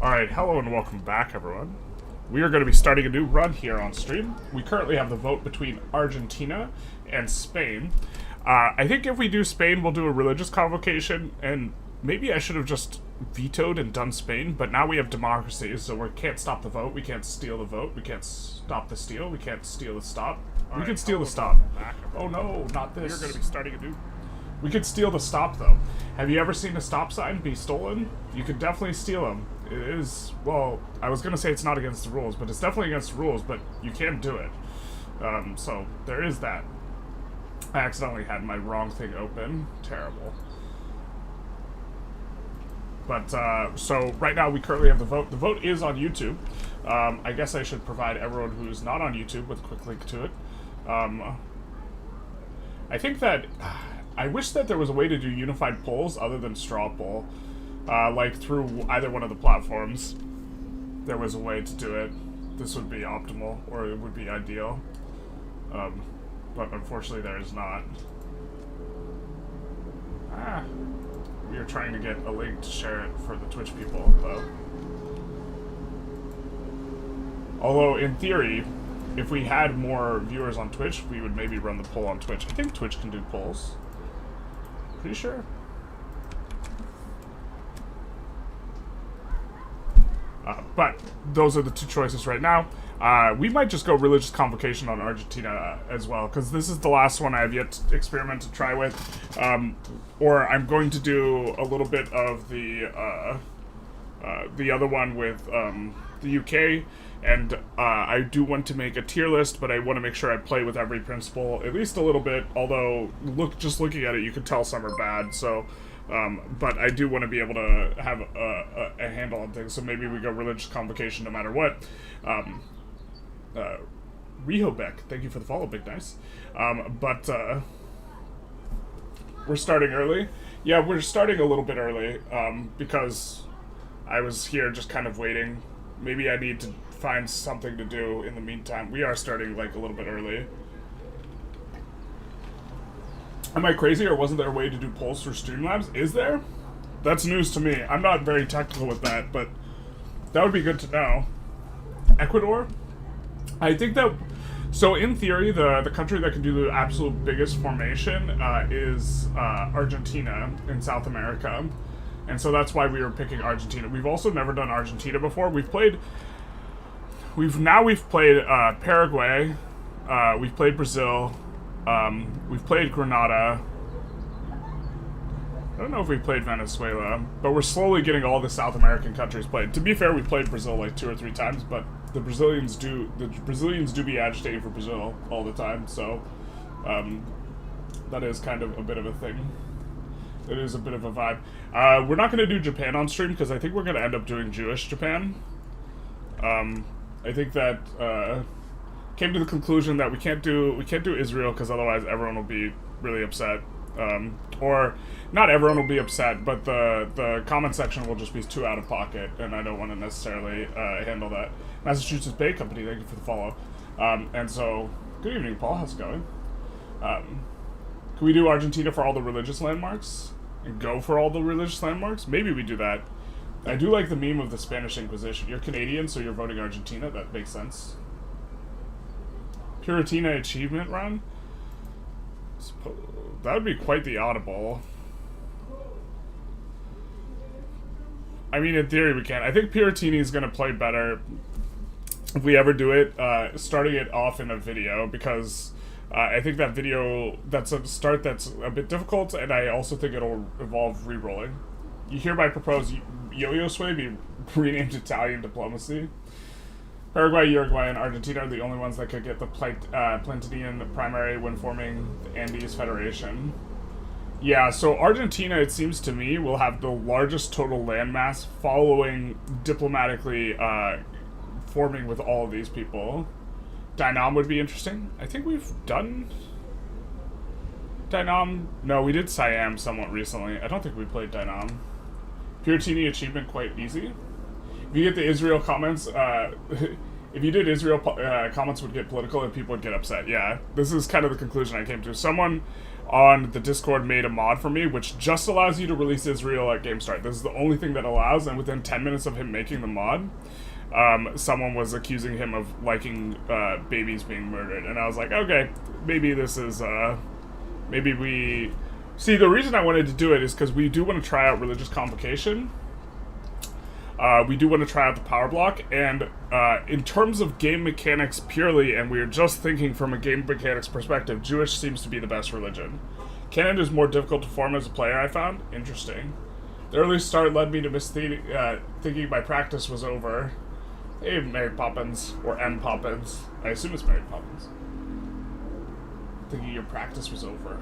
Alright, hello and welcome back, everyone. We are going to be starting a new run here on stream. We currently have the vote between Argentina and Spain. I think if we do Spain, we'll do a religious convocation, and maybe I should have just vetoed and done Spain, but now we have democracy, so we can't stop the vote, we can't steal the vote, we can't stop the steal, we can't steal the stop. We can steal the stop. Oh no, not this. We're going to be starting a new... We could steal the stop, though. Have you ever seen a stop sign be stolen? You could definitely steal them. It is, well, I was going to say it's not against the rules, but it's definitely against the rules, but you can do it. So, there is that. I accidentally had my wrong thing open. Terrible. But, so, right now we currently have the vote. The vote is on YouTube. I guess I should provide everyone who's not on YouTube with a quick link to it. I think that... I wish that there was a way to do unified polls other than straw poll. Like through either one of the platforms. There was a way to do it. This would be optimal, or it would be ideal. But unfortunately there is not. We are trying to get a link to share it for the Twitch people, though. Although, in theory, if we had more viewers on Twitch, we would maybe run the poll on Twitch. I think Twitch can do polls. Pretty sure. But those are the two choices right now. We might just go religious convocation on Argentina as well, because this is the last one I have yet to experiment to try with. Or I'm going to do a little bit of the other one with the UK, and I do want to make a tier list, but I want to make sure I play with every principle at least a little bit, although just looking at it, you can tell some are bad, so... but I do want to be able to have a handle on things, so maybe we go religious convocation no matter what. Rehobek, thank you for the follow, Big Nice. But we're starting early. Yeah, we're starting a little bit early, because I was here just kind of waiting. Maybe I need to find something to do in the meantime. We are starting, like, a little bit early. Am I crazy, or wasn't there a way to do polls through Streamlabs? Is there? That's news to me. I'm not very technical with that, but that would be good to know. Ecuador? I think that... So, in theory, the country that can do the absolute biggest formation is Argentina in South America. And so that's why we were picking Argentina. We've also never done Argentina before. We've played Paraguay. We've played Brazil. We've played Grenada. I don't know if we played Venezuela, but we're slowly getting all the South American countries played. To be fair, we played Brazil like 2 or 3 times, but the Brazilians do be agitating for Brazil all the time, so that is kind of a bit of a thing. It is a bit of a vibe. We're not going to do Japan on stream because I think we're going to end up doing Jewish Japan. I think that came to the conclusion that we can't do Israel because otherwise everyone will be really upset. Or not everyone will be upset, but the comment section will just be too out of pocket, and I don't want to necessarily handle that. Massachusetts Bay Company, thank you for the follow. And so, good evening, Paul. How's it going? Can we do Argentina for all the religious landmarks? And go for all the religious landmarks? Maybe we do that. I do like the meme of the Spanish Inquisition. You're Canadian, so you're voting Argentina? That makes sense. Puratina Achievement Run? That would be quite the audible. I mean, in theory we can. I think Puritini is going to play better if we ever do it, starting it off in a video, because... I think that video, that's a start that's a bit difficult, and I also think it'll involve re-rolling. You hereby propose Yo-Yo Sway be renamed Italian Diplomacy. Paraguay, Uruguay, and Argentina are the only ones that could get the Plantinian primary when forming the Andes Federation. Yeah, so Argentina, it seems to me, will have the largest total landmass following diplomatically forming with all of these people. Dynam would be interesting. I think we've done Dynam. No, we did Siam somewhat recently. I don't think we played Dynam. Puritini achievement quite easy. If you get the Israel comments, if you did Israel comments would get political and people would get upset. Yeah, this is kind of the conclusion I came to. Someone on the Discord made a mod for me, which just allows you to release Israel at game start. This is the only thing that allows, and within 10 minutes of him making the mod, someone was accusing him of liking babies being murdered. And I was like, okay, maybe this is, maybe we... See, the reason I wanted to do it is because we do want to try out Religious Convocation. We do want to try out the power block, and in terms of game mechanics purely, and we're just thinking from a game mechanics perspective, Jewish seems to be the best religion. Canada is more difficult to form as a player, I found. Interesting. The early start led me to thinking my practice was over. Hey, Mary Poppins, or M. Poppins. I assume it's Mary Poppins. Thinking your practice was over.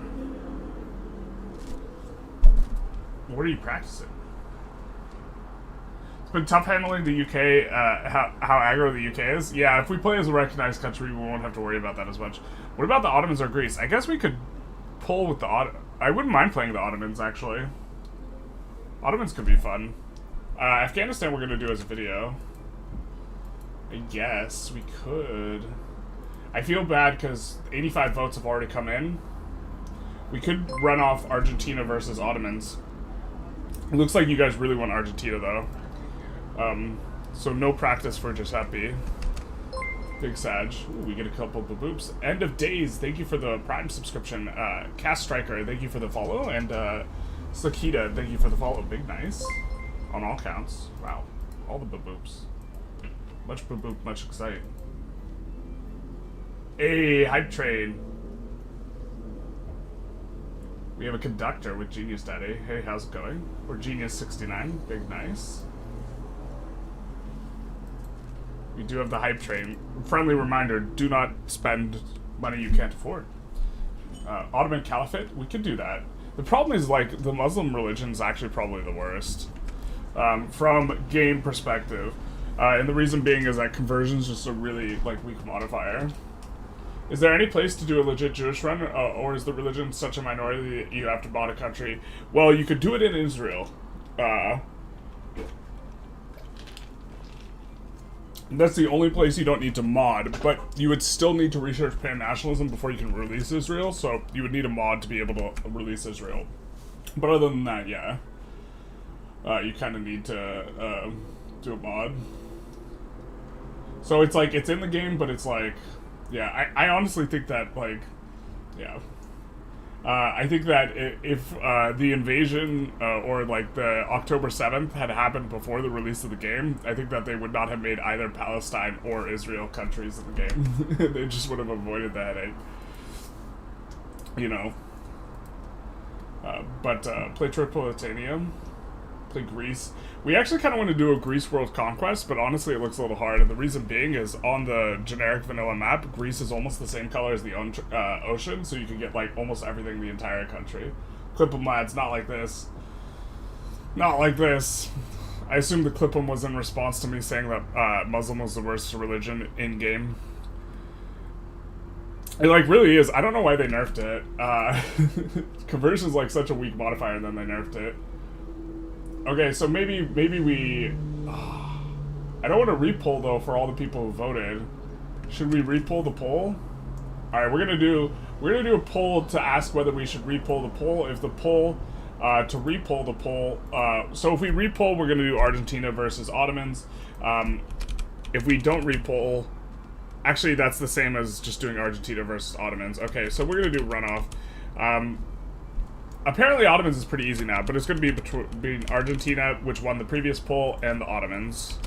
What are you practicing? It's been tough handling the UK, how aggro the UK is. Yeah, if we play as a recognized country, we won't have to worry about that as much. What about the Ottomans or Greece? I guess we could pull with the I wouldn't mind playing the Ottomans, actually. Ottomans could be fun. Afghanistan we're going to do as a video. I guess we could. I feel bad because 85 votes have already come in. We could run off Argentina versus Ottomans. It looks like you guys really want Argentina, though. So no practice for Giuseppe. Big Sag. Ooh, we get a couple of boops. End of Days, thank you for the Prime subscription. Cast Striker, thank you for the follow. And Slakita, thank you for the follow. Big nice. On all counts. Wow. All the boops. Much boop, much excite. Hey, Hype Train. We have a conductor with Genius Daddy. Hey, how's it going? Or Genius 69. Big nice. We do have the Hype Train. Friendly reminder, do not spend money you can't afford. Ottoman Caliphate, we could do that. The problem is, like, the Muslim religion is actually probably the worst. From game perspective. And the reason being is that conversion is just a really, like, weak modifier. Is there any place to do a legit Jewish run, or is the religion such a minority that you have to mod a country? Well, you could do it in Israel. That's the only place you don't need to mod, but you would still need to research pan-nationalism before you can release Israel, so you would need a mod to be able to release Israel. But other than that, yeah. You kind of need to do a mod. So it's like, it's in the game, but it's like... Yeah, I honestly think that, like, yeah. I think that if the invasion or, like, the October 7th had happened before the release of the game, I think that they would not have made either Palestine or Israel countries in the game. They just would have avoided the headache. You know. But play Tripolitania. Play Greece. We actually kind of want to do a Greece World Conquest, but honestly it looks a little hard, and the reason being is on the generic vanilla map, Greece is almost the same color as the ocean, so you can get, like, almost everything in the entire country. Clip'em lads, not like this. Not like this. I assume the Clip'em was in response to me saying that Muslim was the worst religion in-game. It, like, really is. I don't know why they nerfed it. Conversion's, like, such a weak modifier, and then they nerfed it. Okay, so maybe we... I don't want to repoll, though, for all the people who voted. Should we repoll the poll? Alright, we're gonna do a poll to ask whether we should repoll the poll. If the poll... to repoll the poll... so if we repoll, we're gonna do Argentina versus Ottomans. If we don't repoll... Actually, that's the same as just doing Argentina versus Ottomans. Okay, so we're gonna do runoff. Apparently Ottomans is pretty easy now, but it's going to be between Argentina, which won the previous poll, and the Ottomans.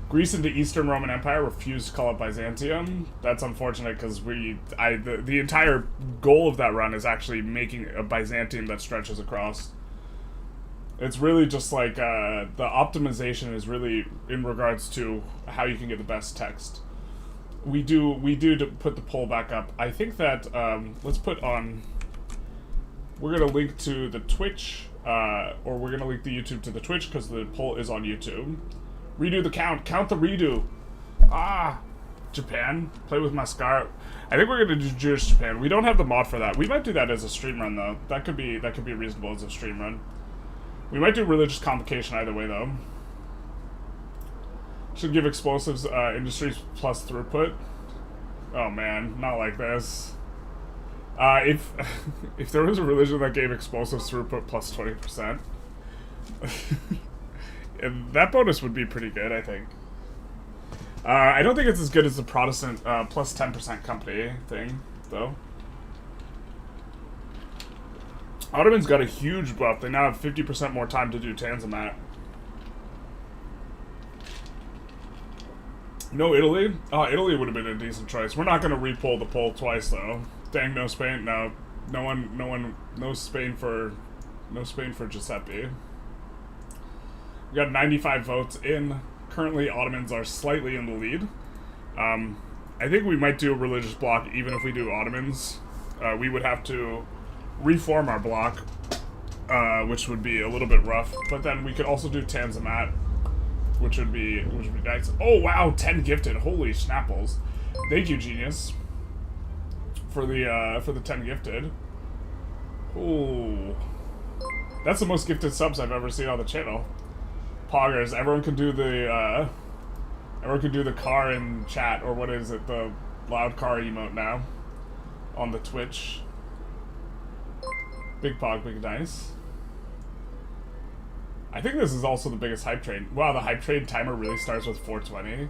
Greece and the Eastern Roman Empire refused to call it Byzantium. That's unfortunate because the entire goal of that run is actually making a Byzantium that stretches across. It's really just like the optimization is really in regards to how you can get the best text. We do to put the poll back up. I think that, let's put on, we're going to link to the Twitch, or we're going to link the YouTube to the Twitch because the poll is on YouTube. Redo the count the redo. Japan, play with Mascara. I think we're going to do Jewish Japan. We don't have the mod for that. We might do that as a stream run though. That could be reasonable as a stream run. We might do Religious Convocation either way though. Should give explosives industries plus throughput. Oh man, not like this. If if there was a religion that gave explosives throughput plus 20%, that bonus would be pretty good, I think. I don't think it's as good as the Protestant plus 10% company thing, though. Ottomans got a huge buff. They now have 50% more time to do Tanzimat. No Italy? Oh, Italy would have been a decent choice. We're not going to re-pull the poll twice, though. Dang, no Spain. No, no Spain for Giuseppe. We got 95 votes in. Currently, Ottomans are slightly in the lead. I think we might do a religious bloc even if we do Ottomans. We would have to reform our bloc, which would be a little bit rough. But then we could also do Tanzimat, which would be nice. Oh wow, 10 gifted! Holy snapples! Thank you, genius, for the 10 gifted. Oh, that's the most gifted subs I've ever seen on the channel. Poggers, everyone can do the car in chat, or what is it, the loud car emote now on the Twitch. Big Pog, big nice. I think this is also the biggest hype train. Wow, the hype train timer really starts with 420.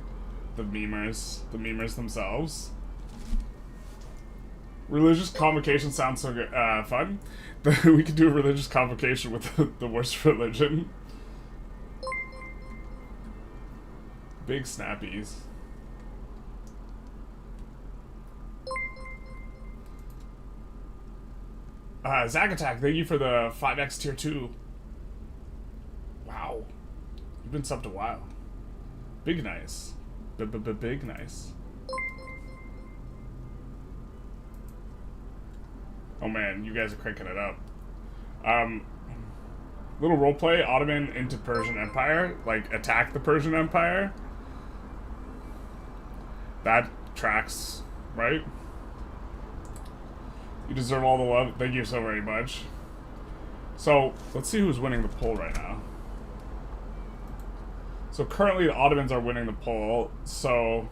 The memers themselves. Religious convocation sounds so good, fun. We could do a religious convocation with the worst religion. Big snappies. Zag Attack, thank you for the 5x tier 2. Wow. You've been subbed a while. Big nice. Big nice. Oh man, you guys are cranking it up. Little roleplay, Ottoman into Persian Empire. Like, attack the Persian Empire. That tracks, right? You deserve all the love. Thank you so very much. So, let's see who's winning the poll right now. So currently the Ottomans are winning the poll, so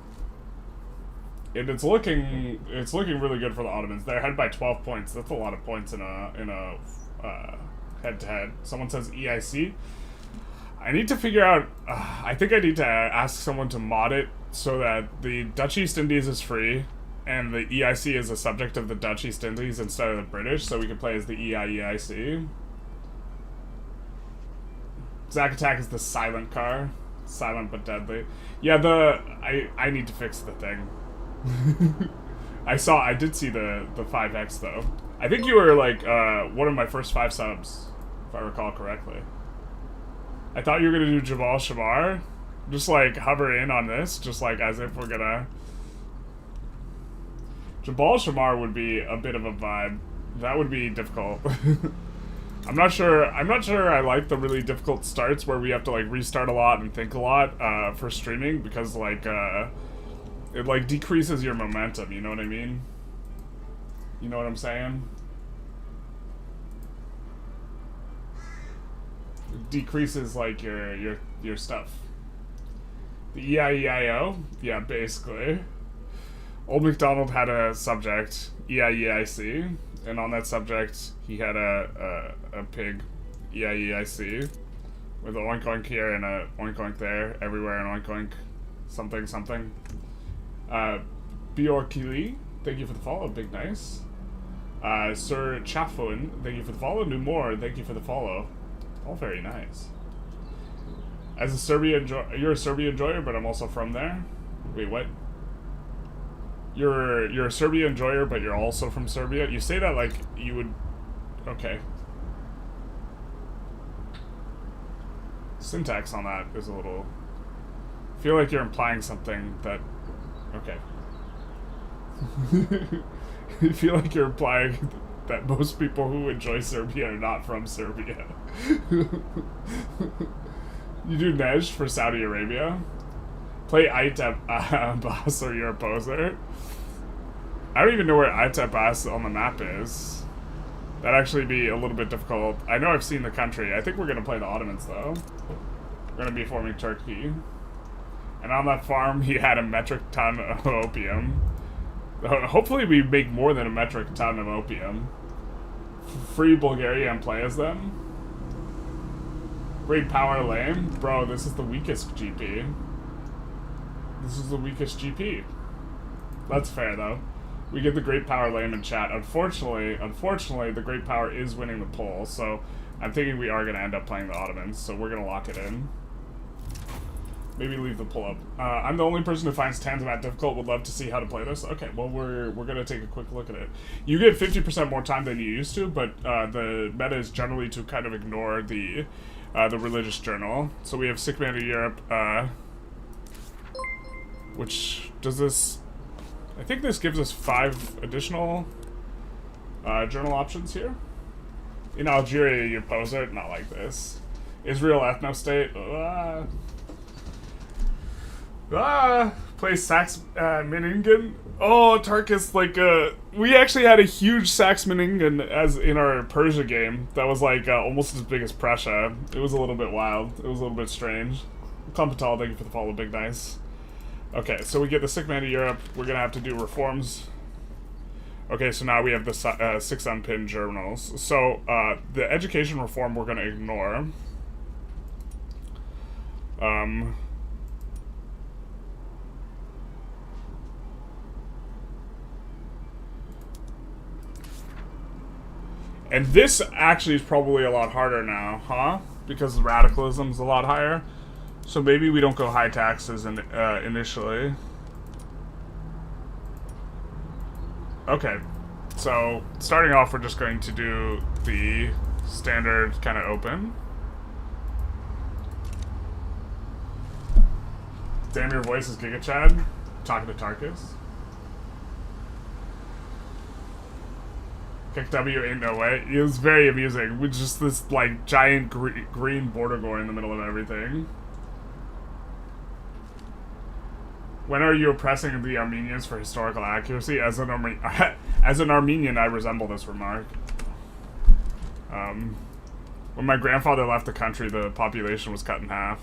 it's looking really good for the Ottomans. They're ahead by 12 points. That's a lot of points in a head-to-head. Someone says EIC. I need to figure out, I think I need to ask someone to mod it so that the Dutch East Indies is free and the EIC is a subject of the Dutch East Indies instead of the British, so we can play as the EIC. Zack Attack is the silent car. Silent but deadly. Yeah, I need to fix the thing. I did see the 5x though. I think you were like one of my first 5 subs, if I recall correctly. I thought you were gonna do Jabal Shamar. Just like hover in on this, just like as if we're gonna. Jabal Shamar would be a bit of a vibe. That would be difficult. I'm not sure I like the really difficult starts where we have to like restart a lot and think a lot for streaming, because like it like decreases your momentum, you know what I mean? You know what I'm saying? It decreases like your stuff. The EIEIO? Yeah, basically. Old MacDonald had a subject, EIEIC, and on that subject he had a pig, EIEIC, with a oink oink here and a oink oink there, everywhere an oink oink, something something. Bjorkili, thank you for the follow, big nice. Sir Chaffun, thank you for the follow. Numor, thank you for the follow. All very nice. As a Serbia you're a Serbia enjoyer, but I'm also from there. Wait, what? You're a Serbia enjoyer, but you're also from Serbia? You say that like you would... Okay. Syntax on that is a little... I feel like you're implying something that... Okay. I feel like you're implying that most people who enjoy Serbia are not from Serbia. You do Nej for Saudi Arabia? Play Aitep Abbas or you're a poser? I don't even know where Aitep Abbas on the map is. That'd actually be a little bit difficult. I know I've seen the country. I think we're going to play the Ottomans, though. We're going to be forming Turkey. And on that farm, he had a metric ton of opium. Hopefully we make more than a metric ton of opium. Free Bulgaria and play as them. Great power lame. Bro, this is the weakest GP. This is the weakest GP. That's fair, though. We get the great power lame in chat. Unfortunately, the great power is winning the poll, so I'm thinking we are going to end up playing the Ottomans, so we're going to lock it in. Maybe leave the pull up. I'm the only person who finds Tanzimat difficult. Would love to see how to play this. Okay, well, we're going to take a quick look at it. You get 50% more time than you used to, but the meta is generally to kind of ignore the religious journal. So we have Sick Man of Europe, which does this... I think this gives us 5 additional journal options here. In Algeria, you pose it, not like this. Israel ethno-state. Play Saxe-Meiningen. Oh, Tarkus, like, we actually had a huge Saxe-Meiningen as in our Persia game. That was, like, almost as big as Prussia. It was a little bit wild. It was a little bit strange. Klampatal, thank you for the follow, Big Nice. Okay, so we get the Sick Man of Europe. We're gonna have to do reforms. Okay, so now we have the 6 unpinned journals. So, the education reform we're gonna ignore. And this actually is probably a lot harder now, huh? Because radicalism's a lot higher. So maybe we don't go high taxes initially. Okay, so starting off, we're just going to do the standard kind of open. Damn, your voice is Giga Chad. Talking to Tarkus. Kick W ain't no way. It was very amusing with just this like giant green border gore in the middle of everything. When are you oppressing the Armenians for historical accuracy? As an Armenian, I resemble this remark. When my grandfather left the country, the population was cut in half.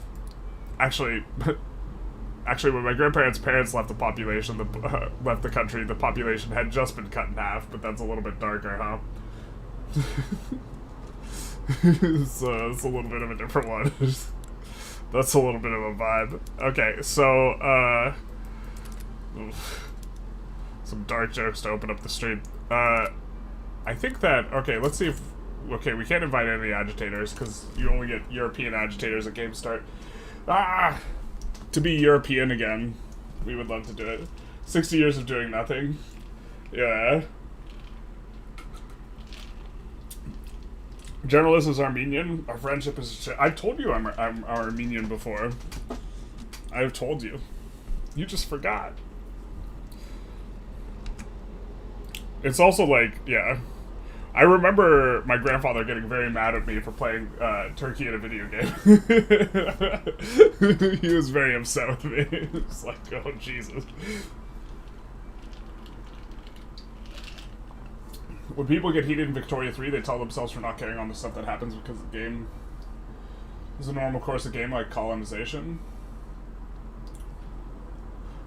Actually, when my grandparents' parents left the population, left the country, the population had just been cut in half. But that's a little bit darker, huh? So it's a little bit of a different one. That's a little bit of a vibe. Okay, so some dark jokes to open up the stream. I think that, okay, let's see if, okay, we can't invite any agitators because you only get European agitators at game start. To be European again, we would love to do it. 60 years of doing nothing. Yeah. Journalist is Armenian. Our friendship is... I've told you I'm Armenian before. I've told you. You just forgot. It's also like, yeah. I remember my grandfather getting very mad at me for playing Turkey in a video game. He was very upset with me. It was like, oh, Jesus. When people get heated in Victoria 3, they tell themselves for not carrying on the stuff that happens because the game is a normal course of game like colonization.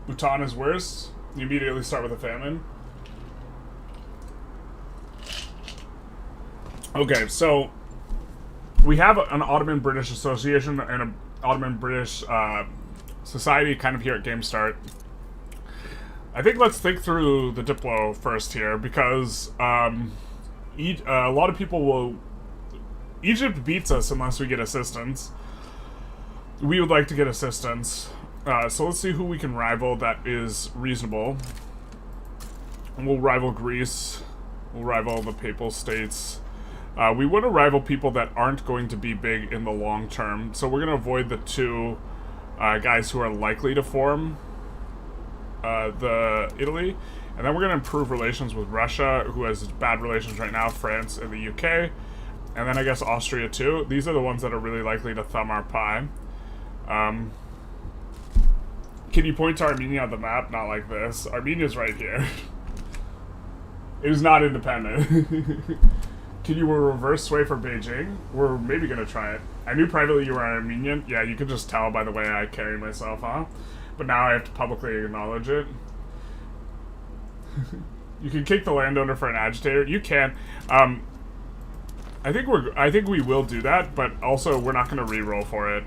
Bhutan is worse. You immediately start with a famine. Okay, so we have an Ottoman-British Association and an Ottoman-British society kind of here at Game Start. I think let's think through the Diplo first here, because a lot of people will... Egypt beats us unless we get assistance. We would like to get assistance. So let's see who we can rival that is reasonable. We'll rival Greece. We'll rival the Papal States. We want to rival people that aren't going to be big in the long term. So we're going to avoid the two guys who are likely to form the Italy. And then we're going to improve relations with Russia, who has bad relations right now, France and the UK. And then I guess Austria too. These are the ones that are really likely to thumb our pie. Can you point to Armenia on the map? Not like this. Armenia's right here. It is not independent. Can you reverse sway for Beijing? We're maybe gonna try it. I knew privately you were Armenian. Yeah, you could just tell by the way I carry myself, huh? But now I have to publicly acknowledge it. You can kick the landowner for an agitator. You can. I think we will do that, but also we're not going to re-roll for it.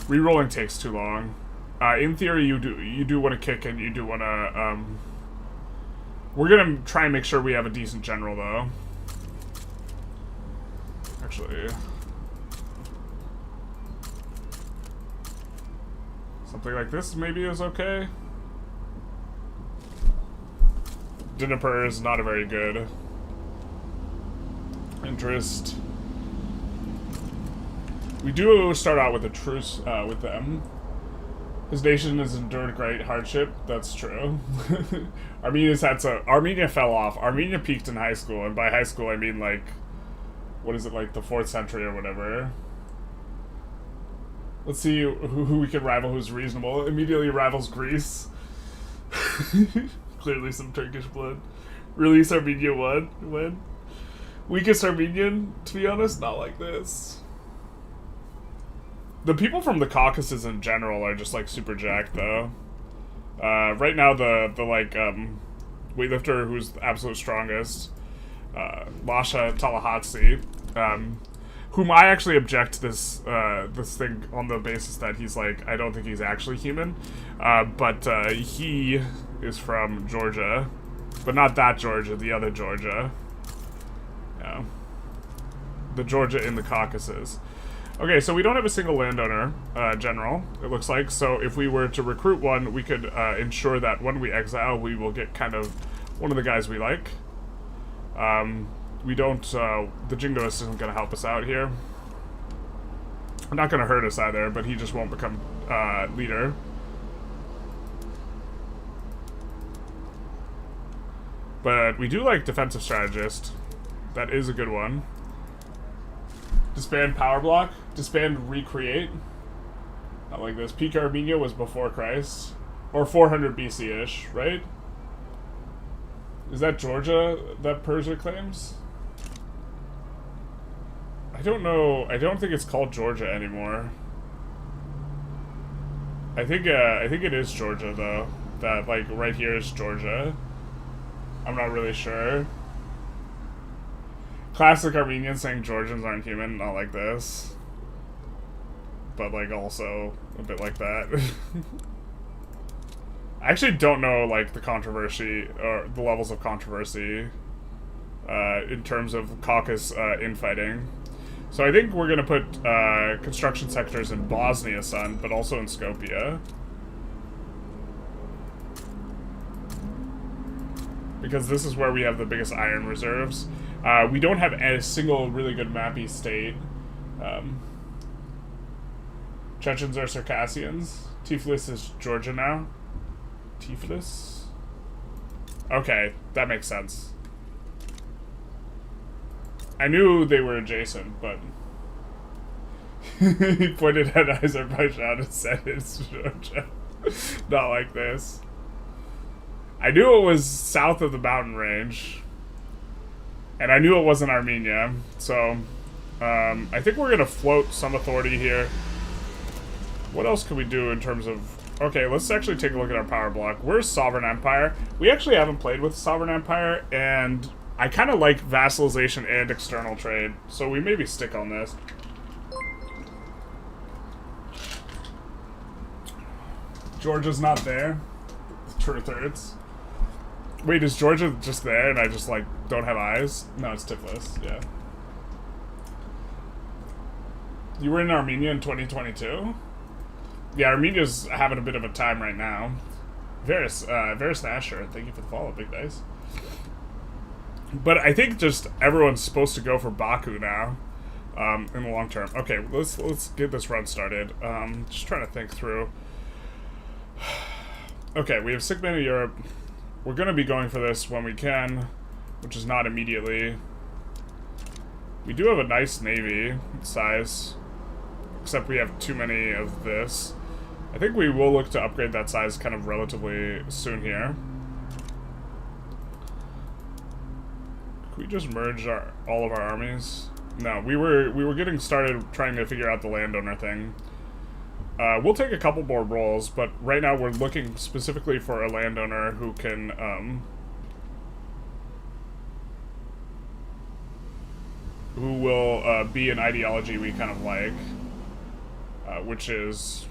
Re-rolling takes too long. In theory, you do want to kick, and you do want to. We're gonna try and make sure we have a decent general, though. Actually, something like this maybe is okay. Dnieper is not a very good interest. We do start out with a truce with them. His nation has endured great hardship. That's true. Armenia fell off. Armenia peaked in high school, and by high school I mean like, what is it, like the 4th century or whatever. Let's see who we can rival who's reasonable. Immediately rivals Greece. Clearly some Turkish blood. Release Armenia won. When? Weakest Armenian, to be honest, not like this. The people from the Caucasus in general are just like super jacked though. Right now the weightlifter who's the absolute strongest, Lasha Tallahatsi, whom I actually object to this thing on the basis that he's like, I don't think he's actually human, but he is from Georgia, but not that Georgia, the other Georgia. Yeah. The Georgia in the Caucasus. Okay, so we don't have a single landowner general, it looks like, so if we were to recruit one, we could ensure that when we exile, we will get kind of one of the guys we like. We don't, the Jingoist isn't going to help us out here. Not going to hurt us either, but he just won't become leader. But we do like defensive strategist. That is a good one. Disband power block. Disband recreate. Not like this. Peak Armenia was before Christ. Or 400 BC-ish, right? Is that Georgia that Persia claims? I don't know. I don't think it's called Georgia anymore. I think it is Georgia though. That like right here is Georgia. I'm not really sure. Classic Armenian saying Georgians aren't human, not like this. But like also a bit like that. I actually don't know like the controversy or the levels of controversy in terms of Caucasus infighting. So I think we're gonna put construction sectors in Bosnia, son, but also in Skopje. Because this is where we have the biggest iron reserves. We don't have a single really good mappy state. Chechens are Circassians. Tiflis is Georgia now. Tiflis? Okay, that makes sense. I knew they were adjacent, but... He pointed at Azerbaijan and said it's Georgia. Not like this. I knew it was south of the mountain range. And I knew it wasn't Armenia, so I think we're going to float some authority here. What else can we do in terms of... Okay, let's actually take a look at our power block. We're a sovereign empire. We actually haven't played with sovereign empire, and I kind of like vassalization and external trade, so we maybe stick on this. Georgia's not there. True thirds. Wait, is Georgia just there and I just, like, don't have eyes? No, it's Tiflis, yeah. You were in Armenia in 2022? Yeah, Armenia's having a bit of a time right now. Varys Nasher, thank you for the follow, big dice. But I think just everyone's supposed to go for Baku now, in the long term. Okay, let's get this run started. Just trying to think through. Okay, we have sick men in Europe. We're going to be going for this when we can, which is not immediately. We do have a nice navy size, except we have too many of this. I think we will look to upgrade that size kind of relatively soon here. Can we just merge all of our armies? No, we were getting started trying to figure out the landowner thing. We'll take a couple more rolls, but right now we're looking specifically for a landowner who can, who will be an ideology we kind of like, which is,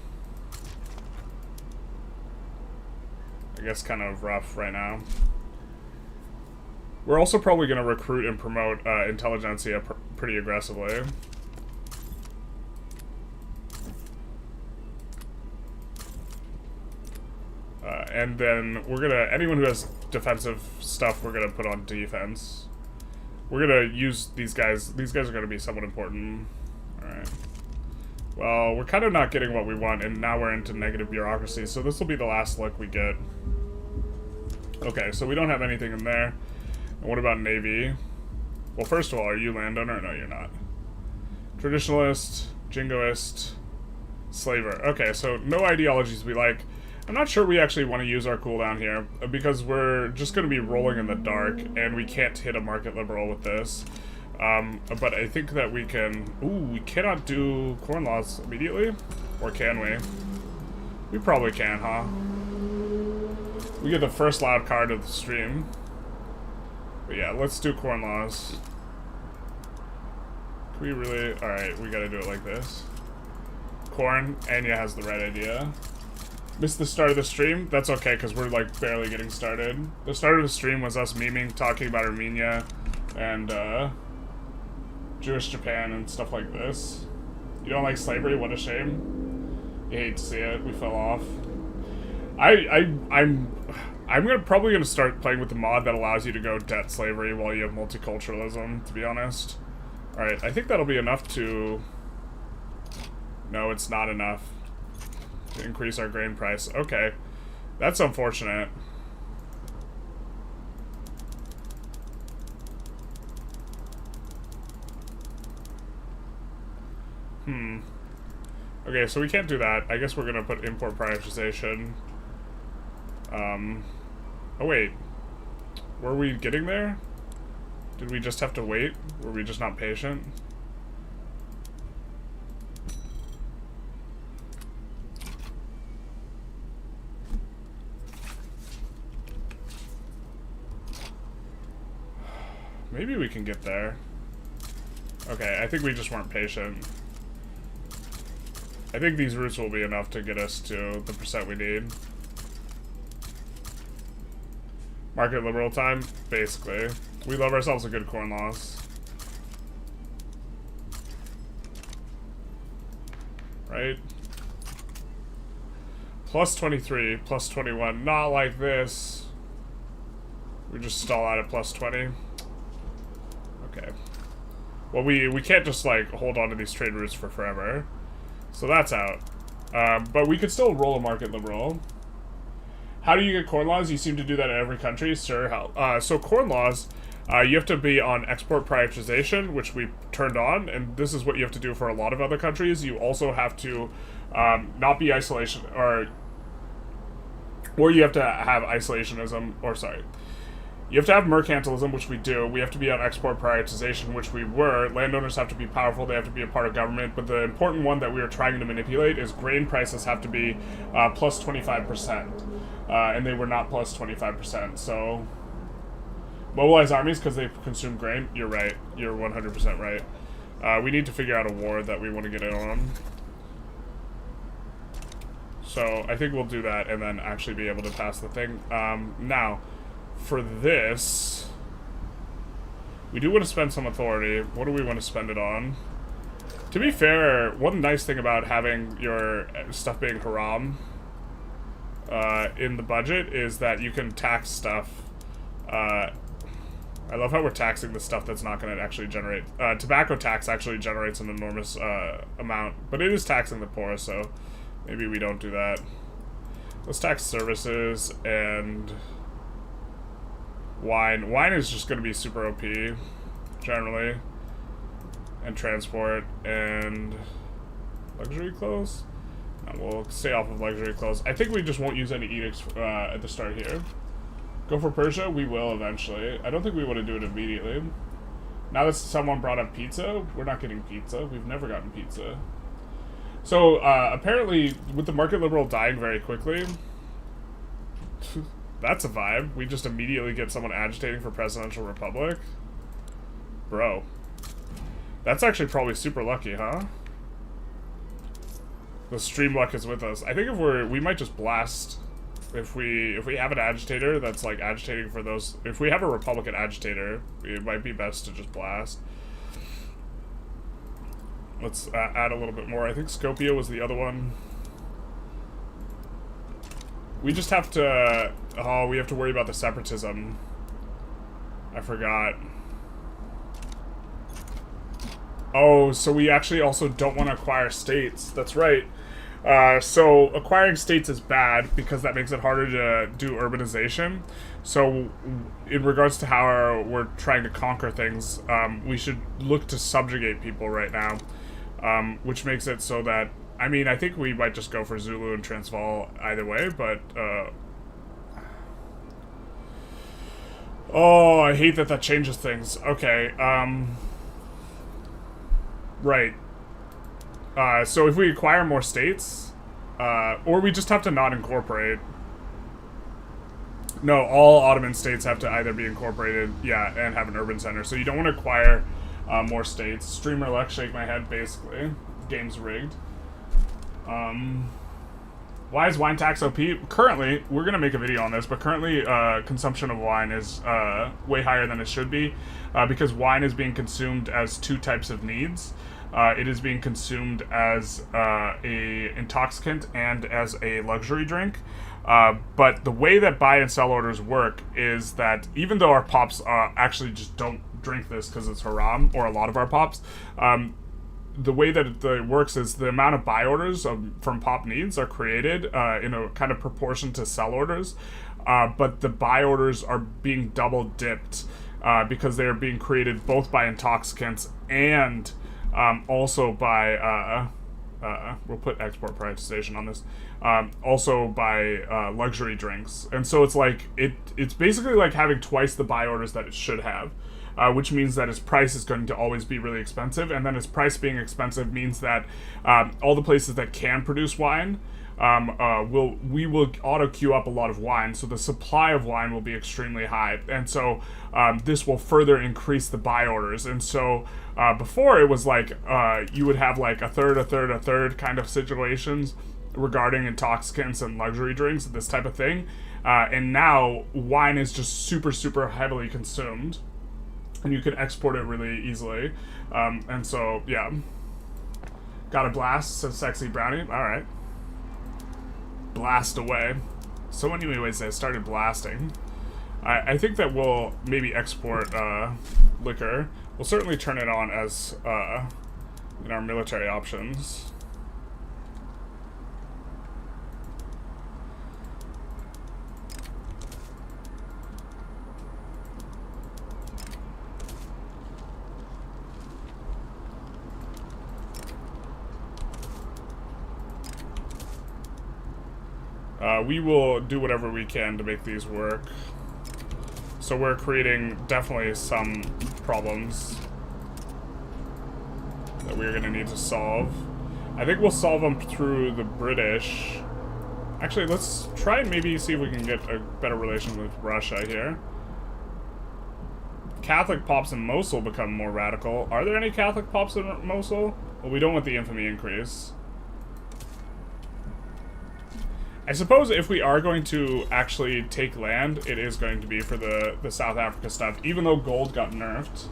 I guess, kind of rough right now. We're also probably going to recruit and promote Intelligentsia pretty aggressively. And then we're gonna, anyone who has defensive stuff, we're gonna put on defense. We're gonna use these guys are gonna be somewhat important. Alright. Well, we're kind of not getting what we want, and now we're into negative bureaucracy, so this will be the last look we get. Okay, so we don't have anything in there. And what about Navy? Well, first of all, are you landowner? No, you're not. Traditionalist, jingoist, slaver. Okay, so no ideologies we like. I'm not sure we actually want to use our cooldown here, because we're just going to be rolling in the dark, and we can't hit a market liberal with this. But I think that we can... Ooh, we cannot do corn laws immediately? Or can we? We probably can, huh? We get the first loud card of the stream. But yeah, let's do corn laws. Can we really... Alright, we gotta do it like this. Corn, Anya has the right idea. Missed the start of the stream? That's okay, because we're, like, barely getting started. The start of the stream was us memeing, talking about Armenia, and, Jewish Japan and stuff like this. You don't like slavery? What a shame. You hate to see it. We fell off. I'm probably gonna start playing with the mod that allows you to go debt slavery while you have multiculturalism, to be honest. Alright, I think that'll be enough to... No, it's not enough. To increase our grain price. Okay. That's unfortunate. Okay, so we can't do that. I guess we're gonna put import prioritization. Oh wait. Were we getting there? Did we just have to wait? Were we just not patient? Maybe we can get there. Okay, I think we just weren't patient. I think these routes will be enough to get us to the percent we need. Market liberal time? Basically. We love ourselves a good corn loss. Right? Plus 23, plus 21. Not like this. We just stall out at plus 20. Okay. Well, we can't just, like, hold on to these trade routes for forever. So that's out. But we could still roll a market liberal. How do you get corn laws? You seem to do that in every country. Sir, how? So corn laws, you have to be on export prioritization, which we turned on, and this is what you have to do for a lot of other countries. You also have to not be isolation, or you have to have isolationism, or sorry. You have to have mercantilism, which we do. We have to be on export prioritization, which we were. Landowners have to be powerful. They have to be a part of government. But the important one that we are trying to manipulate is grain prices have to be plus 25%. And they were not plus 25%. So, mobilize armies because they consume grain. You're right. You're 100% right. We need to figure out a war that we want to get in on. So, I think we'll do that and then actually be able to pass the thing. Now... For this, we do want to spend some authority. What do we want to spend it on? To be fair, one nice thing about having your stuff being haram in the budget is that you can tax stuff. I love how we're taxing the stuff that's not going to actually generate... tobacco tax actually generates an enormous amount, but it is taxing the poor, so maybe we don't do that. Let's tax services and... Wine. Wine is just going to be super OP, generally. And transport, and... Luxury clothes? No, we'll stay off of luxury clothes. I think we just won't use any edicts at the start here. Go for Persia? We will eventually. I don't think we want to do it immediately. Now that someone brought up pizza, we're not getting pizza. We've never gotten pizza. So, apparently, with the market liberal dying very quickly, that's a vibe. We just immediately get someone agitating for presidential republic. Bro. That's actually probably super lucky, huh? The stream luck is with us. I think if we might just blast. If we have an agitator that's like agitating for those, if we have a Republican agitator, it might be best to just blast. Let's add a little bit more. I think Skopje was the other one. We just have to... Oh, we have to worry about the separatism. I forgot. Oh, so we actually also don't want to acquire states. That's right. So acquiring states is bad because that makes it harder to do urbanization. So in regards to how we're trying to conquer things, we should look to subjugate people right now. Which makes it so that, I mean, I think we might just go for Zulu and Transvaal either way, but, oh, I hate that changes things. Okay, right. So if we acquire more states, or we just have to not incorporate. No, all Ottoman states have to either be incorporated, yeah, and have an urban center. So you don't want to acquire more states. Streamer luck, shake my head, basically. Game's rigged. Why is wine tax OP? Currently, we're going to make a video on this, but currently consumption of wine is way higher than it should be because wine is being consumed as two types of needs. It is being consumed as a intoxicant and as a luxury drink. But the way that buy and sell orders work is that even though our pops actually just don't drink this because it's haram, or a lot of our pops, the way that it works is the amount of buy orders from pop needs are created in a kind of proportion to sell orders, but the buy orders are being double dipped because they are being created both by intoxicants and also by we'll put export privatization on this, also by luxury drinks. And so it's like it's basically like having twice the buy orders that it should have. Which means that its price is going to always be really expensive, and then its price being expensive means that all the places that can produce wine we will auto queue up a lot of wine, so the supply of wine will be extremely high, and so this will further increase the buy orders. And so before it was like you would have like a third kind of situations regarding intoxicants and luxury drinks, this type of thing, and now wine is just super heavily consumed. And you can export it really easily. And so, yeah. Got a blast, says Sexy Brownie. Alright. Blast away. So anyways, I started blasting. I think that we'll maybe export liquor. We'll certainly turn it on as in our military options. We will do whatever we can to make these work. So we're creating definitely some problems that we're going to need to solve. I think we'll solve them through the British. Actually, let's try and maybe see if we can get a better relation with Russia here. Catholic pops in Mosul become more radical. Are there any Catholic pops in Mosul? Well, we don't want the infamy increase. I suppose if we are going to actually take land, it is going to be for the South Africa stuff, even though gold got nerfed.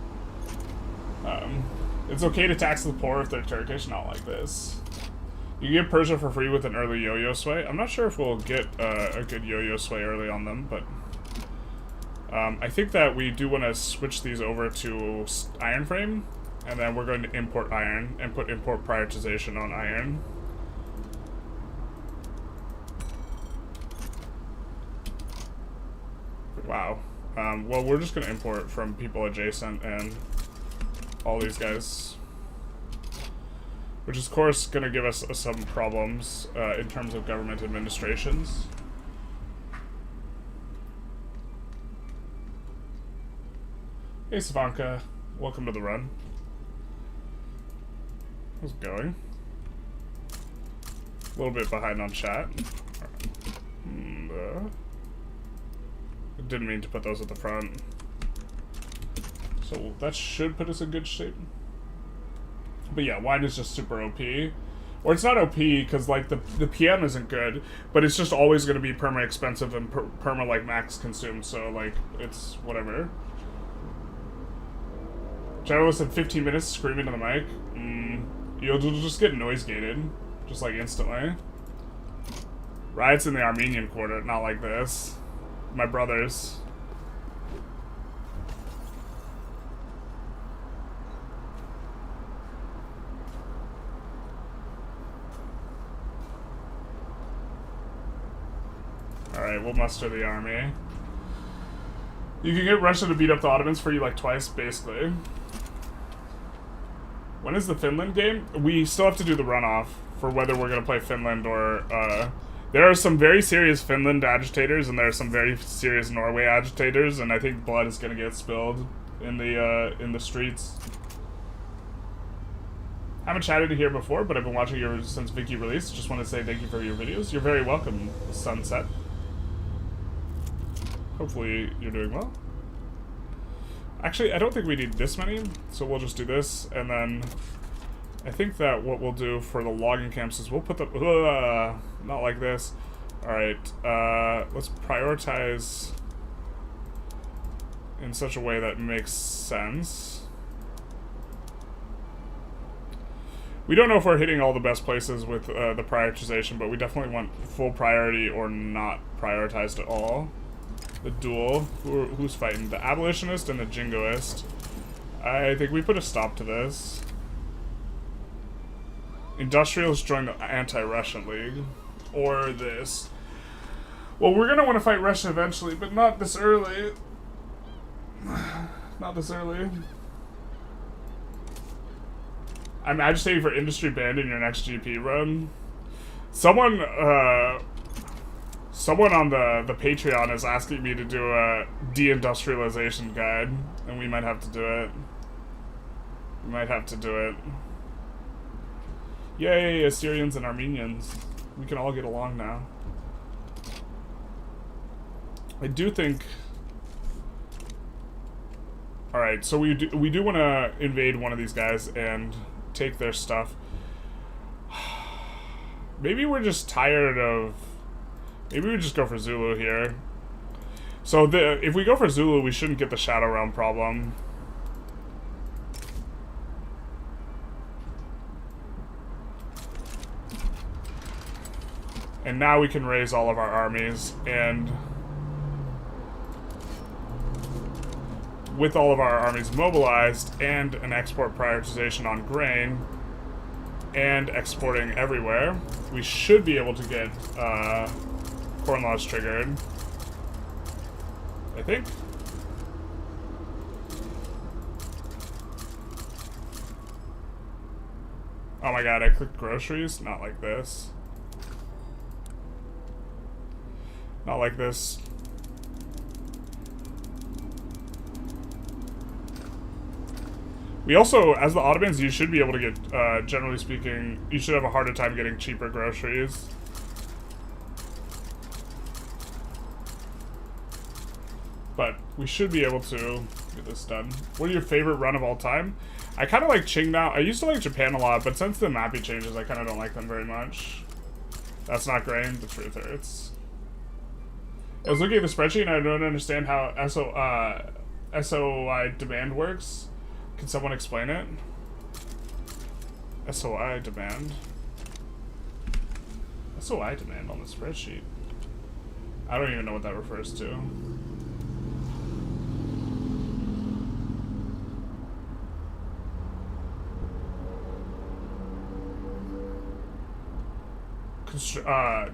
It's okay to tax the poor if they're Turkish, not like this. You can get Persia for free with an early yo-yo sway. I'm not sure if we'll get a good yo-yo sway early on them, but I think that we do want to switch these over to iron frame, and then we're going to import iron and put import prioritization on iron. Wow. Well, we're just going to import from people adjacent and all these guys. Which is, of course, going to give us some problems in terms of government administrations. Hey, Savanka. Welcome to the run. How's it going? A little bit behind on chat. I didn't mean to put those at the front. So that should put us in good shape. But yeah, wine is just super OP. Or it's not OP because like the PM isn't good, but it's just always going to be perma expensive and perma like max consumed. So like it's whatever. General said 15 minutes screaming to the mic. You'll just get noise gated, just like instantly. Riots in the Armenian quarter, not like this. My brothers. Alright, we'll muster the army. You can get Russia to beat up the Ottomans for you like twice, basically. When is the Finland game? We still have to do the runoff for whether we're going to play Finland or... there are some very serious Finland agitators and there are some very serious Norway agitators, and I think blood is going to get spilled in the streets. I haven't chatted here before, but I've been watching yours since Vicky released. Just want to say thank you for your videos. You're very welcome, Sunset. Hopefully you're doing well. Actually, I don't think we need this many, so we'll just do this, and then I think that what we'll do for the logging camps is we'll put the... not like this. Alright, let's prioritize in such a way that makes sense. We don't know if we're hitting all the best places with the prioritization, but we definitely want full priority or not prioritized at all. The duel. Who's fighting? The abolitionist and the jingoist. I think we put a stop to this. Industrialists join the anti-Russian league. Or this. Well, we're gonna want to fight Russia eventually, but not this early. Not this early. I'm agitating for industry ban in your next GP run. Someone on the Patreon is asking me to do a deindustrialization guide, and we might have to do it. We might have to do it. Yay, Assyrians and Armenians. We can all get along now. I do think... Alright, so we do want to invade one of these guys and take their stuff. Maybe we're just tired of... Maybe we just go for Zulu here. So if we go for Zulu, we shouldn't get the Shadow Realm problem. And now we can raise all of our armies, and with all of our armies mobilized and an export prioritization on grain and exporting everywhere, we should be able to get corn laws triggered, I think. Oh my god, I clicked groceries? Not like this. Not like this. We also, as the Ottomans, you should be able to get, generally speaking, you should have a harder time getting cheaper groceries. But we should be able to get this done. What are your favorite run of all time? I kind of like Qingdao. I used to like Japan a lot, but since the mappy changes, I kind of don't like them very much. That's not grain, the truth hurts. I was looking at the spreadsheet and I don't understand how SOI demand works. Can someone explain it? SOI demand. SOI demand on the spreadsheet. I don't even know what that refers to.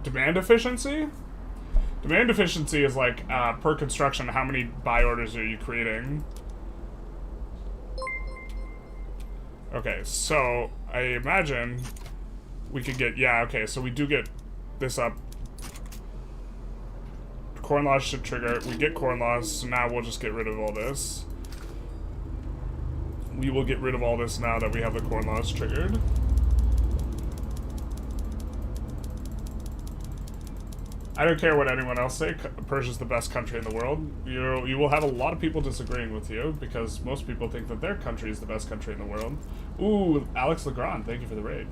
Demand efficiency? Demand efficiency is like, per construction, how many buy orders are you creating? Okay, so I imagine we could get, yeah, okay, so we do get this up. Corn laws should trigger. We get corn laws, so now we'll just get rid of all this. We will get rid of all this now that we have the corn laws triggered. I don't care what anyone else say. Persia's the best country in the world. You will have a lot of people disagreeing with you because most people think that their country is the best country in the world. Ooh, Alex Legrand, thank you for the raid.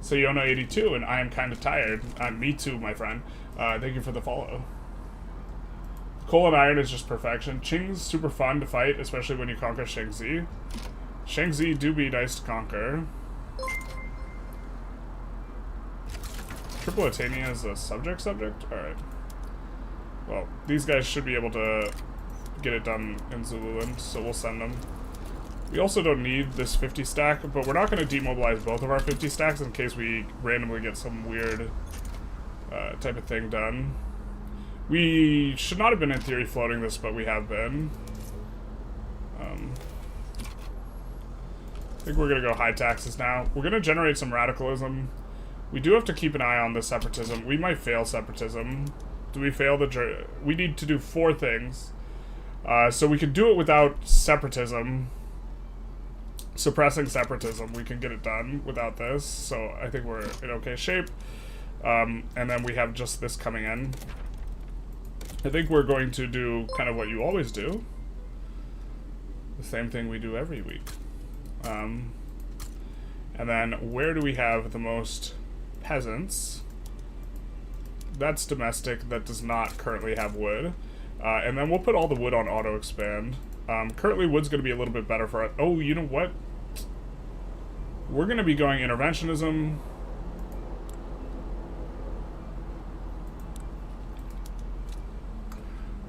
So Yono 82, and I am kind of tired. Me too, my friend. Thank you for the follow. Coal and iron is just perfection. Qing's super fun to fight, especially when you conquer Shangzi. Shangzi do be nice to conquer. Tripolitania is a subject? Alright. Well, these guys should be able to get it done in Zululand, so we'll send them. We also don't need this 50 stack, but we're not going to demobilize both of our 50 stacks in case we randomly get some weird type of thing done. We should not have been, in theory, floating this, but we have been. I think we're going to go high taxes now. We're going to generate some radicalism. We do have to keep an eye on the separatism. We might fail separatism. Do we fail the... We need to do 4 things. So we can do it without separatism. Suppressing separatism. We can get it done without this. So I think we're in okay shape. And then we have just this coming in. I think we're going to do kind of what you always do. The same thing we do every week. And then where do we have the most peasants? That's domestic. That does not currently have wood. And then we'll put all the wood on auto expand. Currently wood's going to be a little bit better for us. Oh, you know what? We're going to be going interventionism.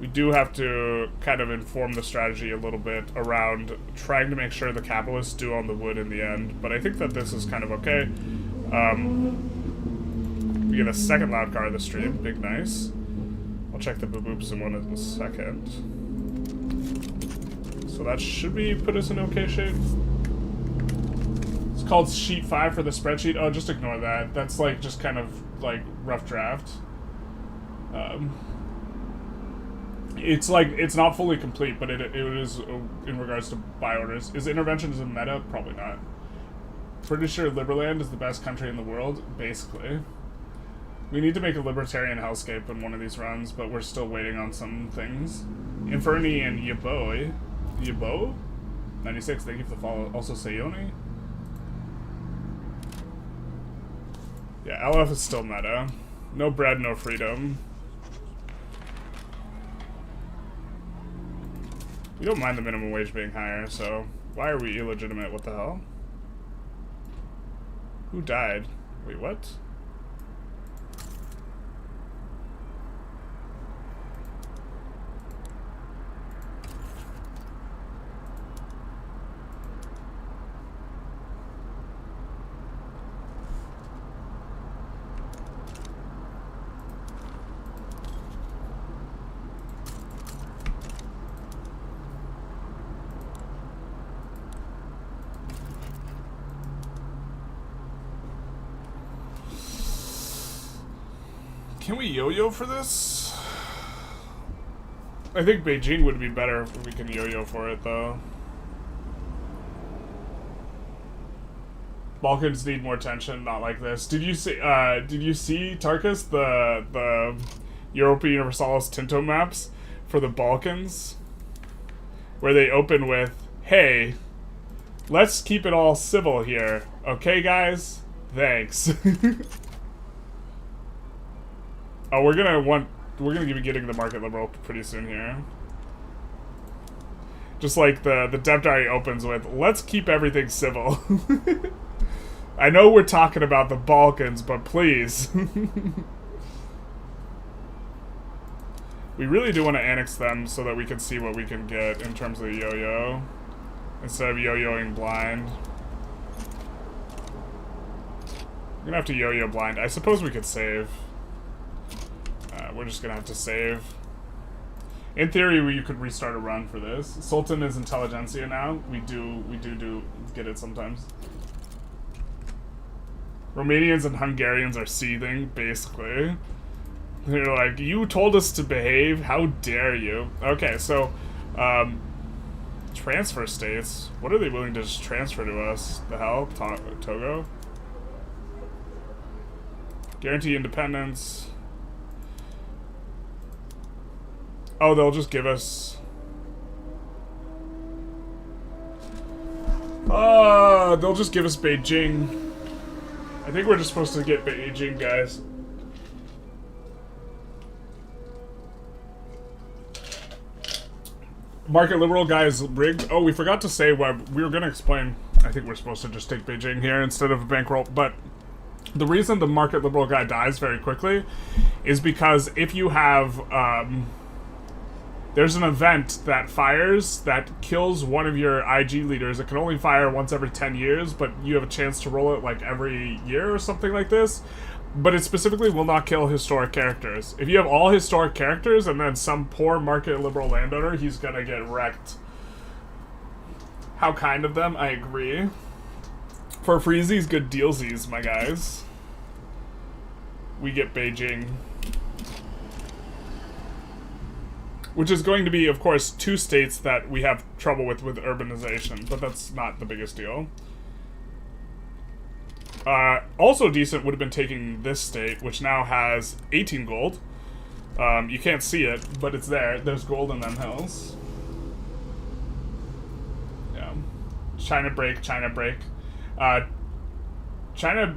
We do have to kind of inform the strategy a little bit around trying to make sure the capitalists do own the wood in the end, but I think that this is kind of okay. We get a second loud car of the stream, big nice. I'll check the boop-boops in a second. So that should put us in okay shape. It's called sheet 5 for the spreadsheet. Oh, just ignore that. That's like just kind of like rough draft. It's like, it's not fully complete, but it is in regards to buy orders. Is interventionism meta? Probably not. Pretty sure Liberland is the best country in the world, basically. We need to make a libertarian hellscape in one of these runs, but we're still waiting on some things. Inferni and Yaboy. Yabo? 96, thank you for the follow. Also Sayoni. Yeah, LF is still meta. No bread, no freedom. We don't mind the minimum wage being higher, so why are we illegitimate? What the hell? Who died? Wait, what? Can we yo-yo for this? I think Beijing would be better if we can yo-yo for it, though. Balkans need more tension, not like this. Did you see Tarkus, the Europa Universalis Tinto maps for the Balkans? Where they open with, hey, let's keep it all civil here. Okay, guys? Thanks. Oh, we're gonna be getting the market liberal pretty soon here. Just like the dev diary opens with, let's keep everything civil. I know we're talking about the Balkans, but please. We really do want to annex them so that we can see what we can get in terms of the yo-yo. Instead of yo-yoing blind. We're gonna have to yo-yo blind. I suppose we could save. We're just gonna have to save. In theory, you could restart a run for this. Sultan is Intelligentsia now. We do get it sometimes. Romanians and Hungarians are seething, basically. They're like, you told us to behave, how dare you? Okay, so, transfer states. What are they willing to just transfer to us? The hell? Togo? Guarantee independence. Oh, they'll just give us... they'll just give us Beijing. I think we're just supposed to get Beijing, guys. Market liberal guy is rigged. Oh, we forgot to say what we were going to explain. I think we're supposed to just take Beijing here instead of a bankroll. But the reason the market liberal guy dies very quickly is because if you have... there's an event that fires that kills one of your IG leaders. It can only fire once every 10 years, but you have a chance to roll it like every year or something like this. But it specifically will not kill historic characters. If you have all historic characters and then some poor market liberal landowner, he's gonna get wrecked. How kind of them, I agree. For freezies, good dealsies, my guys. We get Beijing. Which is going to be, of course, 2 states that we have trouble with urbanization, but that's not the biggest deal. Also decent would have been taking this state, which now has 18 gold. You can't see it, but it's there. There's gold in them hills. Yeah. China break, China break. China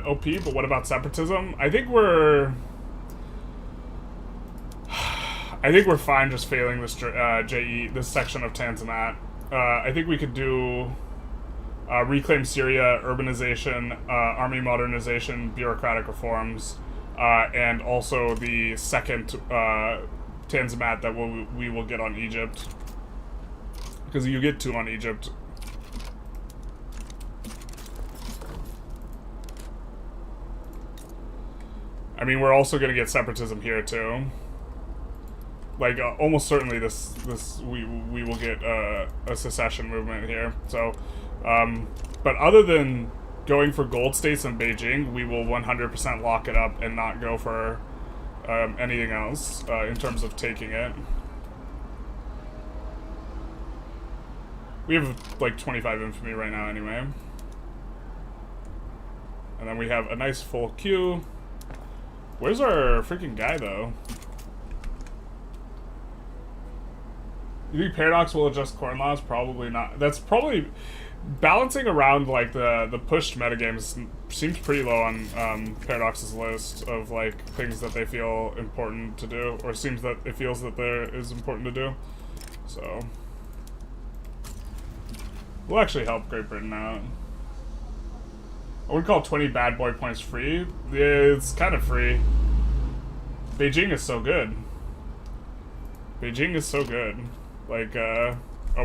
OP, but what about separatism? I think we're fine just failing this this section of Tanzimat. I think we could do reclaim Syria, urbanization, army modernization, bureaucratic reforms, and also the second Tanzimat that we will get on Egypt. Because you get 2 on Egypt. I mean, we're also going to get separatism here, too. Like, almost certainly we will get a secession movement here. So, but other than going for gold states in Beijing, we will 100% lock it up and not go for anything else in terms of taking it. We have like 25 infamy right now anyway. And then we have a nice full queue. Where's our freaking guy, though? You think Paradox will adjust corn laws? Probably not. That's probably... Balancing around, like, the pushed metagames seems pretty low on Paradox's list of, like, things that they feel important to do. Or seems that it feels that there is important to do. So... We'll actually help Great Britain out. I would call 20 bad boy points free. It's kind of free. Beijing is so good. Beijing is so good. Like, oh,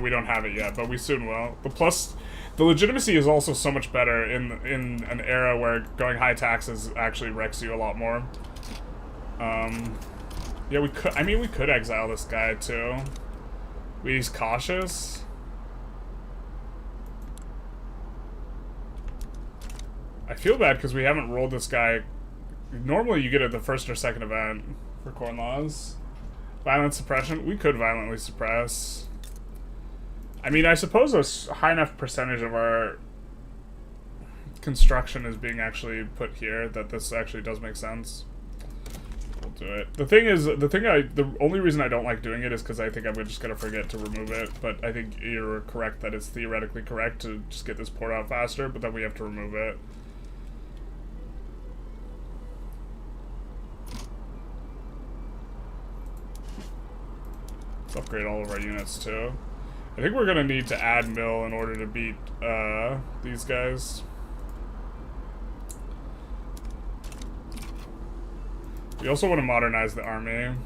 we don't have it yet, but we soon will. But plus, the legitimacy is also so much better in an era where going high taxes actually wrecks you a lot more. Yeah, we could. I mean, we could exile this guy too. He's cautious. I feel bad because we haven't rolled this guy. Normally you get it the first or second event for corn laws. Violent suppression? We could violently suppress. I mean, I suppose a high enough percentage of our construction is being actually put here that this actually does make sense. We'll do it. The thing is, the only reason I don't like doing it is because I think I'm just gonna forget to remove it, but I think you're correct that it's theoretically correct to just get this port out faster, but then we have to remove it. Upgrade all of our units too. I think we're gonna need to add mill in order to beat these guys. We also want to modernize the army.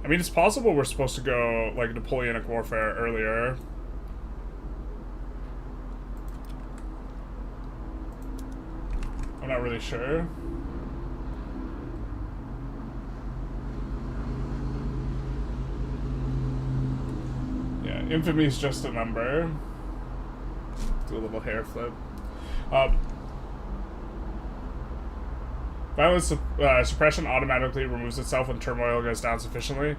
I mean, it's possible we're supposed to go like Napoleonic warfare earlier. I'm not really sure. Infamy is just a number. Do a little hair flip. Violence suppression automatically removes itself when turmoil goes down sufficiently.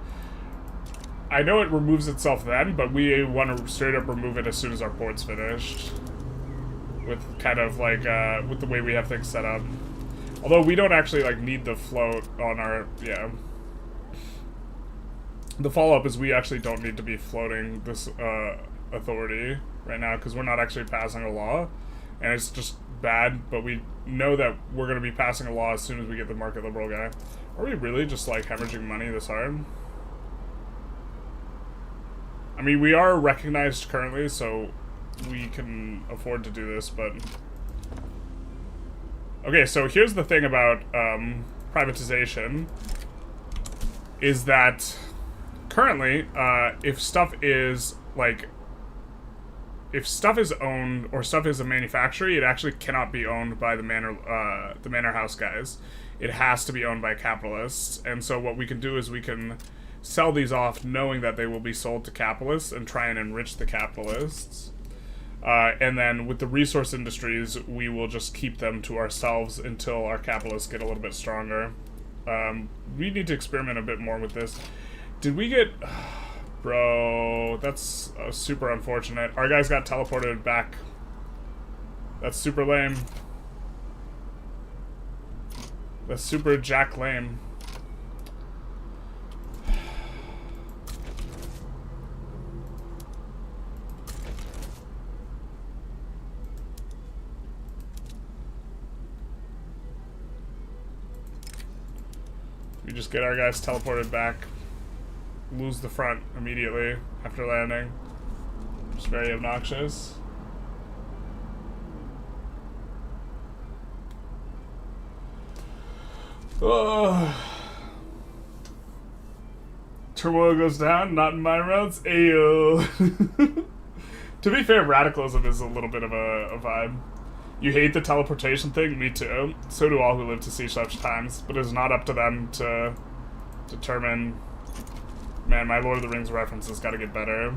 I know it removes itself then, but we want to straight up remove it as soon as our port's finished. With kind of like, with the way we have things set up. Although we don't actually, like, need the float on our... Yeah. The follow-up is we actually don't need to be floating this authority right now because we're not actually passing a law. And it's just bad, but we know that we're going to be passing a law as soon as we get the market liberal guy. Are we really just, like, hemorrhaging money this hard? I mean, we are recognized currently, so we can afford to do this, but... Okay, so here's the thing about privatization, is that currently, if stuff is, like, if stuff is owned, or stuff is a manufactory, it actually cannot be owned by the manor house guys. It has to be owned by capitalists, and so what we can do is we can sell these off knowing that they will be sold to capitalists and try and enrich the capitalists. And then with the resource industries, we will just keep them to ourselves until our capitalists get a little bit stronger. We need to experiment a bit more with this. Did we get... Bro, that's super unfortunate. Our guys got teleported back. That's super lame. That's super jack lame. We just get our guys teleported back. Lose the front immediately after landing. Just very obnoxious. Oh. Turmoil goes down, not in my routes. Ayo. To be fair, radicalism is a little bit of a vibe. You hate the teleportation thing? Me too. So do all who live to see such times. But it's not up to them to determine... Man, my Lord of the Rings reference has got to get better.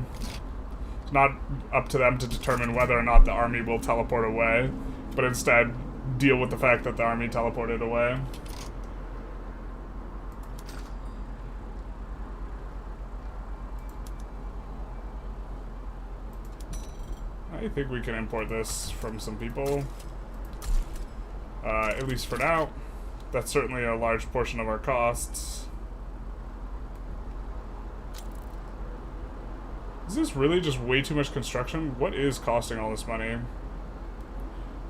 It's not up to them to determine whether or not the army will teleport away, but instead deal with the fact that the army teleported away. I think we can import this from some people. At least for now. That's certainly a large portion of our costs. Is this really just way too much construction? What is costing all this money?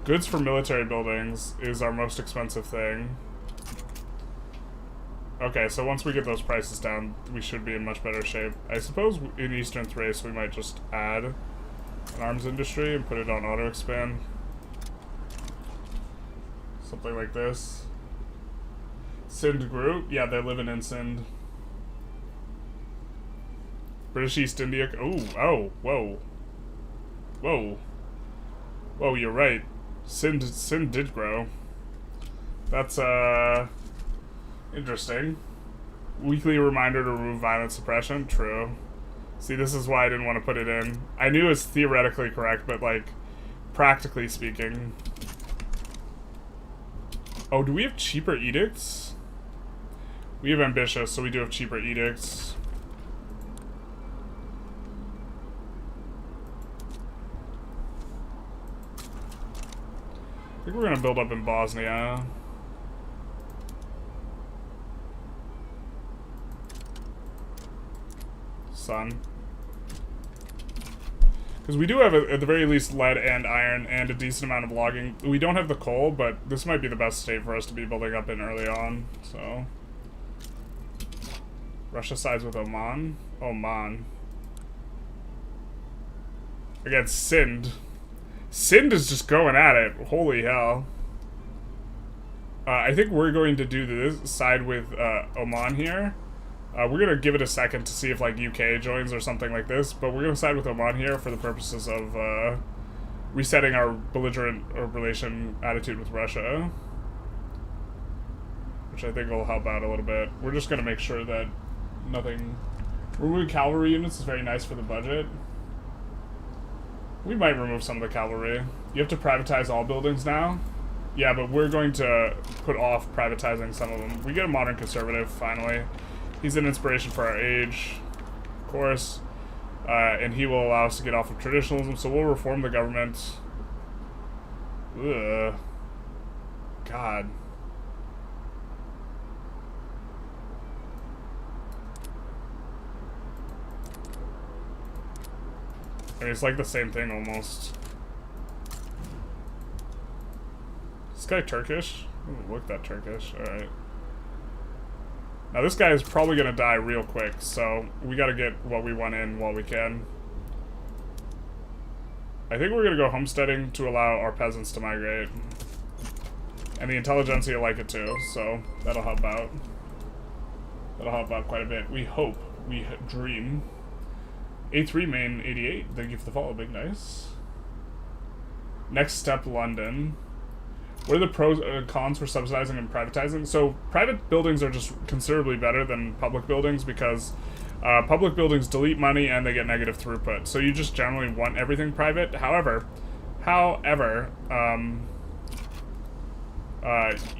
Goods for military buildings is our most expensive thing. Okay, so once we get those prices down, we should be in much better shape. I suppose in Eastern Thrace we might just add an arms industry and put it on auto expand. Something like this. Sind group? Yeah, they're living in Sind. British East India. Oh, whoa. Whoa. Whoa, you're right. Sind did grow. That's, interesting. Weekly reminder to remove violent suppression. True. See, this is why I didn't want to put it in. I knew it was theoretically correct, but, like, practically speaking. Oh, do we have cheaper edicts? We have ambitious, so we do have cheaper edicts. I think we're gonna build up in Bosnia. Sun. Because we do have, at the very least, lead and iron and a decent amount of logging. We don't have the coal, but this might be the best state for us to be building up in early on, so... Russia sides with Oman? Oman. Against Sind. Sind is just going at it. Holy hell. I think we're going to do this side with Oman here. We're going to give it a second to see if like UK joins or something like this, but we're going to side with Oman here for the purposes of resetting our belligerent or relation attitude with Russia. Which I think will help out a little bit. We're just going to make sure that nothing... Removing cavalry units is very nice for the budget. We might remove some of the cavalry. You have to privatize all buildings now? Yeah, but we're going to put off privatizing some of them. We get a modern conservative, finally. He's an inspiration for our age, of course. And he will allow us to get off of traditionalism, so we'll reform the government. Ugh. God. I mean, it's like the same thing almost. Is this guy Turkish? Doesn't look that Turkish. Alright. Now this guy is probably gonna die real quick, so we gotta get what we want in while we can. I think we're gonna go homesteading to allow our peasants to migrate. And the Intelligentsia like it too, so that'll help out. That'll help out quite a bit. We hope. We dream. A3 main 88. Thank you for the follow, big nice. Next step, London. What are the pros and cons for subsidizing and privatizing? So private buildings are just considerably better than public buildings because public buildings delete money and they get negative throughput. So you just generally want everything private. However,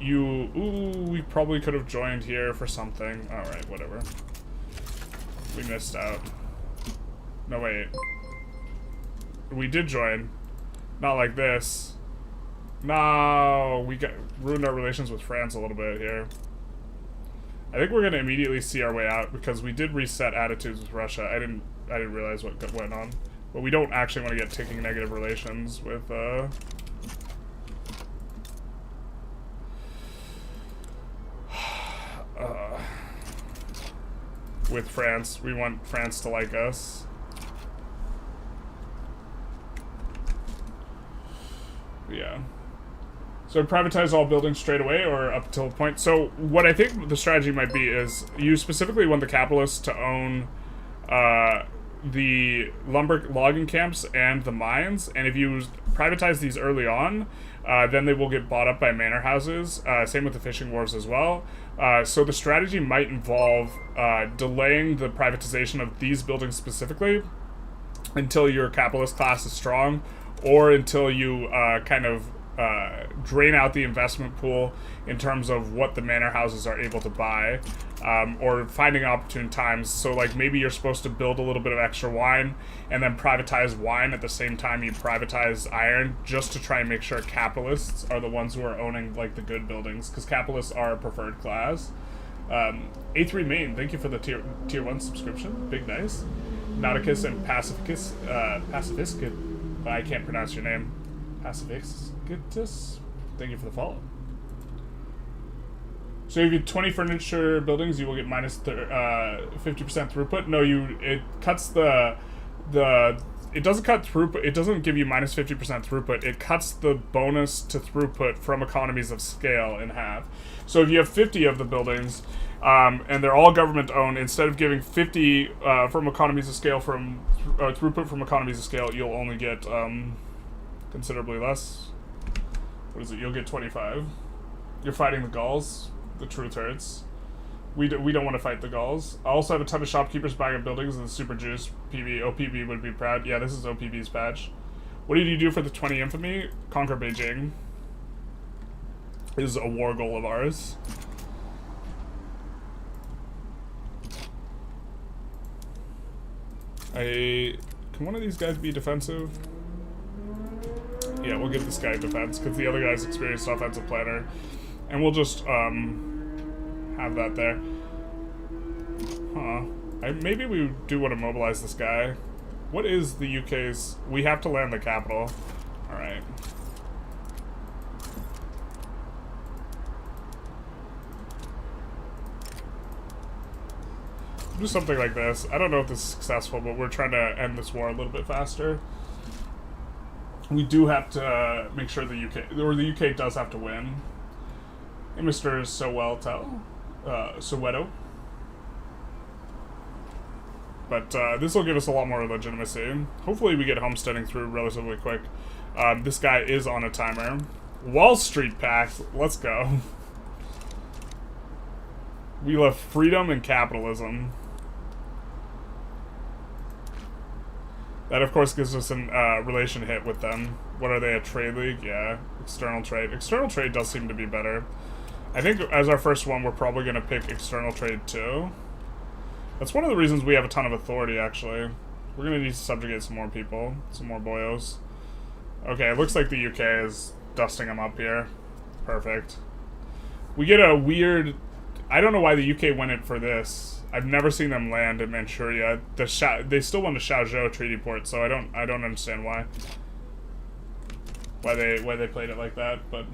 we probably could have joined here for something. Alright, whatever. We missed out. No, wait. We did join. Not like this. No, we ruined our relations with France a little bit here. I think we're gonna immediately see our way out because we did reset attitudes with Russia. I didn't realize what went on, but we don't actually want to get taking negative relations with with France. We want France to like us. Yeah. So privatize all buildings straight away or up until a point. So what I think the strategy might be is you specifically want the capitalists to own the lumber logging camps and the mines. And if you privatize these early on, then they will get bought up by manor houses. Same with the fishing wharves as well. So the strategy might involve delaying the privatization of these buildings specifically until your capitalist class is strong, or until you kind of drain out the investment pool in terms of what the manor houses are able to buy, or finding opportune times. So like maybe you're supposed to build a little bit of extra wine and then privatize wine at the same time you privatize iron, just to try and make sure capitalists are the ones who are owning like the good buildings, because capitalists are a preferred class. A3 Main, thank you for the tier 1 subscription, big nice. Nauticus and Pacificus, I can't pronounce your name. Pacificus, thank you for the follow. So if you get 20 furniture buildings, you will get minus 50% throughput. No, it cuts it doesn't cut throughput. It doesn't give you minus 50% throughput. It cuts the bonus to throughput from economies of scale in half. So if you have 50 of the buildings, and they're all government owned, instead of giving 50 from economies of scale throughput from economies of scale, you'll only get considerably less. What is it? You'll get 25. You're fighting the Gauls. The truth hurts. We don't want to fight the Gauls. I also have a ton of shopkeepers buying up buildings and Super Juice PB. OPB would be proud. Yeah, this is OPB's patch. What did you do for the 20 infamy? Conquer Beijing. This is a war goal of ours. Can one of these guys be defensive? Yeah, we'll give this guy defense, because the other guy's experienced offensive planner. And we'll just, have that there. Huh. Maybe we do want to mobilize this guy. What is the UK's... We have to land the capital. Alright. Do something like this. I don't know if this is successful, but we're trying to end this war a little bit faster. We do have to make sure the UK does have to win. Hey, Mr. Soweto. But this will give us a lot more legitimacy. Hopefully we get homesteading through relatively quick. This guy is on a timer. Wall Street Pact, let's go. We love freedom and capitalism. That, of course, gives us a relation hit with them. What are they, a trade league? Yeah, external trade. External trade does seem to be better. I think as our first one, we're probably going to pick external trade too. That's one of the reasons we have a ton of authority, actually. We're going to need to subjugate some more people, some more boyos. Okay, it looks like the UK is dusting them up here. Perfect. We get a weird... I don't know why the UK went in for this. I've never seen them land in Manchuria. They still want the Shaozhou treaty port, so I don't understand why they played it like that, but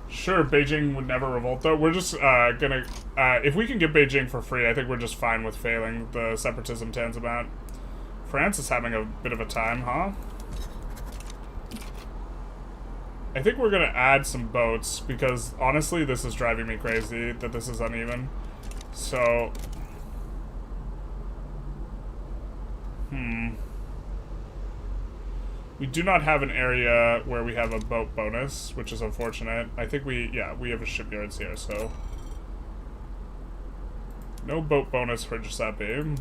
sure, Beijing would never revolt though. We're just gonna if we can get Beijing for free, I think we're just fine with failing the separatism Tanzimat. France is having a bit of a time, huh? I think we're gonna add some boats because honestly this is driving me crazy that this is uneven. So we do not have an area where we have a boat bonus, which is unfortunate. I think we have a shipyards here, so no boat bonus for Giuseppe.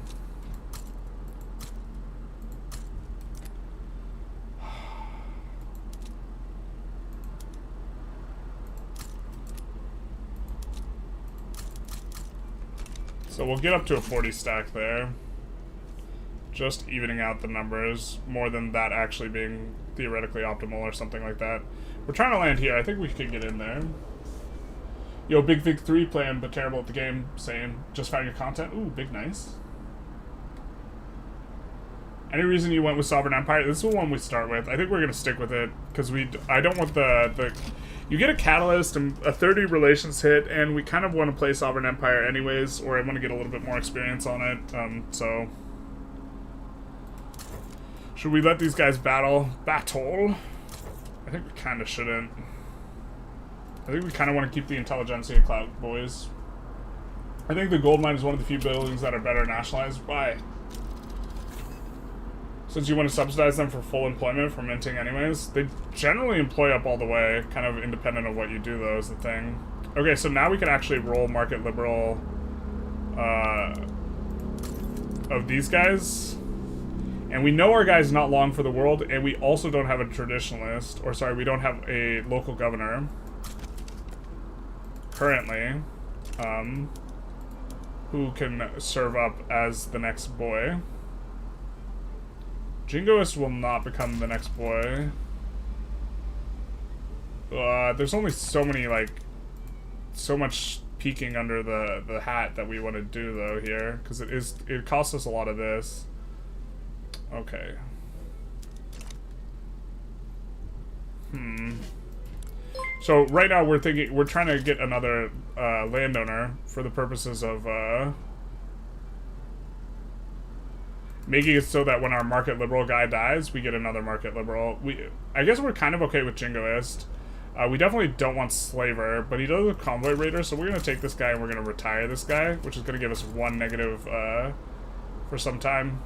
So we'll get up to a 40 stack there. Just evening out the numbers, more than that actually being theoretically optimal or something like that. We're trying to land here. I think we could get in there. Yo, Big Vig 3 playing, but terrible at the game. Same. Just found your content. Ooh, big nice. Any reason you went with Sovereign Empire? This is the one we start with. I think we're going to stick with it, because I don't want the... You get a Catalyst and a 30 relations hit, and we kind of want to play Sovereign Empire anyways, or I want to get a little bit more experience on it, so... Should we let these guys battle? Battle? I think we kind of shouldn't. I think we kind of want to keep the Intelligentsia clout, boys. I think the gold mine is one of the few buildings that are better nationalized. Why? Since you want to subsidize them for full employment for minting anyways. They generally employ up all the way, kind of independent of what you do though is the thing. Okay, so now we can actually roll market liberal of these guys. And we know our guy's not long for the world, and we also don't have a traditionalist, or sorry, we don't have a local governor currently, who can serve up as the next boy. Jingoist will not become the next boy. There's only so many, like, so much peeking under the hat that we want to do though here, because it costs us a lot of this. Okay. So right now we're trying to get another landowner for the purposes of making it so that when our market liberal guy dies, we get another market liberal. I guess we're kind of okay with Jingoist. We definitely don't want Slaver, but he does have Convoy Raider, so we're going to take this guy and we're going to retire this guy, which is going to give us 1 negative for some time.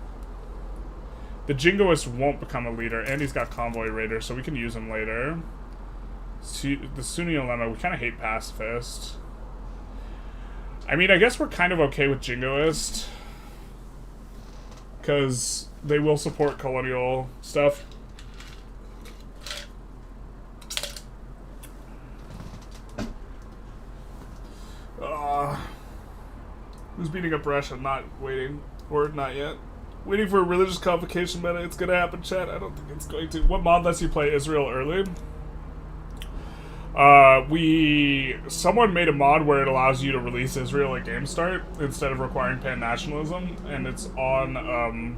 The Jingoist won't become a leader, and he's got Convoy Raider, so we can use him later. The Sunni Lemma, we kind of hate Pacifist. I mean, I guess we're kind of okay with Jingoist, because they will support colonial stuff. Who's beating up Russia? Not waiting. Or not yet. Waiting for a religious convocation meta. It's gonna happen, chat. I don't think it's going to. What mod lets you play Israel early? Someone made a mod where it allows you to release Israel at game start instead of requiring pan-nationalism, and it's on,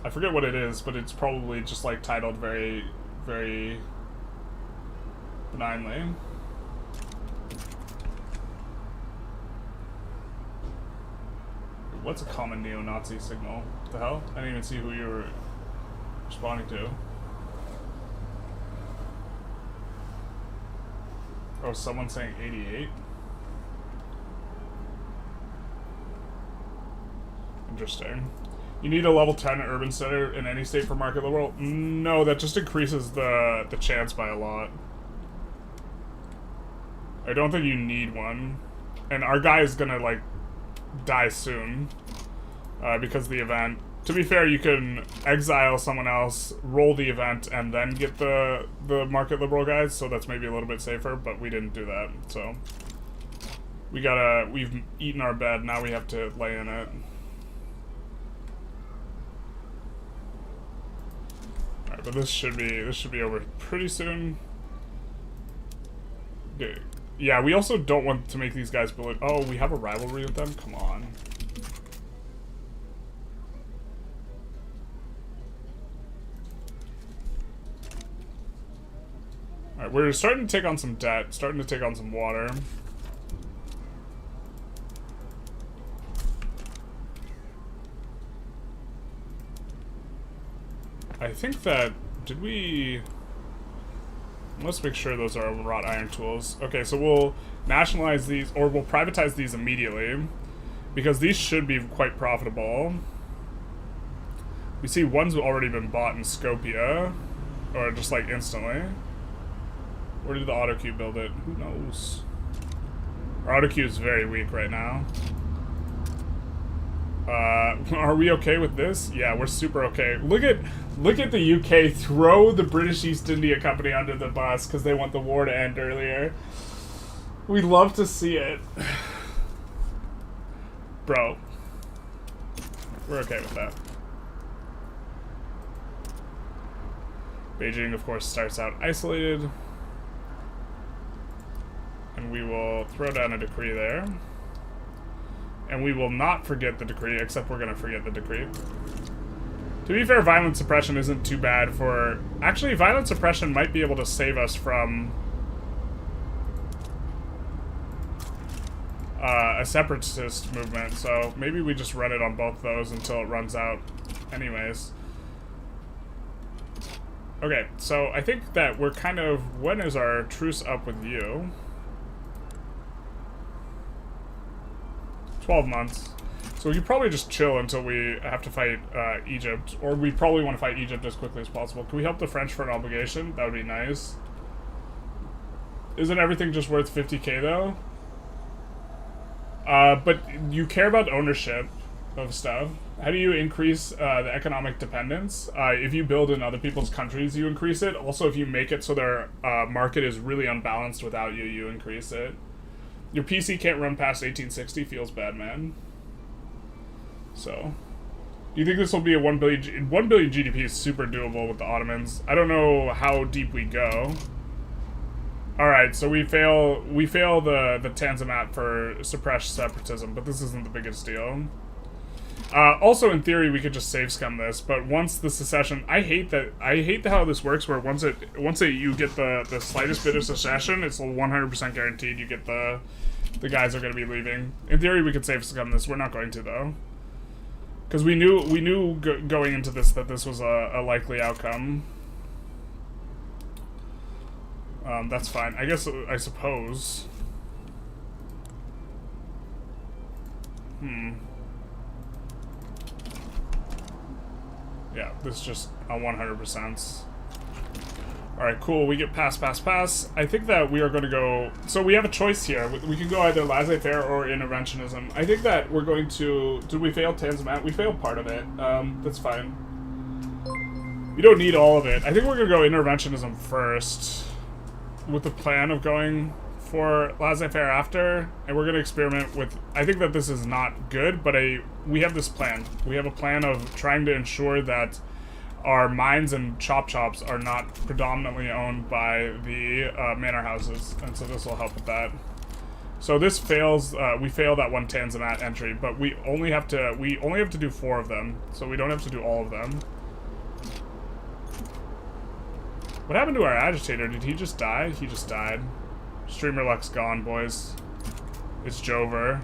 I forget what it is, but it's probably just, like, titled very, very benignly. What's a common neo-Nazi signal? What the hell? I didn't even see who you were responding to. Oh, someone saying 88? Interesting. You need a level 10 urban center in any state for market liberal? No, that just increases the chance by a lot. I don't think you need one. And our guy is gonna, like, die soon because of the event. To be fair, you can exile someone else, roll the event, and then get the market liberal guys, so that's maybe a little bit safer, but we didn't do that, so we've eaten our bed, now we have to lay in it. Alright, but this should be over pretty soon. Okay. Yeah, we also don't want to make these guys build it. Oh, we have a rivalry with them? Come on. Alright, we're starting to take on some debt, starting to take on some water. I think that, did we... Let's make sure those are wrought iron tools. Okay, so we'll nationalize these, or we'll privatize these immediately, because these should be quite profitable. We see one's already been bought in Skopje, or just like instantly. Where did the autocue build it? Who knows? Our autocue is very weak right now. Are we okay with this? Yeah, we're super okay. Look at the UK throw the British East India Company under the bus because they want the war to end earlier. We love to see it. Bro. We're okay with that. Beijing, of course, starts out isolated. And we will throw down a decree there. And we will not forget the decree, except we're going to forget the decree. To be fair, violent suppression isn't too bad for... Actually, violent suppression might be able to save us from... a separatist movement, so maybe we just run it on both those until it runs out anyways. Okay, so I think that we're kind of... When is our truce up with you? 12 months. So we could probably just chill until we have to fight Egypt. Or we probably want to fight Egypt as quickly as possible. Can we help the French for an obligation? That would be nice. Isn't everything just worth 50k though? But you care about ownership of stuff. How do you increase the economic dependence? If you build in other people's countries, you increase it. Also, if you make it so their market is really unbalanced without you, you increase it. Your PC can't run past 1860, feels bad, man. So, do you think this will be a 1 billion... 1 billion GDP is super doable with the Ottomans. I don't know how deep we go. Alright, so we fail the Tanzimat for suppressed separatism, but this isn't the biggest deal. Also, in theory, we could just save scum this, but once the secession... I hate how this works, where once you get the slightest bit of secession, it's 100% guaranteed you get the guys are going to be leaving. In theory, we could save scum this. We're not going to, though. Because we knew going into this that this was a likely outcome. That's fine. I suppose. Yeah, this is just a 100%. Alright, cool. We get pass. I think that we are going to go... So we have a choice here. We can go either laissez-faire or interventionism. I think that we're going to... Did we fail Tanzimat? We failed part of it. That's fine. We don't need all of it. I think we're going to go interventionism first, with the plan of going for laissez-faire after, and we're going to experiment with... I think that this is not good, but we have this plan. We have a plan of trying to ensure that our mines and chops are not predominantly owned by the manor houses, and so this will help with that. So this fails. We fail that one Tanzimat entry, but we only have to do 4 of them, so we don't have to do all of them. What happened to our agitator? Did he just die? He just died. Streamer luck's gone, boys. It's Jover.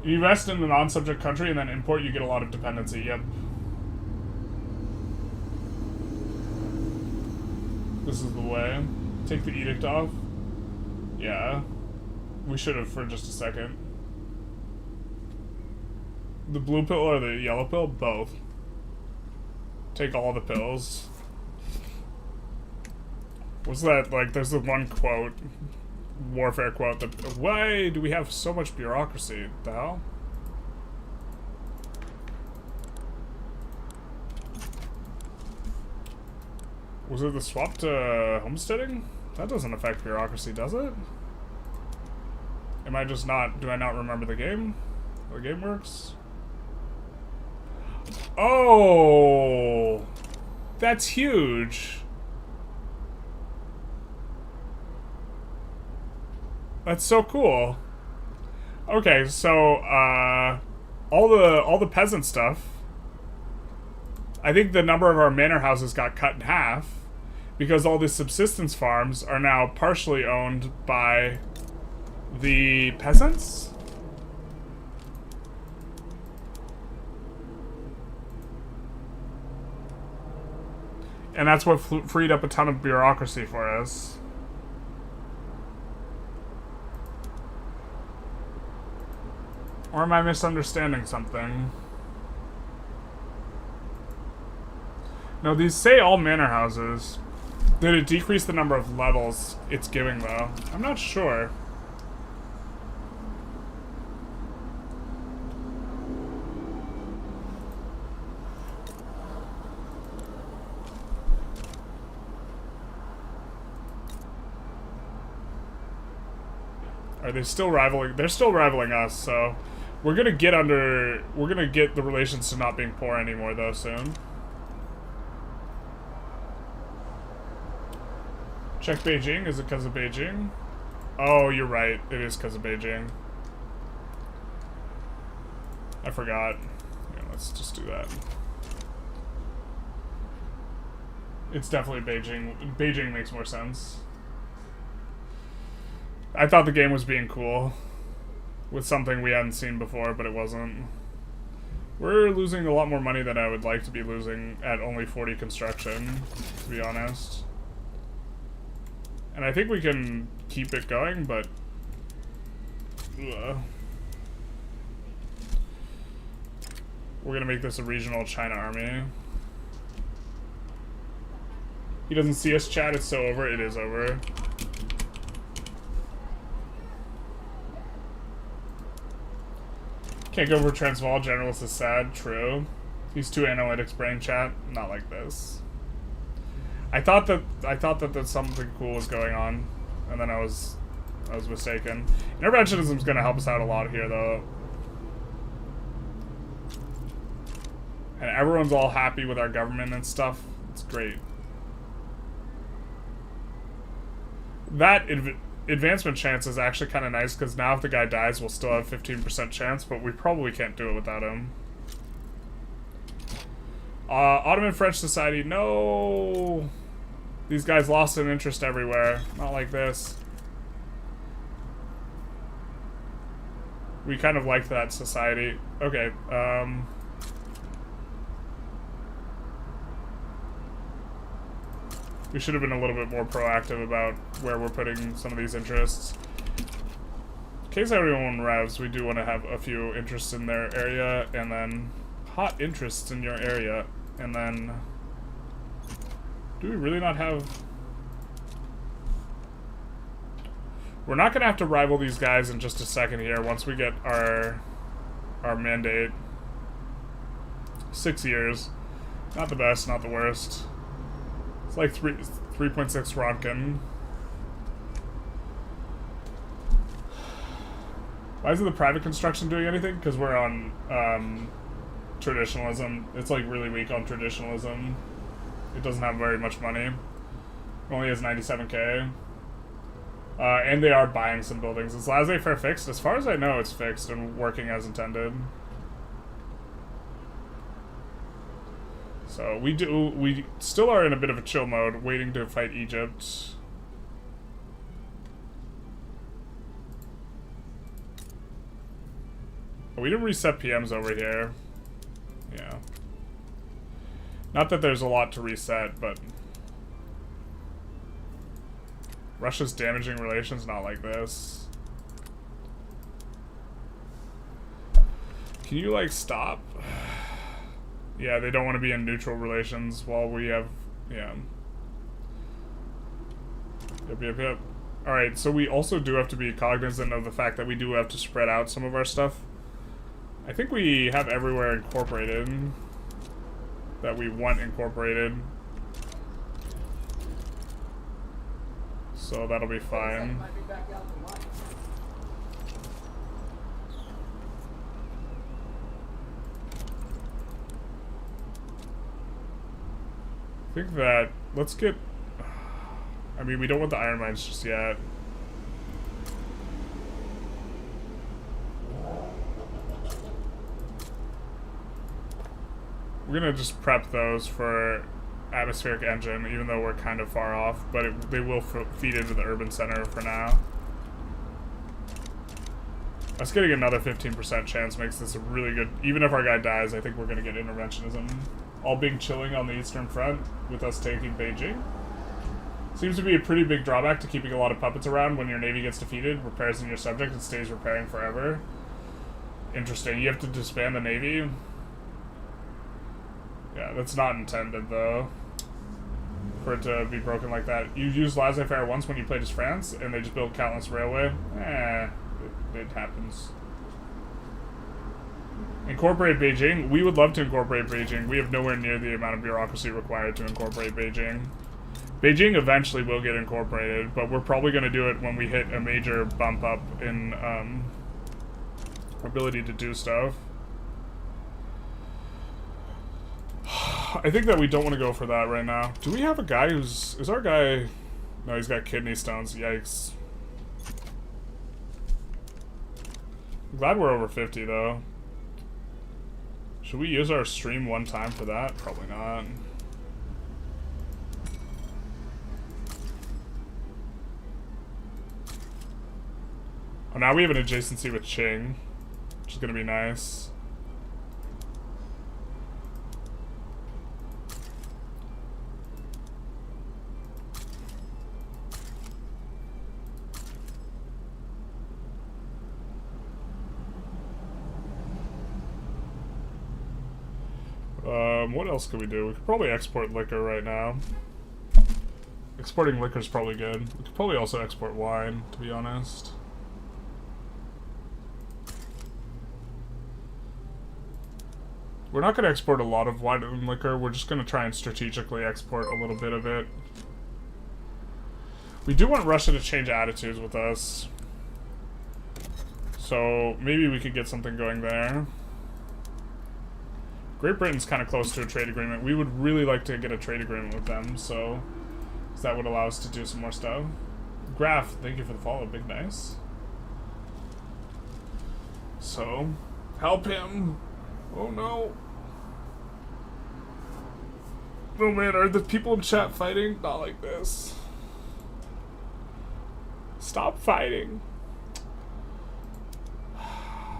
You invest in the non-subject country and then import, you get a lot of dependency. Yep. This is the way. Take the edict off. Yeah. We should have for just a second. The blue pill or the yellow pill? Both. Take all the pills. What's that? Like, there's the one quote, warfare quote, that, why do we have so much bureaucracy? The hell? Was it the swap to homesteading? That doesn't affect bureaucracy, does it? Am I just not... Do I not remember the game? How the game works? Oh, that's huge. That's so cool. Okay, so all the peasant stuff. I think the number of our manor houses got cut in half because all the subsistence farms are now partially owned by the peasants. And that's what freed up a ton of bureaucracy for us. Or am I misunderstanding something? No, these say all manor houses. Did it decrease the number of levels it's giving, though? I'm not sure. Are they still rivaling? They're still rivaling us, so we're gonna get the relations to not being poor anymore, though, soon. Check Beijing. Is it because of Beijing? Oh, you're right. It is because of Beijing. I forgot. Yeah, let's just do that. It's definitely Beijing. Beijing makes more sense. I thought the game was being cool with something we hadn't seen before, but it wasn't. We're losing a lot more money than I would like to be losing at only 40 construction, to be honest. And I think we can keep it going, but... we're gonna make this a regional China army. He doesn't see us, chat. It's so over. It is over. Can't go for Transvaal. Generalist is sad. True. He's too analytics brain, chat. Not like this. I thought that something cool was going on, and then I was mistaken. Interventionism is going to help us out a lot here, though. And everyone's all happy with our government and stuff. It's great. That advancement chance is actually kind of nice, because now if the guy dies, we'll still have 15% chance, but we probably can't do it without him. Ottoman French society, no! These guys lost an interest everywhere. Not like this. We kind of liked that society. Okay, we should have been a little bit more proactive about where we're putting some of these interests. In case everyone revs, we do want to have a few interests in their area, and then hot interests in your area, and then do we really not have... We're not going to have to rival these guys in just a second here once we get our mandate. 6 years. Not the best, not the worst. It's like 3.6 Ronkin. Why isn't the private construction doing anything? Because we're on traditionalism. It's like really weak on traditionalism. It doesn't have very much money. It only has 97k. And they are buying some buildings. Is laissez-faire fixed? As far as I know, it's fixed and working as intended. So we still are in a bit of a chill mode, waiting to fight Egypt. We didn't reset PMs over here. Yeah. Not that there's a lot to reset, but... Russia's damaging relations, not like this. Can you, like, stop? Yeah, they don't want to be in neutral relations while we have... Yeah. Yep. Alright, so we also do have to be cognizant of the fact that we do have to spread out some of our stuff. I think we have everywhere incorporated that we want incorporated. So that'll be fine. think that, let's get, I mean, we don't want the iron mines just yet. We're gonna just prep those for atmospheric engine, even though we're kind of far off, but they will feed into the urban center for now. Us getting another 15% chance makes this a really good, even if our guy dies, I think we're gonna get interventionism. All being chilling on the Eastern Front with us taking Beijing. Seems to be a pretty big drawback to keeping a lot of puppets around when your navy gets defeated, repairs in your subject, and stays repairing forever. Interesting, you have to disband the navy? Yeah, that's not intended, though, for it to be broken like that. You used laissez-faire once when you played as France, and they just built countless railway? It happens. Incorporate Beijing? We would love to incorporate Beijing. We have nowhere near the amount of bureaucracy required to incorporate Beijing. Beijing eventually will get incorporated, but we're probably going to do it when we hit a major bump up in ability to do stuff. I think that we don't want to go for that right now. Do we have a guy who's... Is our guy... No, he's got kidney stones. Yikes. I'm glad we're over 50, though. Should we use our stream one time for that? Probably not. Oh, now we have an adjacency with Qing, which is going to be nice. What else could we do? We could probably export liquor right now. Exporting liquor is probably good. We could probably also export wine, to be honest. We're not going to export a lot of wine and liquor. We're just going to try and strategically export a little bit of it. We do want Russia to change attitudes with us. So maybe we could get something going there. Great Britain's kind of close to a trade agreement. We would really like to get a trade agreement with them, so that would allow us to do some more stuff. Graph, thank you for the follow, big nice. So, help him. Oh no. Oh man, are the people in chat fighting? Not like this. Stop fighting.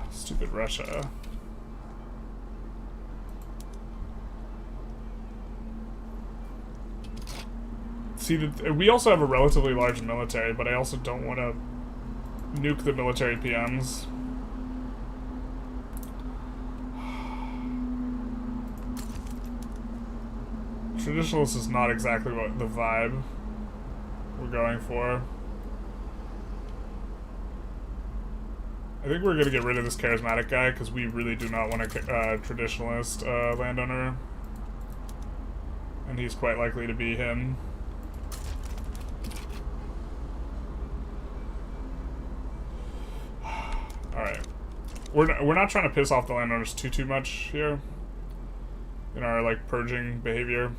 Stupid Russia. See, we also have a relatively large military, but I also don't want to nuke the military PMs. Traditionalist is not exactly what the vibe we're going for. I think we're going to get rid of this charismatic guy, because we really do not want a traditionalist landowner. And he's quite likely to be him. Alright. We're not trying to piss off the landowners too much here in our, like, purging behavior.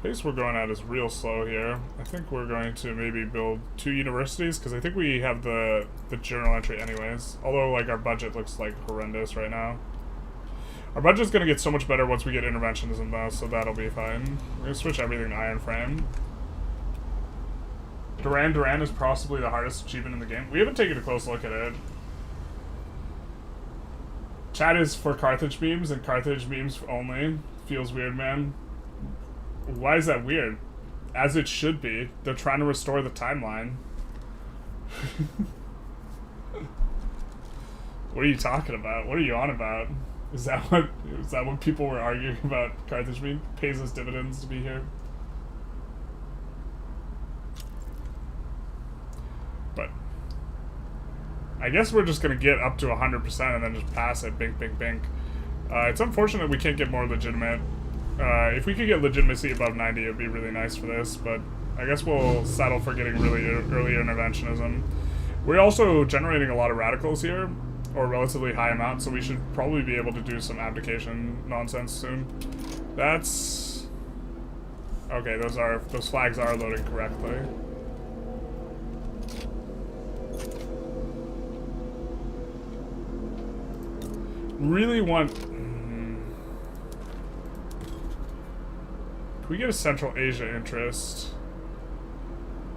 Pace we're going at is real slow here. I think we're going to maybe build 2 universities, because I think we have the journal entry anyways. Although, like, our budget looks, like, horrendous right now. Our budget's gonna get so much better once we get interventionism, though, so that'll be fine. We're gonna switch everything to iron frame. Duran is possibly the hardest achievement in the game. We haven't taken a close look at it. Chat is for Carthage memes, and Carthage memes only. Feels weird, man. Why is that weird? As it should be. They're trying to restore the timeline. What are you talking about? What are you on about? Is that what people were arguing about Carthage meme? Pays us dividends to be here. But I guess we're just gonna get up to 100% and then just pass it. Bink, bink, bink. It's unfortunate we can't get more legitimate. If we could get legitimacy above 90, it would be really nice for this, but I guess we'll settle for getting really early interventionism. We're also generating a lot of radicals here, or a relatively high amount, so we should probably be able to do some abdication nonsense soon. That's... okay, those flags are loading correctly. Really want... can we get a Central Asia interest?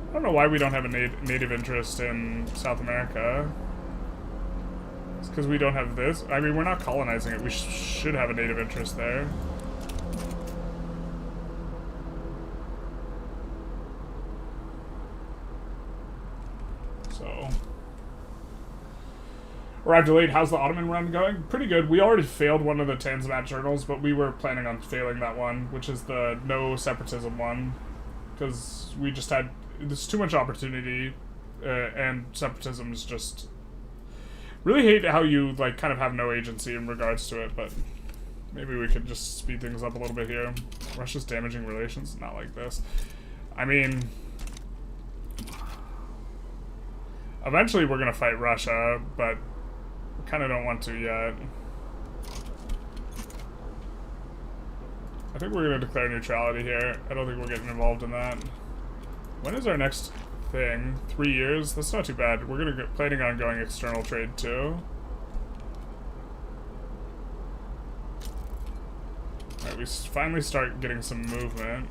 I don't know why we don't have a native interest in South America. It's because we don't have this. I mean, we're not colonizing it. We should have a native interest there. So... arrived late. How's the Ottoman run going? Pretty good. We already failed one of the Tanzimat journals, but we were planning on failing that one, which is the no separatism one, because we just had... there's too much opportunity, and separatism is just... really hate how you, like, kind of have no agency in regards to it, but maybe we could just speed things up a little bit here. Russia's damaging relations? Not like this. I mean... eventually we're gonna fight Russia, but we kind of don't want to yet. I think we're gonna declare neutrality here. I don't think we're getting involved in that. When is our next thing? 3 years? That's not too bad. We're gonna planning on going external trade too. Alright, we finally start getting some movement.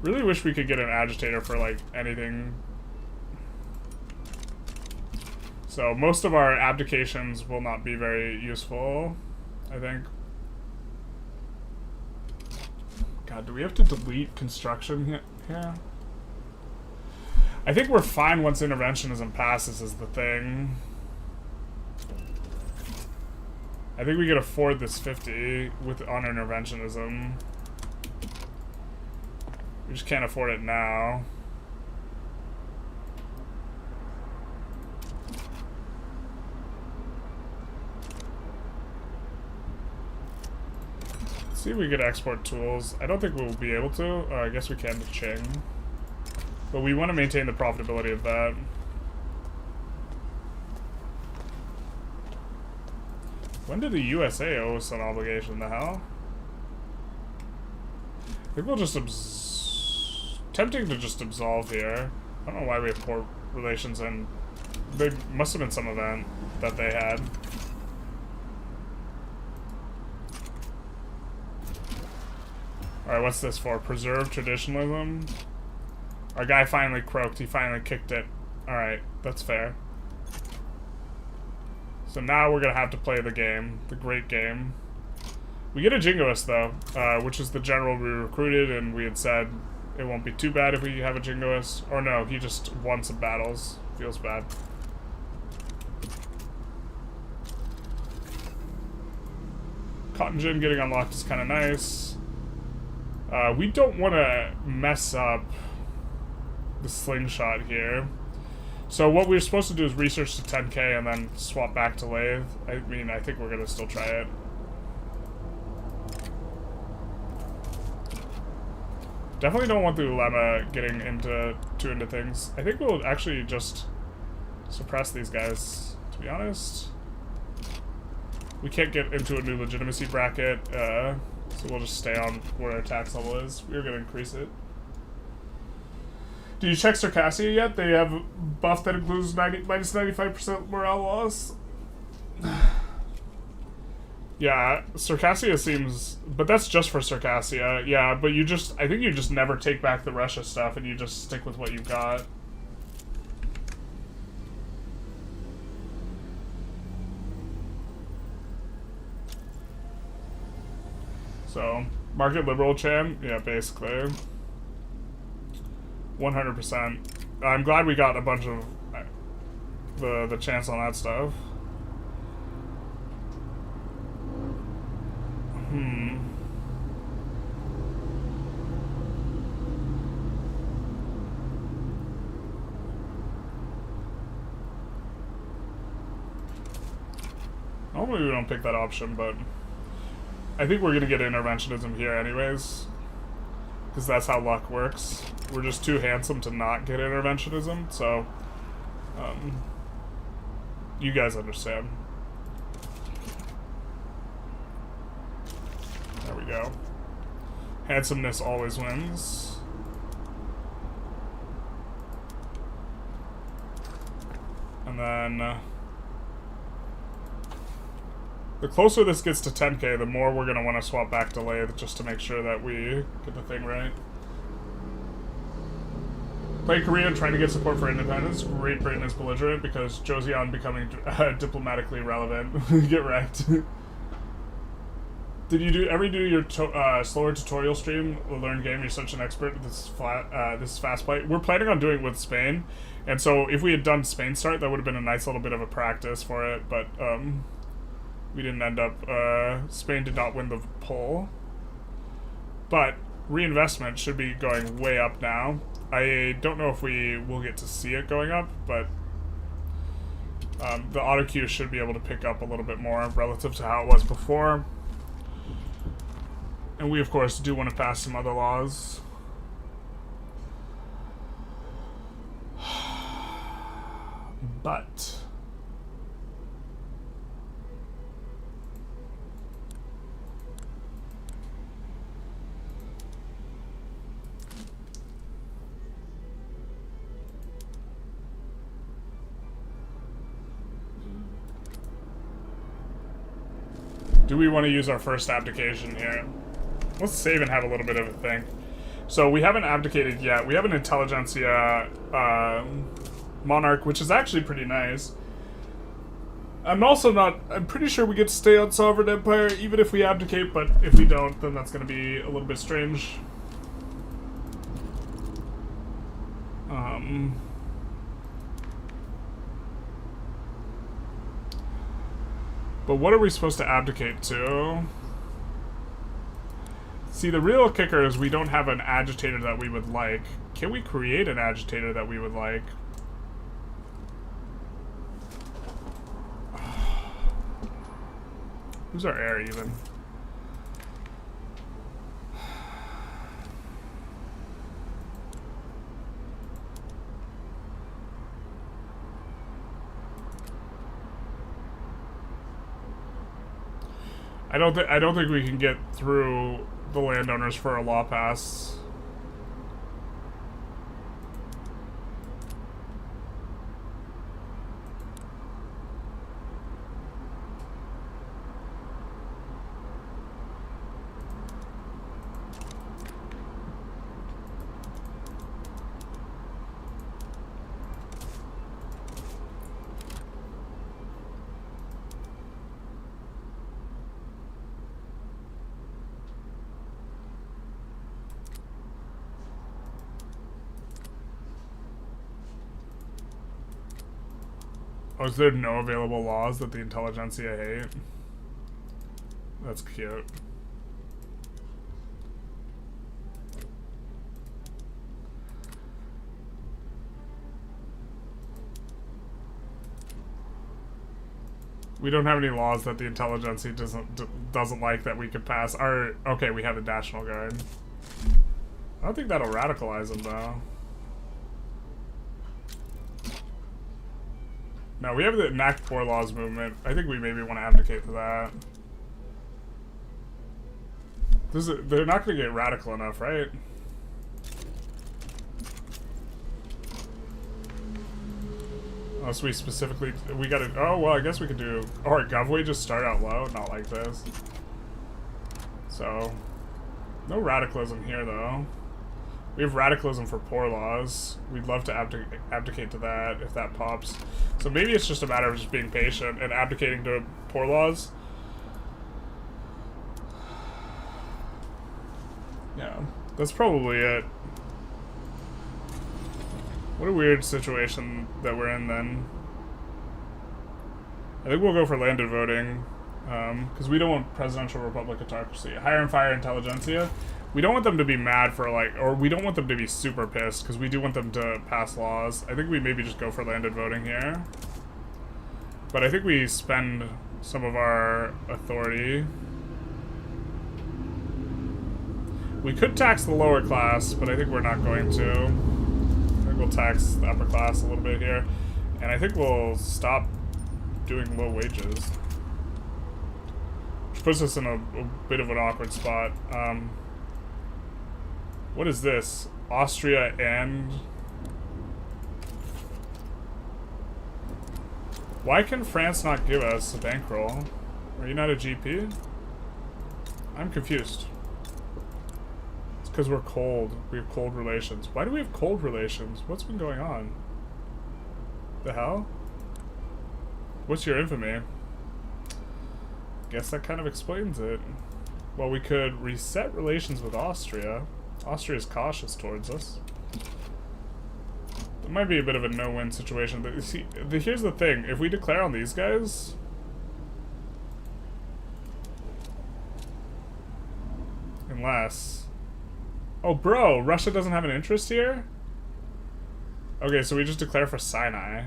Really wish we could get an agitator for, like, anything. So most of our abdications will not be very useful, I think. God, do we have to delete construction here? I think we're fine once interventionism passes is the thing. I think we could afford this 50 on interventionism. We just can't afford it now. See if we could export tools. I don't think we'll be able to. I guess we can to Qing. But we want to maintain the profitability of that. When did the USA owe us an obligation? The hell? I think we'll just tempting to just absolve here. I don't know why we have poor relations, and they must have been some event that they had. Alright, what's this for? Preserve traditionalism? Our guy finally croaked. He finally kicked it. Alright, that's fair. So now we're gonna have to play the game. The great game. We get a jingoist, though, which is the general we recruited, and we had said it won't be too bad if we have a jingoist. Or no, he just won some battles. Feels bad. Cotton gin getting unlocked is kind of nice. We don't want to mess up the slingshot here. So what we're supposed to do is research to 10k and then swap back to lathe. I mean, I think we're going to still try it. Definitely don't want the Ulema getting too into things. I think we'll actually just suppress these guys, to be honest. We can't get into a new legitimacy bracket, so we'll just stay on where our tax level is. We're going to increase it. Did you check Circassia yet? They have a buff that includes minus 95% morale loss. Yeah, Circassia seems... but that's just for Circassia. Yeah, but you just... I think you just never take back the Russia stuff and you just stick with what you've got. So, market liberal Chan? Yeah, basically. 100%. I'm glad we got a bunch of the chance on that stuff. Normally we don't pick that option, but I think we're gonna get interventionism here anyways. Because that's how luck works. We're just too handsome to not get interventionism, so you guys understand. There we go. Handsomeness always wins. And then the closer this gets to 10k, the more we're going to want to swap back to Lathe just to make sure that we get the thing right. Play Korea and trying to get support for independence. Great Britain is belligerent because Joseon becoming diplomatically relevant. Get wrecked. Did you ever do your slower tutorial stream? Learn game. You're such an expert. This is fast play. We're planning on doing it with Spain, and so if we had done Spain start, that would have been a nice little bit of a practice for it. But we didn't end up. Spain did not win the poll, but reinvestment should be going way up now. I don't know if we will get to see it going up, but the auto queue should be able to pick up a little bit more relative to how it was before. And we, of course, do want to pass some other laws. But do we want to use our first abdication here? Let's save and have a little bit of a think. So we haven't abdicated yet. We have an Intelligentsia monarch, which is actually pretty nice. I'm pretty sure we get to stay on Sovereign Empire even if we abdicate, but if we don't, then that's going to be a little bit strange. But what are we supposed to abdicate to? See, the real kicker is we don't have an agitator that we would like. Can we create an agitator that we would like? Who's our heir, even? I don't think we can get through the landowners for a law pass. Oh, is there no available laws that the Intelligentsia hate? That's cute. We don't have any laws that the Intelligentsia doesn't like that we could pass. Okay, we have the National Guard. I don't think that'll radicalize them though. No, we have the Enact Poor Laws movement. I think we maybe want to abdicate to that. They're not going to get radical enough, right? Unless we specifically... We gotta... Oh, well, I guess we could do... Or Govway just start out low, not like this. So... No radicalism here, though. We have radicalism for poor laws. We'd love to abdicate to that if that pops. So maybe it's just a matter of just being patient and abdicating to poor laws. Yeah, that's probably it. What a weird situation that we're in then. I think we'll go for landed voting. Because we don't want presidential republic autocracy. Hire and fire intelligentsia. We don't want them to be mad for like, or we don't want them to be super pissed, because we do want them to pass laws. I think we maybe just go for landed voting here. But I think we spend some of our authority. We could tax the lower class, but I think we're not going to. I think we'll tax the upper class a little bit here. And I think we'll stop doing low wages. Which puts us in a bit of an awkward spot. What is this? Austria and... Why can France not give us a bankroll? Are you not a GP? I'm confused. It's because we're cold. We have cold relations. Why do we have cold relations? What's been going on? The hell? What's your infamy? Guess that kind of explains it. Well, we could reset relations with Austria. Austria is cautious towards us. It might be a bit of a no-win situation, but you see, here's the thing. If we declare on these guys... Unless... Oh, bro! Russia doesn't have an interest here? Okay, so we just declare for Sinai.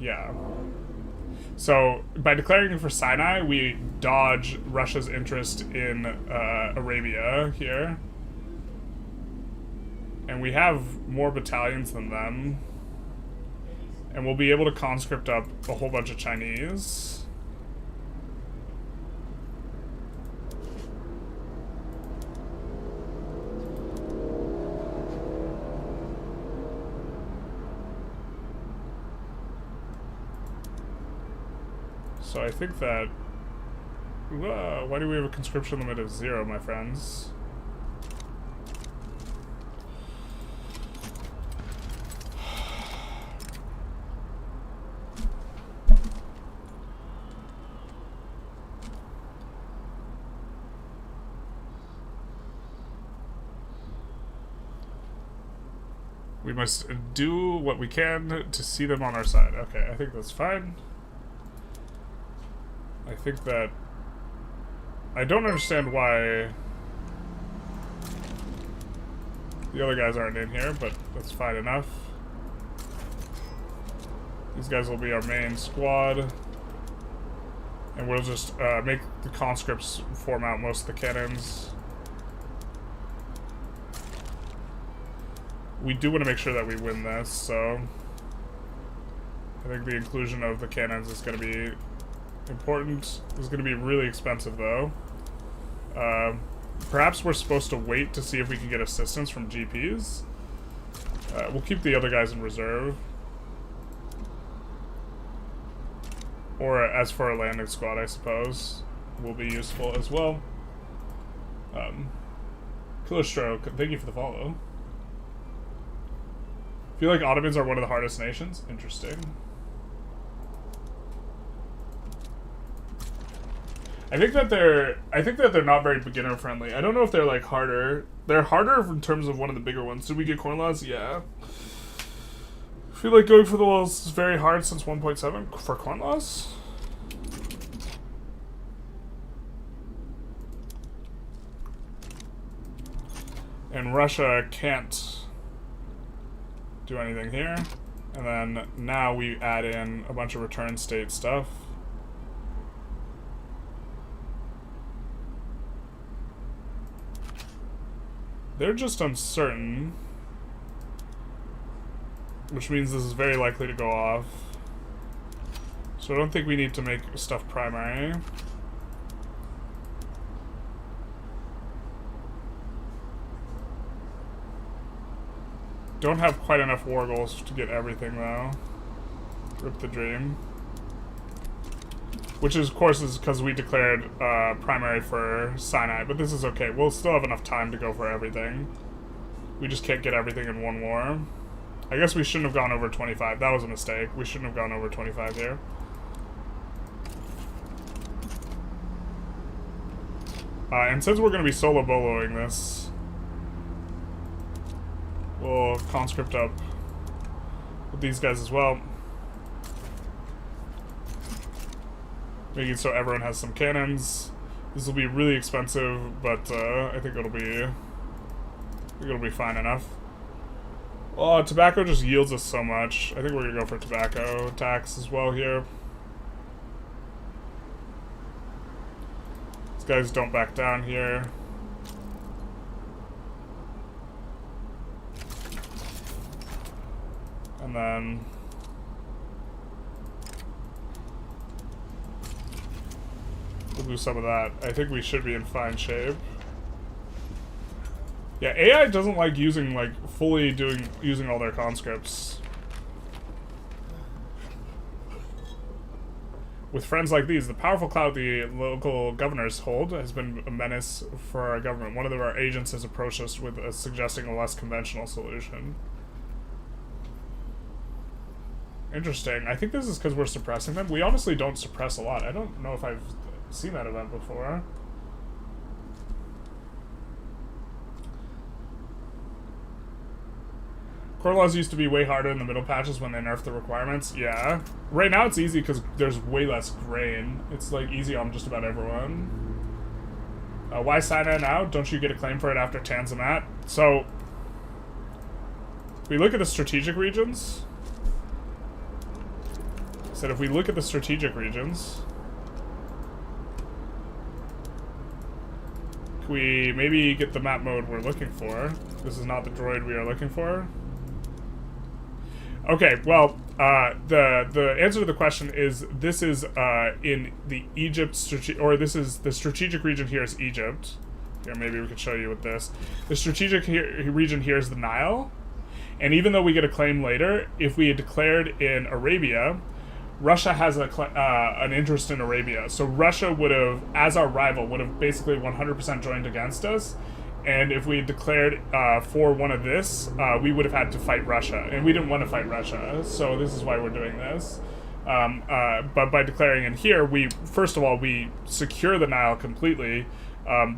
Yeah. So, by declaring for Sinai, we dodge Russia's interest in Arabia here. And we have more battalions than them. And we'll be able to conscript up a whole bunch of Chinese. So I think that... why do we have a conscription limit of 0, my friends? We must do what we can to see them on our side. Okay, I think that's fine. I think that... I don't understand why the other guys aren't in here, but that's fine enough. These guys will be our main squad. And we'll just make the conscripts form out most of the cannons. We do want to make sure that we win this, so... I think the inclusion of the cannons is going to be important. It's going to be really expensive, though. Perhaps we're supposed to wait to see if we can get assistance from GPs. We'll keep the other guys in reserve. Or as for a landing squad, I suppose, will be useful as well. Killer Stroke, thank you for the follow. I feel like Ottomans are one of the hardest nations. Interesting. I think that they're not very beginner friendly. I don't know if they're like harder. They're harder in terms of one of the bigger ones. Did we get corn laws? Yeah. I feel like going for the laws is very hard since 1.7 for corn laws. And Russia can't do anything here. And then now we add in a bunch of return state stuff. They're just uncertain, which means this is very likely to go off. So I don't think we need to make stuff primary. Don't have quite enough war goals to get everything, though. Rip the dream. Which, is, of course, is because we declared primary for Sinai, but this is okay. We'll still have enough time to go for everything. We just can't get everything in one war. I guess we shouldn't have gone over 25. That was a mistake. We shouldn't have gone over 25 here. And since we're going to be solo boloing this, we'll conscript up with these guys as well. Making so everyone has some cannons. This will be really expensive, but I think it'll be fine enough. Oh, tobacco just yields us so much. I think we're gonna go for tobacco tax as well here. These guys don't back down here. And then we'll do some of that. I think we should be in fine shape. Yeah, AI doesn't like using, like, fully using all their conscripts. With friends like these, the powerful clout the local governors hold has been a menace for our government. One of our agents has approached us with suggesting a less conventional solution. Interesting. I think this is because we're suppressing them. We honestly don't suppress a lot. I don't know if I've seen that event before. Core laws used to be way harder in the middle patches when they nerfed the requirements. Yeah. Right now it's easy because there's way less grain. It's like easy on just about everyone. Why Sinai now? Don't you get a claim for it after Tanzimat? So, if we look at the strategic regions. If we look at the strategic regions, can we maybe get the map mode we're looking for? This is not the droid we are looking for. Okay, well, the answer to the question is this is in the Egypt this is the strategic region here is Egypt. Here, maybe we could show you with this. The strategic region here is the Nile, and even though we get a claim later, if we had declared in Arabia, Russia has an interest in Arabia, so Russia would have, as our rival, would have basically 100% joined against us. And if we had declared for one of this, we would have had to fight Russia. And we didn't want to fight Russia, so this is why we're doing this. But by declaring in here, first of all, we secure the Nile completely,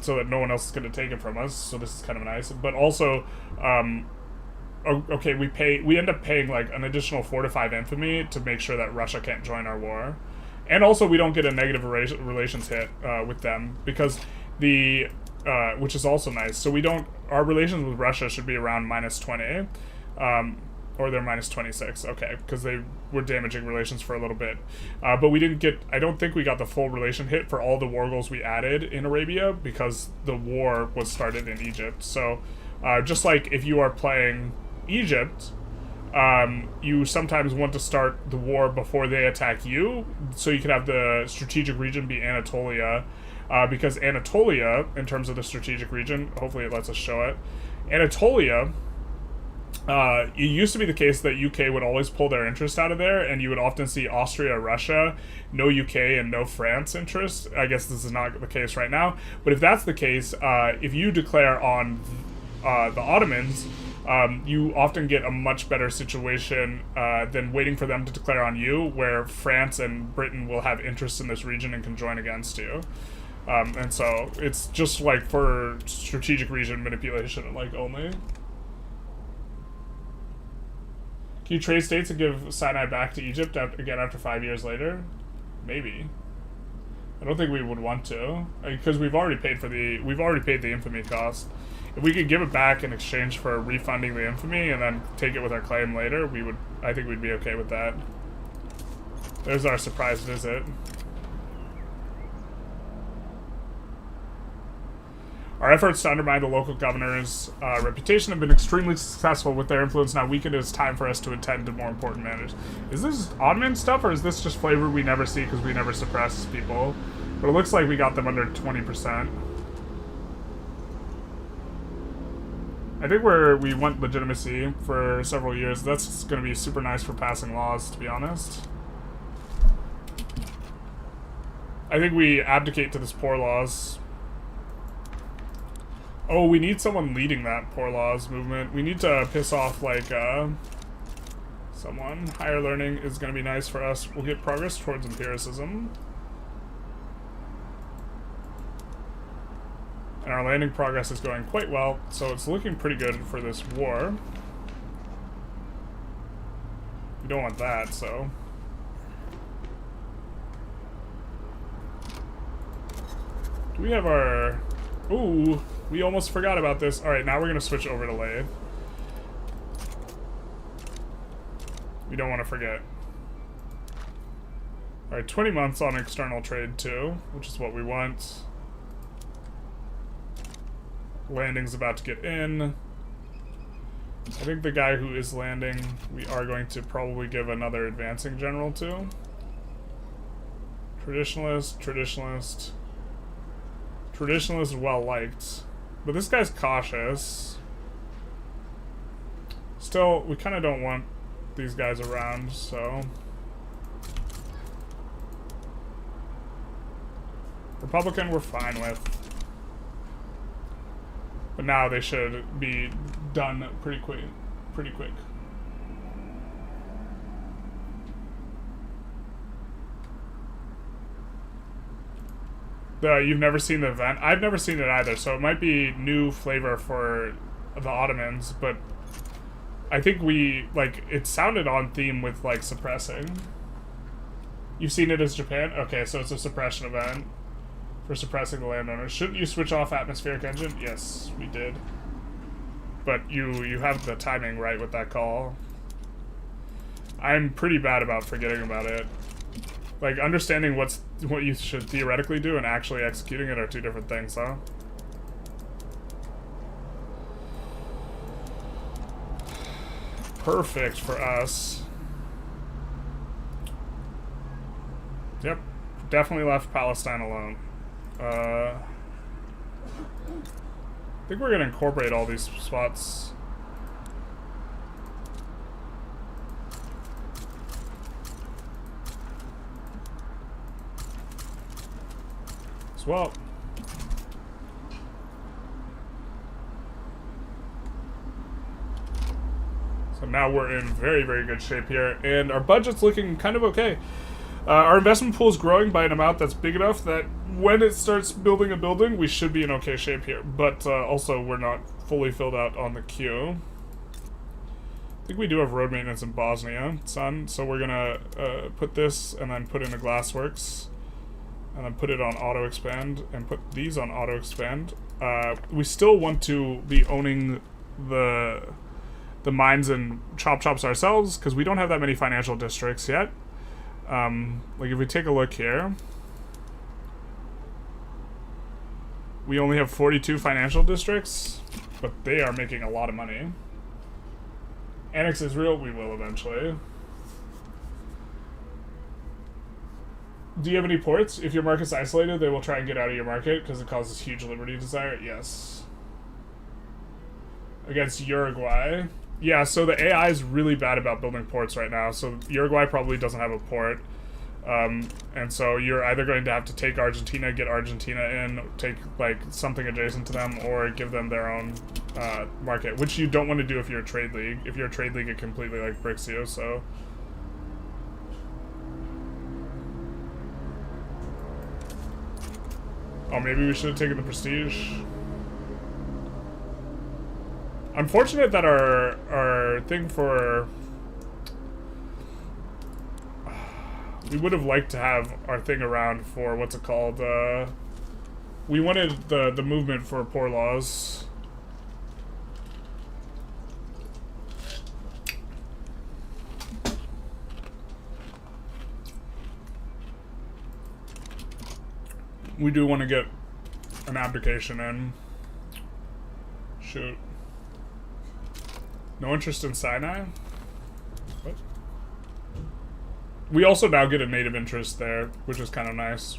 so that no one else is going to take it from us. So this is kind of nice. But also, okay, we end up paying like an additional 4 to 5 infamy to make sure that Russia can't join our war. And also, we don't get a negative relations hit with them, because which is also nice. So our relations with Russia should be around -20, or they're -26, okay, because they were damaging relations for a little bit. But we didn't I don't think we got the full relation hit for all the war goals we added in Arabia, because the war was started in Egypt. So, just like if you are playing Egypt, you sometimes want to start the war before they attack you, so you can have the strategic region be Anatolia, because Anatolia, in terms of the strategic region, hopefully it lets us show it, Anatolia, it used to be the case that UK would always pull their interest out of there, and you would often see Austria, Russia, no UK, and no France interest. I guess this is not the case right now, but if that's the case, if you declare on the Ottomans, you often get a much better situation than waiting for them to declare on you, where France and Britain will have interest in this region and can join against you. And so it's just like for strategic region manipulation, like only. Can you trade states and give Sinai back to Egypt again after 5 years later? Maybe. I don't think we would want to, because we've already paid the infamy cost. If we could give it back in exchange for refunding the infamy and then take it with our claim later, I think we'd be okay with that. There's our surprise visit. Our efforts to undermine the local governor's reputation have been extremely successful. With their influence now weakened, it is time for us to attend to more important matters. Is this Ottoman stuff, or is this just flavor we never see because we never suppress people? But it looks like we got them under 20%. I think we want legitimacy for several years. That's going to be super nice for passing laws, to be honest. I think we abdicate to this poor laws. Oh, we need someone leading that poor laws movement. We need to piss off, like, someone. Higher learning is going to be nice for us. We'll get progress towards empiricism. And our landing progress is going quite well, so it's looking pretty good for this war. We don't want that, so... Do we have our... Ooh, we almost forgot about this. Alright, now we're going to switch over to Lathe. We don't want to forget. Alright, 20 months on external trade too, which is what we want. landing's about to get in. I think the guy who is landing, we are going to probably give another advancing general to. Traditionalist, traditionalist. Traditionalist is well liked. But this guy's cautious. Still, we kind of don't want these guys around, so. Republican, we're fine with. But now they should be done pretty quick. You've never seen the event? I've never seen it either, so it might be new flavor for the Ottomans, but I think it sounded on theme with, like, suppressing. You've seen it as Japan? Okay, so it's a suppression event for suppressing the landowners. Shouldn't you switch off atmospheric engine? Yes, we did. But you have the timing right with that call. I'm pretty bad about forgetting about it. Like, understanding what you should theoretically do and actually executing it are two different things, huh? Perfect for us. Yep. Definitely left Palestine alone. I think we're gonna incorporate all these spots. As well. So now we're in very, very good shape here, and our budget's looking kind of okay. Our investment pool is growing by an amount that's big enough that when it starts building a building, we should be in okay shape here. But also, we're not fully filled out on the queue. I think we do have road maintenance in Bosnia, son. So we're gonna put this and then put in a glassworks, and then put it on auto expand, and put these on auto expand. We still want to be owning the mines and chops ourselves because we don't have that many financial districts yet. Like if we take a look here, we only have 42 financial districts, but they are making a lot of money. Annex Israel, we will eventually. Do you have any ports? If your market's isolated, they will try and get out of your market because it causes huge liberty desire. Yes. Against Uruguay. Yeah, so the AI is really bad about building ports right now. So Uruguay probably doesn't have a port. And so you're either going to have to take Argentina, get Argentina in, take like something adjacent to them, or give them their own market, which you don't want to do if you're a trade league. If you're a trade league, it completely like bricks you, so. Oh, maybe we should have taken the prestige. I'm fortunate that our thing for... We would have liked to have our thing around for, what's it called? We wanted the movement for poor laws. We do want to get an abdication in. Shoot. No interest in Sinai? What? We also now get a native interest there, which is kind of nice.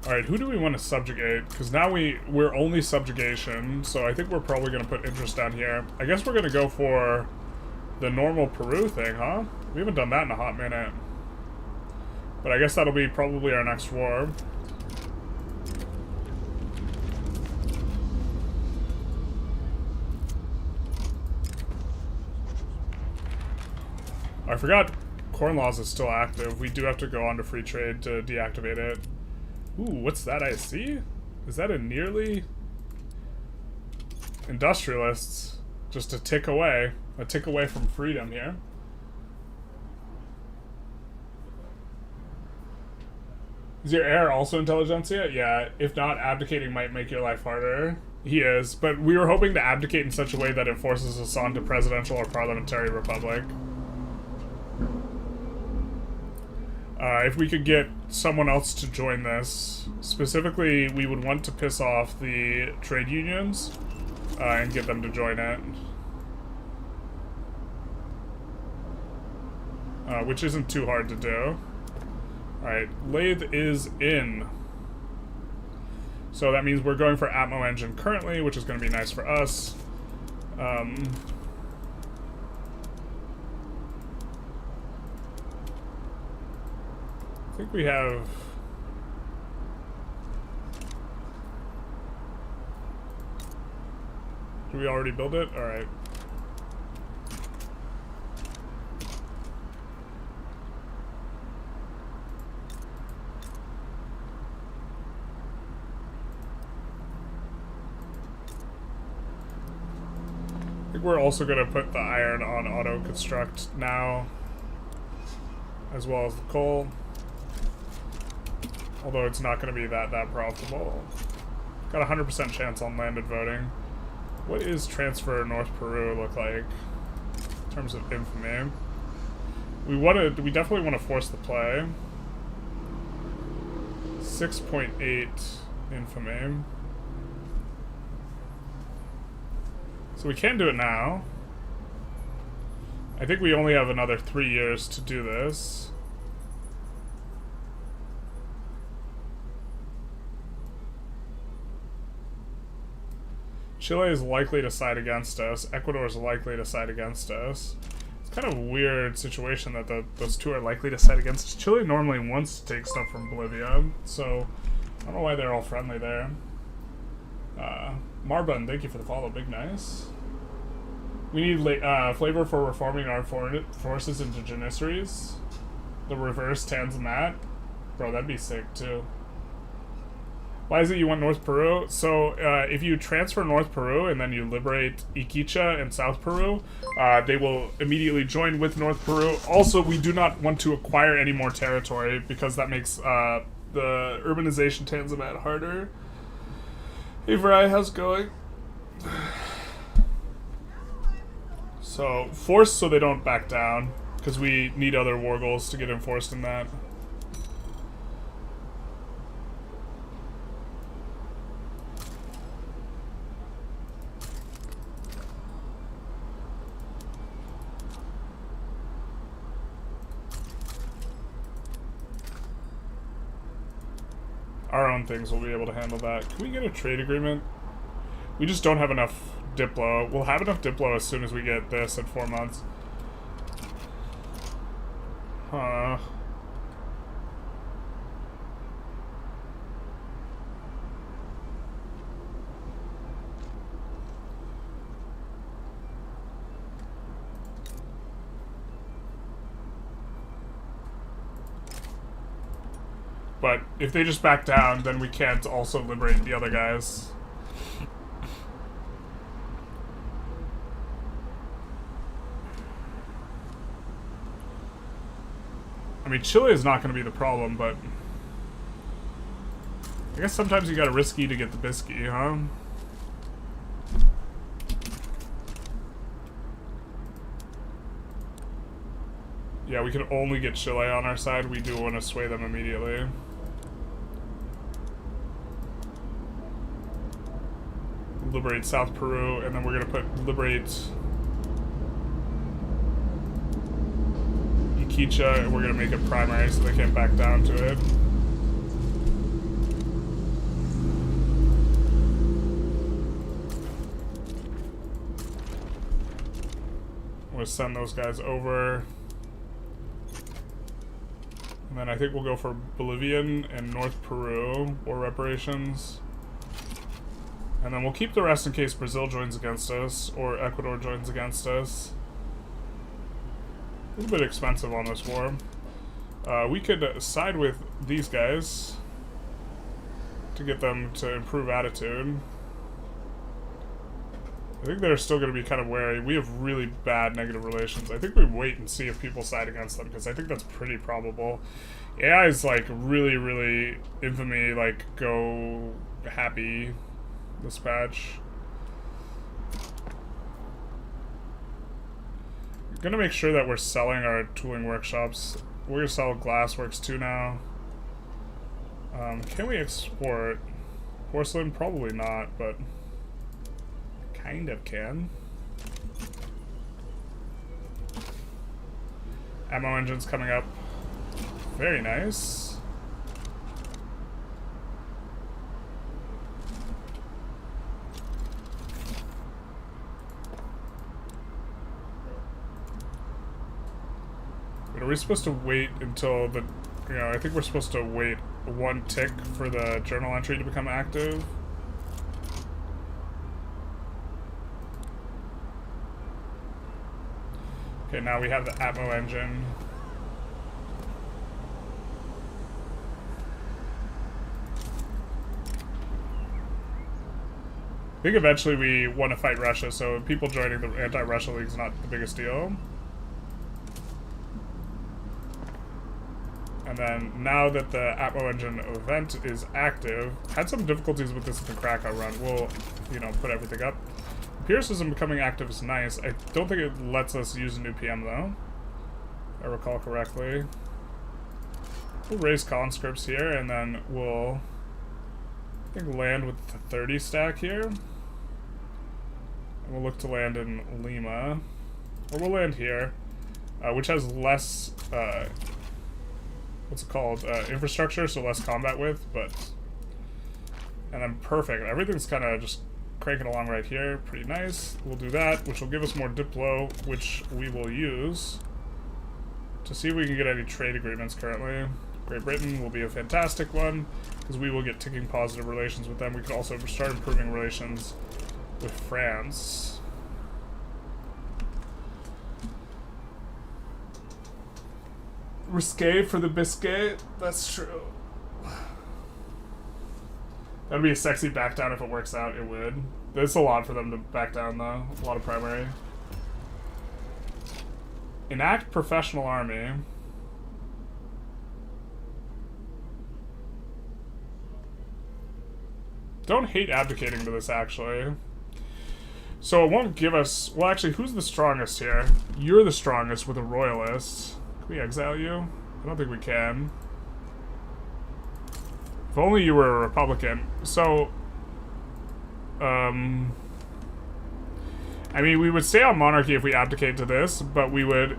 Alright, who do we want to subjugate? Because now we're only subjugation, so I think we're probably going to put interest down here. I guess we're going to go for the normal Peru thing, huh? We haven't done that in a hot minute. But I guess that'll be probably our next war. I forgot Corn Laws is still active. We do have to go on to free trade to deactivate it. Ooh, what's that I see? Is that a nearly... Industrialists. Just a tick away. A tick away from freedom here. Is your heir also Intelligentsia? Yeah, if not, abdicating might make your life harder. He is, but we were hoping to abdicate in such a way that it forces us on to presidential or parliamentary republic. If we could get someone else to join this, specifically, we would want to piss off the trade unions and get them to join it. Which isn't too hard to do. Alright, lathe is in. So that means we're going for Atmo engine currently, which is going to be nice for us. I think we have... Did we already build it? Alright. I think we're also going to put the iron on auto construct now, as well as the coal. Although it's not going to be that profitable. Got a 100% chance on landed voting. What is transfer North Peru look like in terms of infamy? We definitely want to force the play. 6.8 infamy. So we can do it now. I think we only have another 3 years to do this. Chile is likely to side against us. Ecuador is likely to side against us. It's kind of a weird situation that those two are likely to side against us. Chile normally wants to take stuff from Bolivia, so I don't know why they're all friendly there. Marbun, thank you for the follow. Big nice. We need flavor for reforming our forces into janissaries. The reverse Tanzimat. Bro, that'd be sick too. Why is it you want North Peru? So, if you transfer North Peru and then you liberate Iquicha and South Peru, they will immediately join with North Peru. Also, we do not want to acquire any more territory because that makes the urbanization Tanzimat harder. Hey, Vry, how's it going? So, force so they don't back down, because we need other war goals to get enforced in that. Our own things will be able to handle that. Can we get a trade agreement? We just don't have enough Diplo. We'll have enough Diplo as soon as we get this in 4 months. Huh. But if they just back down, then we can't also liberate the other guys. I mean, Chile is not going to be the problem, but I guess sometimes you gotta risky to get the bisky, huh? Yeah, we can only get Chile on our side. We do want to sway them immediately. Liberate South Peru, and then we're gonna liberate Iquicha, and we're gonna make it primary so they can't back down to it. We'll send those guys over. And then I think we'll go for Bolivian and North Peru war reparations. And then we'll keep the rest in case Brazil joins against us or Ecuador joins against us. A little bit expensive on this war. We could side with these guys to get them to improve attitude. I think they're still going to be kind of wary. We have really bad negative relations. I think we wait and see if people side against them, because I think that's pretty probable. AI is like really, really infamy, like go happy this patch. I'm going to make sure that we're selling our tooling workshops. we're gonna sell glassworks too now. Can we export porcelain? Probably not, but kind of can. Ammo engines coming up. Very nice. Wait, are we supposed to wait until the... You know, I think we're supposed to wait one tick for the journal entry to become active. Okay, now we have the Atmo engine. I think eventually we want to fight Russia, so people joining the anti-Russia league is not the biggest deal. And then now that the Atmo engine event is active, had some difficulties with this at the Krakow run. We'll, you know, put everything up. Empiricism becoming active is nice. I don't think it lets us use a new PM though, if I recall correctly. We'll raise conscripts here, and then we'll, I think, land with the 30 stack here. And we'll look to land in Lima. Or we'll land here, which has less, what's it called? Infrastructure, so less combat width, but... And then perfect. Everything's kind of just cranking along right here. Pretty nice. We'll do that, which will give us more Diplo, which we will use to see if we can get any trade agreements currently. Great Britain will be a fantastic one, because we will get ticking positive relations with them. We could also start improving relations with France. Risque for the biscuit. That's true. That'd be a sexy back down if it works out. It would. There's a lot for them to back down, though. A lot of primary. Enact professional army. Don't hate abdicating to this, actually. So it won't give us... Well, actually, who's the strongest here? You're the strongest with a royalist. Can we exile you? I don't think we can. If only you were a Republican. So... I mean, we would stay on monarchy if we abdicate to this, but we would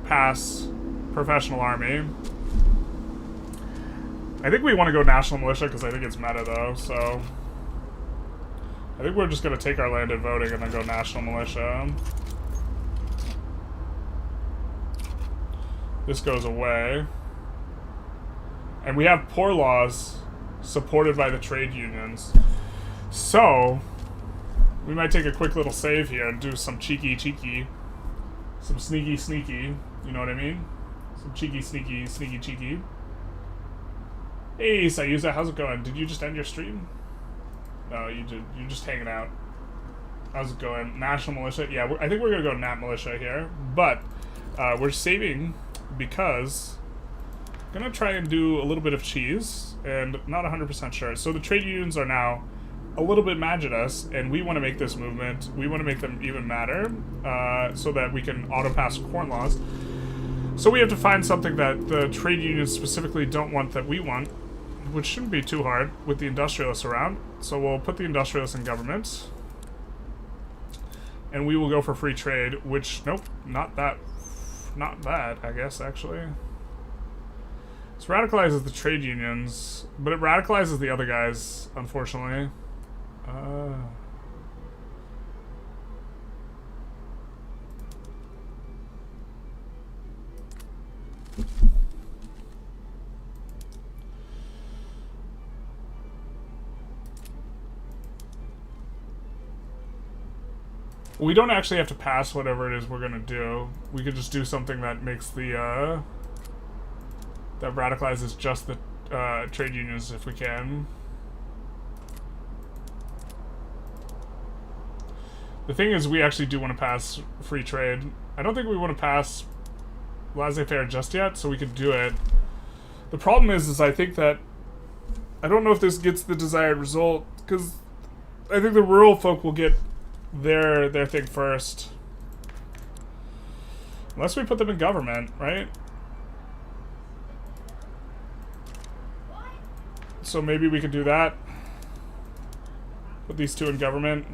pass professional army. I think we want to go national militia because I think it's meta, though, so... I think we're just going to take our landed voting and then go national militia. This goes away. And we have poor laws supported by the trade unions. So, we might take a quick little save here and do some cheeky. Some sneaky. You know what I mean? Some sneaky. Hey, Sayuza, how's it going? Did you just end your stream? No, you did. You're just hanging out. How's it going? National militia? Yeah, I think we're going to go nat militia here. But we're saving because I'm going to try and do a little bit of cheese. And not 100% sure. So the trade unions are now a little bit mad at us. And we want to make this movement. We want to make them even madder. So that we can auto-pass corn laws. So we have to find something that the trade unions specifically don't want that we want. Which shouldn't be too hard with the industrialists around. So we'll put the industrialists in government. And we will go for free trade, which, nope, not bad, I guess, actually. This radicalizes the trade unions, but it radicalizes the other guys, unfortunately. We don't actually have to pass whatever it is we're gonna do. We could just do something that makes the, that radicalizes just the, trade unions if we can. The thing is, we actually do want to pass free trade. I don't think we want to pass laissez-faire just yet, so we could do it. The problem is I think that, I don't know if this gets the desired result, because I think the rural folk will get their thing first. Unless we put them in government, right? So maybe we could do that. Put these two in government.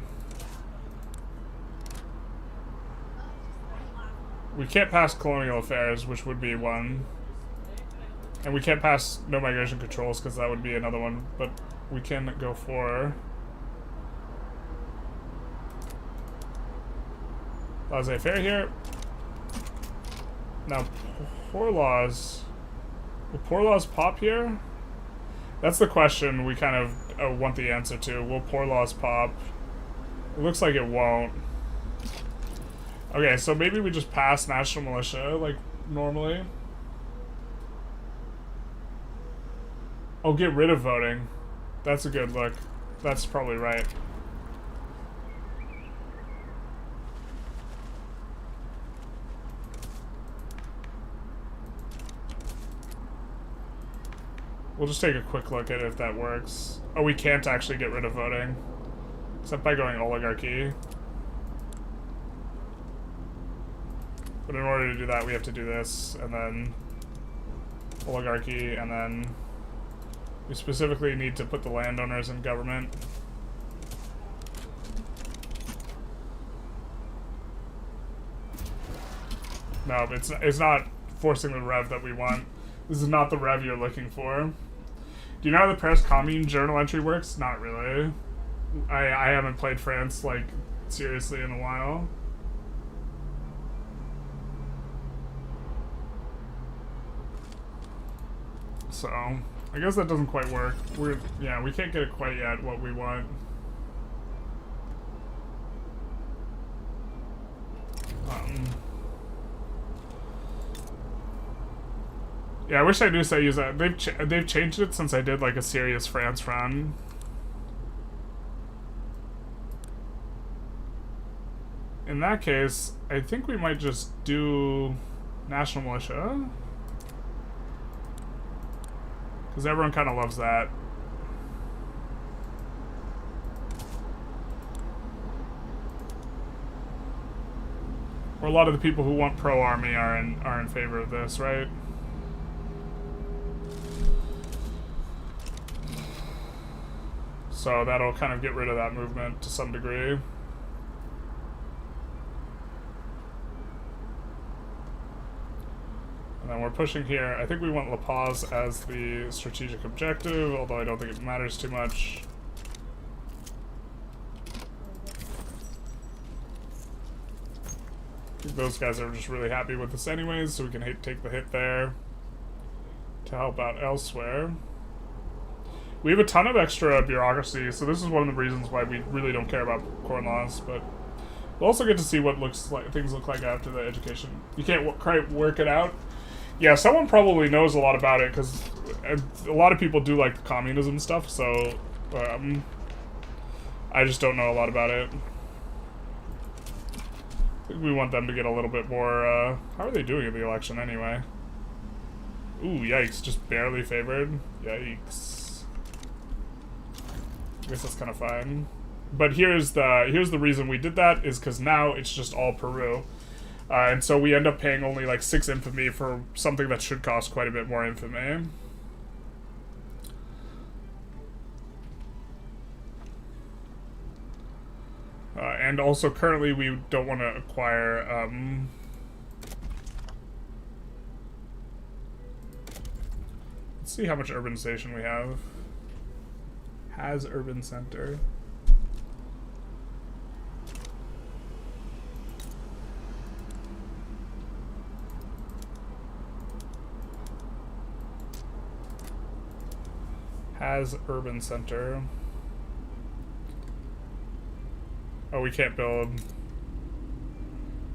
We can't pass colonial affairs, which would be one. And we can't pass no migration controls, because that would be another one. But we can go for laissez-faire here. Now, poor laws. Will poor laws pop here? That's the question we kind of want the answer to. Will poor laws pop? It looks like it won't. Okay, so maybe we just pass national militia, like, normally. Oh, get rid of voting. That's a good look. That's probably right. We'll just take a quick look at it if that works. Oh, we can't actually get rid of voting. Except by going oligarchy. But in order to do that, we have to do this, and then oligarchy, and then we specifically need to put the landowners in government. No, it's not forcing the rev that we want. This is not the rev you're looking for. Do you know how the Paris Commune journal entry works? Not really. I haven't played France, like, seriously in a while. So, I guess that doesn't quite work. Yeah, we can't get it quite yet what we want. Yeah, I wish I knew how to use that. They've changed it since I did like a serious France run. In that case, I think we might just do national militia. Because everyone kind of loves that. Or a lot of the people who want pro-army are in favor of this, right? So that'll kind of get rid of that movement to some degree. And then we're pushing here. I think we want La Paz as the strategic objective, although I don't think it matters too much. I think those guys are just really happy with this anyways, so we can take the hit there to help out elsewhere. We have a ton of extra bureaucracy, so this is one of the reasons why we really don't care about corn laws, but we'll also get to see what things look like after the education. You can't quite work it out. Yeah, someone probably knows a lot about it, because a lot of people do like the communism stuff, so I just don't know a lot about it. I think we want them to get a little bit more, how are they doing in the election anyway? Ooh, yikes, just barely favored. Yikes. I guess that's kind of fine. But here's the reason we did that, is because now it's just all Peru. And so we end up paying only like 6 infamy for something that should cost quite a bit more infamy. And also currently we don't want to acquire let's see how much urbanization we have. Has urban center. Has urban center. Oh, we can't build.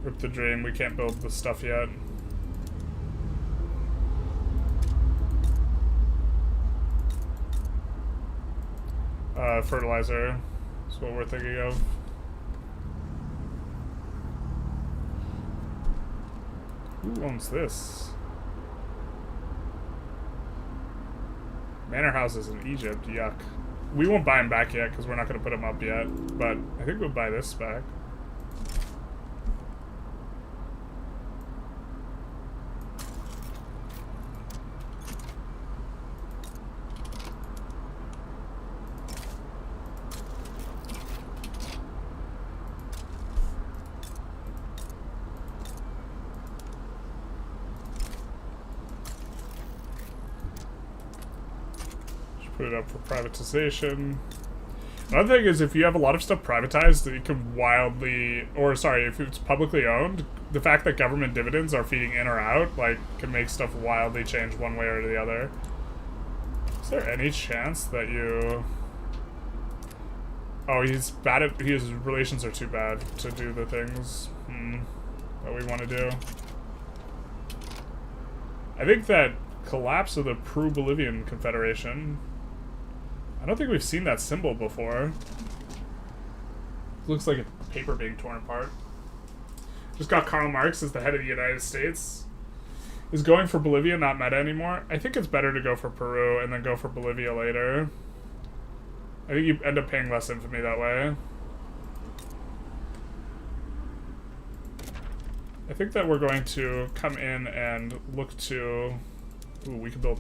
Rip the dream, we can't build the stuff yet. Fertilizer is what we're thinking of. Who owns this? Manor houses in Egypt, yuck. We won't buy them back yet because we're not going to put them up yet, but I think we'll buy this back. Put it up for privatization. Another thing is, if you have a lot of stuff privatized, it can wildly, or sorry, if it's publicly owned, the fact that government dividends are feeding in or out, like, can make stuff wildly change one way or the other. Is there any chance that you... Oh, he's bad at... His relations are too bad to do the things that we want to do. I think that collapse of the Peru-Bolivian Confederation... I don't think we've seen that symbol before. Looks like a paper being torn apart. Just got Karl Marx as the head of the United States. Is going for Bolivia not meta anymore? I think it's better to go for Peru and then go for Bolivia later. I think you end up paying less infamy that way. I think that we're going to come in and look to... Ooh, we can build...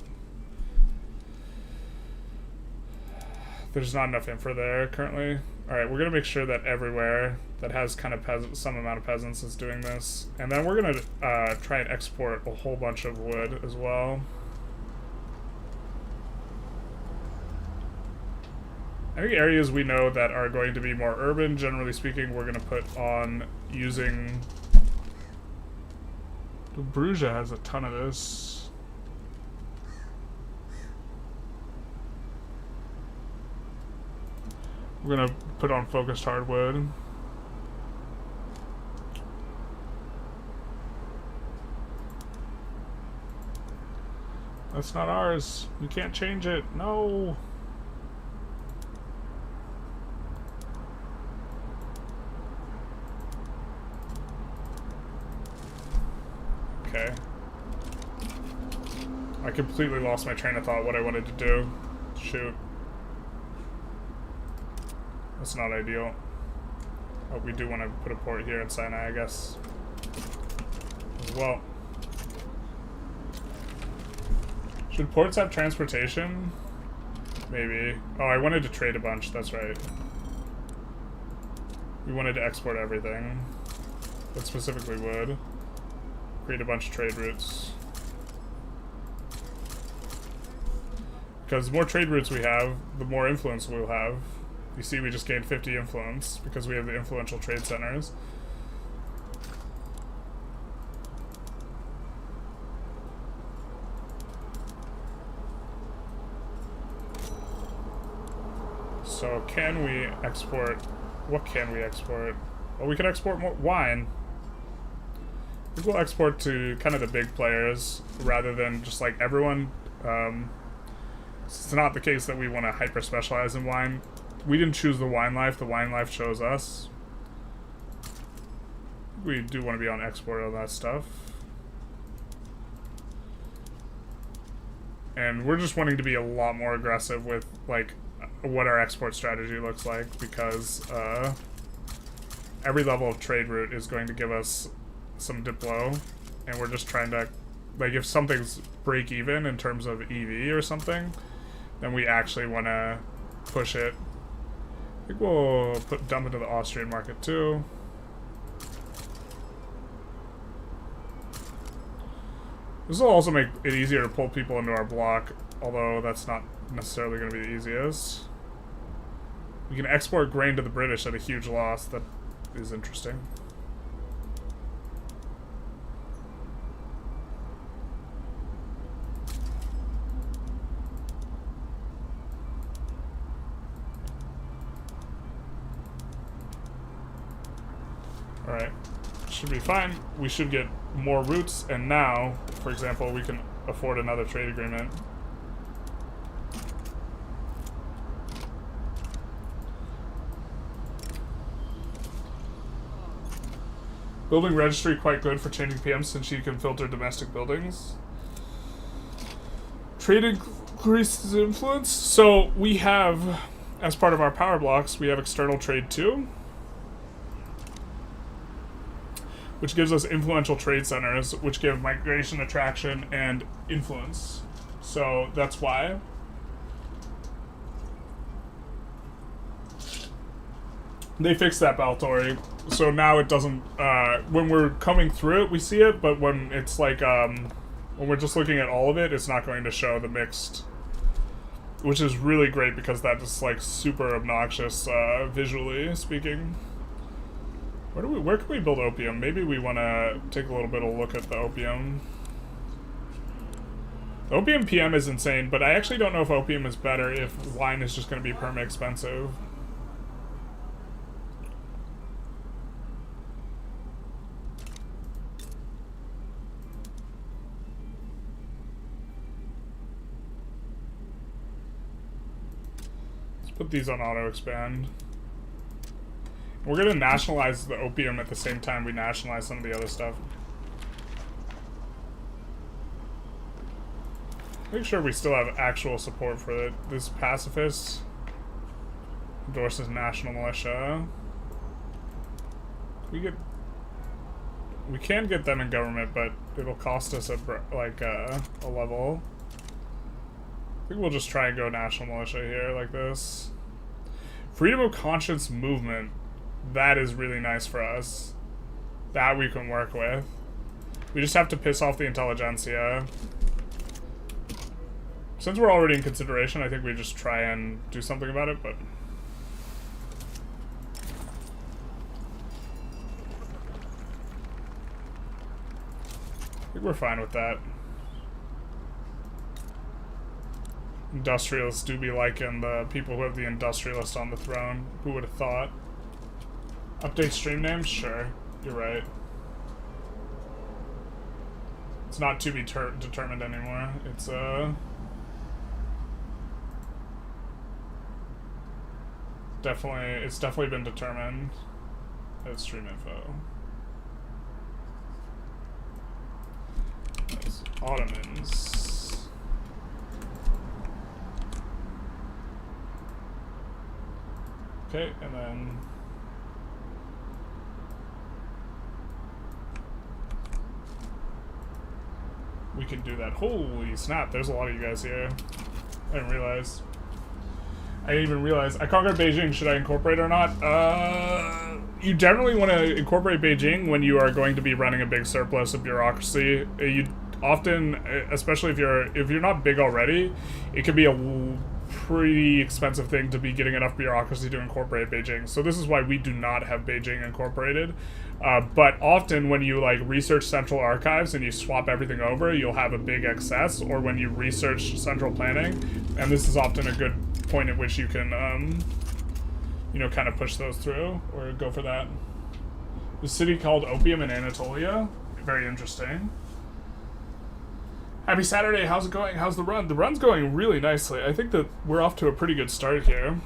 There's not enough infra there currently. Alright, we're going to make sure that everywhere that has kind of some amount of peasants is doing this. And then we're going to try and export a whole bunch of wood as well. I think areas we know that are going to be more urban, generally speaking, we're going to put on using... Bruges has a ton of this. We're gonna put on focused hardwood. That's not ours. You can't change it. No. Okay. I completely lost my train of thought what I wanted to do. Shoot. That's not ideal. Oh, we do want to put a port here in Sinai, I guess. As well. Should ports have transportation? Maybe. Oh, I wanted to trade a bunch, that's right. We wanted to export everything. But specifically wood. Create a bunch of trade routes. Because the more trade routes we have, the more influence we'll have. You see, we just gained 50 influence because we have the influential trade centers. So can we export... What can we export? Well, we can export more wine. I think we'll export to kind of the big players rather than just like everyone. It's not the case that we want to hyper-specialize in wine. We didn't choose the wine life chose us. We do want to be on export on that stuff. And we're just wanting to be a lot more aggressive with, like, what our export strategy looks like, because every level of trade route is going to give us some diplo, and we're just trying to, like, if something's break even in terms of EV or something, then we actually want to push it. I think we'll dump into the Austrian market too. This will also make it easier to pull people into our block, although that's not necessarily going to be the easiest. We can export grain to the British at a huge loss. That is interesting. Alright, should be fine. We should get more routes, and now, for example, we can afford another trade agreement. Building registry quite good for changing PMs since you can filter domestic buildings. Trade increases influence. So we have, as part of our power blocks, we have external trade too, which gives us influential trade centers, which give migration, attraction, and influence. So that's why. They fixed that Baltori, so now it doesn't, when we're coming through it, we see it, but when it's like, when we're just looking at all of it, it's not going to show the mixed which is really great because that is like super obnoxious visually speaking. Where can we build opium? Maybe we want to take a little bit of a look at the opium. The opium PM is insane, but I actually don't know if opium is better if wine is just going to be perma expensive. Put these on auto expand. We're gonna nationalize the opium at the same time we nationalize some of the other stuff. Make sure we still have actual support for it. This pacifist endorses national militia. We can get them in government, but it'll cost us a level. I think we'll just try and go national militia here, like this. Freedom of conscience movement. That is really nice for us. That we can work with. We just have to piss off the Intelligentsia. Since we're already in consideration, I think we just try and do something about it, but... I think we're fine with that. Industrialists do be liking the people who have the industrialist on the throne. Who would have thought? Update stream names? Sure. You're right. It's not to be determined anymore. It's definitely been determined. That's stream info. That's Ottomans. Okay, and then we can do that. Holy snap, there's a lot of you guys here. I didn't even realize. I conquered Beijing. Should I incorporate or not? You generally want to incorporate Beijing when you are going to be running a big surplus of bureaucracy. You often, especially if you're not big already, it can be a pretty expensive thing to be getting enough bureaucracy to incorporate Beijing. So this is why we do not have Beijing incorporated. But often when you like research central archives and you swap everything over, you'll have a big excess, or when you research central planning, and this is often a good point at which you can, you know, kind of push those through or go for that. The city called Opium in Anatolia. Very interesting. Happy Saturday, how's it going? How's the run? The run's going really nicely. I think that we're off to a pretty good start here.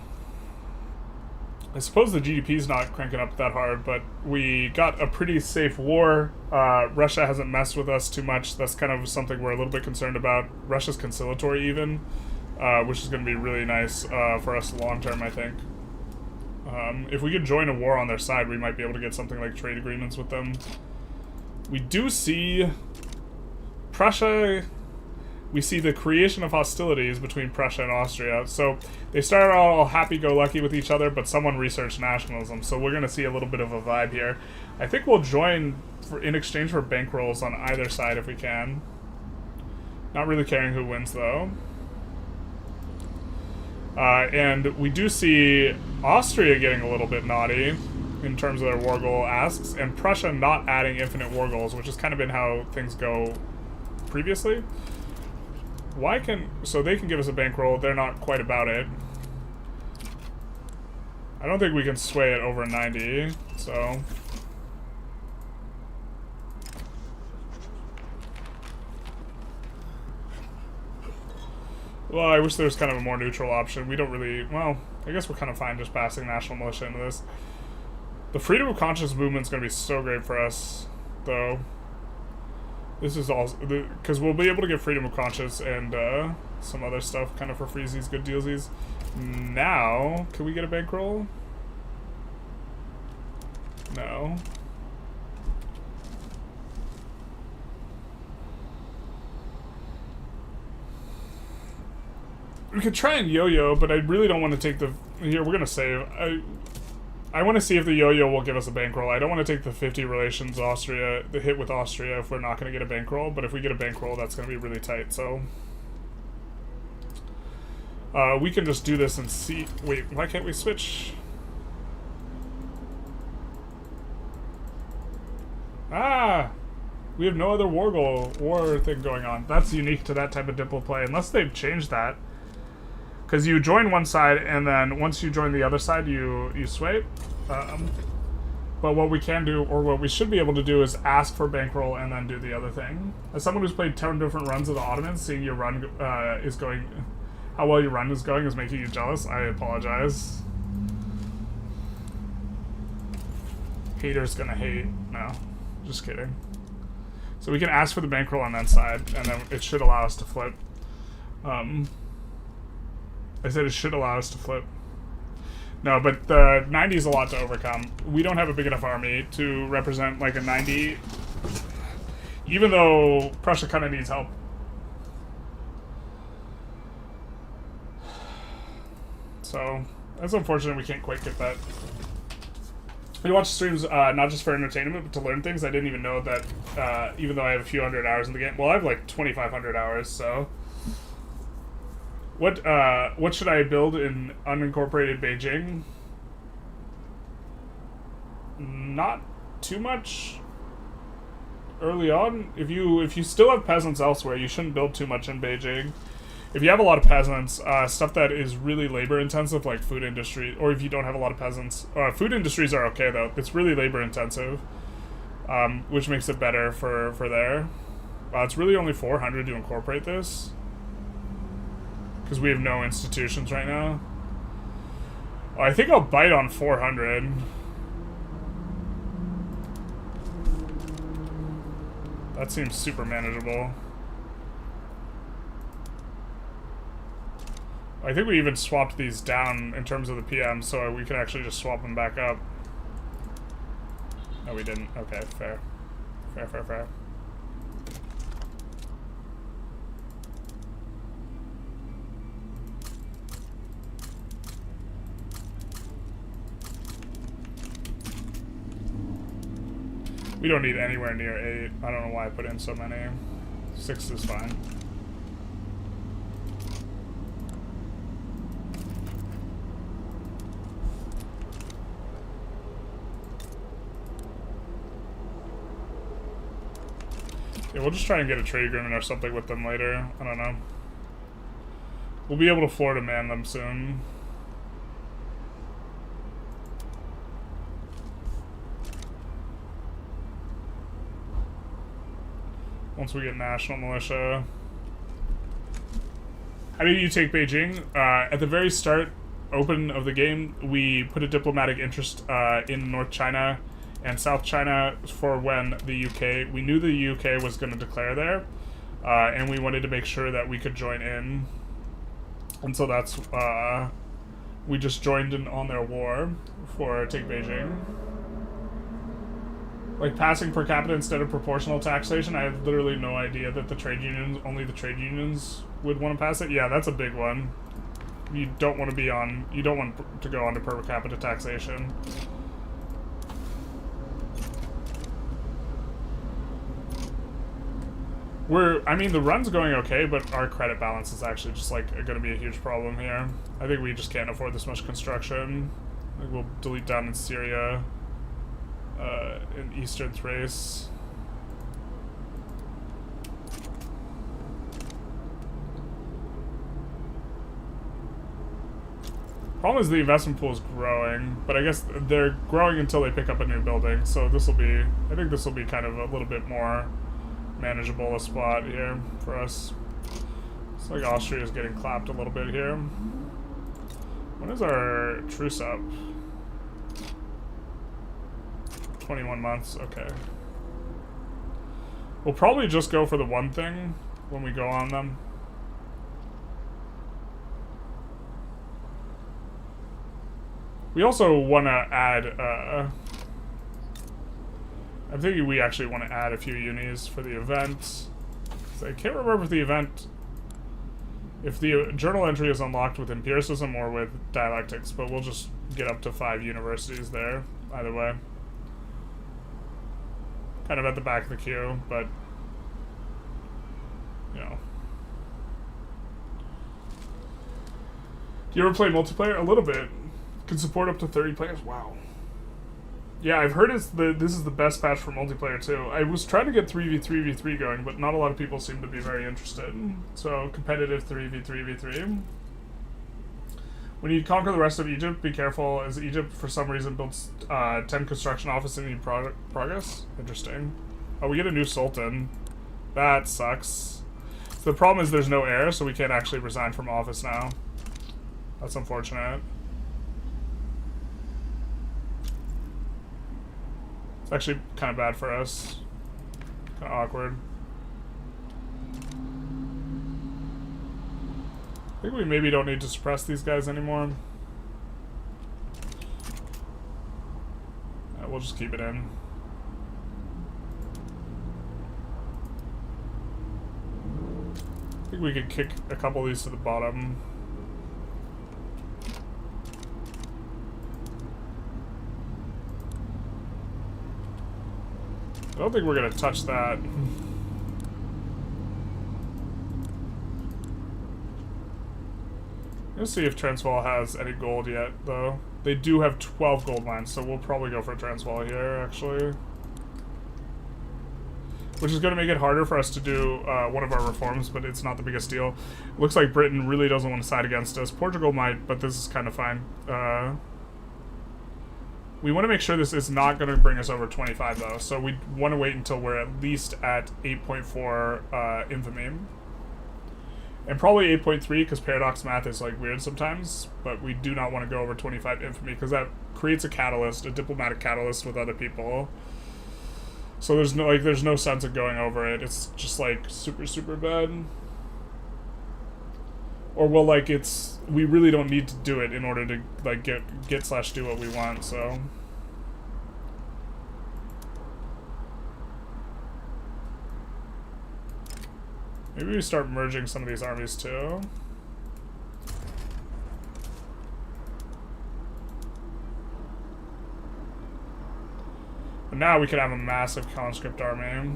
I suppose the GDP's not cranking up that hard, but we got a pretty safe war. Russia hasn't messed with us too much. That's kind of something we're a little bit concerned about. Russia's conciliatory even, which is going to be really nice for us long term, I think. If we could join a war on their side, we might be able to get something like trade agreements with them. We do see Prussia, we see the creation of hostilities between Prussia and Austria. So they started all happy-go-lucky with each other, but someone researched nationalism. So we're going to see a little bit of a vibe here. I think we'll join in exchange for bankrolls on either side if we can. Not really caring who wins, though. And we do see Austria getting a little bit naughty in terms of their war goal asks, and Prussia not adding infinite war goals, which has kind of been how things go previously. So they can give us a bankroll, they're not quite about it. I don't think we can sway it over 90, so... Well, I wish there was kind of a more neutral option. We don't really... Well, I guess we're kind of fine just passing national militia into this. The freedom of conscience movement's going to be so great for us, though. This is all... Because we'll be able to get freedom of conscience and some other stuff kind of for freezies, good dealsies. Now, can we get a bankroll? No. We could try and yo-yo, but I really don't want to take the... Here, we're going to save. I want to see if the yo-yo will give us a bankroll. I don't want to take the 50 relations Austria, the hit with Austria if we're not going to get a bankroll, but if we get a bankroll, that's going to be really tight, so... We can just do this and see... Wait, why can't we switch? Ah! We have no other war thing going on. That's unique to that type of diplo play, unless they've changed that. Because you join one side, and then once you join the other side, you sway. But what we can do, or what we should be able to do, is ask for bankroll and then do the other thing. As someone who's played 10 different runs of the Ottomans, seeing your run is going... How well your run is going is making you jealous. I apologize. Haters gonna hate. No, just kidding. So we can ask for the bankroll on that side, and then it should allow us to flip. I said it should allow us to flip. No, but the 90 is a lot to overcome. We don't have a big enough army to represent like a 90, even though Prussia kind of needs help. So that's unfortunate we can't quite get that. We watch streams not just for entertainment, but to learn things. I didn't even know that, even though I have a few hundred hours in the game. Well, I have like 2,500 hours, so... What should I build in unincorporated Beijing? Not too much early on. If you still have peasants elsewhere, you shouldn't build too much in Beijing. If you have a lot of peasants, stuff that is really labor intensive, like food industry, or if you don't have a lot of peasants, food industries are okay though. It's really labor intensive, which makes it better for there. It's really only 400 to incorporate this, because we have no institutions right now. Oh, I think I'll bite on 400. That seems super manageable. I think we even swapped these down in terms of the PM, so we can actually just swap them back up. No, we didn't. Okay, fair. Fair. We don't need anywhere near 8. I don't know why I put in so many. 6 is fine. Yeah, we'll just try and get a trade agreement or something with them later. I don't know. We'll be able to afford to man them soon. Once we get national militia. How do you take Beijing? At the very start, open of the game, we put a diplomatic interest in North China and South China for when the UK, we knew the UK was going to declare there, and we wanted to make sure that we could join in. And so that's, we just joined in on their war for Take Beijing. Like passing per capita instead of proportional taxation, I have literally no idea that the trade unions, only the trade unions would want to pass it. Yeah, that's a big one. You don't want to be on, you don't want to go on to per capita taxation. I mean, the run's going okay, but our credit balance is actually just, like, going to be a huge problem here. I think we just can't afford this much construction. I think we'll delete down in Syria, in Eastern Thrace. Problem is the investment pool is growing, but I guess they're growing until they pick up a new building, so this will be, I think this will be kind of a little bit more manageable a spot here for us. It's like Austria is getting clapped a little bit here. When is our truce up? 21 months, okay. We'll probably just go for the one thing when we go on them. We also want to add, I'm thinking we actually want to add a few unis for the event. So I can't remember if the event, if the journal entry is unlocked with empiricism or with dialectics, but we'll just get up to 5 universities there, either way. Kind of at the back of the queue, but, you know. Do you ever play multiplayer? A little bit. Can support up to 30 players. Wow. Yeah, I've heard this is the best patch for multiplayer too. I was trying to get 3v3v3 going, but not a lot of people seem to be very interested. So competitive 3v3v3. When you conquer the rest of Egypt, be careful, as Egypt for some reason builds 10 construction office in need progress. Interesting. Oh, we get a new sultan. That sucks. So the problem is there's no heir, so we can't actually resign from office now. That's unfortunate. It's actually kind of bad for us. Kind of awkward. I think we maybe don't need to suppress these guys anymore. We'll just keep it in. I think we could kick a couple of these to the bottom. I don't think we're gonna touch that. Let's see if Transvaal has any gold yet, though. They do have 12 gold mines, so we'll probably go for Transvaal here, actually. Which is going to make it harder for us to do one of our reforms, but it's not the biggest deal. It looks like Britain really doesn't want to side against us. Portugal might, but this is kind of fine. We want to make sure this is not going to bring us over 25, though, so we want to wait until we're at least at 8.4 infamy. And probably 8.3, because paradox math is like weird sometimes, but we do not want to go over 25 infamy, because that creates a catalyst, a diplomatic catalyst with other people. So there's no sense of going over it. It's just like super, super bad. Or well, like we really don't need to do it in order to like get/do what we want, so. Maybe we start merging some of these armies too. But now we could have a massive conscript army.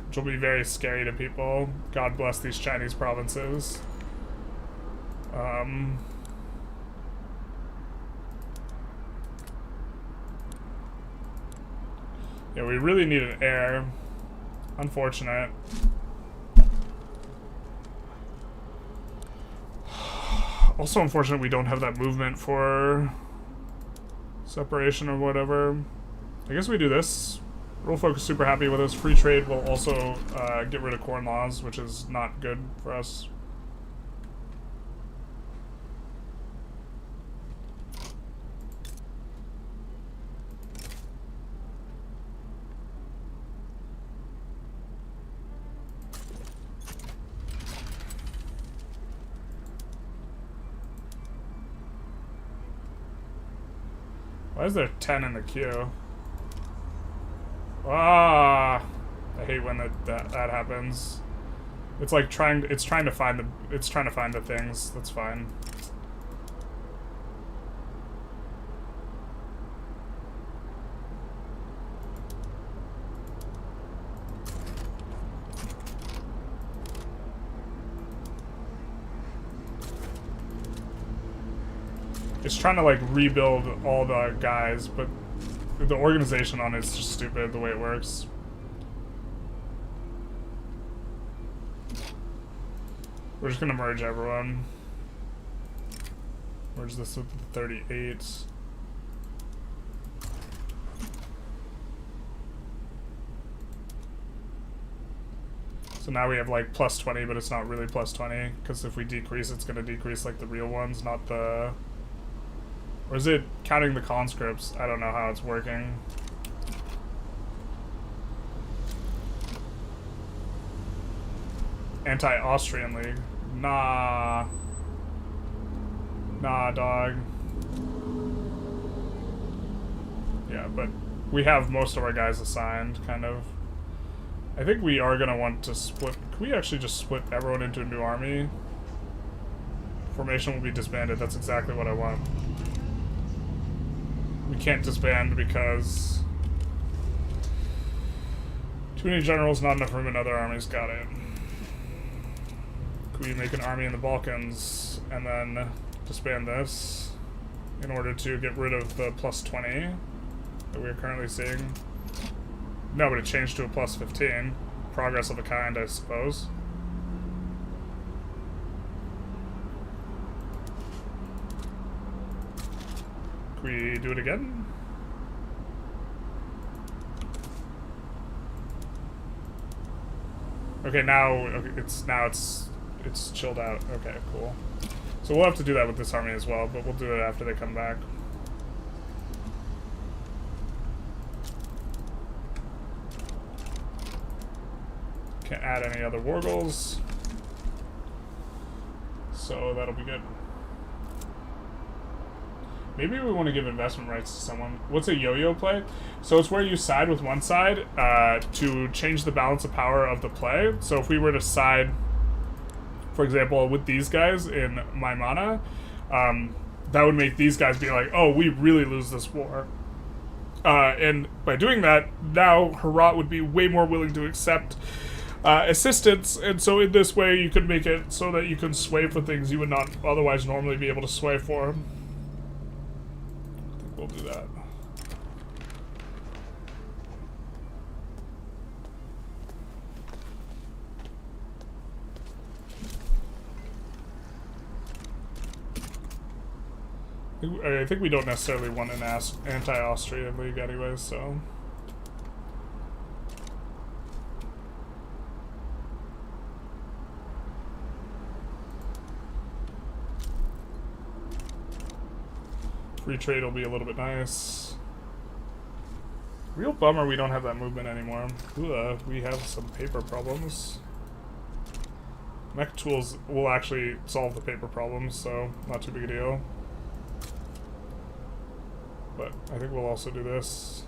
Which will be very scary to people. God bless these Chinese provinces. Yeah, we really need an heir. Unfortunate. Also unfortunate we don't have that movement for separation or whatever. I guess we do this. Rule folk is super happy with us. Free trade will also get rid of corn laws, which is not good for us. Why is there 10 in the queue? Ah, I hate when that happens. It's like trying to find the things. That's fine. It's trying to like rebuild all the guys, but the organization on it's just stupid the way it works. We're just gonna merge everyone. Merge this with the 38. So now we have like plus 20, but it's not really plus 20, because if we decrease, it's gonna decrease like the real ones, not the... Or is it counting the conscripts? I don't know how it's working. Anti-Austrian League. Nah. Nah, dog. Yeah, but we have most of our guys assigned, kind of. I think we are going to want to split... Can we actually just split everyone into a new army? Formation will be disbanded. That's exactly what I want. We can't disband because too many generals, not enough room in other armies. Got it. Could we make an army in the Balkans and then disband this in order to get rid of the plus 20 that we're currently seeing? No, but it changed to a plus 15. Progress of a kind, I suppose. Can we do it again? Okay, it's chilled out. Okay, cool. So we'll have to do that with this army as well, but we'll do it after they come back. Can't add any other war goals. So that'll be good. Maybe we want to give investment rights to someone. What's a yo-yo play? So it's where you side with one side to change the balance of power of the play. So if we were to side, for example, with these guys in Maimana, that would make these guys be like, oh, we really lose this war. And by doing that, now Herat would be way more willing to accept assistance, and so in this way you could make it so that you can sway for things you would not otherwise normally be able to sway for. I think we'll do that. I think we don't necessarily want an anti-Austrian league anyway, so... Free trade will be a little bit nice. Real bummer we don't have that movement anymore. Ooh, we have some paper problems. Mech tools will actually solve the paper problems, so not too big a deal. But I think we'll also do this.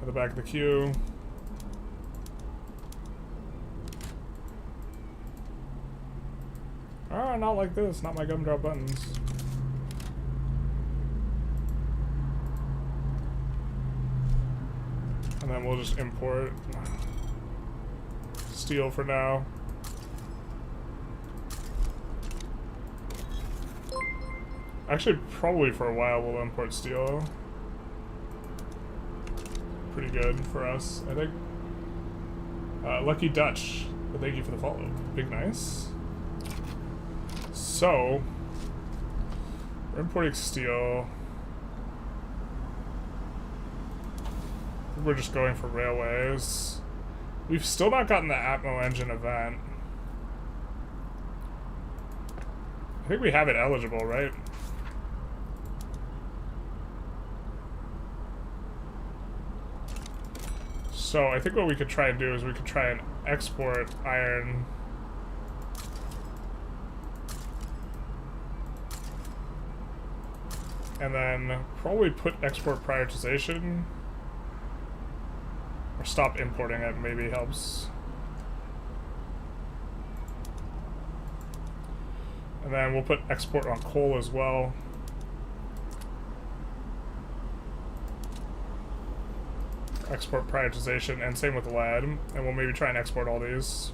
At the back of the queue. Ah, not like this, not my gumdrop buttons. And then we'll just import steel for now. Actually, probably for a while we'll import steel. Pretty good for us, I think. Lucky Dutch, but thank you for the follow. Big nice. So, we're importing steel. We're just going for railways. We've still not gotten the Atmo engine event. I think we have it eligible, right? So I think what we could try and do is we could try and export iron. And then probably put export prioritization. Or stop importing it, maybe helps. And then we'll put export on coal as well. Export prioritization, and same with lead. And we'll maybe try and export all these.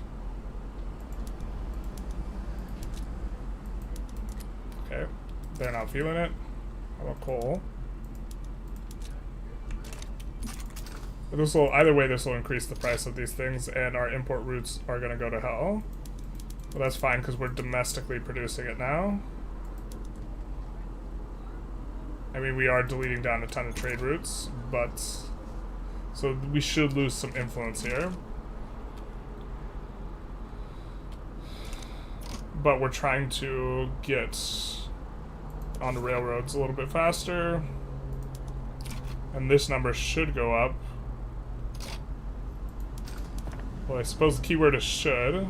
Okay, they're not feeling it. How about coal? But this will, either way, this will increase the price of these things, and our import routes are going to go to hell. Well, that's fine, because we're domestically producing it now. I mean, we are deleting down a ton of trade routes, but... So we should lose some influence here. But we're trying to get on the railroads a little bit faster. And this number should go up. Well, I suppose the keyword is should.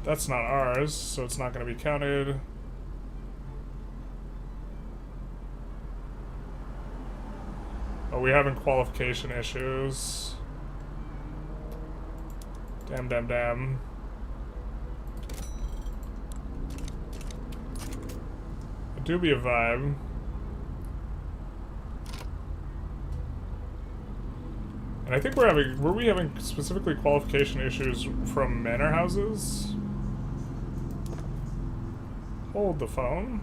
That's not ours, so it's not going to be counted. Oh, we're having qualification issues. Damn, damn, damn. It do be a vibe. And I think were we having specifically qualification issues from manor houses? Hold the phone.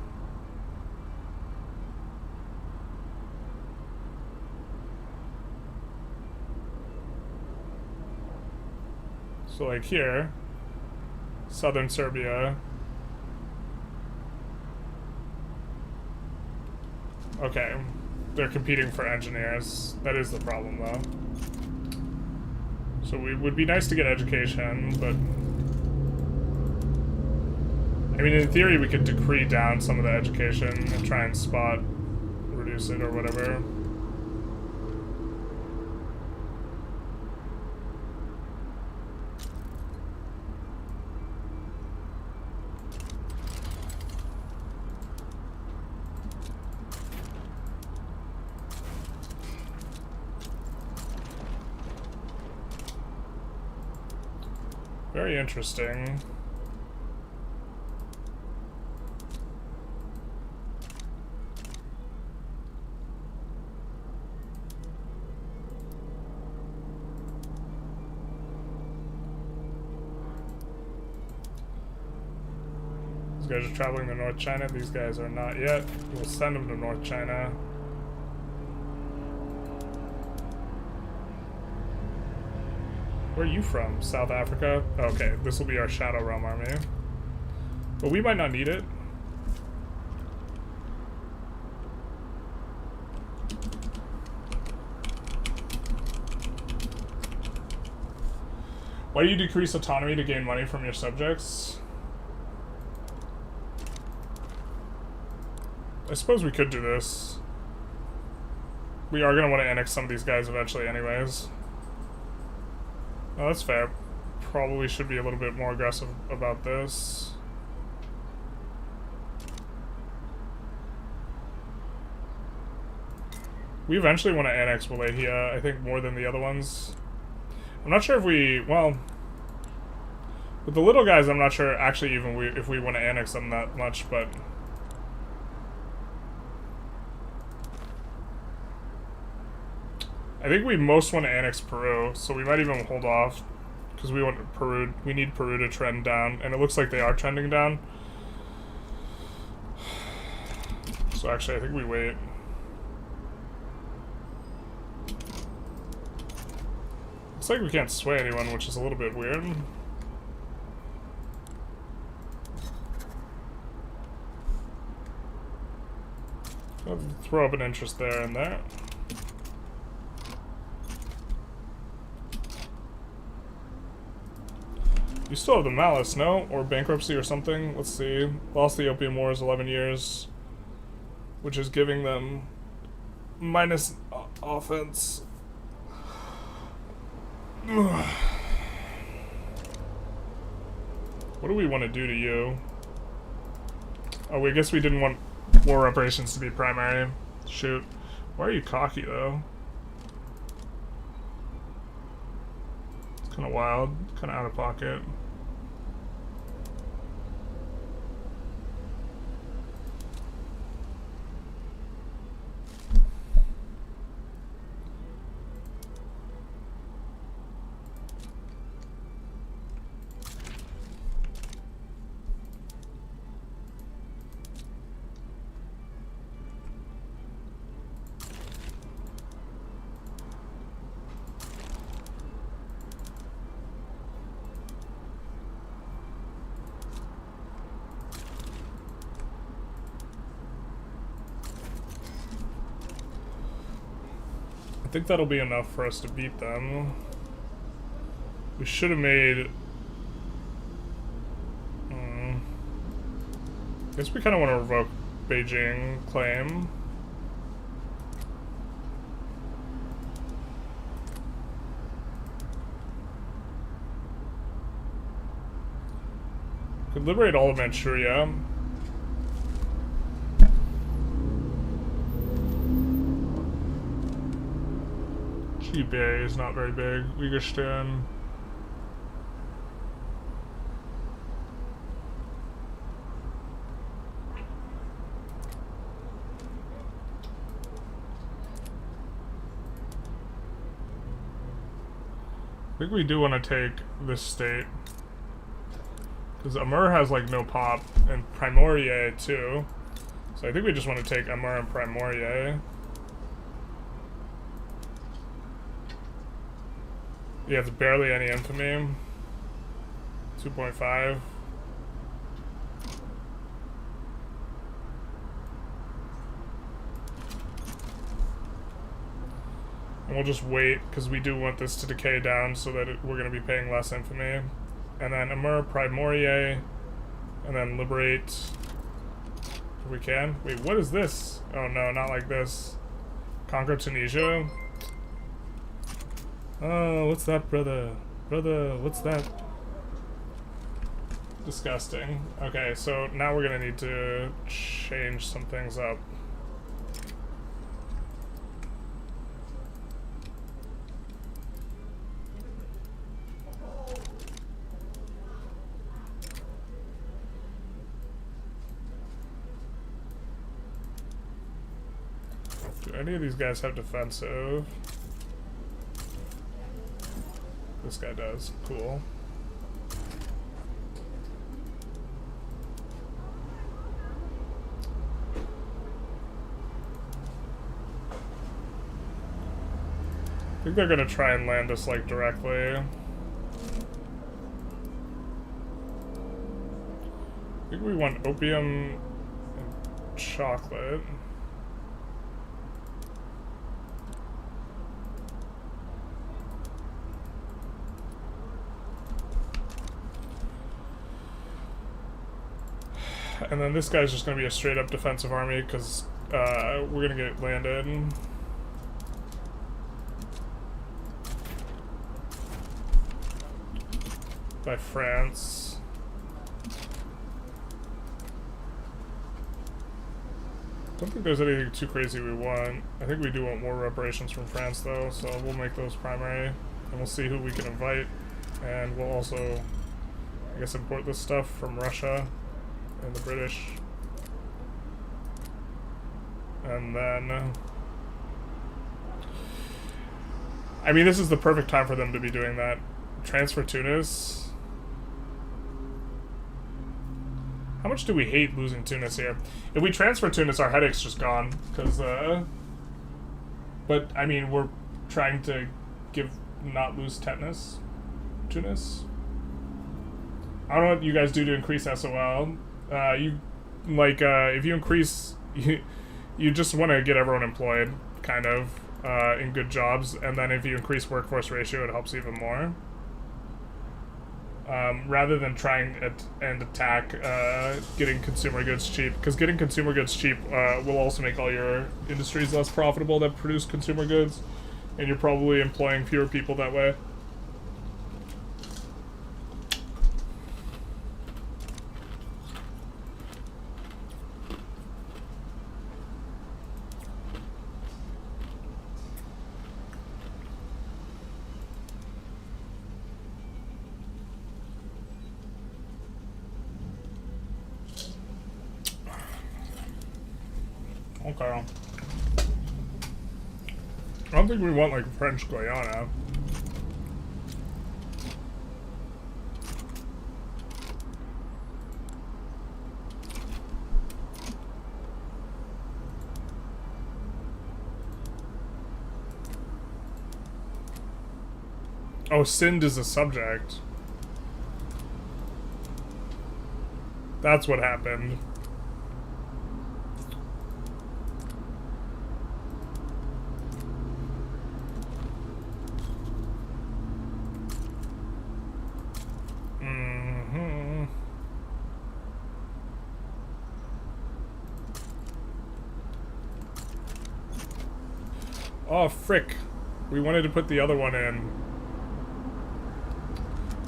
So like here, southern Serbia. Okay, they're competing for engineers. That is the problem though. So it would be nice to get education, but I mean in theory we could decree down some of the education and try and reduce it or whatever. Very interesting. These guys are traveling to North China. These guys are not yet. We'll send them to North China. Where are you from? South Africa? Okay, this will be our Shadow Realm army. But we might not need it. Why do you decrease autonomy to gain money from your subjects? I suppose we could do this. We are going to want to annex some of these guys eventually anyways. Oh, that's fair. Probably should be a little bit more aggressive about this. We eventually want to annex Wallachia, I think, more than the other ones. I'm not sure if we... Well... With the little guys, I'm not sure actually even if we want to annex them that much, but... I think we most want to annex Peru, so we might even hold off because we want Peru. We need Peru to trend down, and it looks like they are trending down. So actually, I think we wait. Looks like we can't sway anyone, which is a little bit weird. I'll throw up an interest there and there. You still have the malice, no? Or bankruptcy or something? Let's see. Lost the Opium Wars 11 years. Which is giving them minus offense. What do we want to do to you? Oh, I guess we didn't want war reparations to be primary. Shoot. Why are you cocky, though? It's kind of wild. Kind of out of pocket. I think that'll be enough for us to beat them. We should have made... guess we kind of want to revoke Beijing claim. Could liberate all of Manchuria. Bay is not very big. Uyghustan. I think we do want to take this state. Because Amur has like no pop, and Primorier too. So I think we just want to take Amur and Primorier. Yeah, it's barely any infamy. 2.5. And we'll just wait, because we do want this to decay down so that we're going to be paying less infamy. And then Amur, Primorier, and then liberate if we can. Wait, what is this? Oh no, not like this. Conquer Tunisia. Oh, what's that, brother? Brother, what's that? Disgusting. Okay, so now we're gonna need to change some things up. Do any of these guys have defensive? This guy does. Cool. I think they're gonna try and land us like directly. I think we want opium and chocolate. And then this guy's just going to be a straight up defensive army because we're going to get landed. By France. Don't think there's anything too crazy we want. I think we do want more reparations from France though, so we'll make those primary. And we'll see who we can invite. And we'll also, I guess, import this stuff from Russia. And the British. And then I mean, this is the perfect time for them to be doing that. Transfer Tunis. How much do we hate losing Tunis here? If we transfer Tunis, our headache's just gone. Because, but, I mean, we're trying to not lose tetanus. Tunis. I don't know what you guys do to increase SOL. If you increase, you just want to get everyone employed, kind of, in good jobs, and then if you increase workforce ratio, it helps even more. Rather than trying and attack getting consumer goods cheap, because getting consumer goods cheap will also make all your industries less profitable that produce consumer goods, and you're probably employing fewer people that way. Okay. I don't think we want like French Guiana. Oh, Sind is a subject. That's what happened. Oh, frick. We wanted to put the other one in.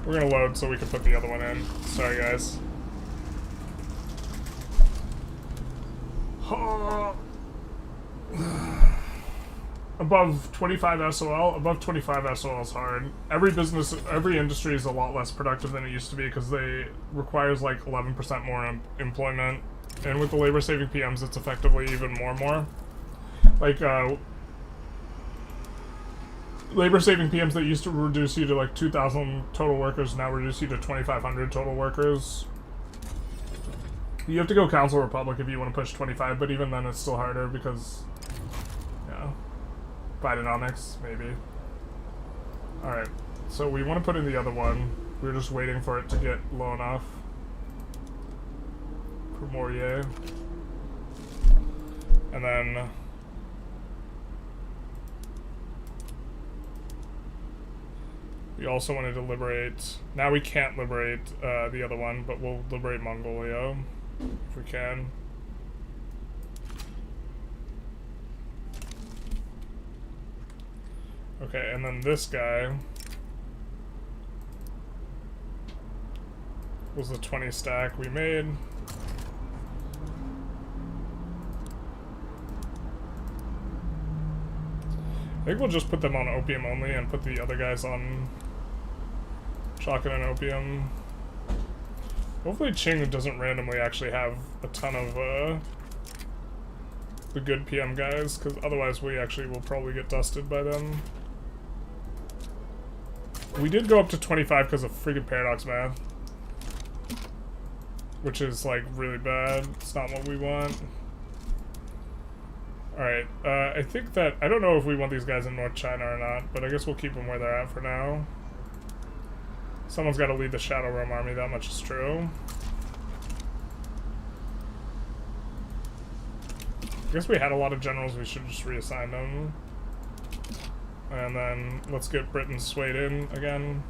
We're gonna load so we can put the other one in. Sorry, guys. Above 25 SOL? Above 25 SOL is hard. Every business, every industry is a lot less productive than it used to be because they requires like 11% more employment. And with the labor saving PMs, it's effectively even more. Like, Labor-saving PMs that used to reduce you to like 2,000 total workers now reduce you to 2,500 total workers. You have to go Council Republic if you want to push 25, but even then it's still harder because, yeah, Bidenomics, maybe. Alright, so we want to put in the other one. We're just waiting for it to get low enough. Primorier. And then... we also wanted to liberate... now we can't liberate the other one, but we'll liberate Mongolia if we can. Okay, and then this guy was the 20 stack we made. I think we'll just put them on opium only and put the other guys on shotgun and opium. Hopefully Qing doesn't randomly actually have a ton of the good PM guys, because otherwise we actually will probably get dusted by them. We did go up to 25 because of freaking paradox math, which is like really bad. It's not what we want. Alright, I think that, I don't know if we want these guys in North China or not, but I guess we'll keep them where they're at for now. Someone's got to lead the Shadow Realm army, that much is true. I guess we had a lot of generals, we should just reassign them. And then let's get Britain swayed in again.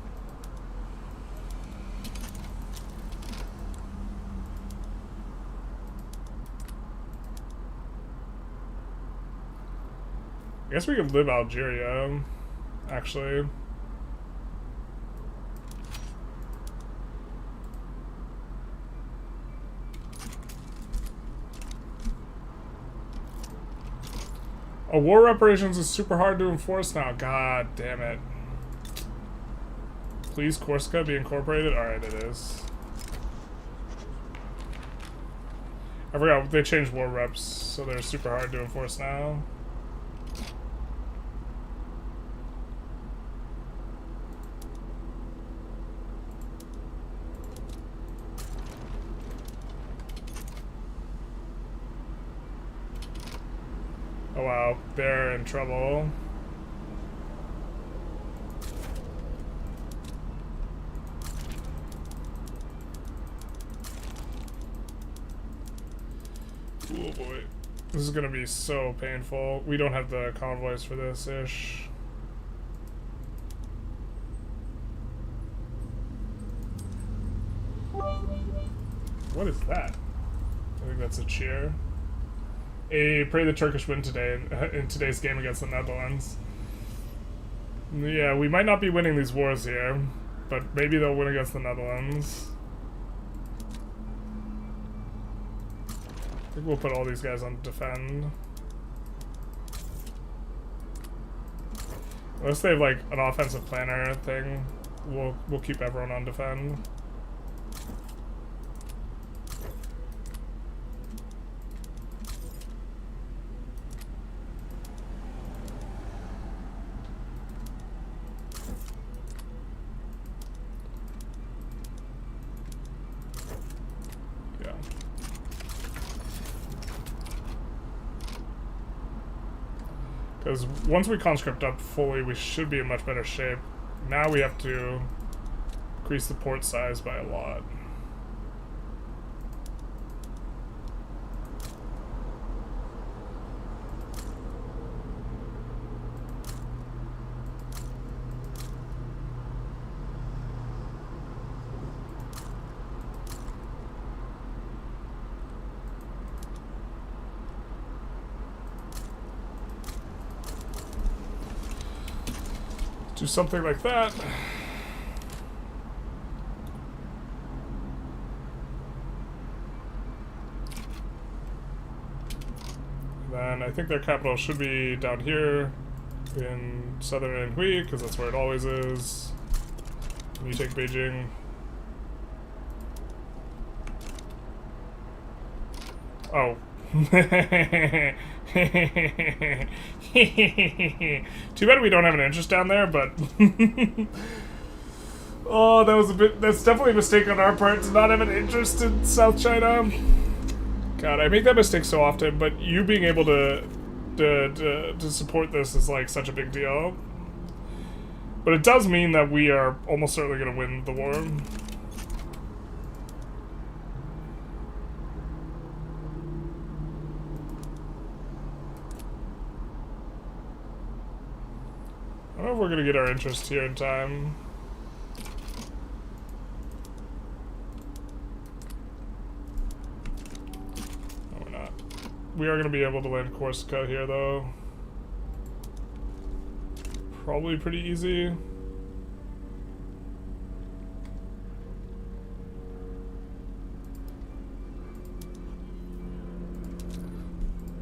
I guess we could live Algeria, actually. Oh, war reparations is super hard to enforce now. God damn it. Please Corsica be incorporated? Alright, it is. I forgot, they changed war reps, so they're super hard to enforce now. Oh wow, they're in trouble. Oh boy. This is gonna be so painful. We don't have the convoys for this-ish. What is that? I think that's a cheer. Pray the Turkish win today in today's game against the Netherlands. Yeah, we might not be winning these wars here, but maybe they'll win against the Netherlands. I think we'll put all these guys on defend. Unless they have like an offensive planner thing, we'll keep everyone on defend. Because once we conscript up fully, we should be in much better shape. Now we have to increase the port size by a lot. Do something like that. Then I think their capital should be down here in southern Anhui, because that's where it always is. And you take Beijing. Oh. Too bad we don't have an interest down there, but... Oh, that's definitely a mistake on our part to not have an interest in South China. God, I make that mistake so often, but you being able to support this is like such a big deal. But it does mean that we are almost certainly going to win the war. I don't know if we're going to get our interest here in time. No, we're not. We are going to be able to land Corsica here, though. Probably pretty easy.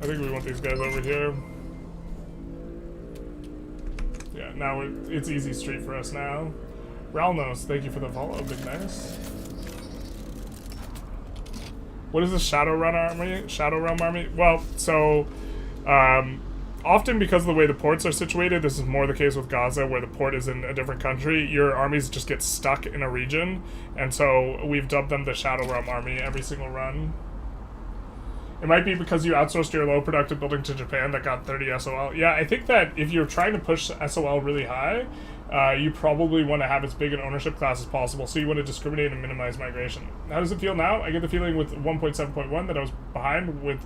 I think we want these guys over here. Yeah, now it's easy street for us now. Ralnos, thank you for the follow, big nice. What is the Shadowrun army? Shadow Realm army? Well, so often because of the way the ports are situated, this is more the case with Gaza, where the port is in a different country, your armies just get stuck in a region, and so we've dubbed them the Shadow Realm army every single run. It might be because you outsourced your low productive building to Japan that got 30 SOL. Yeah, I think that if you're trying to push SOL really high, you probably want to have as big an ownership class as possible, so you want to discriminate and minimize migration. How does it feel now? I get the feeling with 1.7.1 that I was behind with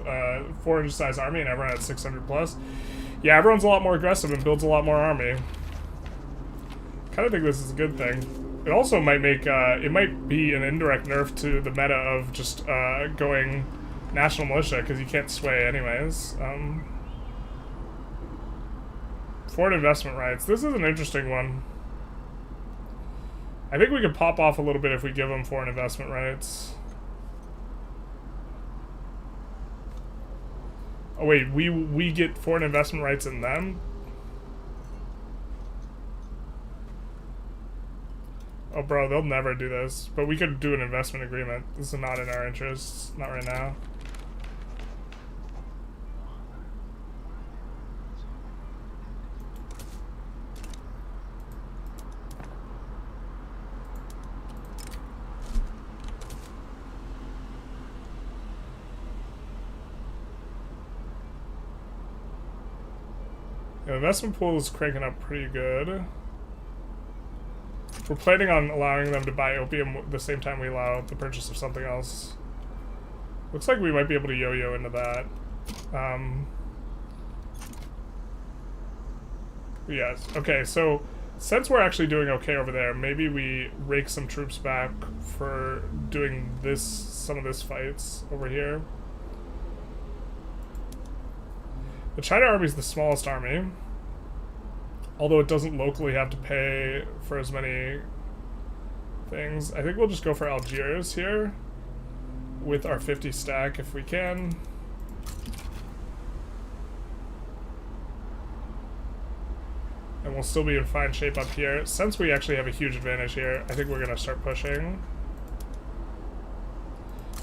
400 size army and everyone had 600 plus. Yeah, everyone's a lot more aggressive and builds a lot more army. Kind of think this is a good thing. It also might make, it might be an indirect nerf to the meta of just going national militia, because you can't sway anyways. Foreign investment rights. This is an interesting one. I think we could pop off a little bit if we give them foreign investment rights. Oh wait, we get foreign investment rights in them? Oh bro, they'll never do this. But we could do an investment agreement. This is not in our interests. Not right now. The investment pool is cranking up pretty good. We're planning on allowing them to buy opium at the same time we allow the purchase of something else. Looks like we might be able to yo-yo into that. Yes. Okay, so since we're actually doing okay over there, maybe we rake some troops back for doing this, some of this fights over here. The China army is the smallest army, although it doesn't locally have to pay for as many things. I think we'll just go for Algiers here with our 50 stack if we can. And we'll still be in fine shape up here. Since we actually have a huge advantage here, I think we're going to start pushing.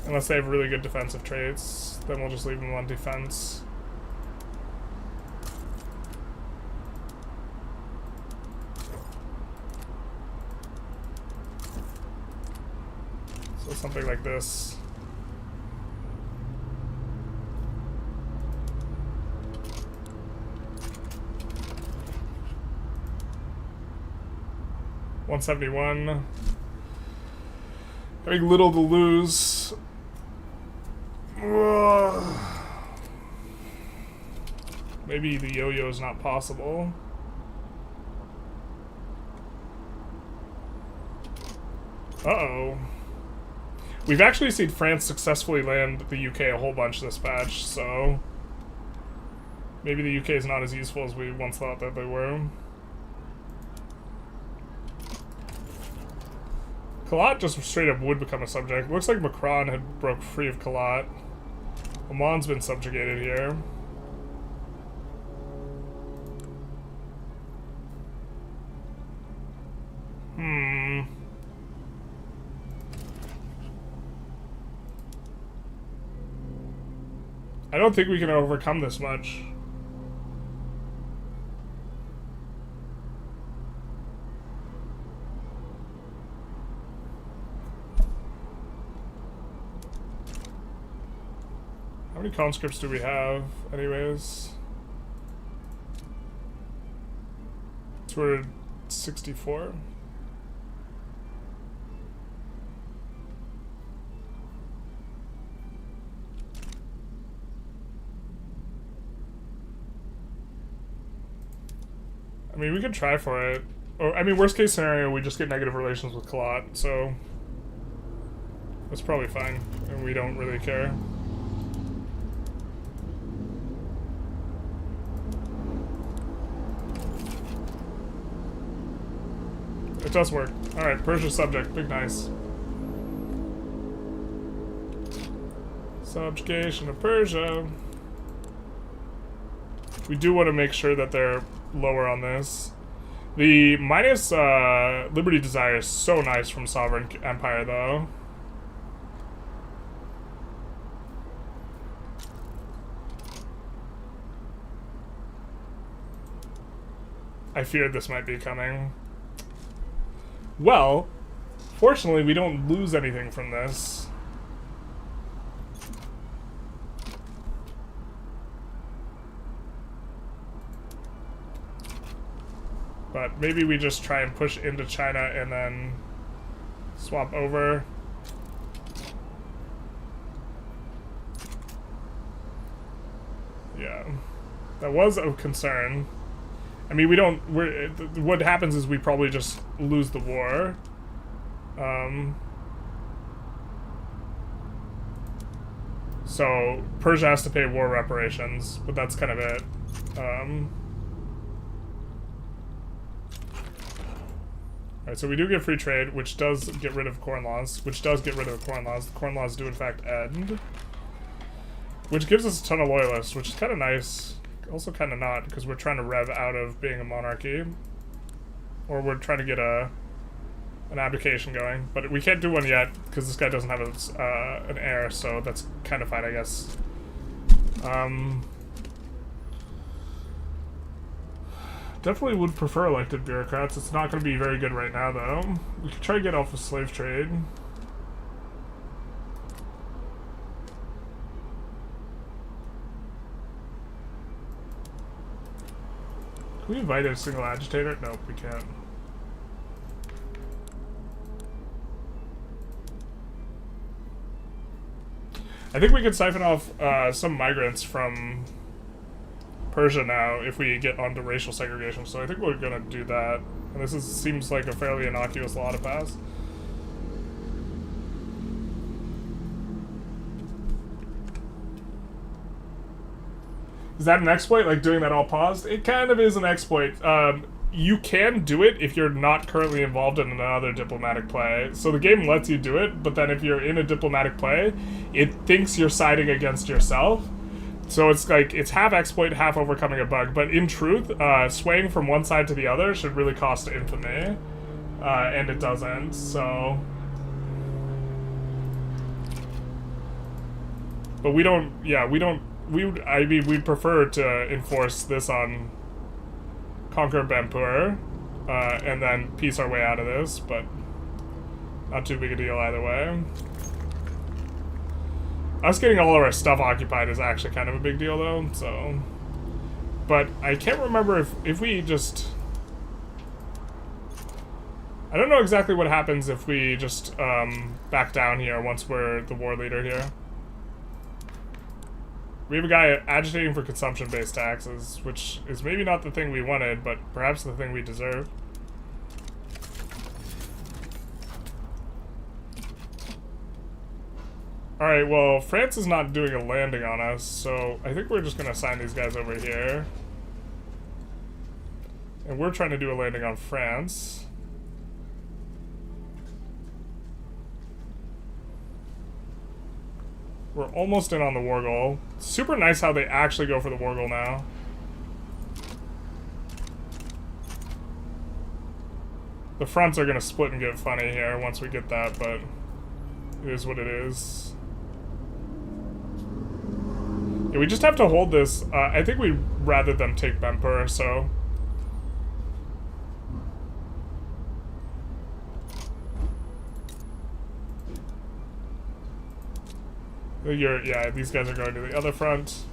Unless they have really good defensive traits, then we'll just leave them on defense. So something like this. $171. Having little to lose. Maybe the yo-yo is not possible. Uh-oh. We've actually seen France successfully land the UK a whole bunch this patch, so maybe the UK is not as useful as we once thought that they were. Kalat just straight up would become a subject. Looks like Macron had broke free of Kalat. Oman's been subjugated here. I don't think we can overcome this much. How many conscripts do we have, anyways? 264. I mean, we could try for it. Or, I mean, worst case scenario, we just get negative relations with Kalat, so that's probably fine, and we don't really care. It does work. Alright, Persia subject. Big nice. Subjugation of Persia. We do want to make sure that they're lower on this. The minus Liberty Desire is so nice from Sovereign Empire, though. I feared this might be coming. Well, fortunately, we don't lose anything from this. But maybe we just try and push into China and then swap over. Yeah, that was of concern. I mean, what happens is we probably just lose the war. So Persia has to pay war reparations, but that's kind of it. Alright, so we do get free trade, which does get rid of corn laws, The corn laws do in fact end. Which gives us a ton of loyalists, which is kind of nice. Also kind of not, because we're trying to rev out of being a monarchy. Or we're trying to get an abdication going. But we can't do one yet, because this guy doesn't have an heir, so that's kind of fine, I guess. Definitely would prefer elected bureaucrats. It's not going to be very good right now, though. We could try to get off of slave trade. Can we invite a single agitator? Nope, we can't. I think we could siphon off some migrants from Persia now if we get onto racial segregation, so I think we're gonna do that. And this seems like a fairly innocuous law to pass. Is that an exploit, like doing that all paused? It kind of is an exploit. You can do it if you're not currently involved in another diplomatic play. So the game lets you do it, but then if you're in a diplomatic play, it thinks you're siding against yourself. So it's like, it's half exploit, half overcoming a bug. But in truth, swaying from one side to the other should really cost infamy. And it doesn't, so... But we don't, yeah, I mean, we'd prefer to enforce this on Conquer Bampur, and then piece our way out of this, but not too big a deal either way. Us getting all of our stuff occupied is actually kind of a big deal, though, so... But I can't remember if we just... I don't know exactly what happens if we just back down here once we're the war leader here. We have a guy agitating for consumption-based taxes, which is maybe not the thing we wanted, but perhaps the thing we deserve. Alright, well, France is not doing a landing on us, so I think we're just going to assign these guys over here. And we're trying to do a landing on France. We're almost in on the war goal. Super nice how they actually go for the war goal now. The fronts are going to split and get funny here once we get that, but it is what it is. Yeah, we just have to hold this. I think we'd rather them take Bempur, so... Yeah, these guys are going to the other front.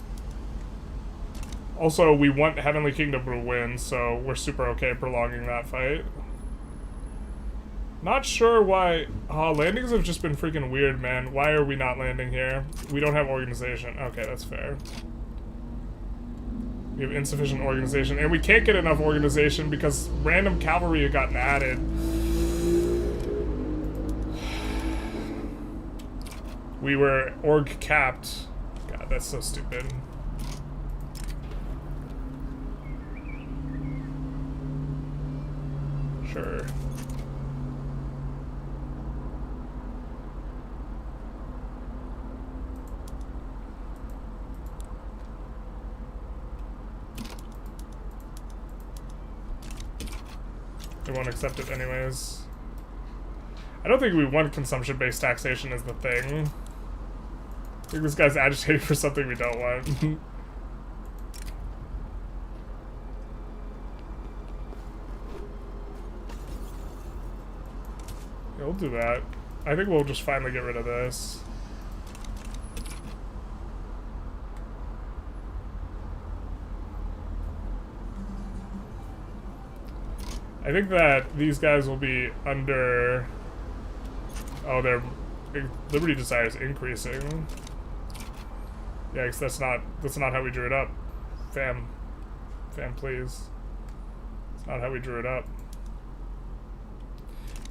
Also, we want Heavenly Kingdom to win, so we're super okay prolonging that fight. Not sure why... Oh, landings have just been freaking weird, man. Why are we not landing here? We don't have organization. Okay, that's fair. We have insufficient organization, and we can't get enough organization because random cavalry have gotten added. We were org capped. God, that's so stupid. Sure. They won't accept it anyways. I don't think we want consumption-based taxation as the thing. I think this guy's agitating for something we don't want. Yeah, we'll do that. I think we'll just finally get rid of this. I think that these guys will be under... Oh, their Liberty Desire is increasing. Yeah, because that's not how we drew it up. Fam, please. It's not how we drew it up.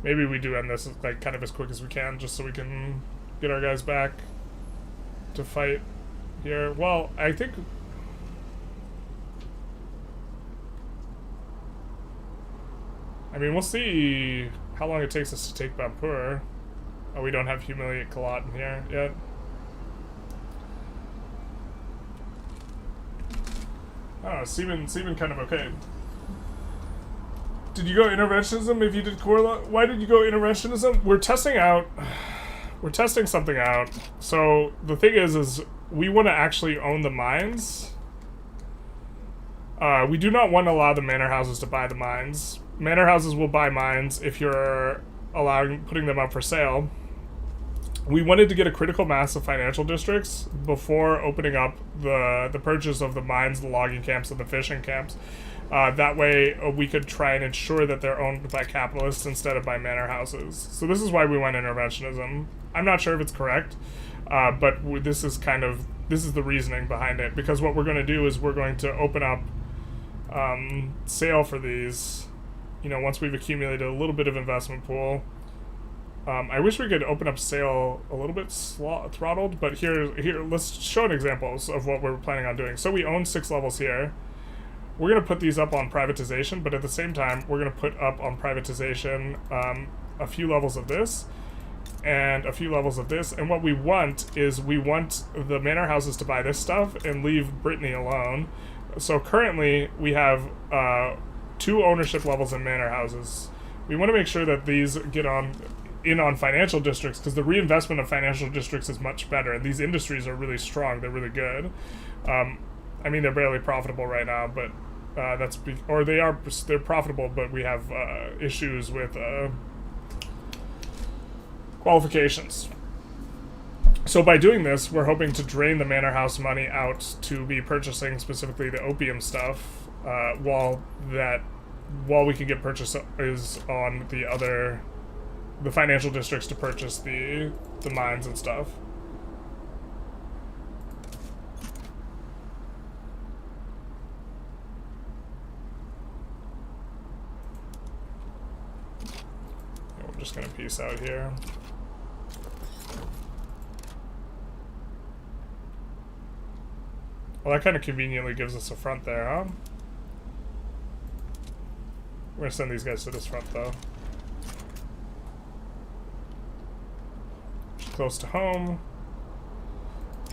Maybe we do end this like kind of as quick as we can, just so we can get our guys back to fight here. Well, I think... I mean, we'll see how long it takes us to take Bempur. Oh, we don't have Humiliate Kalat in here yet. Oh, seeming kind of okay. Did you go interventionism if you did Corla? Why did you go interventionism? We're testing something out. So the thing is we want to actually own the mines. We do not want to allow the manor houses to buy the mines. Manor houses will buy mines if you're putting them up for sale. We wanted to get a critical mass of financial districts before opening up the purchase of the mines, the logging camps, and the fishing camps. That way we could try and ensure that they're owned by capitalists instead of by manor houses. So this is why we went interventionism. I'm not sure if it's correct, but this is the reasoning behind it. Because what we're going to do is we're going to open up sale for these, once we've accumulated a little bit of investment pool. I wish we could open up sale a little bit throttled, but here, let's show an examples of what we're planning on doing. So we own 6 levels here. We're going to put these up on privatization, but at the same time, we're going to put up on privatization a few levels of this and a few levels of this. And what we want is we want the manor houses to buy this stuff and leave Brittany alone. So currently, we have 2 ownership levels in manor houses. We want to make sure that these get on financial districts, because the reinvestment of financial districts is much better, and these industries are really strong. They're really good. I mean, they're barely profitable right now, but they're profitable, but we have issues with qualifications. So by doing this, we're hoping to drain the manor house money out to be purchasing specifically the opium stuff, while we can get purchases on the financial districts to purchase the mines and stuff. Yeah, we're just gonna peace out here. Well, that kind of conveniently gives us a front there, huh? We're gonna send these guys to this front, though. Close to home.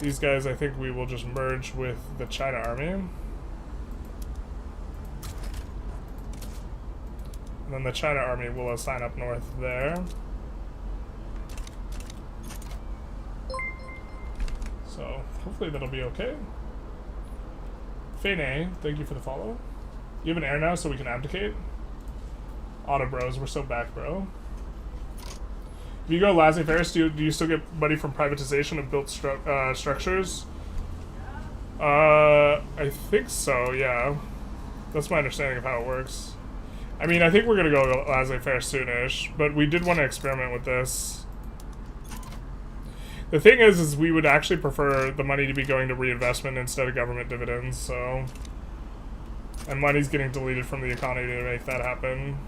These guys, I think we will just merge with the China army. And then the China army will assign up north there. So, hopefully that'll be okay. Fene, thank you for the follow. You have an heir now, so we can abdicate. Auto bros, we're so back, bro. If you go laissez-faire, do you still get money from privatization of built structures? I think so, yeah. That's my understanding of how it works. I mean, I think we're gonna go laissez-faire soonish, but we did want to experiment with this. The thing is we would actually prefer the money to be going to reinvestment instead of government dividends, so... And money's getting deleted from the economy to make that happen.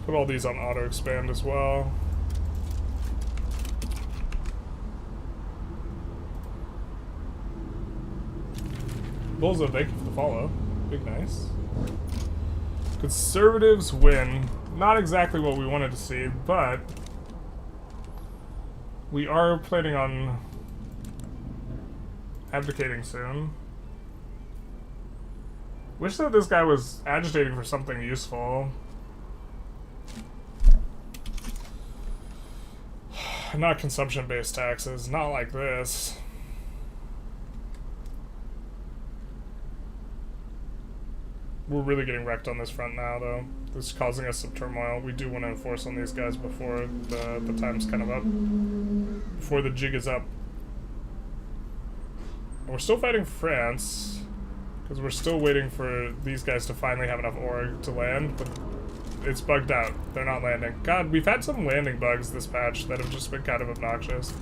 Put all these on auto expand as well. Bullzo, thank you for the follow. Big nice. Conservatives win. Not exactly what we wanted to see, but we are planning on abdicating soon. Wish that this guy was agitating for something useful. Not consumption-based taxes, not like this. We're really getting wrecked on this front now, though. This is causing us some turmoil. We do want to enforce on these guys before the time's kind of up. Before the jig is up. And we're still fighting France, because we're still waiting for these guys to finally have enough ore to land, but it's bugged out. They're not landing. God, we've had some landing bugs this patch that have just been kind of obnoxious.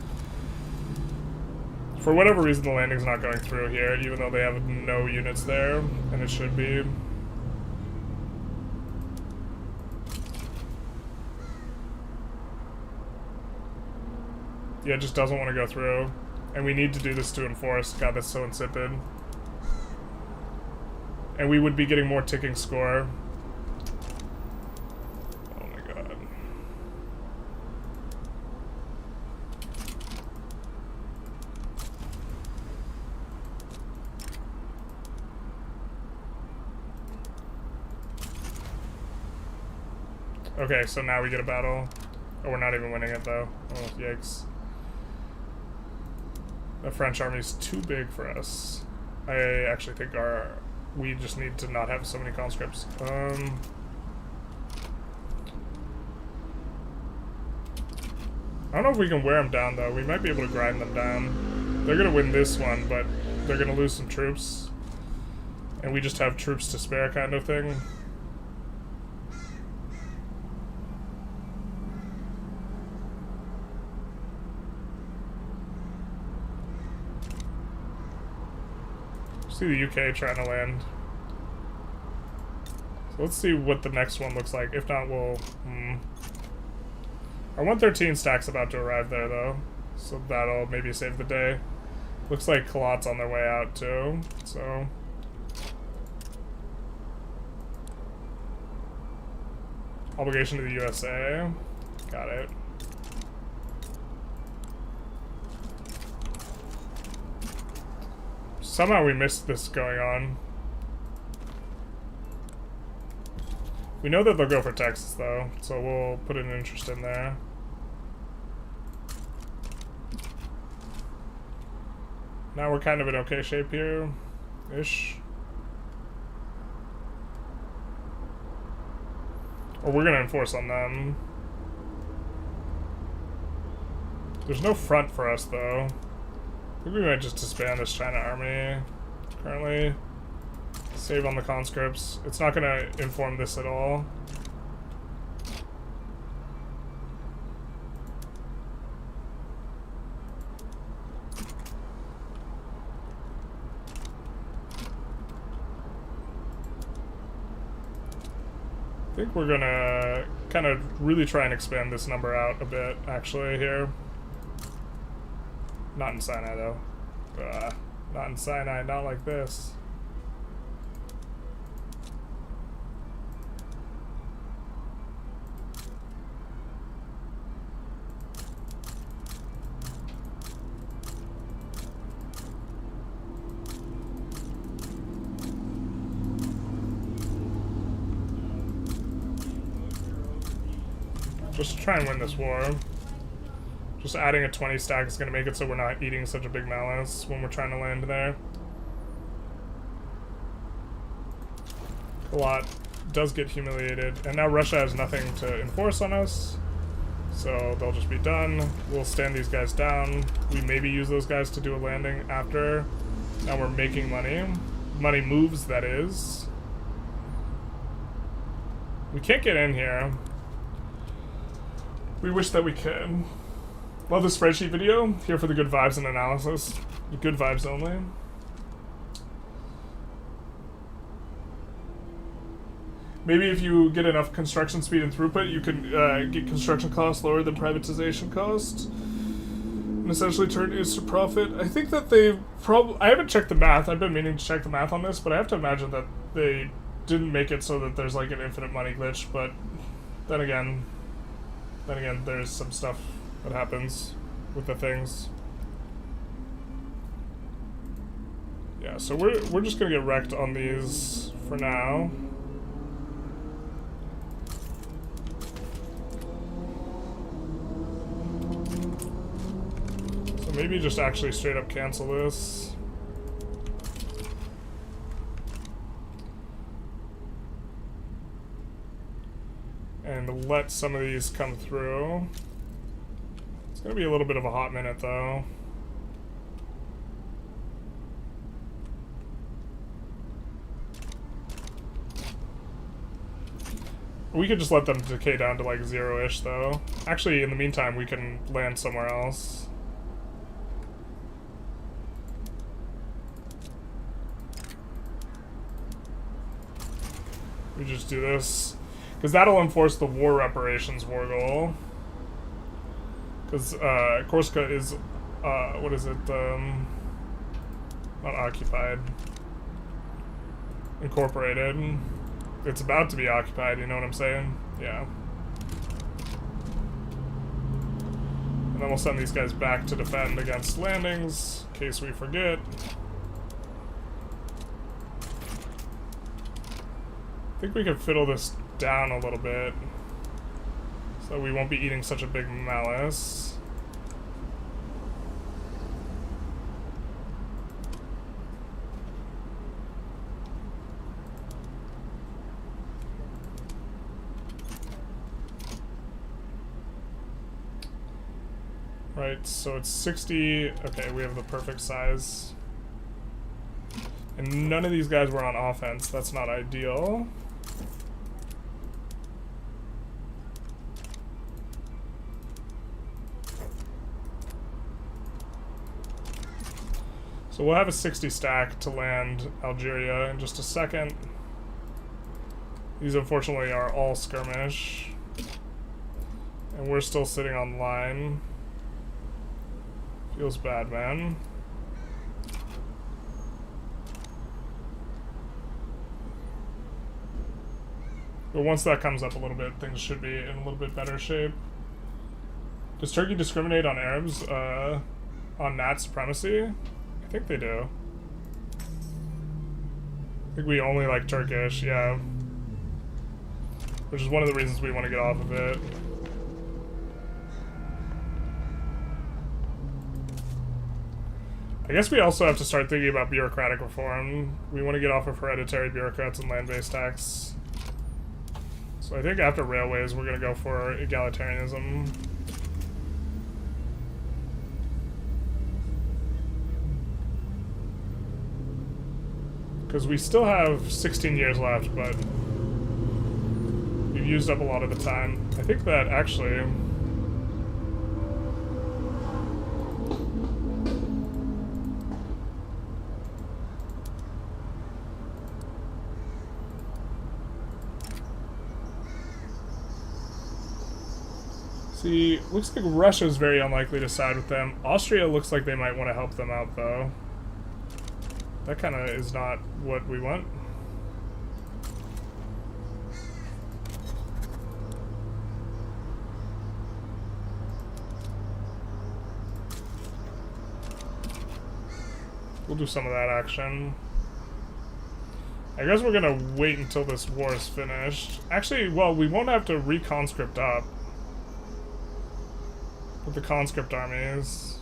For whatever reason, the landing's not going through here, even though they have no units there, and it should be. Yeah, it just doesn't want to go through. And we need to do this to enforce. God, that's so insipid. And we would be getting more ticking score. Okay, so now we get a battle. Oh, we're not even winning it, though. Oh, yikes. The French army's too big for us. I actually think we just need to not have so many conscripts. I don't know if we can wear them down, though. We might be able to grind them down. They're gonna win this one, but they're gonna lose some troops. And we just have troops to spare kind of thing. See the UK trying to land. So let's see what the next one looks like. If not, we'll... Our 113 stack's about to arrive there, though. So that'll maybe save the day. Looks like Kalot's on their way out, too. So... Obligation to the USA. Got it. Somehow we missed this going on. We know that they'll go for Texas, though, so we'll put an interest in there. Now we're kind of in okay shape here-ish. Or we're gonna enforce on them. There's no front for us, though. I think we might just disband this China army currently. Save on the conscripts. It's not gonna inform this at all. I think we're gonna kind of really try and expand this number out a bit, actually, here. Not in Sinai, though. Not in Sinai, not like this. Just to try and win this war. Just adding a 20 stack is going to make it so we're not eating such a big malice when we're trying to land there. A lot does get humiliated, and now Russia has nothing to enforce on us, so they'll just be done. We'll stand these guys down. We maybe use those guys to do a landing after. Now we're making money. Money moves, that is. We can't get in here. We wish that we could. Love the spreadsheet video. Here for the good vibes and analysis. Good vibes only. Maybe if you get enough construction speed and throughput, you can get construction costs lower than privatization costs. And essentially turn it to profit. I think that they probably... I haven't checked the math. I've been meaning to check the math on this, but I have to imagine that they didn't make it so that there's like an infinite money glitch, but then again, there's some stuff that happens with the things. Yeah, so we're just gonna get wrecked on these for now. So maybe just actually straight up cancel this. And let some of these come through. It's gonna be a little bit of a hot minute though. We could just let them decay down to like 0-ish though. Actually, in the meantime, we can land somewhere else. We just do this. Because that'll enforce the war reparations war goal. Because Corsica is, what is it? Not occupied. Incorporated. It's about to be occupied, you know what I'm saying? Yeah. And then we'll send these guys back to defend against landings, in case we forget. I think we can fiddle this down a little bit, so we won't be eating such a big malice. Right, so it's 60. Okay, we have the perfect size. And none of these guys were on offense. That's not ideal. So we'll have a 60 stack to land Algeria in just a second. These unfortunately are all skirmish. And we're still sitting on line. Feels bad, man. But once that comes up a little bit, things should be in a little bit better shape. Does Turkey discriminate on Arabs on Nat supremacy? I think they do. I think we only like Turkish, yeah. Which is one of the reasons we want to get off of it. I guess we also have to start thinking about bureaucratic reform. We want to get off of hereditary bureaucrats and land-based tax. So I think after railways, we're going to go for egalitarianism. Because we still have 16 years left, but we've used up a lot of the time. I think that actually... See, looks like Russia's very unlikely to side with them. Austria looks like they might want to help them out, though. That kind of is not what we want. We'll do some of that action. I guess we're gonna wait until this war is finished. Actually, well, we won't have to reconscript up with the conscript armies.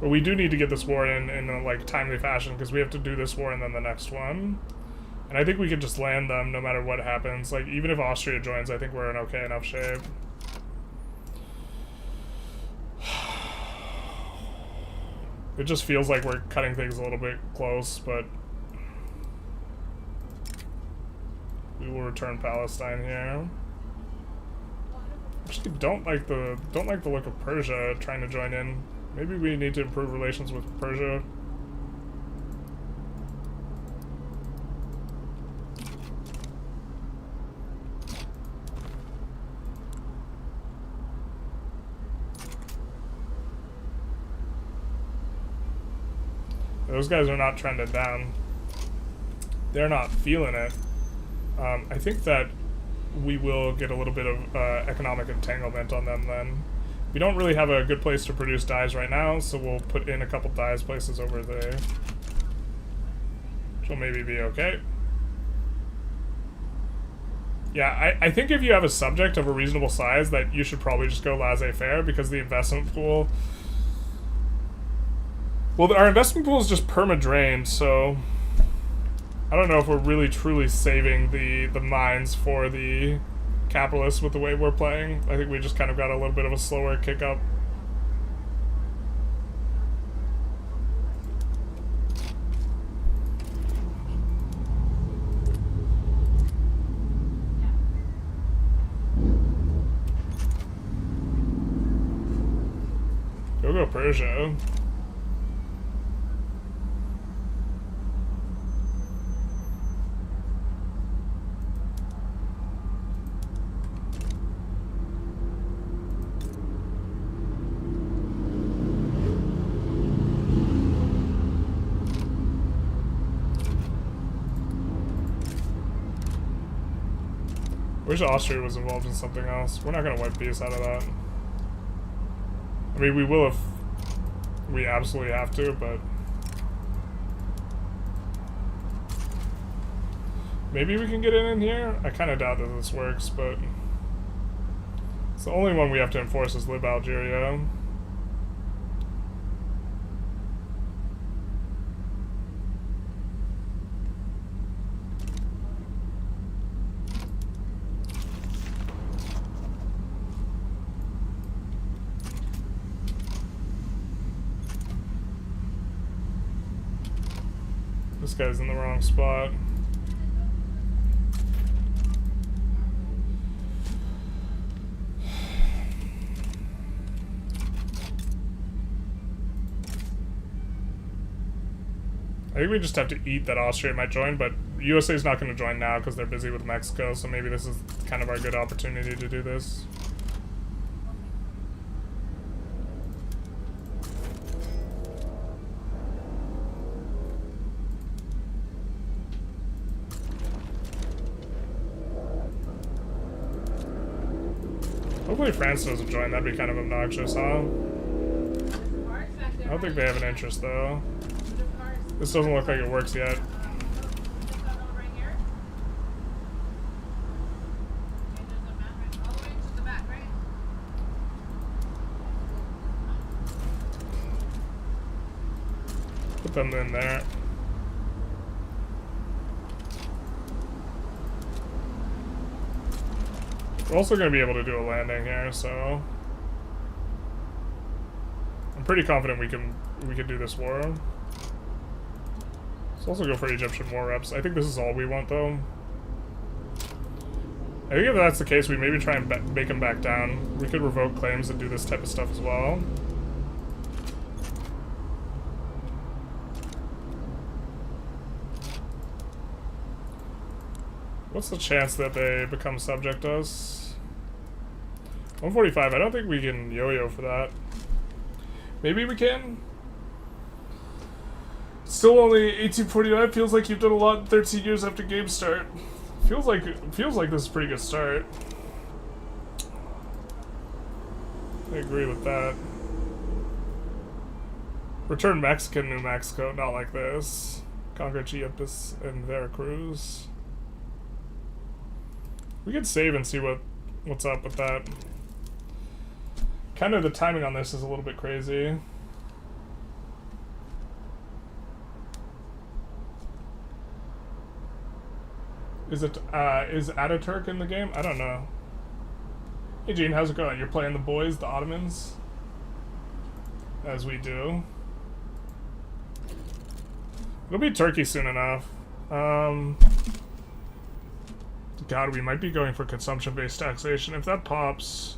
But we do need to get this war in a like timely fashion because we have to do this war and then the next one. And I think we can just land them no matter what happens. Like, even if Austria joins, I think we're in okay enough shape. It just feels like we're cutting things a little bit close, but we will return Palestine here. Actually, don't like the look of Persia trying to join in. Maybe we need to improve relations with Persia. Those guys are not trending down. They're not feeling it. I think that we will get a little bit of economic entanglement on them then. We don't really have a good place to produce dyes right now, so we'll put in a couple dyes places over there. Which will maybe be okay. Yeah, I think if you have a subject of a reasonable size, that you should probably just go laissez-faire, because the investment pool... Well, our investment pool is just perma-drained, so... I don't know if we're really truly saving the mines for the capitalists with the way we're playing. I think we just kind of got a little bit of a slower kick up. Go Persia. I wish Austria was involved in something else. We're not going to wipe peace out of that. I mean, we will if we absolutely have to, but... Maybe we can get in here? I kind of doubt that this works, but... It's the only one we have to enforce is Lib Algeria. This guy's in the wrong spot. I think we just have to eat that Austria might join, but USA is not going to join now because they're busy with Mexico, so maybe this is kind of our good opportunity to do this. Hopefully France doesn't join, that'd be kind of obnoxious, huh? I don't think they have an interest, though. This doesn't look like it works yet. Put them in there. We're also going to be able to do a landing here, so I'm pretty confident we can do this war. Let's also go for Egyptian war reps. I think this is all we want, though. I think if that's the case, we maybe try and make them back down. We could revoke claims and do this type of stuff as well. What's the chance that they become subject to us? 145. I don't think we can yo-yo for that. Maybe we can? Still only 1849. Feels like you've done a lot in 13 years after game start. Feels like this is a pretty good start. I agree with that. Return Mexican, New Mexico. Not like this. Conquer Chiapas and Veracruz. We could save and see what's up with that. Kind of the timing on this is a little bit crazy. Is Ataturk in the game? I don't know. Hey Gene, how's it going? You're playing the boys, the Ottomans? As we do. It'll be Turkey soon enough. God, we might be going for consumption-based taxation. If that pops...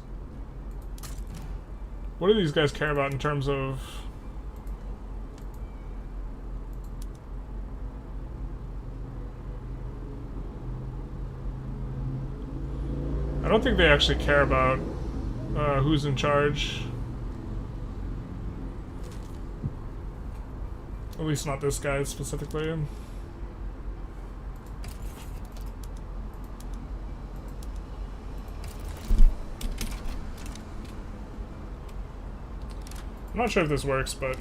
What do these guys care about in terms of... I don't think they actually care about who's in charge. At least not this guy specifically. I'm not sure if this works, but...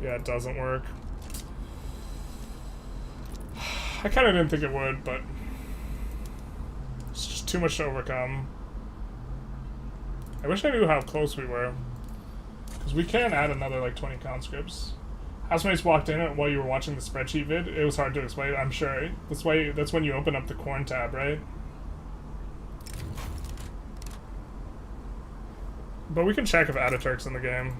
Yeah, it doesn't work. I kind of didn't think it would, but... It's just too much to overcome. I wish I knew how close we were. Because we can add another, like, 20 conscripts. Housemates walked in while you were watching the spreadsheet vid. It was hard to explain, I'm sure. That's when you open up the corn tab, right? But we can check if Ataturk's in the game.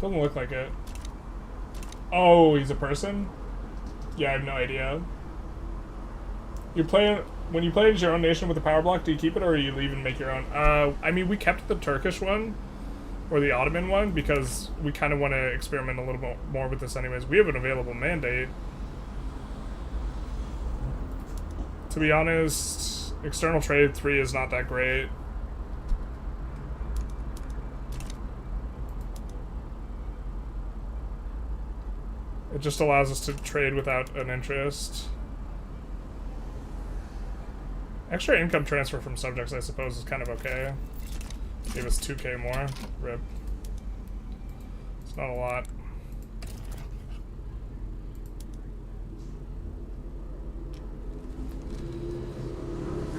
Doesn't look like it. Oh, he's a person? Yeah, I have no idea. When you play as your own nation with a power block, do you keep it or do you leave and make your own? I mean, we kept the Turkish one, or the Ottoman one, because we kind of want to experiment a little bit more with this anyways. We have an available mandate. To be honest, external trade 3 is not that great. It just allows us to trade without an interest. Extra income transfer from subjects, I suppose, is kind of okay. Gave us 2k more. RIP. It's not a lot.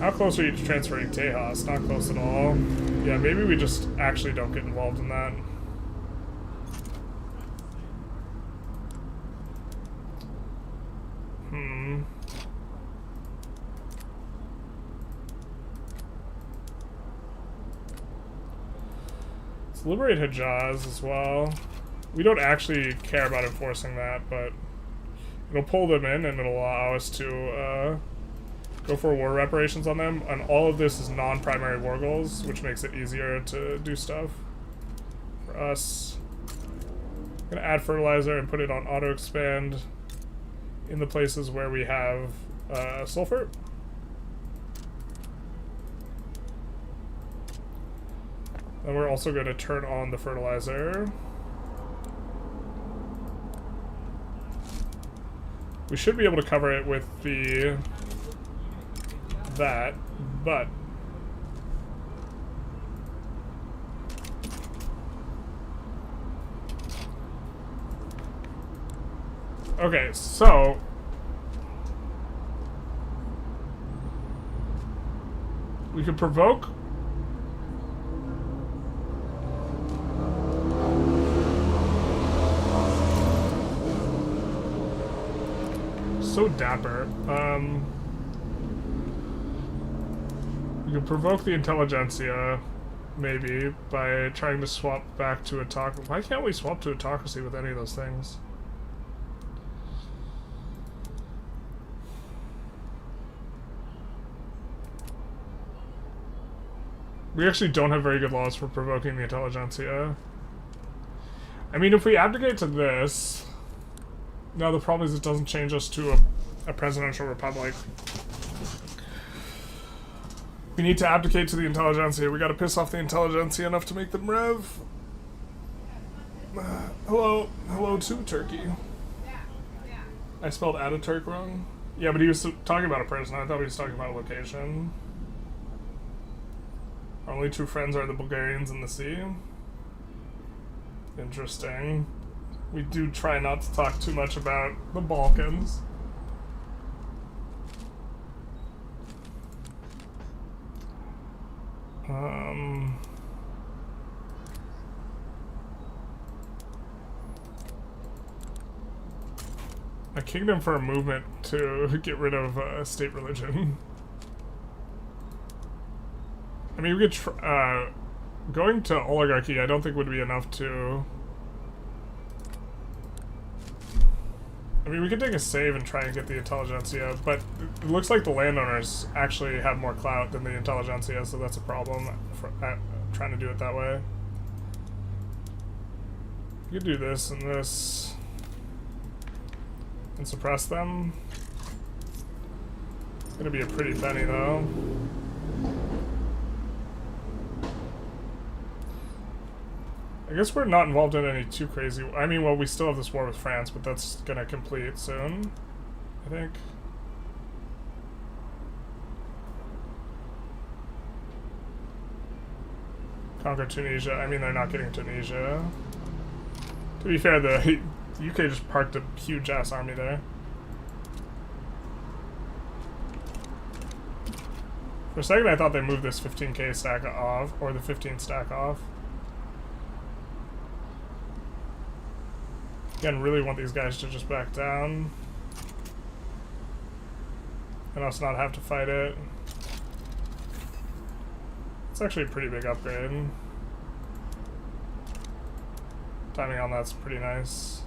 How close are you to transferring Tejas? Not close at all. Yeah, maybe we just actually don't get involved in that. Liberate Hejaz as well. We don't actually care about enforcing that, but it'll pull them in and it'll allow us to go for war reparations on them. And all of this is non-primary war goals, which makes it easier to do stuff for us. I'm gonna add fertilizer and put it on auto expand in the places where we have sulfur. And we're also going to turn on the fertilizer. We should be able to cover it with that, but okay, so we could provoke so dapper. You can provoke the Intelligentsia, maybe, by trying to swap back to autocracy. Why can't we swap to autocracy with any of those things? We actually don't have very good laws for provoking the Intelligentsia. I mean, if we abdicate to this... No, the problem is it doesn't change us to a presidential republic. We need to abdicate to the Intelligentsia. We gotta piss off the Intelligentsia enough to make them rev. Hello. Hello to Turkey. I spelled Ataturk wrong. Yeah, but he was talking about a person. I thought he was talking about a location. Our only true friends are the Bulgarians and the sea. Interesting. We do try not to talk too much about the Balkans. A kingdom for a movement to get rid of state religion. I mean, we could going to oligarchy, I don't think would be enough to... I mean, we could take a save and try and get the Intelligentsia, but it looks like the landowners actually have more clout than the Intelligentsia, so that's a problem for trying to do it that way. We could do this and this and suppress them. It's gonna be a pretty penny, though. I guess we're not involved in any too crazy... I mean, well, we still have this war with France, but that's gonna complete soon, I think. Conquer Tunisia. I mean, they're not getting Tunisia. To be fair, the UK just parked a huge-ass army there. For a second, I thought they moved this 15k stack off, or the 15 stack off. Again, really want these guys to just back down. And us not have to fight it. It's actually a pretty big upgrade. Timing on that's pretty nice.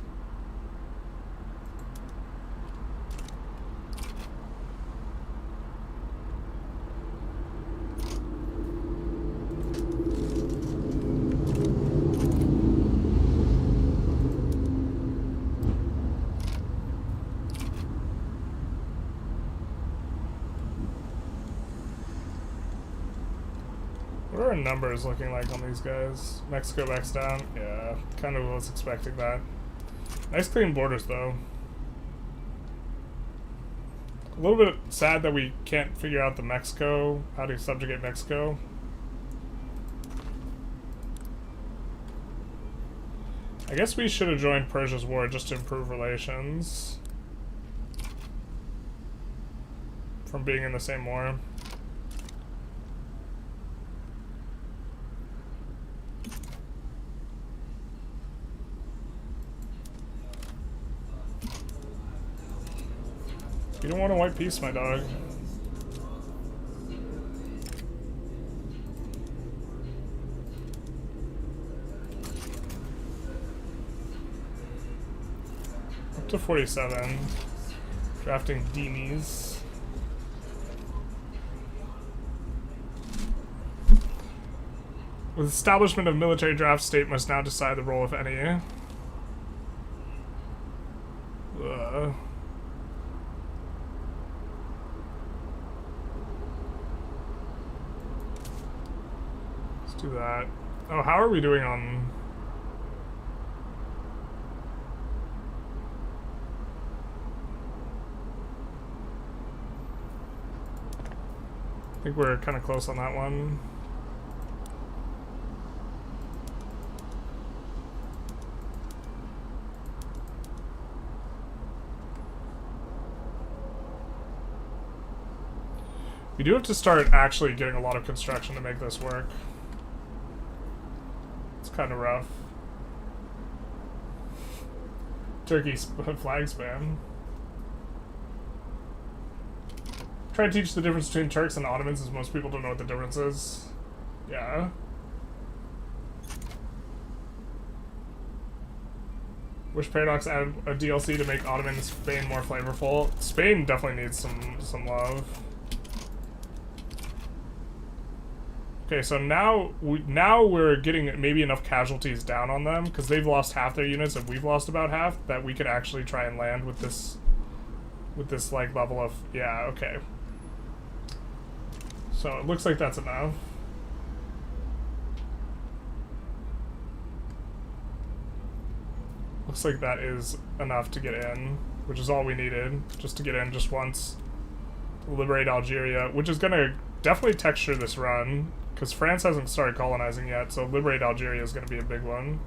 What are our numbers looking like on these guys? Mexico backs down? Yeah, kind of was expecting that. Nice clean borders, though. A little bit sad that we can't figure out the Mexico, how to subjugate Mexico. I guess we should have joined Persia's war just to improve relations. From being in the same war. You don't want a white peace, my dog. Up to 47. Drafting Demies. With establishment of military draft, state must now decide the role, if any. Do that. Oh, how are we doing on... I think we're kind of close on that one. We do have to start actually getting a lot of construction to make this work. Kind of rough. Turkey's flag spam. Try to teach the difference between Turks and Ottomans, as most people don't know what the difference is. Yeah. Wish Paradox added a DLC to make Ottoman Spain more flavorful. Spain definitely needs some love. Okay, so now we're getting maybe enough casualties down on them because they've lost half their units and we've lost about half, that we could actually try and land with this like level of, yeah, okay. So it looks like that's enough. Looks like that is enough to get in, which is all we needed, just to get in just once. Liberate Algeria, which is gonna definitely texture this run, because France hasn't started colonizing yet, so liberate Algeria is gonna be a big one.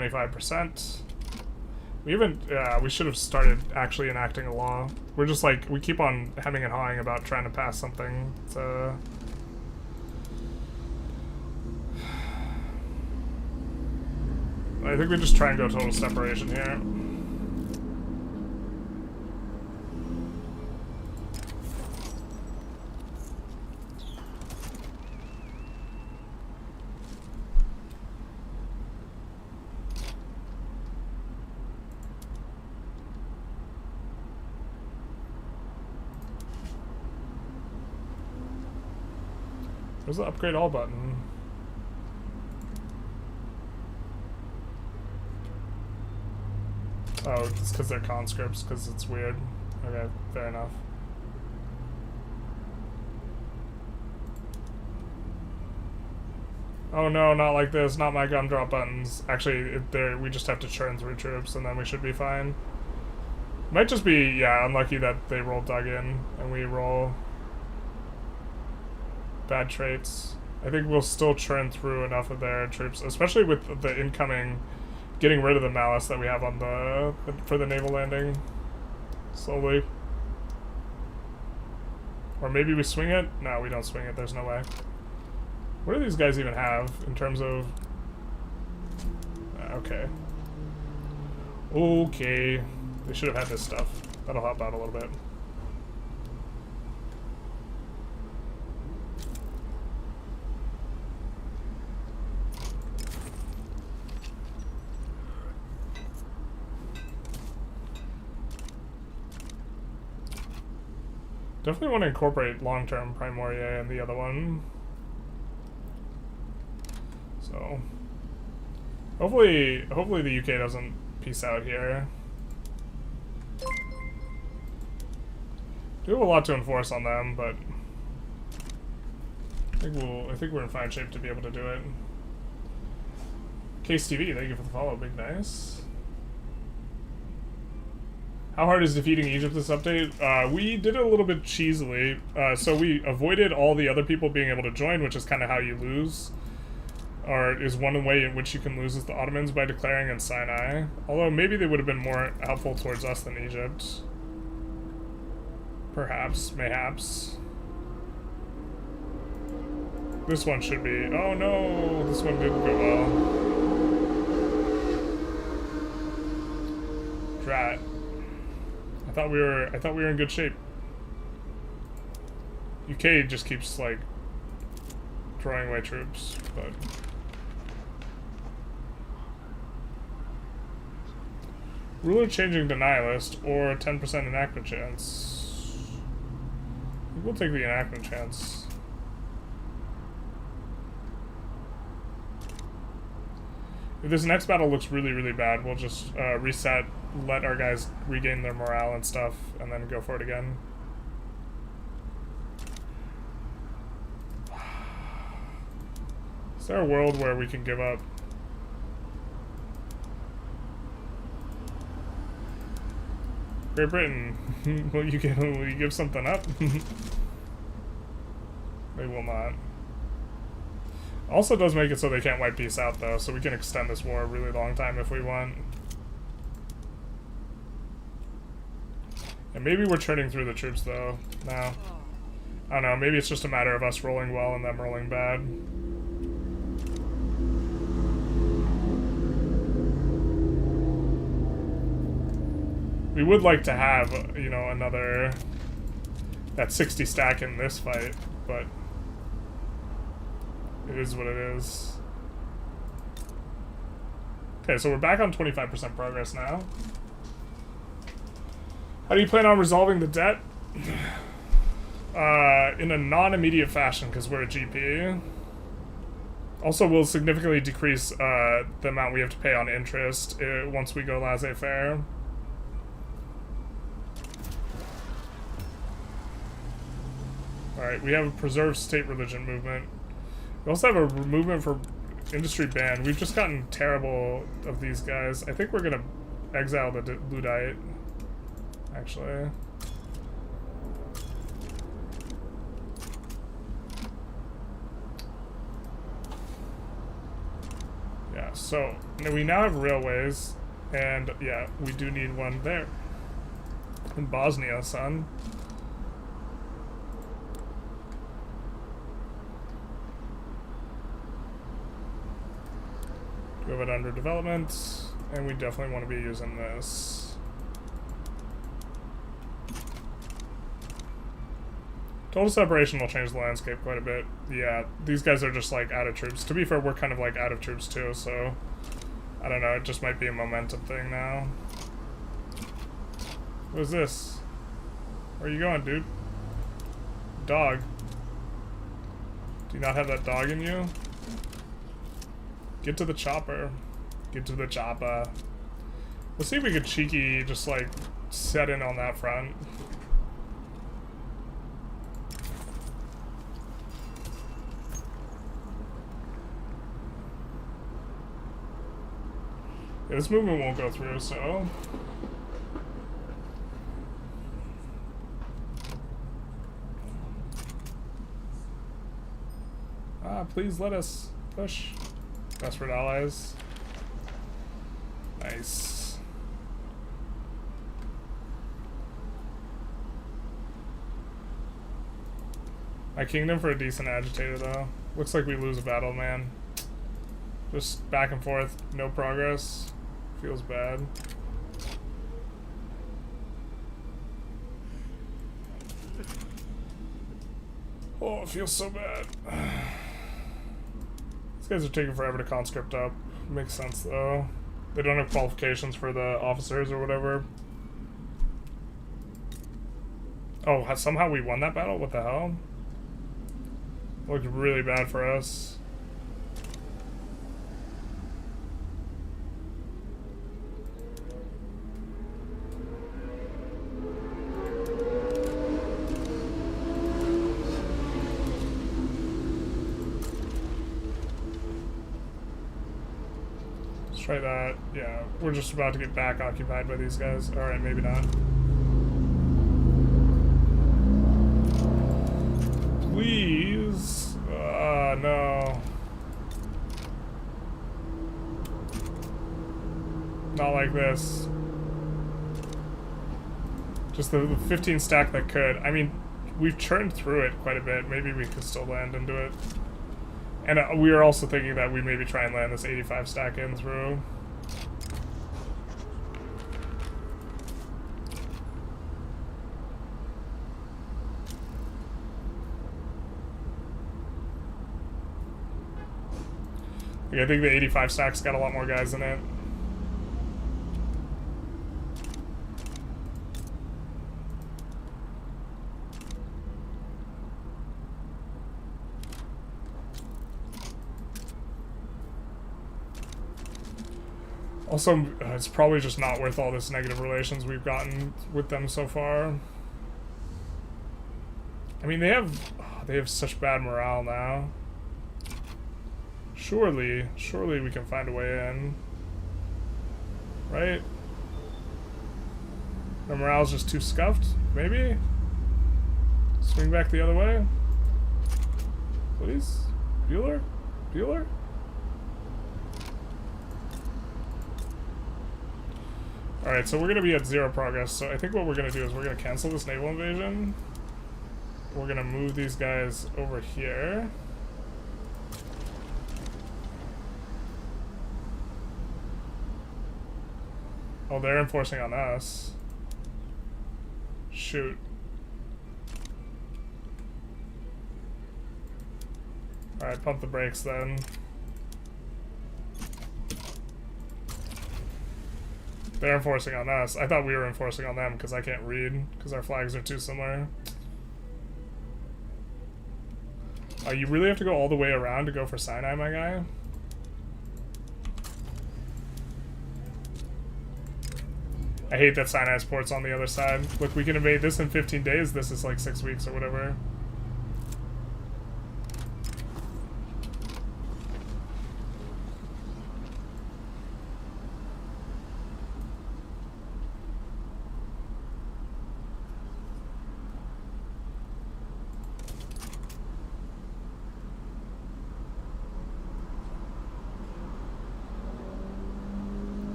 %. We haven't, we should have started actually enacting a law. We're just like, we keep on hemming and hawing about trying to pass something. So I think we just try and go total separation here. Where's the upgrade all button? Oh, it's because they're conscripts, because it's weird. Okay, fair enough. Oh no, not like this, not my gumdrop buttons. Actually, we just have to churn through troops and then we should be fine. Might just be, yeah, unlucky that they roll dug in and we roll bad traits. I think we'll still churn through enough of their troops, especially with the incoming, getting rid of the malice that we have on for the naval landing. Slowly. Or maybe we swing it? No, we don't swing it, there's no way. What do these guys even have in terms of... okay. Okay. They should have had this stuff. That'll help out a little bit. Definitely want to incorporate long-term Primoria in the other one. So hopefully the UK doesn't peace out here. We have a lot to enforce on them, but I think we're in fine shape to be able to do it. Case TV, thank you for the follow, big nice. How hard is defeating Egypt this update? We did it a little bit cheesily, so we avoided all the other people being able to join, which is kind of how you lose. Or is one way in which you can lose is the Ottomans by declaring in Sinai. Although maybe they would have been more helpful towards us than Egypt. Perhaps, mayhaps. This one should be. Oh no, this one didn't go well. Drat. I thought we were in good shape. UK just keeps like throwing away troops, but ruler changing denialist or 10% enactment chance. We'll take the enactment chance. If this next battle looks really, really bad, we'll just reset, let our guys regain their morale and stuff, and then go for it again. Is there a world where we can give up? Great Britain, will you give something up? They will not. Also does make it so they can't wipe peace out though, so we can extend this war a really long time if we want. And maybe we're churning through the troops though, now. I don't know, maybe it's just a matter of us rolling well and them rolling bad. We would like to have, you know, another, that 60 stack in this fight, but it is what it is. Okay, so we're back on 25% progress now. How do you plan on resolving the debt? In a non-immediate fashion, because we're a GP. Also, we'll significantly decrease the amount we have to pay on interest once we go laissez-faire. Alright, we have a preserved state religion movement. We also have a movement for industry ban. We've just gotten terrible of these guys. I think we're gonna exile the Luddite, actually. Yeah, so we now have railways, and yeah, we do need one there. In Bosnia, son. We have it under development, and we definitely want to be using this. Total separation will change the landscape quite a bit. Yeah, these guys are just like out of troops. To be fair, we're kind of like out of troops too, so I don't know, it just might be a momentum thing now. What is this? Where are you going, dude? Dog. Do you not have that dog in you? Get to the chopper. Get to the chopper. Let's see if we could cheeky just like set in on that front. Yeah, this movement won't go through, so please let us push. Desperate allies. Nice. My kingdom for a decent agitator, though. Looks like we lose a battle, man. Just back and forth, no progress. Feels bad. Oh, it feels so bad. These guys are taking forever to conscript up. Makes sense, though. They don't have qualifications for the officers or whatever. Oh, somehow we won that battle? What the hell? Looked really bad for us. Try that. Yeah, we're just about to get back occupied by these guys. Alright, maybe not. Please. No. Not like this. Just the 15 stack that could. I mean, we've churned through it quite a bit. Maybe we could still land into it. And we were also thinking that we maybe try and land this 85 stack in through. I think the 85 stack's got a lot more guys in it. Also, it's probably just not worth all this negative relations we've gotten with them so far. I mean, they have such bad morale now. Surely we can find a way in. Right? Their morale's just too scuffed, maybe? Swing back the other way? Please? Bueller? Bueller? Alright, so we're going to be at 0 progress, so I think what we're going to do is we're going to cancel this naval invasion. We're going to move these guys over here. Oh, they're enforcing on us. Shoot. Alright, pump the brakes then. They're enforcing on us. I thought we were enforcing on them because I can't read because our flags are too similar. You really have to go all the way around to go for Sinai, my guy? I hate that Sinai's port's on the other side. Look, we can invade this in 15 days. This is like 6 weeks or whatever.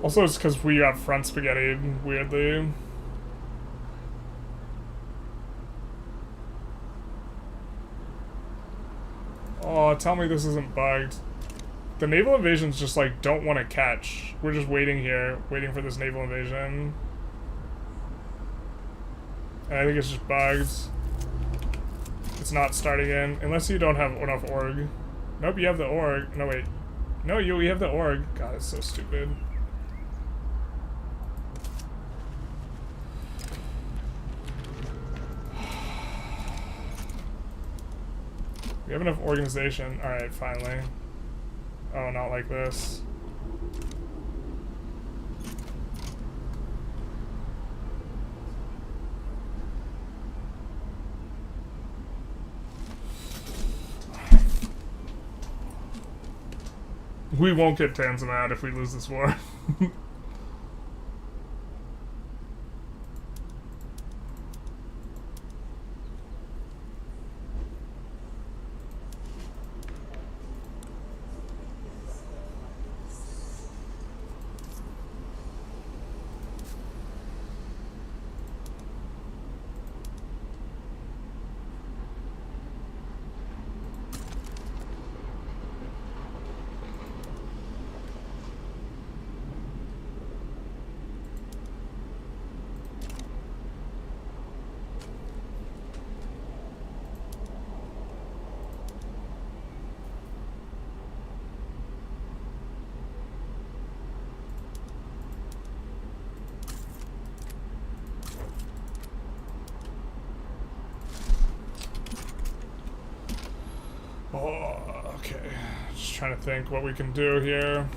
Also, it's because we got front spaghetti, weirdly. Oh, tell me this isn't bugged. The naval invasions just, like, don't want to catch. We're just waiting here, waiting for this naval invasion. And I think it's just bugged. It's not starting in. Unless you don't have enough org. Nope, you have the org. No, wait. No, you have the org. God, it's so stupid. We have enough organization. Alright, finally. Oh, not like this. We won't get Tanzimat if we lose this war. Oh, okay. Just trying to think what we can do here.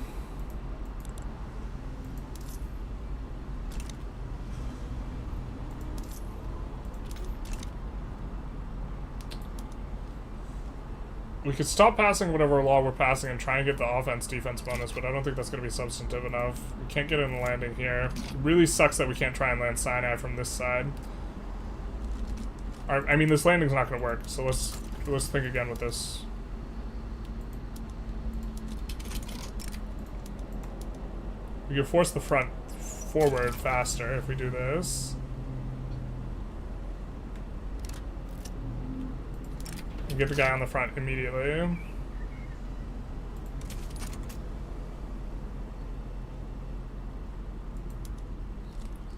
We could stop passing whatever law we're passing and try and get the offense-defense bonus, but I don't think that's going to be substantive enough. We can't get in the landing here. It really sucks that we can't try and land Sinai from this side. I mean, this landing's not going to work, so let's think again with this. We can force the front forward faster if we do this. And get the guy on the front immediately.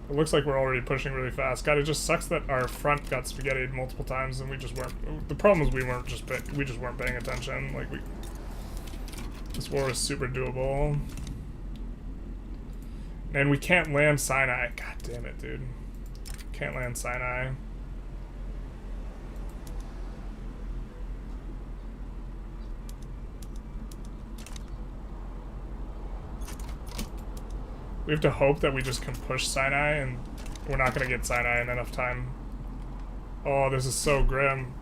It looks like we're already pushing really fast. God, it just sucks that our front got spaghettied multiple times and we just weren't. The problem is we just weren't paying attention. Like this war was super doable. And we can't land Sinai. God damn it, dude. Can't land Sinai. We have to hope that we just can push Sinai, and we're not going to get Sinai in enough time. Oh, this is so grim.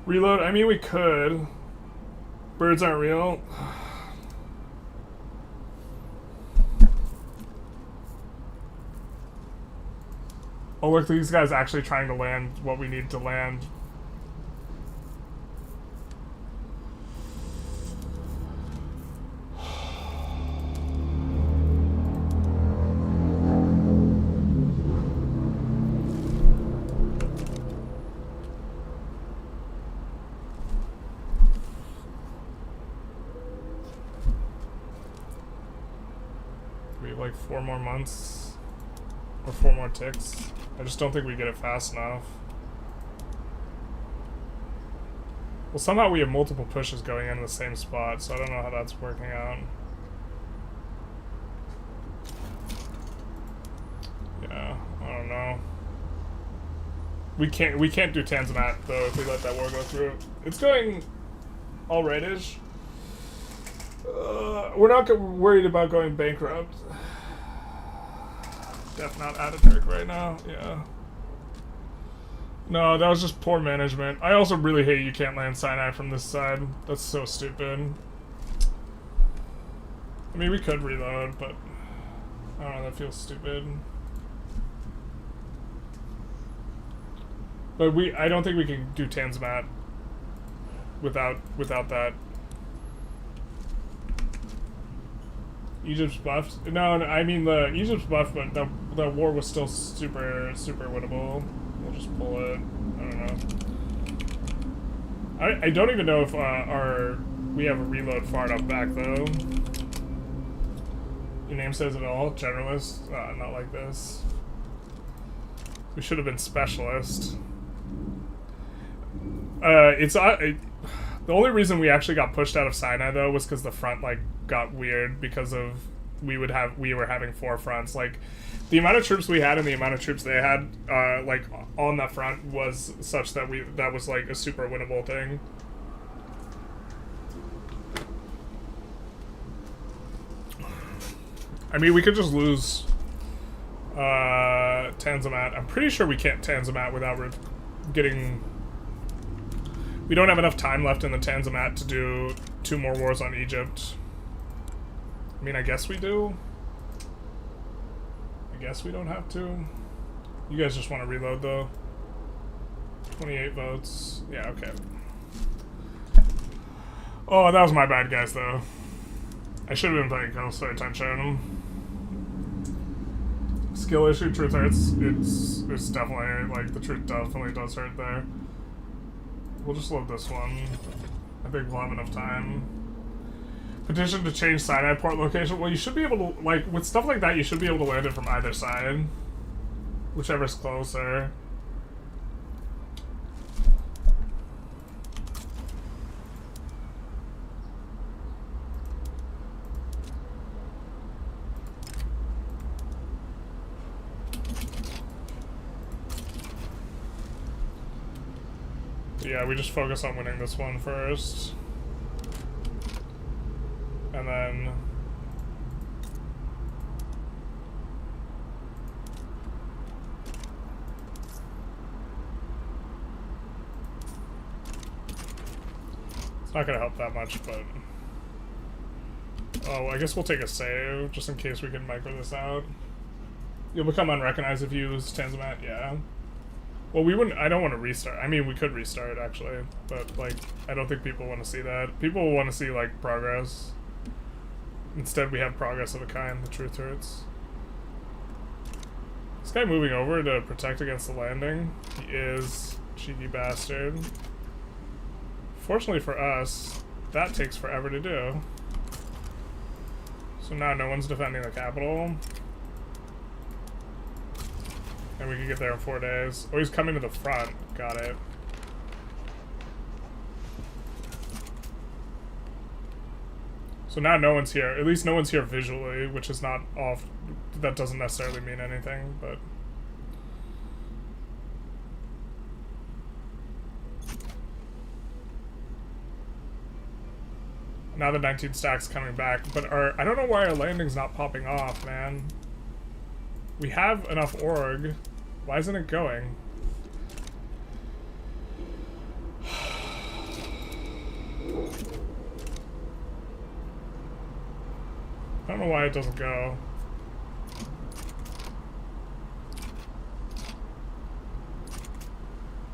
Reload? I mean, we could. Birds aren't real. Oh, look, these guys actually trying to land what we need to land. We have like 4 more months or 4 more ticks. I just don't think we get it fast enough. Well, somehow we have multiple pushes going in the same spot, so I don't know how that's working out. Yeah, I don't know. We can't do Tanzimat though if we let that war go through. It's going all right-ish. We're not worried about going bankrupt. Def not Ataturk right now. Yeah. No, that was just poor management. I also really hate you can't land Sinai from this side. That's so stupid. I mean, we could reload, but I don't know, that feels stupid. But I don't think we can do Tanzimat without that. Egypt's buffed. No, I mean Egypt's buffed, but the war was still super winnable. We'll just pull it. I don't know. I don't even know if we have a reload far enough back though. Your name says it all. Generalist. Not like this. We should have been specialist. The only reason we actually got pushed out of Sinai though was because the front like got weird because of we were having 4 fronts. Like the amount of troops we had and the amount of troops they had like on that front was such that that was like a super winnable thing. I mean, we could just lose Tanzimat. I'm pretty sure we can't Tanzimat without getting. We don't have enough time left in the Tanzimat to do 2 more wars on Egypt. I mean, I guess we do. I guess we don't have to. You guys just want to reload, though. 28 votes. Yeah, okay. Oh, that was my bad, guys, though. I should have been paying closer attention. Skill issue, truth hurts. It's definitely, like, the truth definitely does hurt there. We'll just load this one. I think we'll have enough time. Petition to change Sinai port location. Well, you should be able to, like, with stuff like that, you should be able to land it from either side. Whichever's closer. Yeah, we just focus on winning this one first. And then... It's not gonna help that much, but... Oh, I guess we'll take a save, just in case we can micro this out. You'll become unrecognized if you lose Tanzimat, yeah. Well, we wouldn't. I don't want to restart. I mean, we could restart actually, but like, I don't think people want to see that. People want to see like progress. Instead, we have progress of a kind. The truth hurts. This guy moving over to protect against the landing. He is cheeky bastard. Fortunately for us, that takes forever to do. So now no one's defending the capital. And we can get there in 4 days. Oh, he's coming to the front. Got it. So now no one's here. At least no one's here visually, which is not off. That doesn't necessarily mean anything, but... Now the 19 stack's coming back, but I don't know why our landing's not popping off, man. We have enough org. Why isn't it going? I don't know why it doesn't go.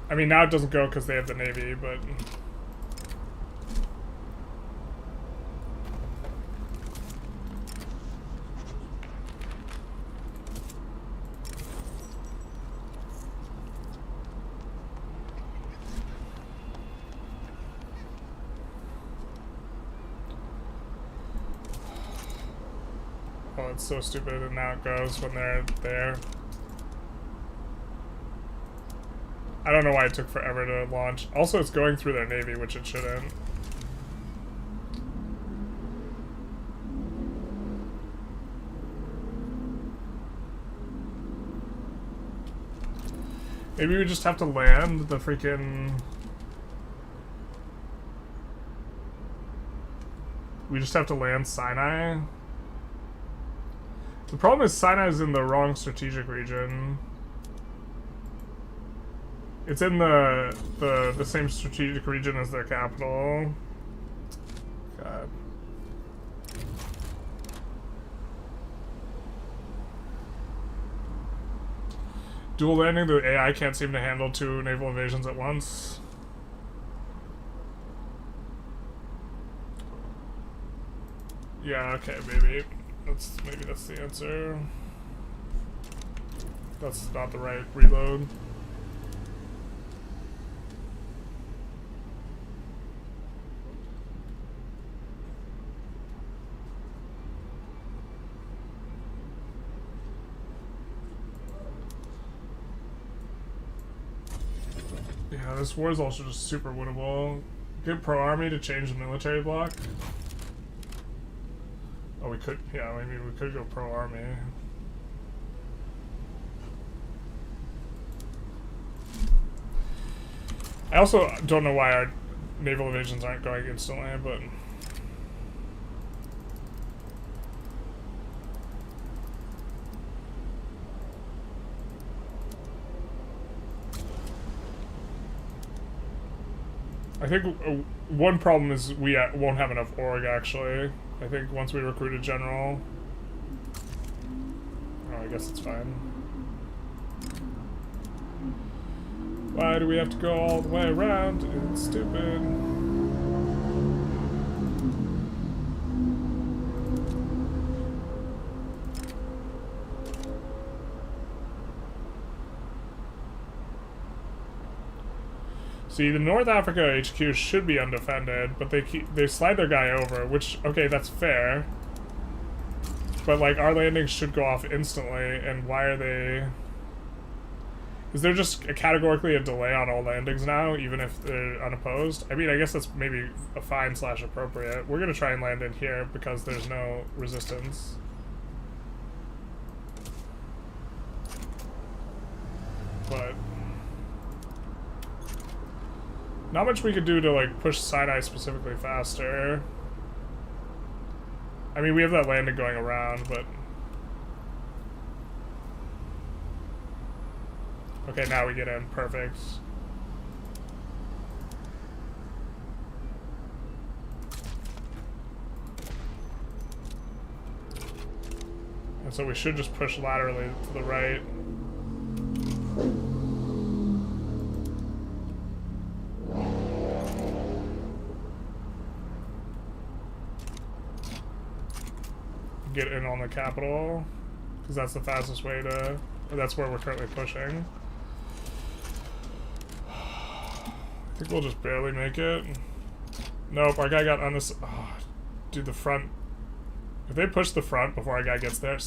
I mean, now it doesn't go because they have the Navy, but... It's so stupid, and now it goes when they're there. I don't know why it took forever to launch. Also, it's going through their navy, which it shouldn't. Maybe we just have to land the freaking... We just have to land Sinai. The problem is Sinai is in the wrong strategic region. It's in the same strategic region as their capital. God. Dual landing, the AI can't seem to handle 2 naval invasions at once. Yeah, okay, maybe that's the answer. That's not the right reload. Yeah, this war is also just super winnable. Get pro army to change the military bloc. Oh, we could, yeah, I mean, we could go pro army. I also don't know why our naval invasions aren't going instantly, but... I think one problem is we won't have enough org, actually. I think once we recruit a general... Oh, I guess it's fine. Why do we have to go all the way around? It's stupid. See, the North Africa HQ should be undefended, but they slide their guy over, which, okay, that's fair. But, like, our landings should go off instantly, and why are they... Is there just categorically a delay on all landings now, even if they're unopposed? I mean, I guess that's maybe a fine/appropriate. We're gonna try and land in here because there's no resistance. But... not much we could do to, like, push Sinai specifically faster. I mean, we have that landing going around, but... Okay, now we get in. Perfect. And so we should just push laterally to the right. Get in on the capital, because that's the fastest way to, or that's where we're currently pushing. I think we'll just barely make it. Nope, our guy got on this. Oh, dude, the front. If they push the front before our guy gets there,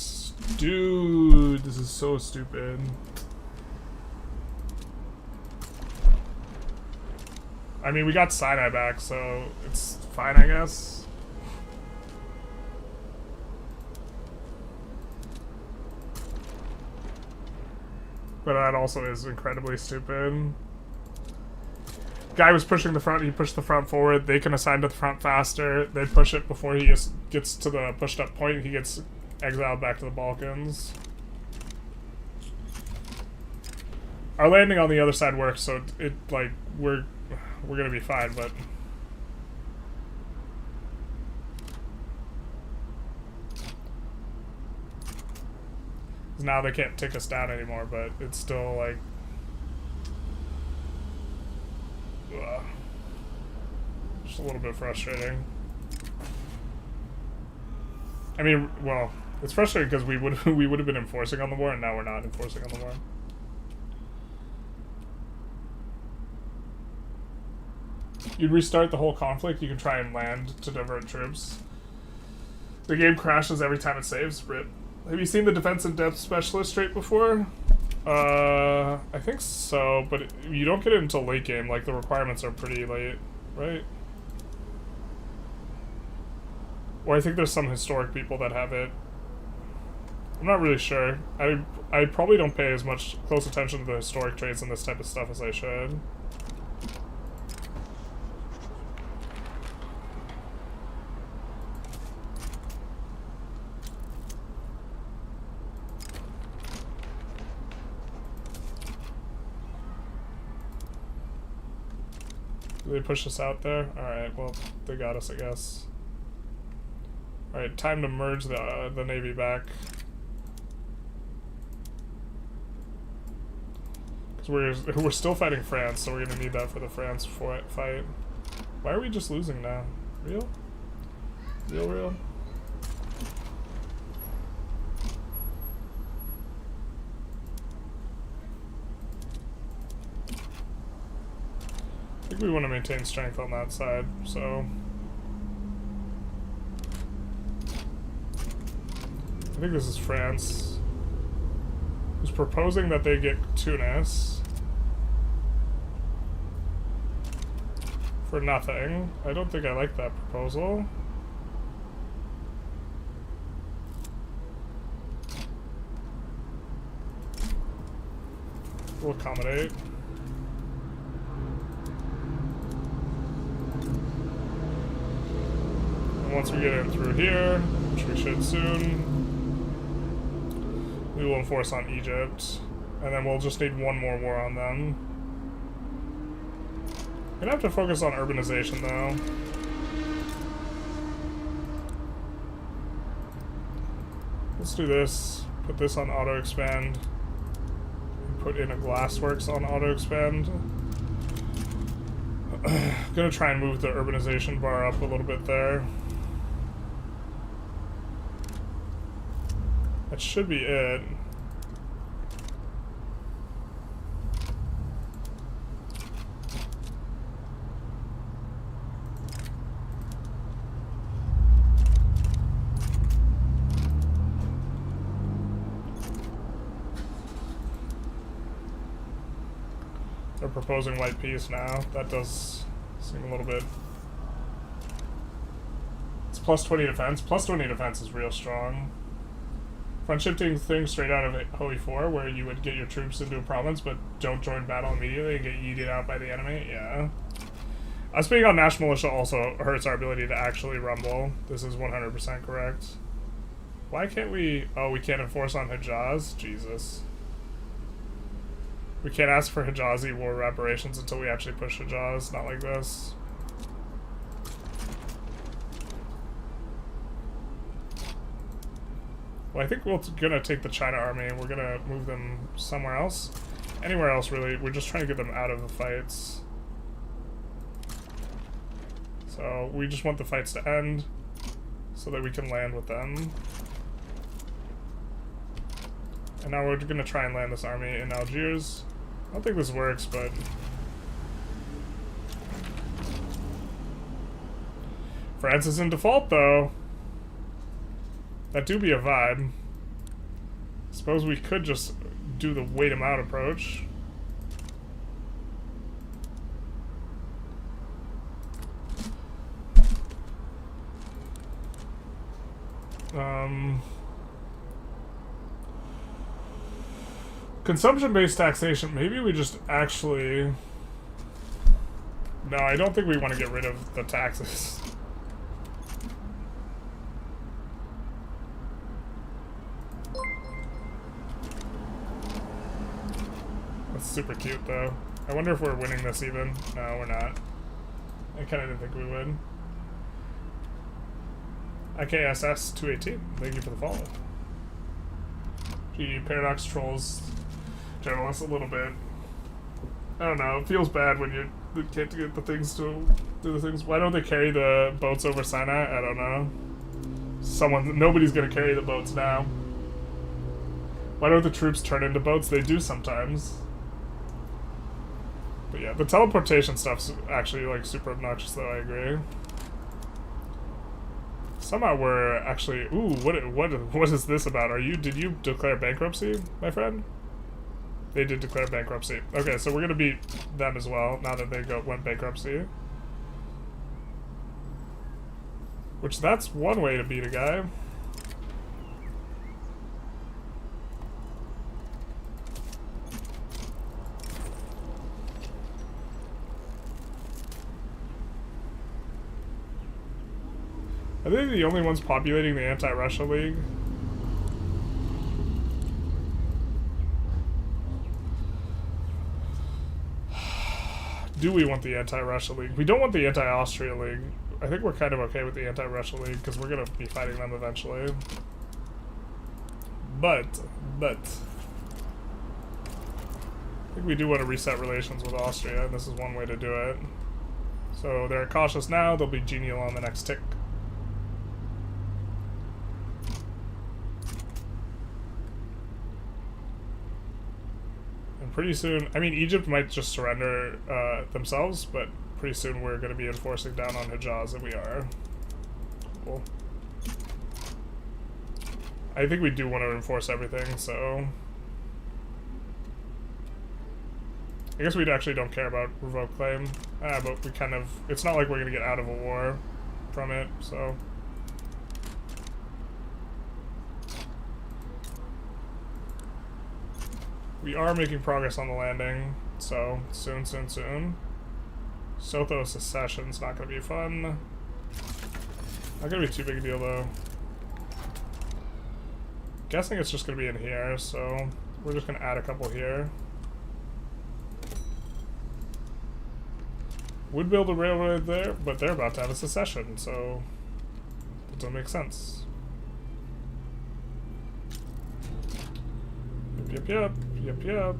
dude, this is so stupid. I mean, we got Sinai back, so it's fine, I guess. But that also is incredibly stupid. Guy was pushing the front, he pushed the front forward, they can assign to the front faster, they push it before he gets to the pushed up point, he gets exiled back to the Balkans. Our landing on the other side works, so it like, we're gonna be fine, but... now they can't take us down anymore, but it's still like... just a little bit frustrating. I mean, well, it's frustrating because we would have been enforcing on the war, and now we're not enforcing on the war. You'd restart the whole conflict, you can try and land to divert troops. The game crashes every time it saves, Brit. Have you seen the defensive depth specialist trait before? I think so, but you don't get it until late game. Like, the requirements are pretty late, right? Or I think there's some historic people that have it. I'm not really sure. I probably don't pay as much close attention to the historic traits and this type of stuff as I should. Did they push us out there? Alright, well, they got us, I guess. Alright, time to merge the Navy back. Because we're still fighting France, so we're going to need that for the France fight. Why are we just losing now? Real? Real? I think we want to maintain strength on that side, so... I think this is France. Who's proposing that they get Tunis. For nothing. I don't think I like that proposal. We'll accommodate. And once we get in through here, which we should soon, we will enforce on Egypt. And then we'll just need one more war on them. Gonna have to focus on urbanization though. Let's do this. Put this on auto expand. Put in a glassworks on auto expand. Gonna try and move the urbanization bar up a little bit there. That should be it. They're proposing light peace now. That does seem a little bit... It's plus 20 defense. Plus 20 defense is real strong. Front-shifting thing straight out of Hoey 4, where you would get your troops into a province, but don't join battle immediately and get yeeted out by the enemy. Yeah. Us being on National Militia also hurts our ability to actually rumble. This is 100% correct. Why can't we... Oh, we can't enforce on Hijaz? Jesus. We can't ask for Hijazi war reparations until we actually push Hijaz. Not like this. Well, I think we're gonna take the China army and we're gonna move them somewhere else. Anywhere else, really. We're just trying to get them out of the fights. So, we just want the fights to end so that we can land with them. And now we're gonna try and land this army in Algiers. I don't think this works, but... France is in default, though. That do be a vibe. Suppose we could just do the wait 'em out approach. Consumption-based taxation. Maybe we just actually... No, I don't think we want to get rid of the taxes. That's super cute, though. I wonder if we're winning this even. No, we're not. I kind of didn't think we would. IKSS 218. Thank you for the follow. GG Paradox trolls journalists a little bit. I don't know. It feels bad when you can't get the things to do the things. Why don't they carry the boats over Sinai? I don't know. Nobody's gonna carry the boats now. Why don't the troops turn into boats? They do sometimes. But yeah, the teleportation stuff's actually like super obnoxious, though. I agree. Somehow we're actually... Ooh, what is this about? Did you declare bankruptcy, my friend? They did declare bankruptcy. Okay, so we're gonna beat them as well, now that they went bankruptcy. Which, that's one way to beat a guy. Are they the only ones populating the Anti-Russia League? Do we want the Anti-Russia League? We don't want the Anti-Austria League. I think we're kind of okay with the Anti-Russia League because we're going to be fighting them eventually. But, I think we do want to reset relations with Austria, and this is one way to do it. So they're cautious now, they'll be genial on the next tick. Pretty soon, I mean, Egypt might just surrender themselves, but pretty soon we're going to be enforcing down on Hijaz, and we are. Cool. I think we do want to enforce everything, so... I guess we actually don't care about revoke claim, but we kind of... It's not like we're going to get out of a war from it, so... We are making progress on the landing, so soon. Sotho secession's not gonna be fun. Not gonna be too big a deal though. Guessing it's just gonna be in here, so we're just gonna add a couple here. Would build a railroad there, but they're about to have a secession, so it doesn't make sense. Yep.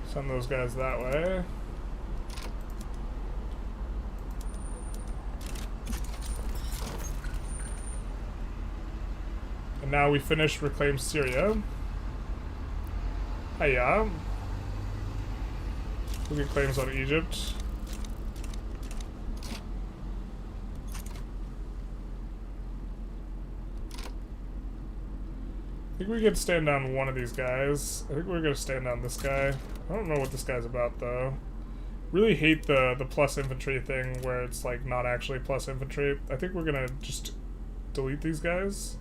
Send those guys that way. And now we finished reclaim Syria. Hiya. We get claims on Egypt. I think we could stand down one of these guys. I think we're gonna stand down this guy. I don't know what this guy's about though. Really hate the plus infantry thing where it's like not actually plus infantry. I think we're gonna just delete these guys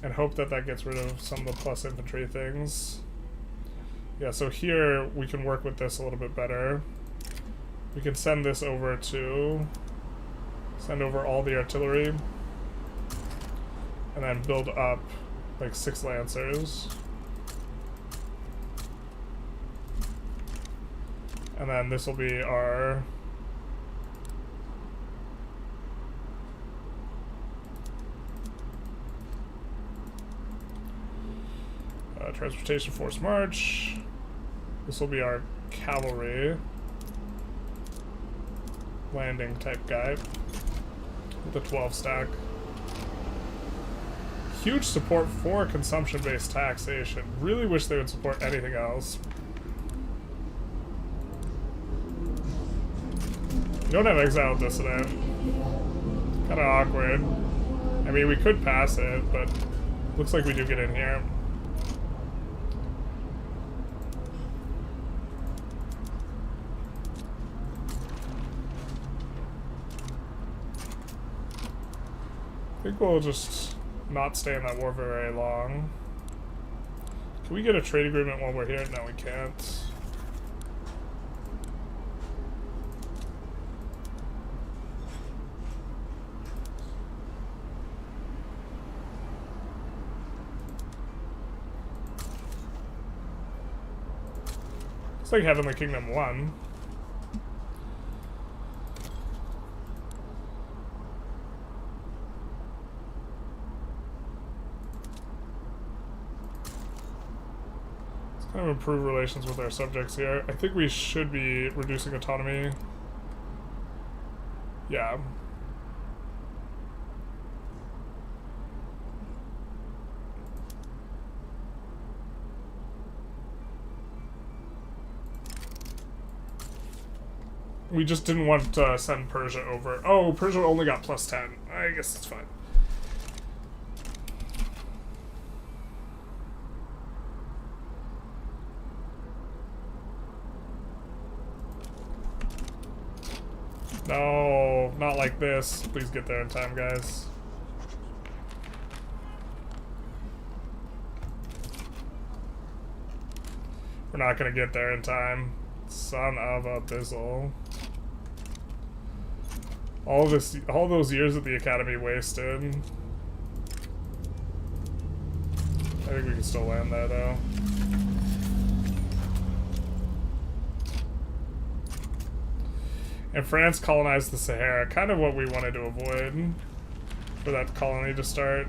and hope that that gets rid of some of the plus infantry things. Yeah, so here we can work with this a little bit better. We can send this over to... Send over all the artillery. And then build up like 6 Lancers. And then this will be our... Transportation Force March. This will be our cavalry landing type guy with a 12 stack. Huge support for consumption-based taxation. Really wish they would support anything else. We don't have exile dissident. Kind of awkward. I mean, we could pass it, but looks like we do get in here. I think we'll just not stay in that war very long. Can we get a trade agreement while we're here? No, we can't. It's like Heavenly Kingdom 1. Kind of improve relations with our subjects here. I think we should be reducing autonomy. Yeah. We just didn't want to send Persia over. Oh, Persia only got +10. I guess it's fine. No, not like this. Please get there in time, guys. We're not gonna get there in time. Son of a bizzle. All those years at the academy wasted. I think we can still land there though. And France colonized the Sahara, kind of what we wanted to avoid for that colony to start.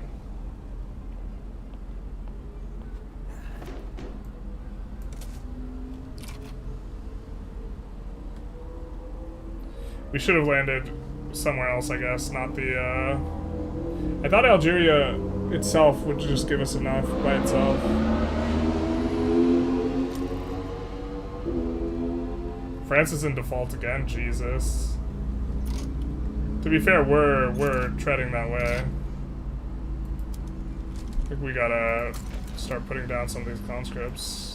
We should have landed somewhere else, I guess, not the, I thought Algeria itself would just give us enough by itself. France is in default again, Jesus. To be fair, we're treading that way. I think we gotta start putting down some of these conscripts.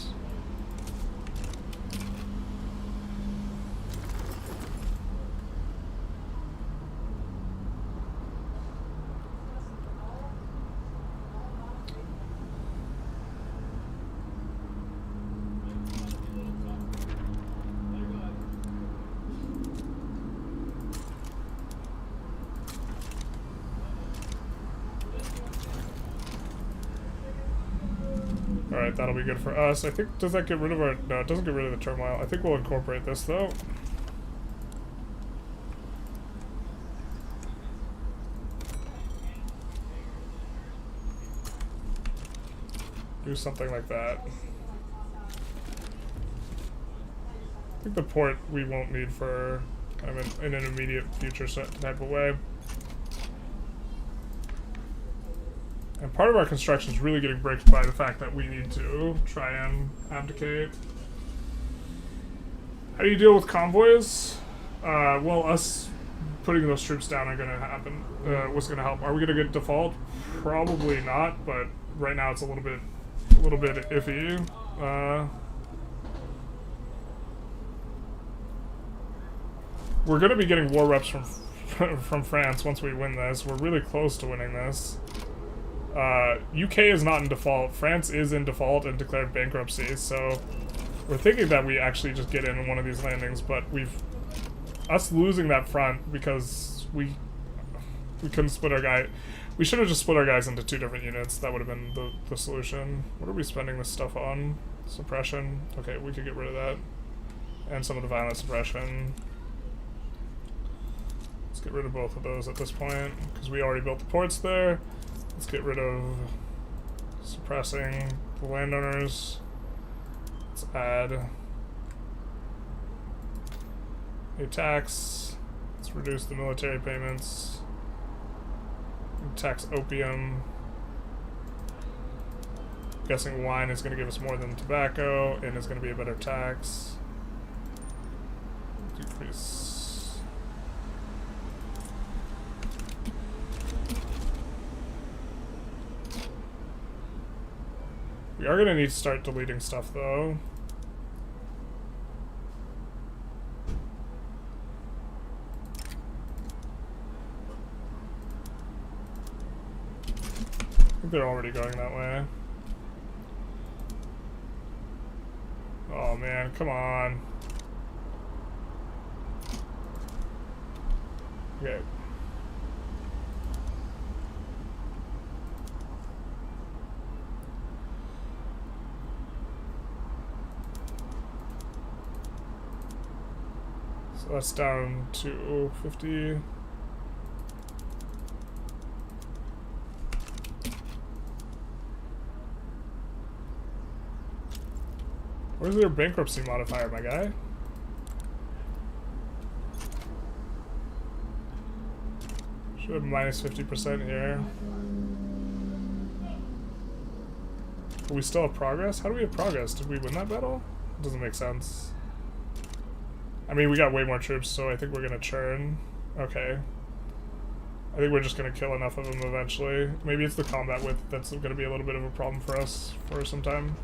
Alright, that'll be good for us. I think, does that get rid of our... No, it doesn't get rid of the turmoil. I think we'll incorporate this, though. Do something like that. I think the port we won't need for kind of in an immediate future type of way. And part of our construction is really getting braked by the fact that we need to try and abdicate. How do you deal with convoys? Well, us putting those troops down are going to happen. What's going to help? Are we going to get default? Probably not, but right now it's a little bit iffy. We're going to be getting war reps from France once we win this. We're really close to winning this. UK is not in default. France is in default and declared bankruptcy, so we're thinking that we actually just get in one of these landings, but us losing that front because we couldn't split our guy. We should have just split our guys into 2 different units. That would have been the solution. What are we spending this stuff on? Suppression. Okay, we could get rid of that. And some of the violent suppression. Let's get rid of both of those at this point, because we already built the ports there. Let's get rid of suppressing the landowners. Let's add a tax. Let's reduce the military payments. Tax opium. I'm guessing wine is going to give us more than tobacco, and it's going to be a better tax. Decrease. We are going to need to start deleting stuff, though. I think they're already going that way. Oh, man, come on. Okay. So that's down to 50. Where's their bankruptcy modifier, my guy? Should have minus 50% here. But we still have progress? How do we have progress? Did we win that battle? It doesn't make sense. I mean, we got way more troops, so I think we're gonna churn. Okay. I think we're just gonna kill enough of them eventually. Maybe it's the combat width that's gonna be a little bit of a problem for us for some time.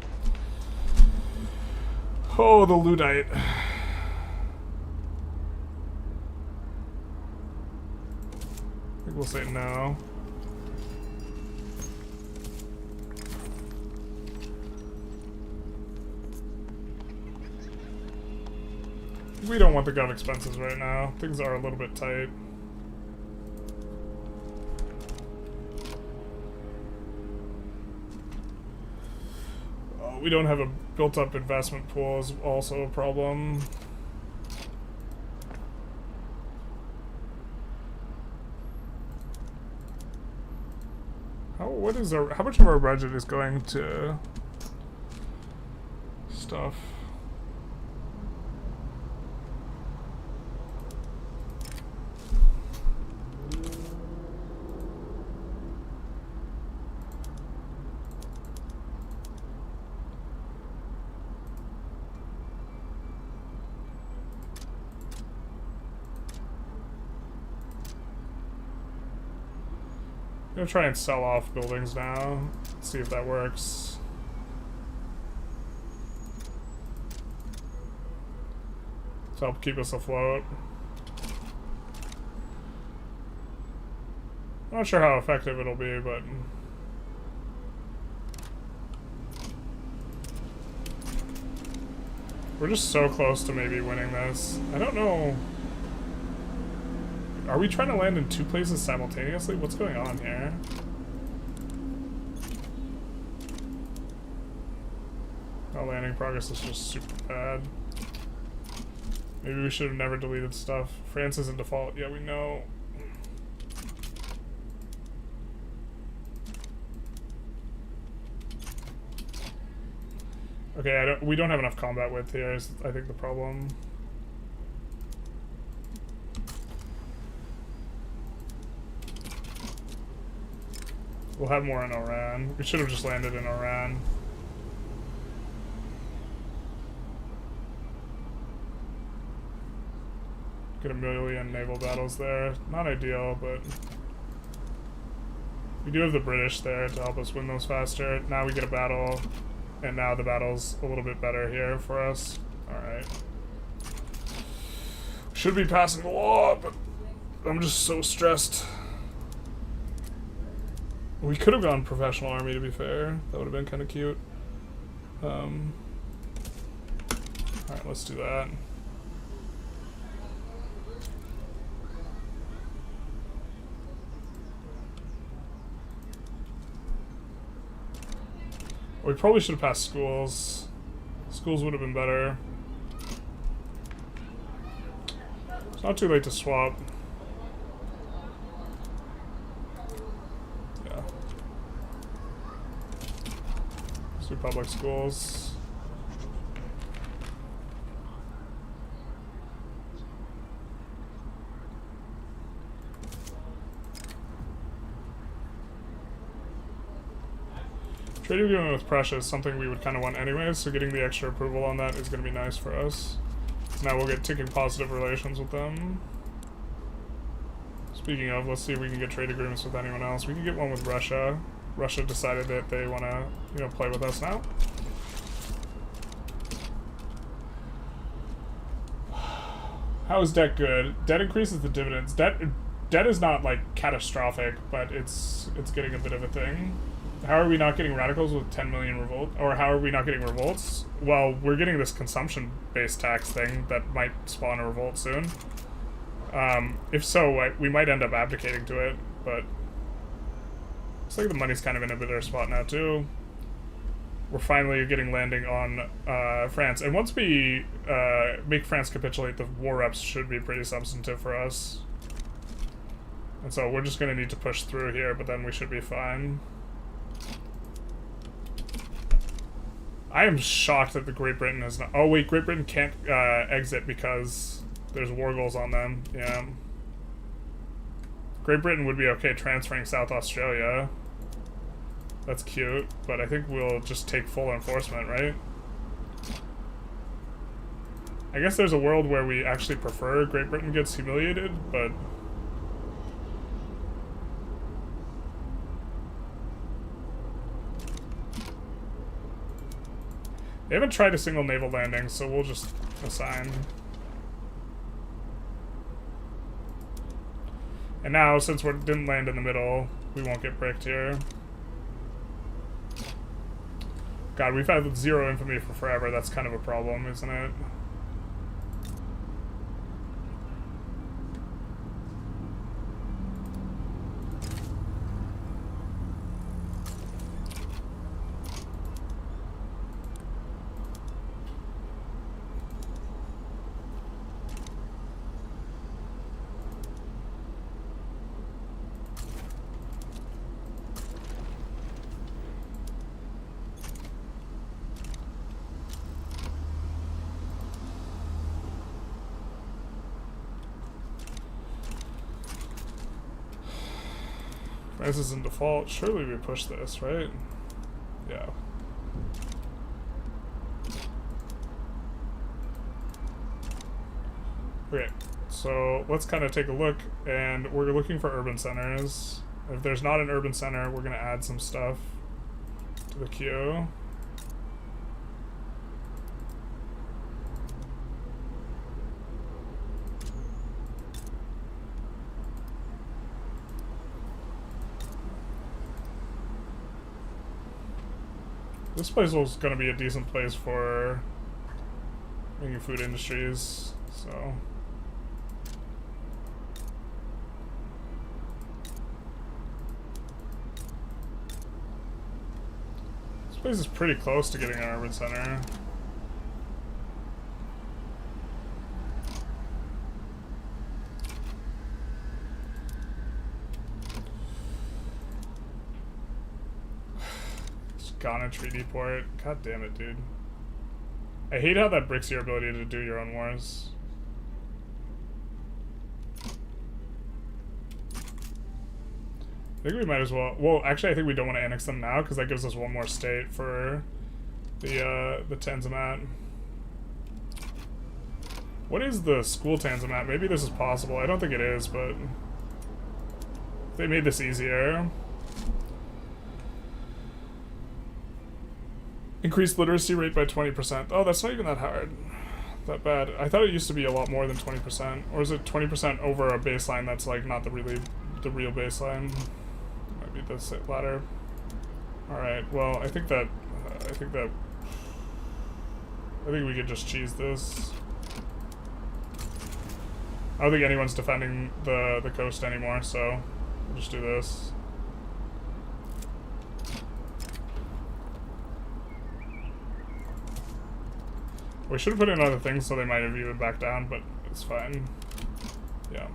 Oh, the Luddite. I think we'll say no. We don't want the gov expenses right now. Things are a little bit tight. Oh, we don't have a built-up investment pool is also a problem. How much of our budget is going to stuff? I'm gonna try and sell off buildings now. See if that works. To help keep us afloat. I'm not sure how effective it'll be, but we're just so close to maybe winning this. I don't know. Are we trying to land in 2 places simultaneously? What's going on here? Our landing progress is just super bad. Maybe we should have never deleted stuff. France is in default. Yeah, we know. Okay, we don't have enough combat width here is I think the problem. We'll have more in Iran. We should have just landed in Iran. Get a million naval battles there. Not ideal, but we do have the British there to help us win those faster. Now we get a battle, and now the battle's a little bit better here for us. Alright. Should be passing the law, but I'm just so stressed. We could have gone professional army, to be fair. That would have been kind of cute. Alright, let's do that. We probably should have passed schools. Schools would have been better. It's not too late to swap. Do public schools. Trade agreement with Prussia is something we would kind of want anyways, so getting the extra approval on that is going to be nice for us. Now we'll get ticking positive relations with them. Speaking of, let's see if we can get trade agreements with anyone else. We can get one with Russia. Russia decided that they want to, play with us now. How is debt good? Debt increases the dividends. Debt is not like catastrophic, but it's getting a bit of a thing. How are we not getting radicals with 10 million revolt? Or how are we not getting revolts? Well, we're getting this consumption-based tax thing that might spawn a revolt soon. If so, we might end up abdicating to it, but looks like the money's kind of in a better spot now too. We're finally getting landing on France, and once we make France capitulate, the war reps should be pretty substantive for us. And so we're just going to need to push through here, but then we should be fine. I am shocked that the Great Britain has not... Oh wait, Great Britain can't exit because there's war goals on them. Yeah. Great Britain would be okay transferring South Australia. That's cute, but I think we'll just take full enforcement, right? I guess there's a world where we actually prefer Great Britain gets humiliated, but... They haven't tried a single naval landing, so we'll just assign. And now, since we didn't land in the middle, we won't get bricked here. God, we've had 0 infamy for forever. That's kind of a problem, isn't it? This is in default. Surely we push this, right? Yeah. Okay, so let's kind of take a look, and we're looking for urban centers. If there's not an urban center, we're gonna add some stuff to the queue. This place was going to be a decent place for making food industries, so... This place is pretty close to getting an urban center. Ghana treaty port. God damn it, dude. I hate how that bricks your ability to do your own wars. I think we might as well... Well, actually, I think we don't want to annex them now, because that gives us one more state for the Tanzimat. What is the school Tanzimat? Maybe this is possible. I don't think it is, but... They made this easier. Increased literacy rate by 20%. Oh, that's not even that hard. That bad. I thought it used to be a lot more than 20%. Or is it 20% over a baseline that's like not the real baseline? Might be the latter. Alright, well, I think we could just cheese this. I don't think anyone's defending the coast anymore, so we'll just do this. We should have put in other things, so they might have even backed down, but it's fine. Yeah.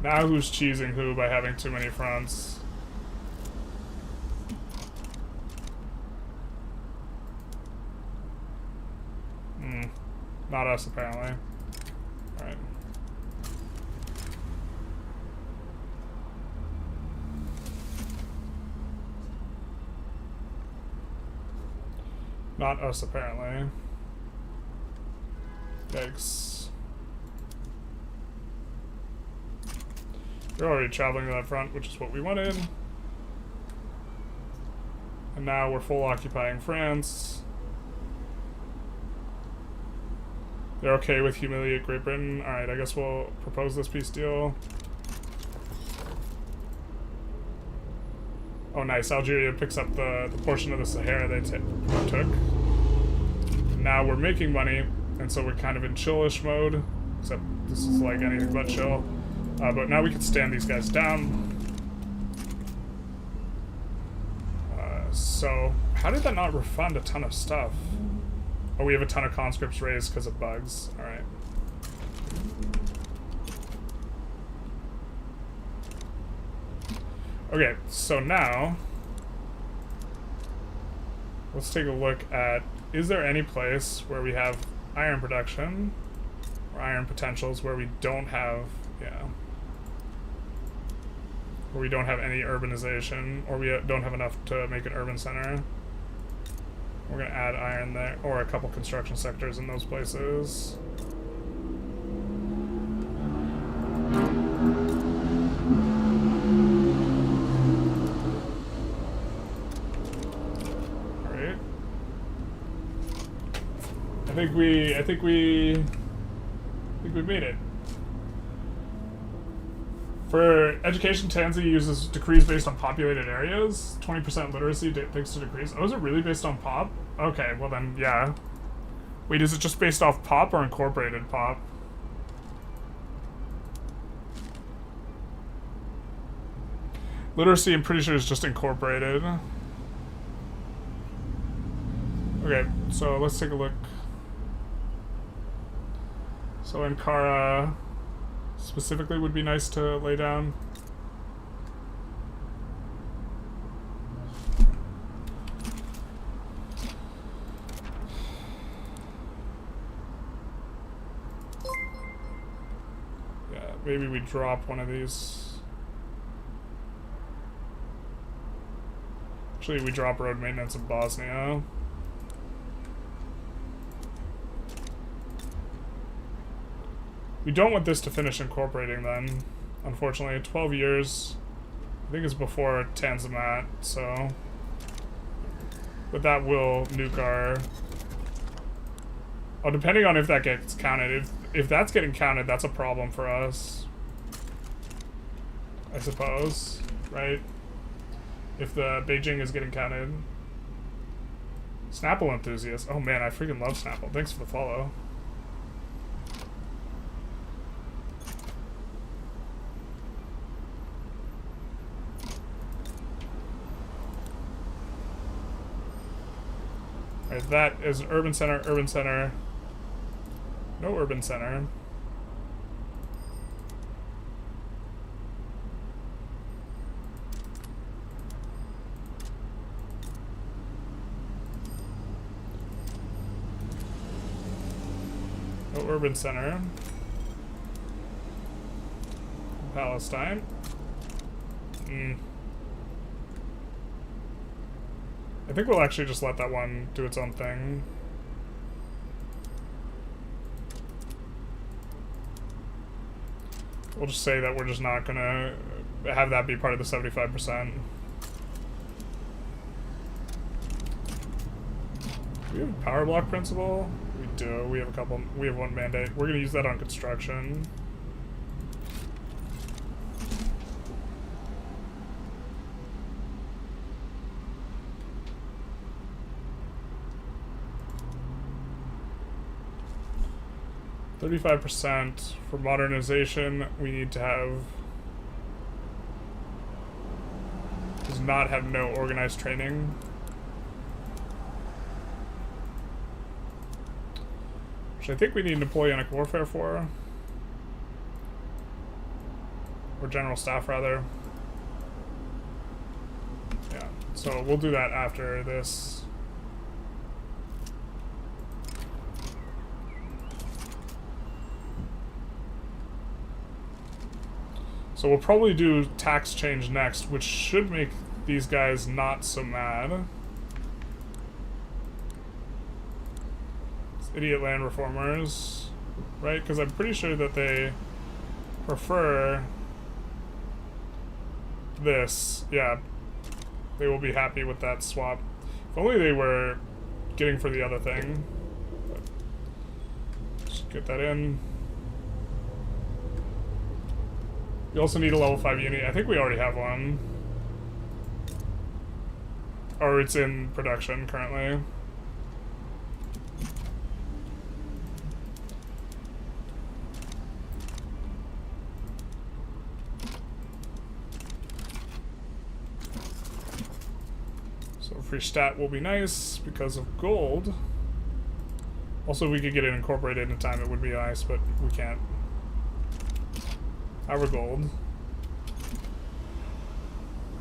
Now who's cheesing who by having too many fronts? Not us, apparently. Alright. Not us, apparently. Yikes. We're already traveling to that front, which is what we wanted. And now we're full occupying France. They're okay with humiliate Great Britain. Alright, I guess we'll propose this peace deal. Oh nice, Algeria picks up the portion of the Sahara they took. Now we're making money, and so we're kind of in chillish mode, except this is like anything but chill. But now we can stand these guys down. So, how did that not refund a ton of stuff? Oh, we have a ton of conscripts raised because of bugs. Alright. Okay, so now let's take a look at, is there any place where we have iron production or iron potentials where we don't have, where we don't have any urbanization, or we don't have enough to make an urban center? We're gonna add iron there, or a couple construction sectors in those places. Alright. I think we made it. For education, Tanzi uses decrees based on populated areas. 20% literacy thanks to decrees. Oh, is it really based on pop? Okay, well then, yeah. Wait, is it just based off pop or incorporated pop? Literacy, I'm pretty sure, is just incorporated. Okay, so let's take a look. So Ankara specifically would be nice to lay down. Yeah, maybe we drop one of these. Actually, we drop road maintenance in Bosnia. We don't want this to finish incorporating then, unfortunately. 12 years, I think it's before Tanzimat, so. But that will nuke our. Oh, depending on if that gets counted. If that's getting counted, that's a problem for us. I suppose, right? If the Beijing is getting counted. Snapple enthusiast. Oh man, I freaking love Snapple. Thanks for the follow. Alright, that is urban center, no urban center. No urban center. Palestine. I think we'll actually just let that one do its own thing. We'll just say that we're just not gonna have that be part of the 75%. Do we have a power block principle? We do. We have a couple. We have one mandate. We're gonna use that on construction. %. For modernization, we need to have. Does not have no organized training. Which I think we need Napoleonic warfare for. Or general staff, rather. Yeah, so we'll do that after this. So we'll probably do tax change next, which should make these guys not so mad. It's idiot land reformers, right? Because I'm pretty sure that they prefer this. Yeah, they will be happy with that swap. If only they were getting for the other thing. But just get that in. We also need a level 5 unit. I think we already have one. Or it's in production currently. So free stat will be nice because of gold. Also, we could get it incorporated in time. It would be nice, but we can't. Our gold.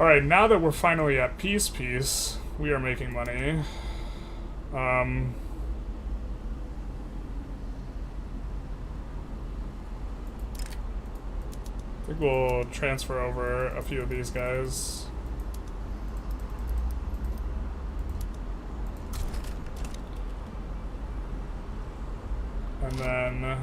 Alright, now that we're finally at peace, we are making money. I think we'll transfer over a few of these guys. And then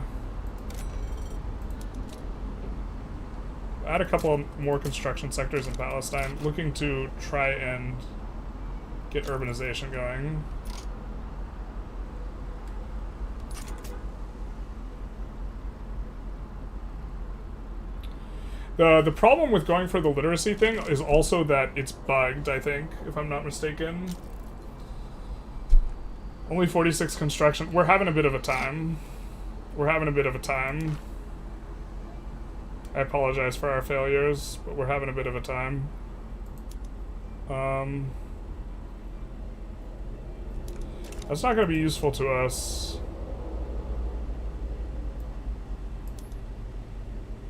add a couple more construction sectors in Palestine, looking to try and get urbanization going. The problem with going for the literacy thing is also that it's bugged, I think, if I'm not mistaken. Only 46 construction. We're having a bit of a time. We're having a bit of a time. I apologize for our failures, but we're having a bit of a time. That's not going to be useful to us.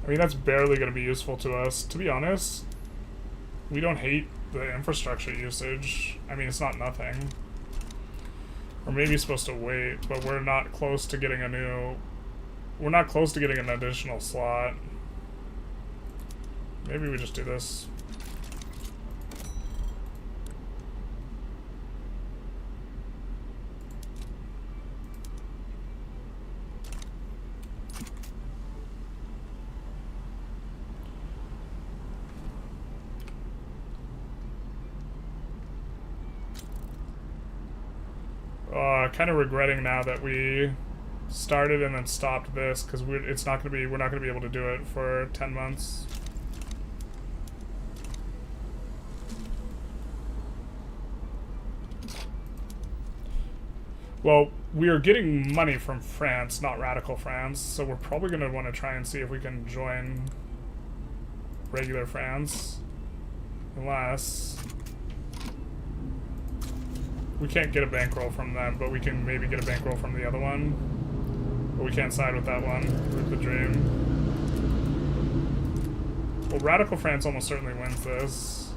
I mean, that's barely going to be useful to us. To be honest, we don't hate the infrastructure usage. I mean, it's not nothing. We're maybe supposed to wait, but we're not close to getting a new... We're not close to getting an additional slot. Maybe we just do this. Kind of regretting now that we started and then stopped this, because we're not gonna be able to do it for 10 months. Well, we are getting money from France, not radical France, so we're probably gonna want to try and see if we can join regular France, unless we can't get a bankroll from them, but we can maybe get a bankroll from the other one. But we can't side with that one. Rip the dream. Well, Radical France almost certainly wins this.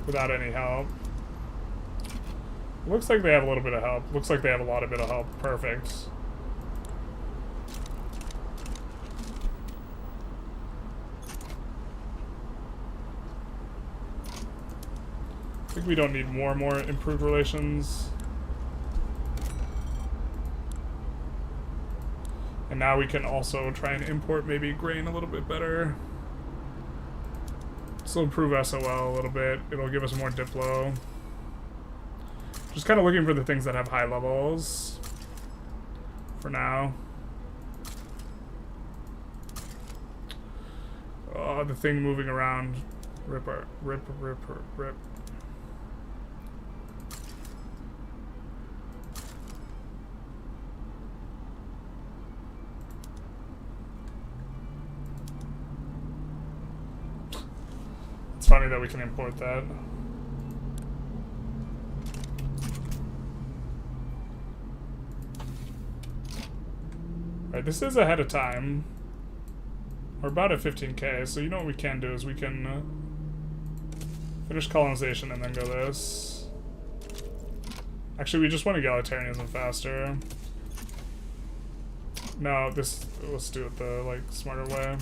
Without any help. Looks like they have a little bit of help. Looks like they have a lot of bit of help. Perfect. I think we don't need more and more improved relations. And now we can also try and import maybe grain a little bit better. This will improve SOL a little bit. It'll give us more Diplo. Just kind of looking for the things that have high levels for now. Oh, the thing moving around. Ripper, rip, rip, rip. It's funny that we can import that. Right, this is ahead of time. We're about at 15k, so you know what we can do is we can finish colonization and then go this. Actually, we just want egalitarianism faster. No, this, let's do it the like smarter way.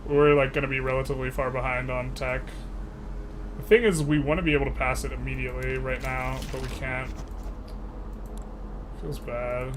We're like gonna be relatively far behind on tech. The thing is, we want to be able to pass it immediately right now, but we can't. Feels bad.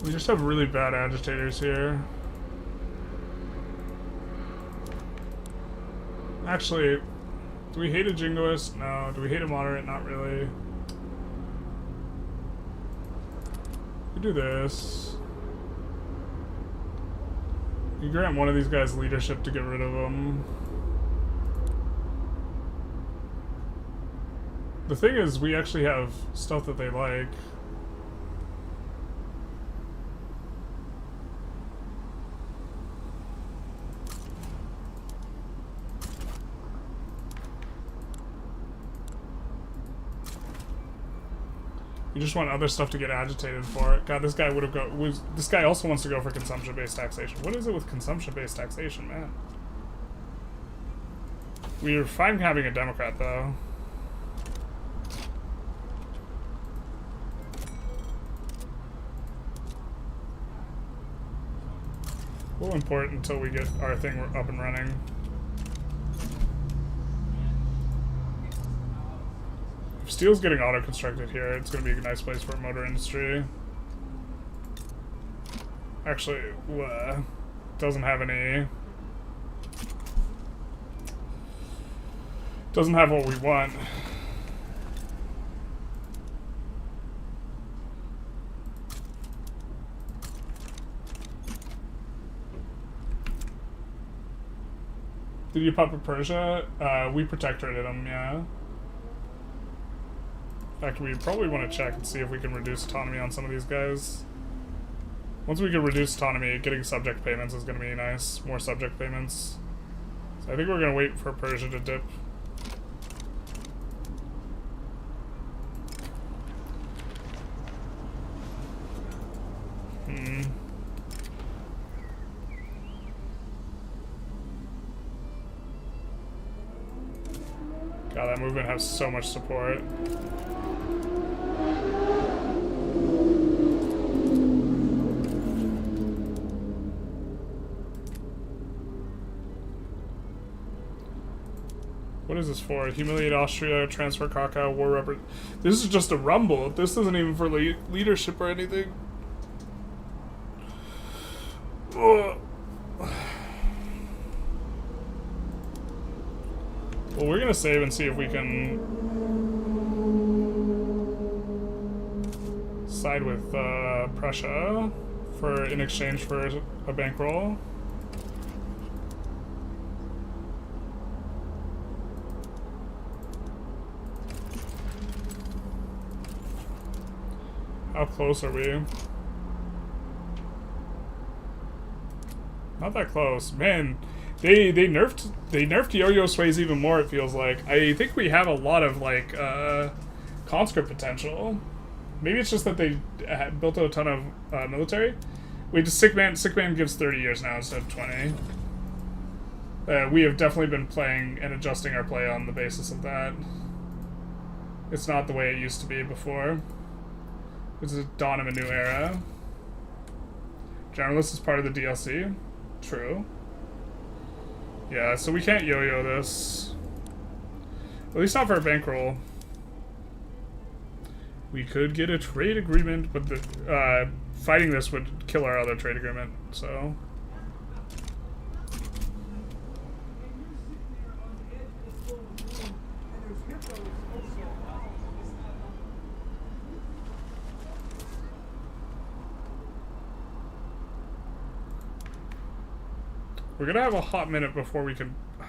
We just have really bad agitators here. Actually, do we hate a jingoist? No. Do we hate a moderate? Not really. We do this. You grant one of these guys leadership to get rid of them. The thing is, we actually have stuff that they like. We just want other stuff to get agitated for. God, this guy would have this guy also wants to go for consumption-based taxation. What is it with consumption-based taxation, man? We're fine having a Democrat, though. We'll import until we get our thing up and running. If steel's getting auto-constructed here, it's going to be a nice place for a motor industry. Actually, doesn't have any... Doesn't have what we want. Did you pop a Persia? We protectorated them, yeah. In fact, we probably want to check and see if we can reduce autonomy on some of these guys. Once we can reduce autonomy, getting subject payments is going to be nice. More subject payments. So I think we're going to wait for Persia to dip. God, that movement has so much support. What is this for? Humiliate Austria, transfer Krakow, war rubber. This is just a rumble. This isn't even for leadership or anything. Ugh. Well, we're gonna save and see if we can side with Prussia in exchange for a bankroll. How close are we? Not that close, man. They nerfed yo-yo sways even more, it feels like. I think we have a lot of, like, conscript potential. Maybe it's just that they built a ton of military. Wait, sick man gives 30 years now instead of 20. We have definitely been playing and adjusting our play on the basis of that. It's not the way it used to be before. It's a dawn of a new era. Generalist is part of the DLC. True. Yeah, so we can't yo-yo this. At least not for a bankroll. We could get a trade agreement, but the fighting this would kill our other trade agreement, so... We're gonna have a hot minute before we can... I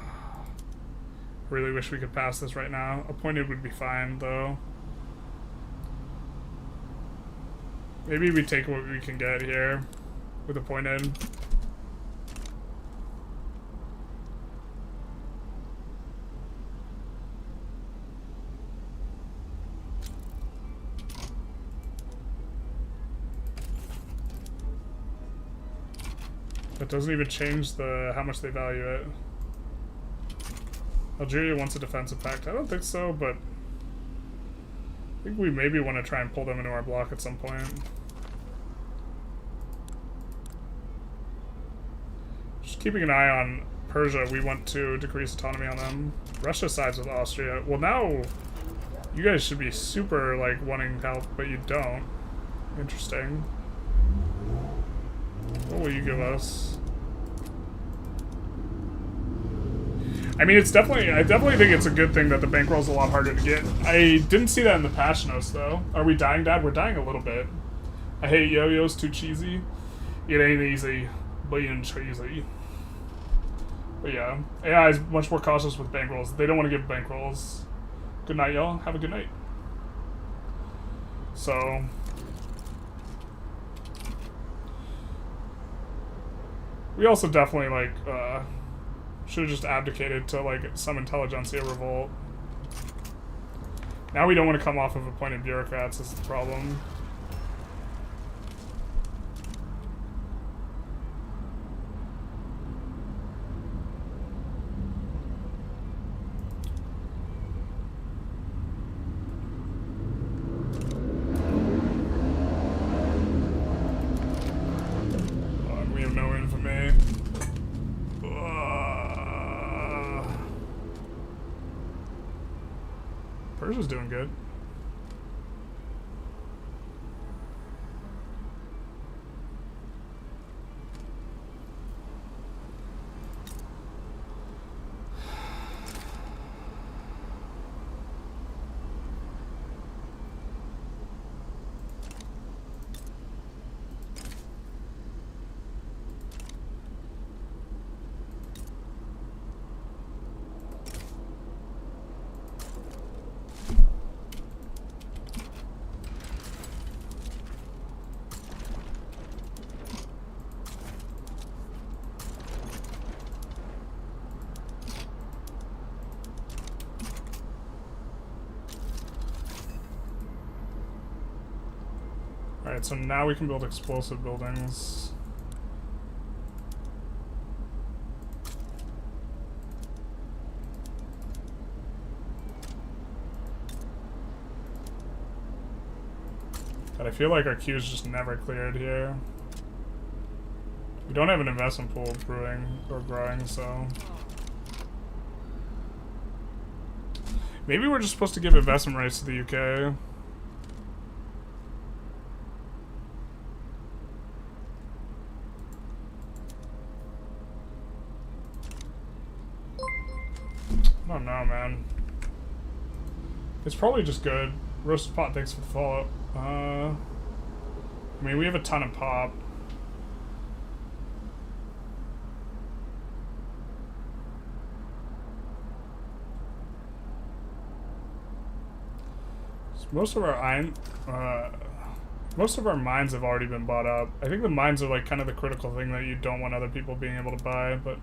really wish we could pass this right now. Appointed would be fine, though. Maybe we take what we can get here with appointed. That doesn't even change how much they value it. Algeria wants a defensive pact. I don't think so, but I think we maybe want to try and pull them into our block at some point. Just keeping an eye on Persia, we want to decrease autonomy on them. Russia sides with Austria. Well, now you guys should be super, like, wanting help, but you don't. Interesting. What will you give us? I mean, I definitely think it's a good thing that the bankroll's a lot harder to get. I didn't see that in the patch notes, though. Are we dying, Dad? We're dying a little bit. I hate yo-yos, too cheesy. It ain't easy, but you ain't cheesy. But yeah, AI is much more cautious with bankrolls. They don't want to give bankrolls. Good night, y'all. Have a good night. So... we also definitely, like, should have just abdicated to, like, some Intelligentsia revolt. Now we don't want to come off of appointed bureaucrats, is the problem. We have no infamy. Persia's doing good. Alright, so now we can build explosive buildings. God, I feel like our queue's just never cleared here. We don't have an investment pool brewing or growing, so... Maybe we're just supposed to give investment rights to the UK. I don't know, man. It's probably just good. Roasted pot, thanks for the follow-up. I mean, we have a ton of pop. So most of our mines have already been bought up. I think the mines are like kind of the critical thing that you don't want other people being able to buy, but...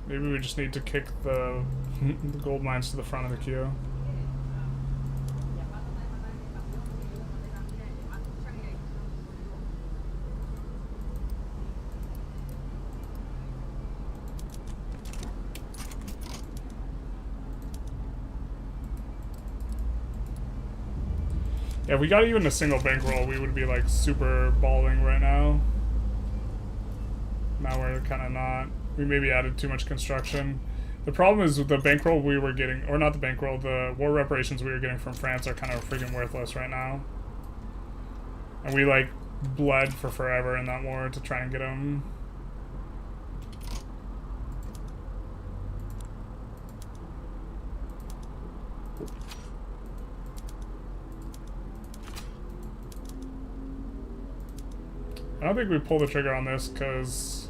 Maybe we just need to kick the gold mines to the front of the queue. Yeah, if we got even a single bankroll, we would be like super balling right now. Now we're kind of not. We maybe added too much construction. The problem is with the bankroll we were getting, or not the bankroll, the war reparations we were getting from France are kind of freaking worthless right now. And we like bled for forever in that war to try and get them. I don't think we pull the trigger on this because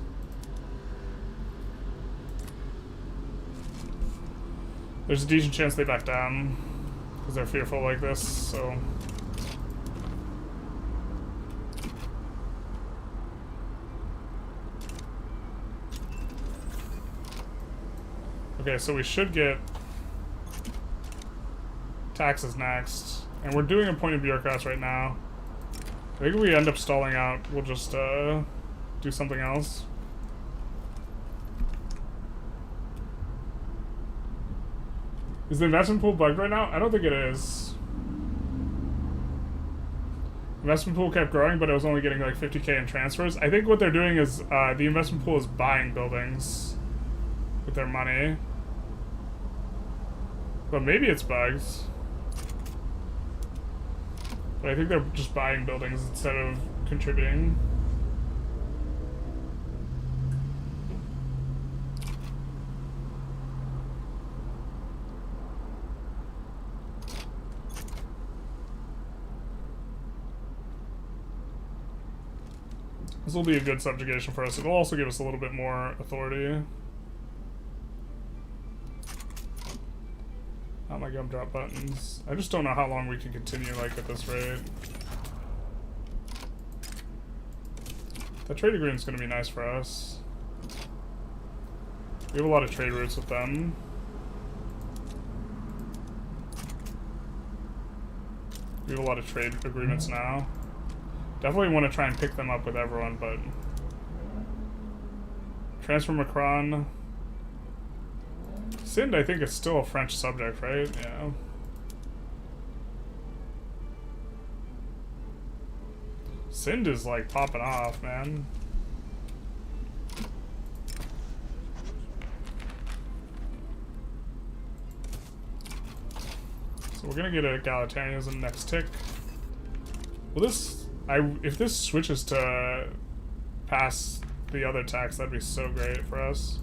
there's a decent chance they back down because they're fearful like this, so. Okay, so we should get taxes next. And we're doing appointed bureaucrats right now. I think if we end up stalling out, we'll just do something else. Is the investment pool bugged right now? I don't think it is. Investment pool kept growing, but it was only getting like 50k in transfers. I think what they're doing is the investment pool is buying buildings with their money. But maybe it's bugged. But I think they're just buying buildings instead of contributing. This will be a good subjugation for us. It'll also give us a little bit more authority. Not my gumdrop buttons. I just don't know how long we can continue like at this rate. That trade agreement's gonna be nice for us. We have a lot of trade routes with them. We have a lot of trade agreements now. Definitely want to try and pick them up with everyone, but... Transfer Macron. Sind, I think, is still a French subject, right? Yeah. Sind is, like, popping off, man. So we're gonna get an egalitarianism next tick. Well, if this switches to pass the other tax, that'd be so great for us.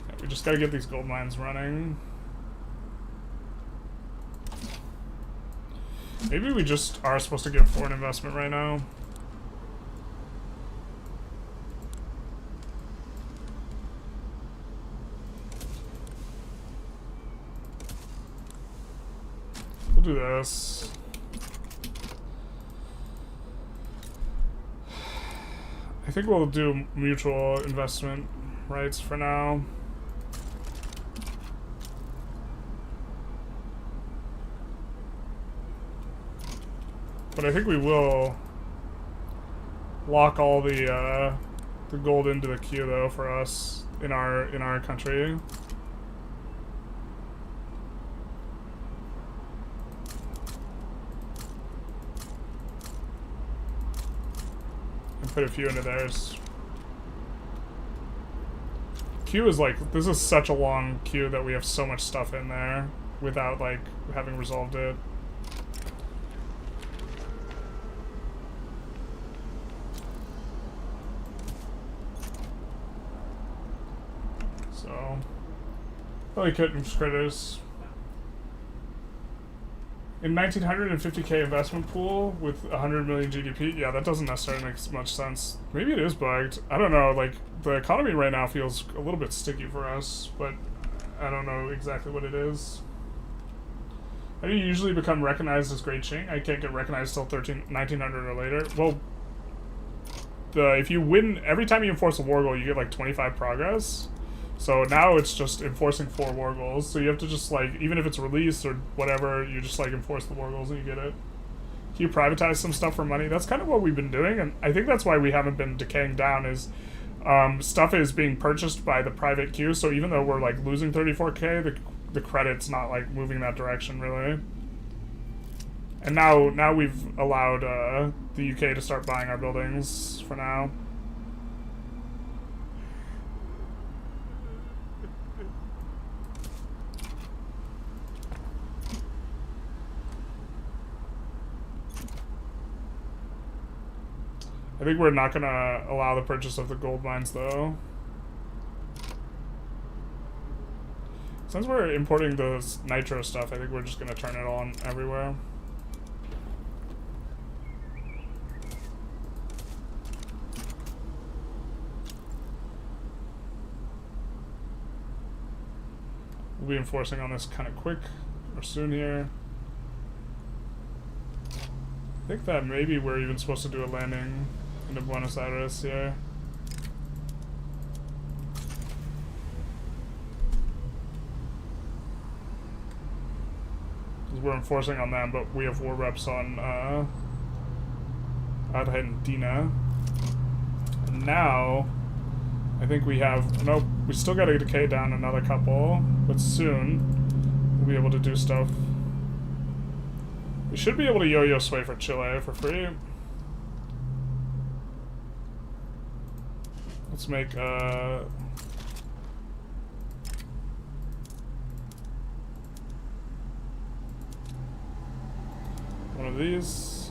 Yeah, we just gotta get these gold mines running. Maybe we just are supposed to get foreign investment right now. We'll do this. I think we'll do mutual investment rights for now. But I think we will lock all the gold into the queue though for us in our country. And put a few into theirs. Queue is like, this is such a long queue that we have so much stuff in there without like having resolved it. Probably couldn't critters. In 1950k investment pool with 100 million GDP, yeah, that doesn't necessarily make much sense. Maybe it is bugged. I don't know, like, the economy right now feels a little bit sticky for us, but I don't know exactly what it is. How do you usually become recognized as Great Qing? I can't get recognized till 1900 or later. Well, if you win, every time you enforce a war goal, you get like 25 progress. So now it's just enforcing 4 war goals. So you have to just like, even if it's released or whatever, you just like enforce the war goals and you get it. Can you privatize some stuff for money? That's kind of what we've been doing, and I think that's why we haven't been decaying down is stuff is being purchased by the private queue. So even though we're like losing 34k, the credit's not like moving that direction really. And now we've allowed the UK to start buying our buildings for now. I think we're not going to allow the purchase of the gold mines, though. Since we're importing those nitro stuff, I think we're just going to turn it on everywhere. We'll be enforcing on this kind of quick or soon here. I think that maybe we're even supposed to do a landing into Buenos Aires here. Because we're enforcing on them, but we have war reps on Argentina. And now, I think we have, nope, we still got to decay down another couple, but soon we'll be able to do stuff. We should be able to yo-yo sway for Chile for free. Let's make one of these.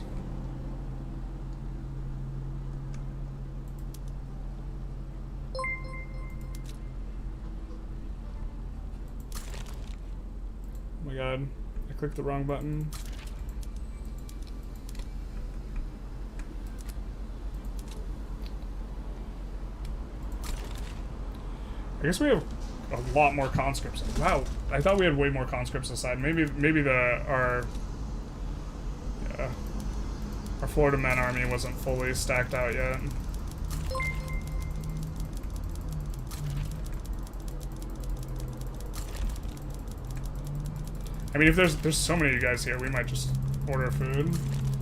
my god. I clicked the wrong button. I guess we have a lot more conscripts. Wow, I thought we had way more conscripts aside. Maybe our Florida men army wasn't fully stacked out yet. I mean, if there's so many of you guys here, we might just order food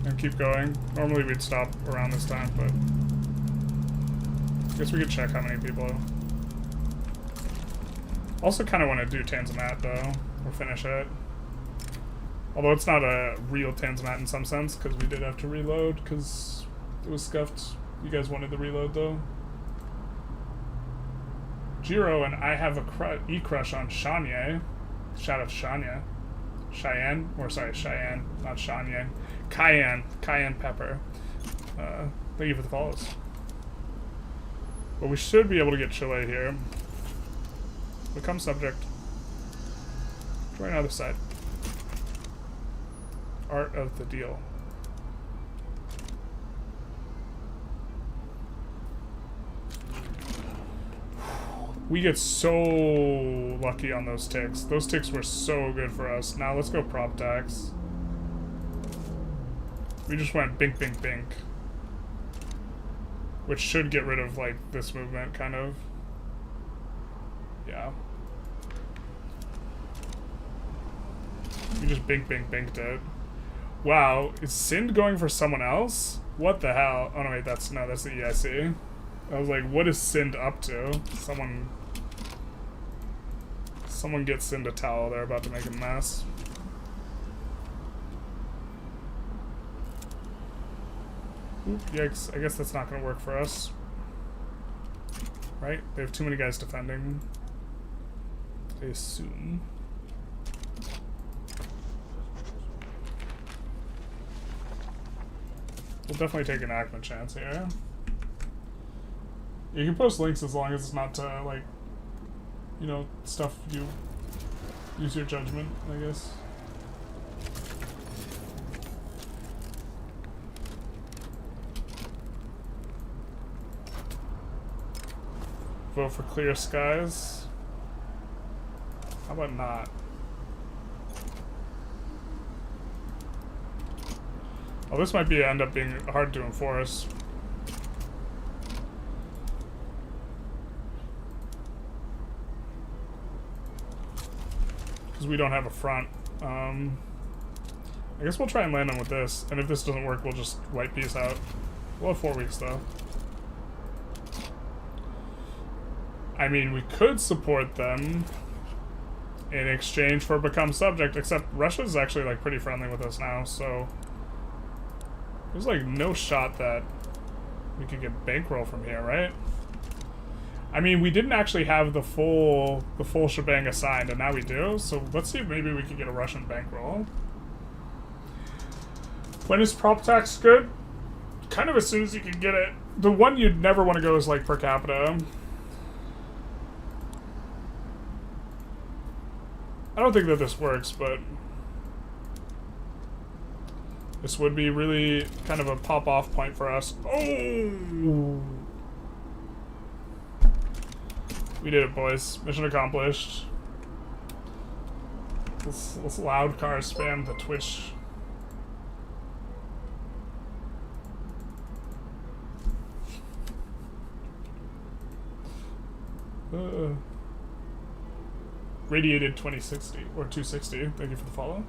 and keep going. Normally we'd stop around this time, but I guess we could check how many people. Also kind of want to do Tanzimat, though, or finish it. Although it's not a real Tanzimat in some sense, because we did have to reload, because it was scuffed. You guys wanted the reload, though. Jiro and I have a E-crush on Shanye. Shout out Shanya. Cheyenne, not Shanye. Cayenne pepper. Thank you for the follows. But we should be able to get Chile here. Become subject. Join other side. Art of the deal. We get so lucky on those ticks. Those ticks were so good for us. Now let's go prop tax. We just went bink, bink, bink. Which should get rid of, like, this movement, kind of. Yeah. We just bink, bink, binked it. Wow, is Sind going for someone else? What the hell? Oh no, wait, that's the EIC. I was like, what is Sind up to? Someone get Sind a towel, they're about to make a mess. Oop, yikes, I guess that's not gonna work for us. Right? They have too many guys defending. I assume. We'll definitely take an Ackman chance here. You can post links as long as it's not to, like, you know, stuff you use your judgment, I guess. Vote for clear skies. How about not? Oh, this might end up being hard to enforce. Because we don't have a front. I guess we'll try and land them with this. And if this doesn't work, we'll just white peace out. We'll have 4 weeks, though. I mean, we could support them in exchange for become subject, except Russia's actually, like, pretty friendly with us now, so there's, like, no shot that we could get bankroll from here, right? I mean, we didn't actually have the full shebang assigned, and now we do, so let's see if maybe we can get a Russian bankroll. When is prop tax good? Kind of as soon as you can get it. The one you'd never want to go is, like, per capita. I don't think that this works, but this would be really kind of a pop-off point for us. Oh! We did it, boys. Mission accomplished. Let's loud car spam the Twitch. Radiated 2060 or 260. Thank you for the follow.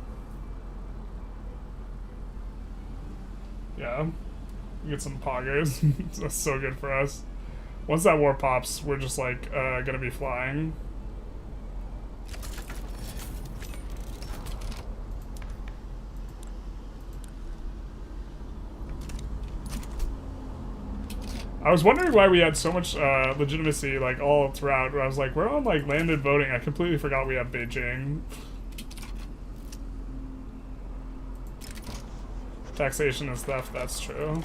Yeah, we get some poggers. That's so good for us. Once that war pops, we're just like gonna be flying. I was wondering why we had so much legitimacy, like, all throughout. I was like, we're on, like, landed voting. I completely forgot we had Beijing. Taxation is theft, that's true.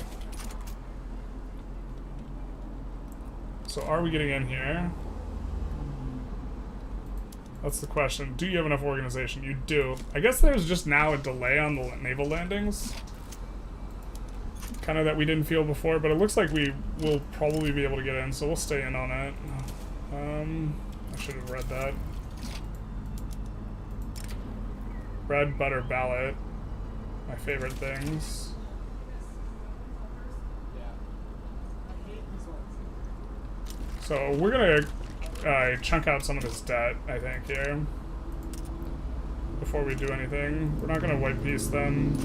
So are we getting in here? That's the question. Do you have enough organization? You do. I guess there's just now a delay on the naval landings. Kind of that we didn't feel before, but it looks like we will probably be able to get in, so we'll stay in on it. I should have read that. Bread, butter, ballot. My favorite things. So we're gonna chunk out some of this debt, I think, here. Before we do anything. We're not gonna white peace them.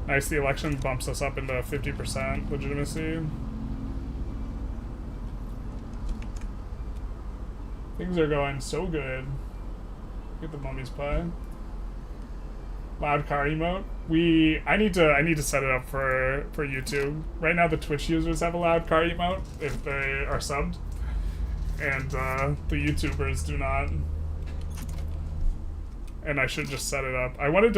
Nice, the election bumps us up into 50% legitimacy. Things are going so good. Get the mummy's pie. Loud car emote. I need to set it up for YouTube. Right now the Twitch users have a loud car emote if they are subbed. And the YouTubers do not. And I should just set it up. I wanted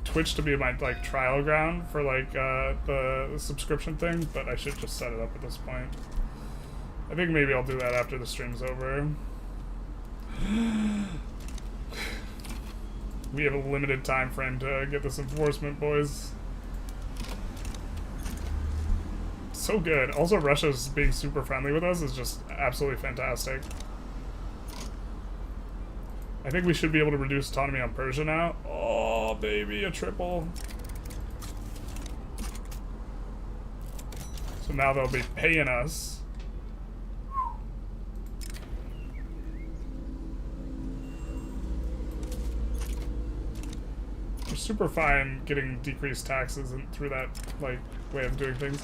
Twitch to be my like trial ground for like the subscription thing, but I should just set it up at this point. I think maybe I'll do that after the stream's over. We have a limited time frame to get this enforcement, boys. So good. Also, Russia's being super friendly with us is just absolutely fantastic. I think we should be able to reduce autonomy on Persia now. Oh, baby, a triple. So now they'll be paying us. We're super fine getting decreased taxes and through that like way of doing things,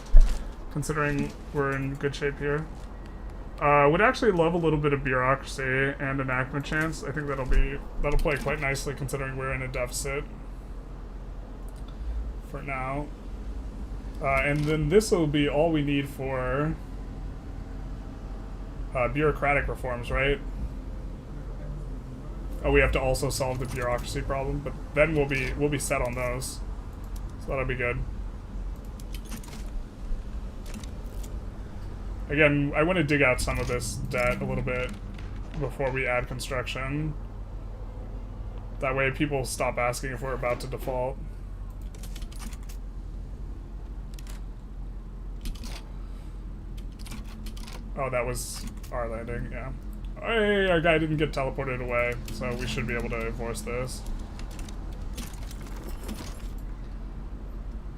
considering we're in good shape here. Would actually love a little bit of bureaucracy and enactment chance. I think that'll play quite nicely considering we're in a deficit for now. And then this will be all we need for bureaucratic reforms, right? Oh, we have to also solve the bureaucracy problem, but then we'll be set on those. So that'll be good. Again, I want to dig out some of this debt a little bit before we add construction. That way people stop asking if we're about to default. Oh, that was our landing, yeah. Hey, our guy didn't get teleported away, so we should be able to enforce this.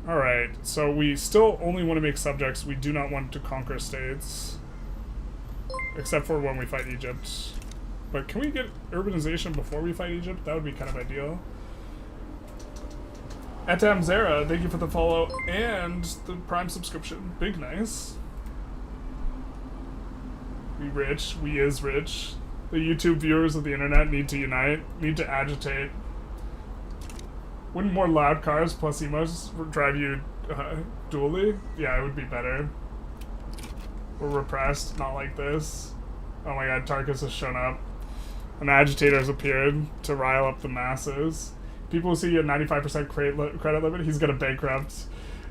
Alright, so we still only want to make subjects. We do not want to conquer states. Except for when we fight Egypt. But can we get urbanization before we fight Egypt? That would be kind of ideal. Etam Zera, thank you for the follow and the Prime subscription. Big nice. We rich. We is rich. The YouTube viewers of the internet need to unite. Need to agitate. Wouldn't more loud cars plus emotes drive you dually? Yeah, it would be better. We're repressed, not like this. Oh my god, Tarkus has shown up. An agitator has appeared to rile up the masses. People who see a 95% credit limit, he's gonna bankrupt.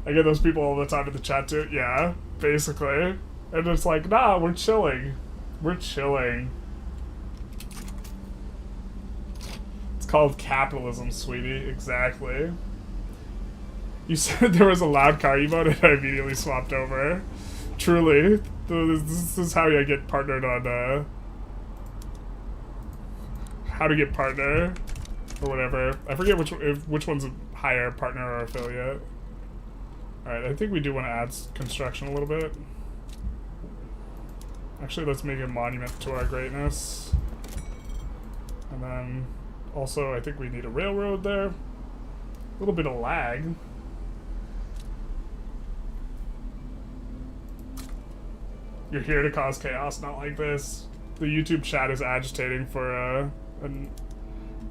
I get those people all the time in the chat too. Yeah, basically. And it's like, nah, we're chilling. We're chilling. Called capitalism, sweetie. Exactly. You said there was a loud car emote and I immediately swapped over. Truly. This is how you get partnered on, how to get partner, or whatever. I forget which one's a higher, partner or affiliate. Alright, I think we do want to add construction a little bit. Actually, let's make a monument to our greatness. And then... also, I think we need a railroad there. A little bit of lag. You're here to cause chaos, not like this. The YouTube chat is agitating for a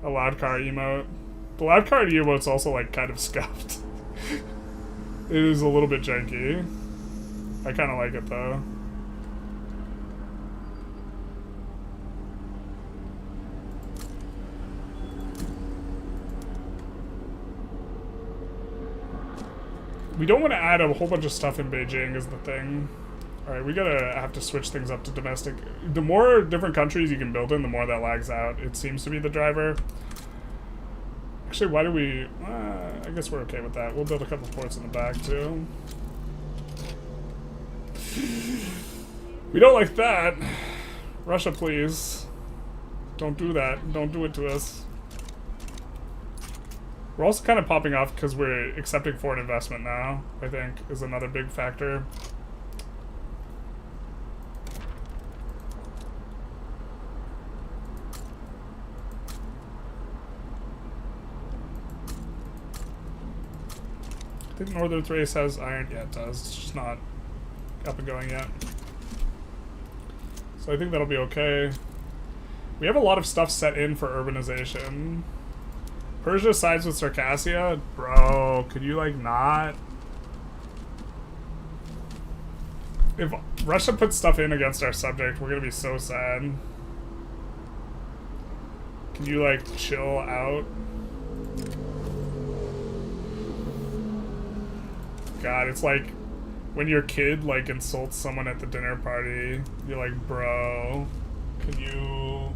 loud car emote. The loud car emote's also like kind of scuffed. It is a little bit janky. I kind of like it though. We don't want to add a whole bunch of stuff in Beijing is the thing. Alright, we gotta have to switch things up to domestic. The more different countries you can build in, the more that lags out. It seems to be the driver. Actually, why do we... I guess we're okay with that. We'll build a couple ports in the back, too. We don't like that. Russia, please. Don't do that. Don't do it to us. We're also kind of popping off because we're accepting foreign investment now, I think, is another big factor. I think Northern Thrace has iron. Yeah, it does. It's just not up and going yet. So I think that'll be okay. We have a lot of stuff set in for urbanization. Persia sides with Circassia? Bro, could you, like, not? If Russia puts stuff in against our subject, we're gonna be so sad. Can you, like, chill out? God, it's like when your kid, like, insults someone at the dinner party. You're like, bro, can you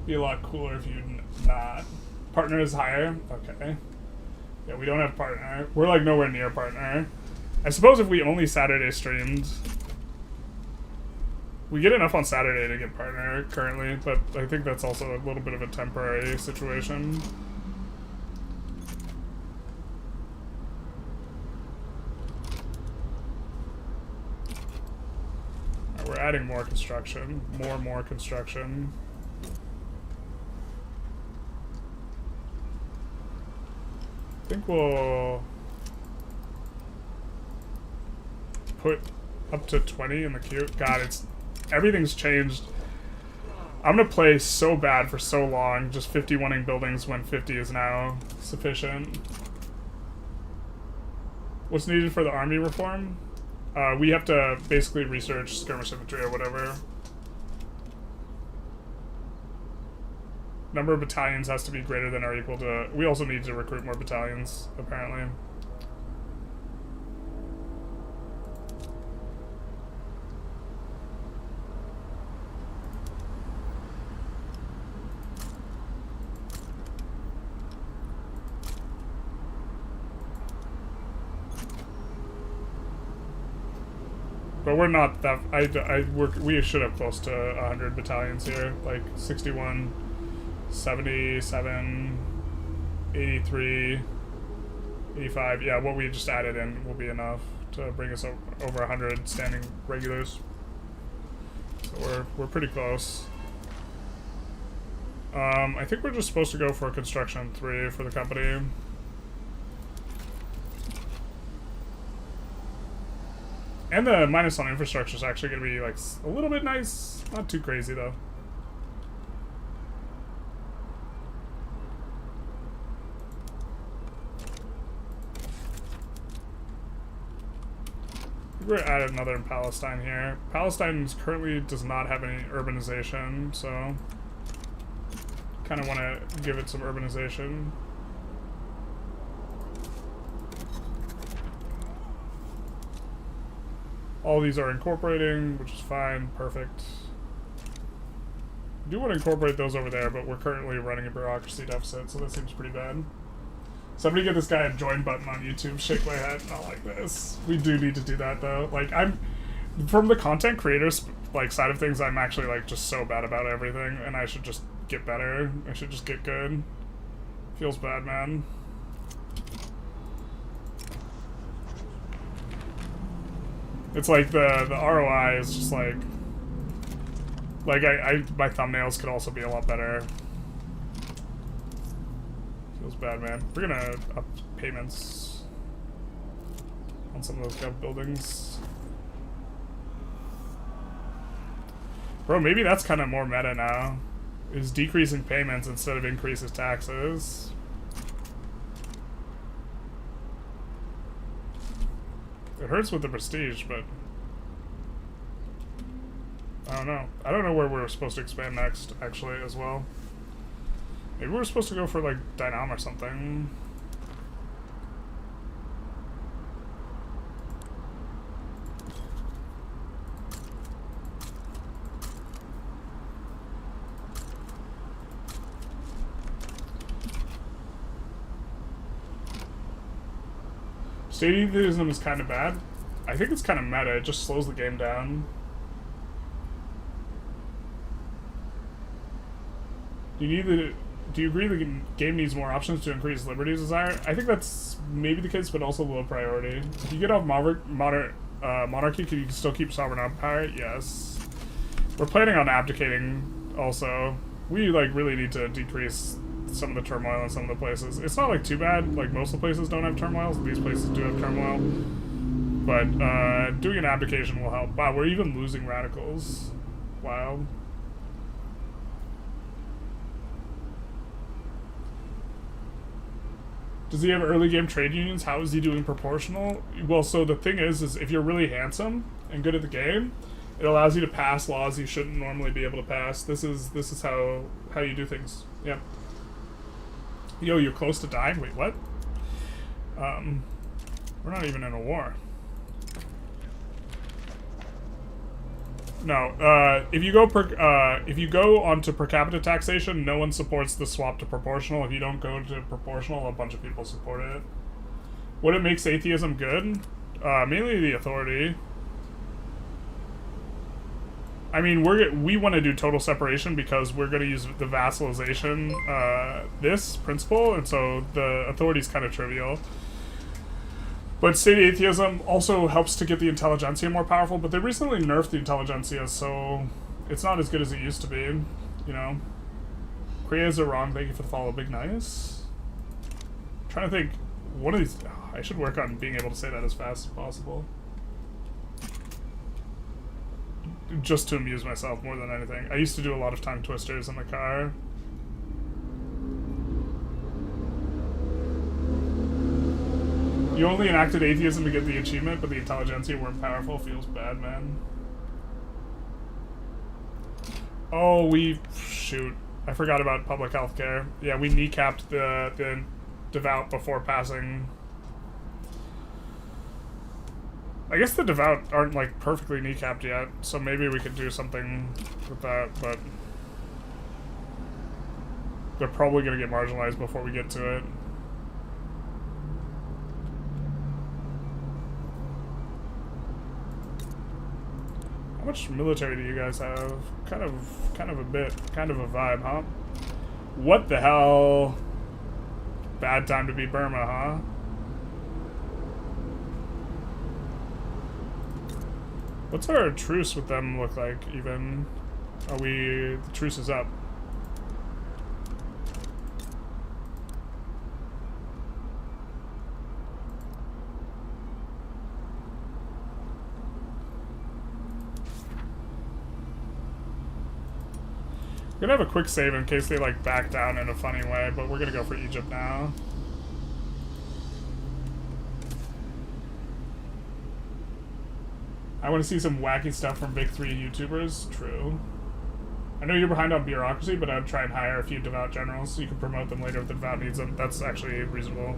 be a lot cooler if you not? Partner is higher? Okay. Yeah, we don't have partner. We're, like, nowhere near partner. I suppose if we only Saturday streamed... We get enough on Saturday to get partner currently, but I think that's also a little bit of a temporary situation. We're adding more construction. More construction. I think we'll put up to 20 in the queue. God, everything's changed. I'm gonna play so bad for so long, just 51ing buildings when 50 is now sufficient. What's needed for the army reform? We have to basically research skirmish infantry or whatever. Number of battalions has to be greater than or equal to... We also need to recruit more battalions, apparently. But we're not that... we should have close to 100 battalions here. Like 61, 77, 83, 85. Yeah, what we just added in will be enough to bring us over 100 standing regulars. So we're pretty close. I think we're just supposed to go for construction 3 for the company. And the minus on infrastructure is actually going to be, like, a little bit nice. Not too crazy, though. We're going to add another in Palestine here. Palestine currently does not have any urbanization, so... kind of want to give it some urbanization. All these are incorporating, which is fine, perfect. I do want to incorporate those over there, but we're currently running a bureaucracy deficit, so that seems pretty bad. Somebody get this guy a join button on YouTube, shake my head, not like this. We do need to do that, though. Like, from the content creators, like, side of things, I'm actually, like, just so bad about everything, and I should just get better. I should just get good. Feels bad, man. It's like the ROI is just like my thumbnails could also be a lot better. Feels bad, man. We're gonna up payments on some of those gov buildings. Bro, maybe that's kind of more meta now. Is decreasing payments instead of increases taxes. It hurts with the prestige, but I don't know. I don't know where we're supposed to expand next, actually, as well. Maybe we're supposed to go for, like, Dynam or something. State atheism is kind of bad. I think it's kind of meta. It just slows the game down. Do you agree the game needs more options to increase liberties desired? I think that's maybe the case, but also low priority. If you get off monarchy, can you still keep sovereign empire? Yes. We're planning on abdicating also. We like really need to decrease some of the turmoil in some of the places. It's not like too bad. Like most of the places don't have turmoil. These places do have turmoil. But doing an abdication will help. Wow, we're even losing radicals. Wow. Does he have early game trade unions? How is he doing proportional? Well, so the thing is if you're really handsome and good at the game, it allows you to pass laws you shouldn't normally be able to pass. This is how you do things. Yep. Yo, you're close to dying? Wait, what? We're not even in a war. No, if you go onto per capita taxation, no one supports the swap to proportional. If you don't go to proportional, a bunch of people support it. What makes atheism good? Mainly the authority. I mean, we want to do total separation because we're going to use the vassalization, this principle, and so the authority is kind of trivial. But state atheism also helps to get the intelligentsia more powerful, but they recently nerfed the intelligentsia, so it's not as good as it used to be, you know. Creators are wrong, thank you for the follow, big nice. I'm trying to think, one of these, I should work on being able to say that as fast as possible. Just to amuse myself more than anything. I used to do a lot of tongue twisters in the car. You only enacted atheism to get the achievement, but the intelligentsia weren't powerful. Feels bad, man. Oh, shoot. I forgot about public health care. Yeah, we kneecapped the devout before passing. I guess the devout aren't, like, perfectly kneecapped yet, so maybe we could do something with that, but they're probably going to get marginalized before we get to it. How much military do you guys have? Kind of a bit. Kind of a vibe, huh? What the hell? Bad time to be Burma, huh? What's our truce with them look like, even? The truce is up. We're gonna have a quick save in case they, like, back down in a funny way, but we're gonna go for Egypt now. I want to see some wacky stuff from Big 3 YouTubers. True. I know you're behind on bureaucracy, but I'd try and hire a few devout generals so you can promote them later if the devout needs them. That's actually reasonable.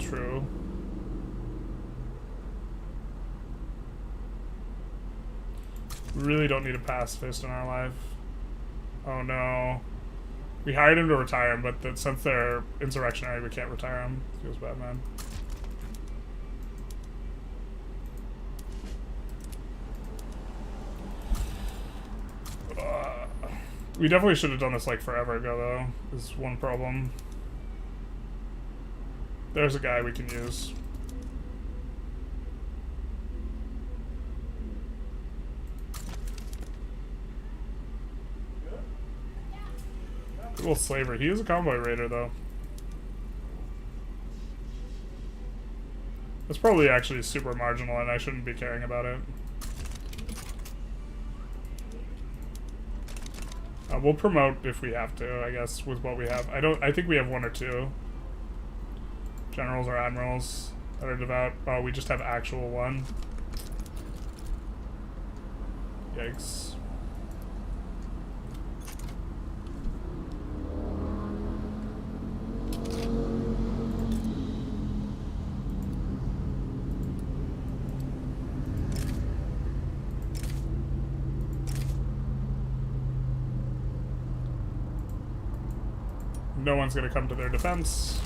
True. We really don't need a pacifist in our life. Oh no. We hired him to retire him, but since they're insurrectionary, we can't retire him. Feels bad, man. We definitely should have done this like forever ago, though. Is one problem. There's a guy we can use. Cool slaver. He is a convoy raider, though. That's probably actually super marginal, and I shouldn't be caring about it. We'll promote if we have to, I guess, with what we have. I think we have one or two generals or admirals that are devout. Oh, we just have actual one. Yikes. No one's gonna come to their defense.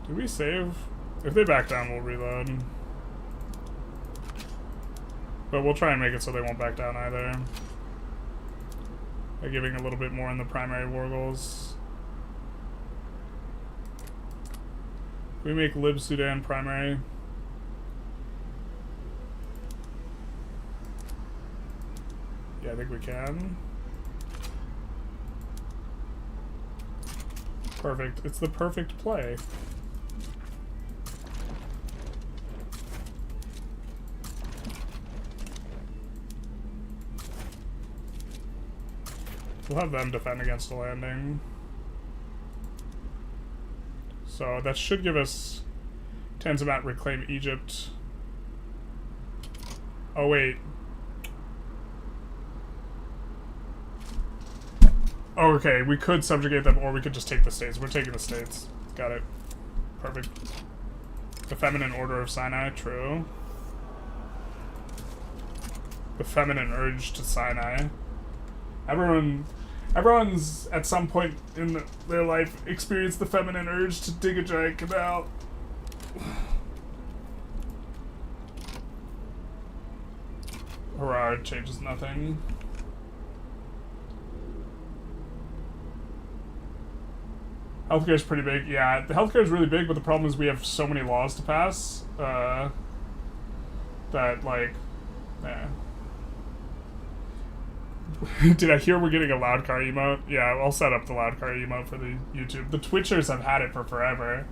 Do we save? If they back down, we'll reload. But we'll try and make it so they won't back down either. By giving a little bit more in the primary war goals. We make Lib Sudan primary. Yeah, I think we can. Perfect. It's the perfect play. We'll have them defend against a landing. So that should give us Tanzimat reclaim Egypt. Oh wait. Oh, okay, we could subjugate them or we could just take the states. We're taking the states. Got it. Perfect. The feminine order of Sinai, true. The feminine urge to Sinai. Everyone's at some point in their life experienced the feminine urge to dig a giant canal. Hurrah, changes nothing. Healthcare is pretty big. Yeah, the healthcare is really big, but the problem is we have so many laws to pass that, like, yeah. Did I hear we're getting a loud car emote? Yeah, I'll set up the loud car emote for the YouTube. The Twitchers have had it for forever.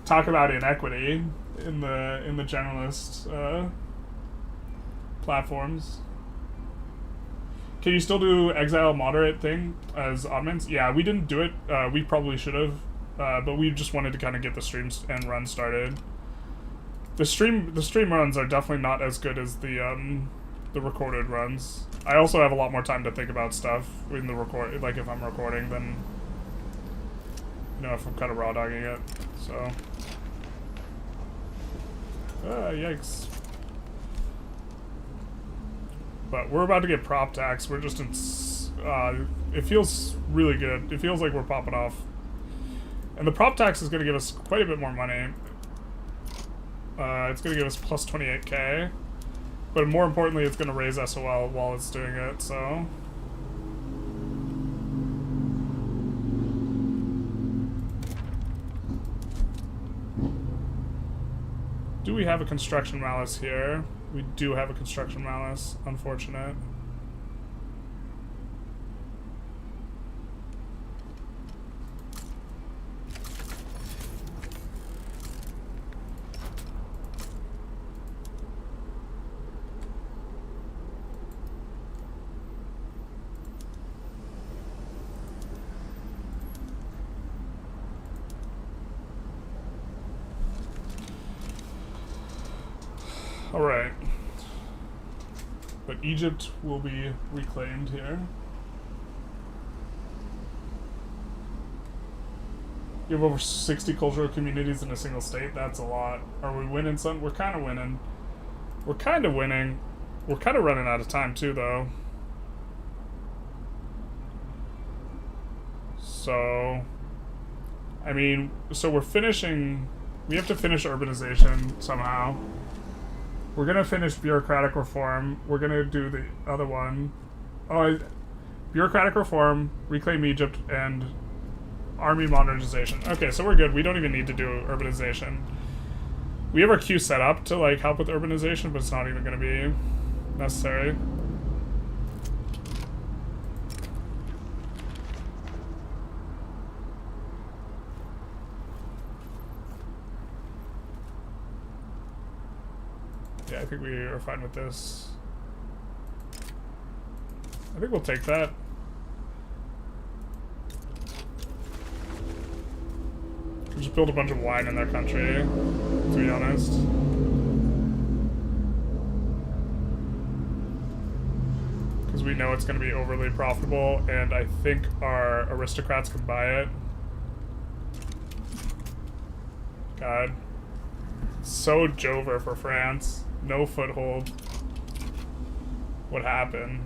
Talk about inequity in the generalist platforms. Can you still do exile moderate thing as Ottomans? Yeah, we didn't do it. We probably should have, but we just wanted to kind of get the streams and run started. The stream runs are definitely not as good as the recorded runs. I also have a lot more time to think about stuff in the record, like if I'm recording than, you know, if I'm kind of raw dogging it. So, yikes. But we're about to get prop tax. We're just in, it feels really good. It feels like we're popping off. And the prop tax is going to give us quite a bit more money. It's going to give us plus 28k. But more importantly, it's going to raise SOL while it's doing it, so. Do we have a construction malice here? We do have a construction malice. Unfortunate. Alright. But Egypt will be reclaimed here. You have over 60 cultural communities in a single state. That's a lot. Are we winning something? We're kind of winning. We're kind of winning. We're kind of running out of time too, though. So, I mean, so we're finishing. We have to finish urbanization somehow. We're gonna finish bureaucratic reform. We're gonna do the other one. Oh, bureaucratic reform, reclaim Egypt, and army modernization. Okay, so we're good. We don't even need to do urbanization. We have our queue set up to like help with urbanization, but it's not even gonna be necessary. Yeah, I think we are fine with this. I think we'll take that. We'll just build a bunch of wine in their country, to be honest. Because we know it's going to be overly profitable, and I think our aristocrats can buy it. God. So Jover for France. No foothold. What happened?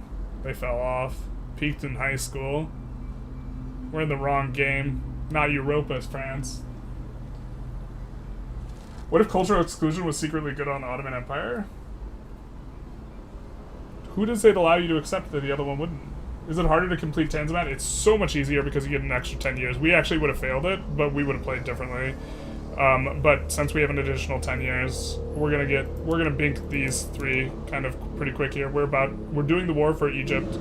They fell off. Peaked in high school. We're in the wrong game. Not Europa, France. What if cultural exclusion was secretly good on the Ottoman Empire? Who does it allow you to accept that the other one wouldn't? Is it harder to complete Tanzimat? It's so much easier because you get an extra 10 years. We actually would have failed it, but we would have played differently. But since we have an additional 10 years, we're gonna bink these 3 kind of pretty quick here. We're doing the war for Egypt.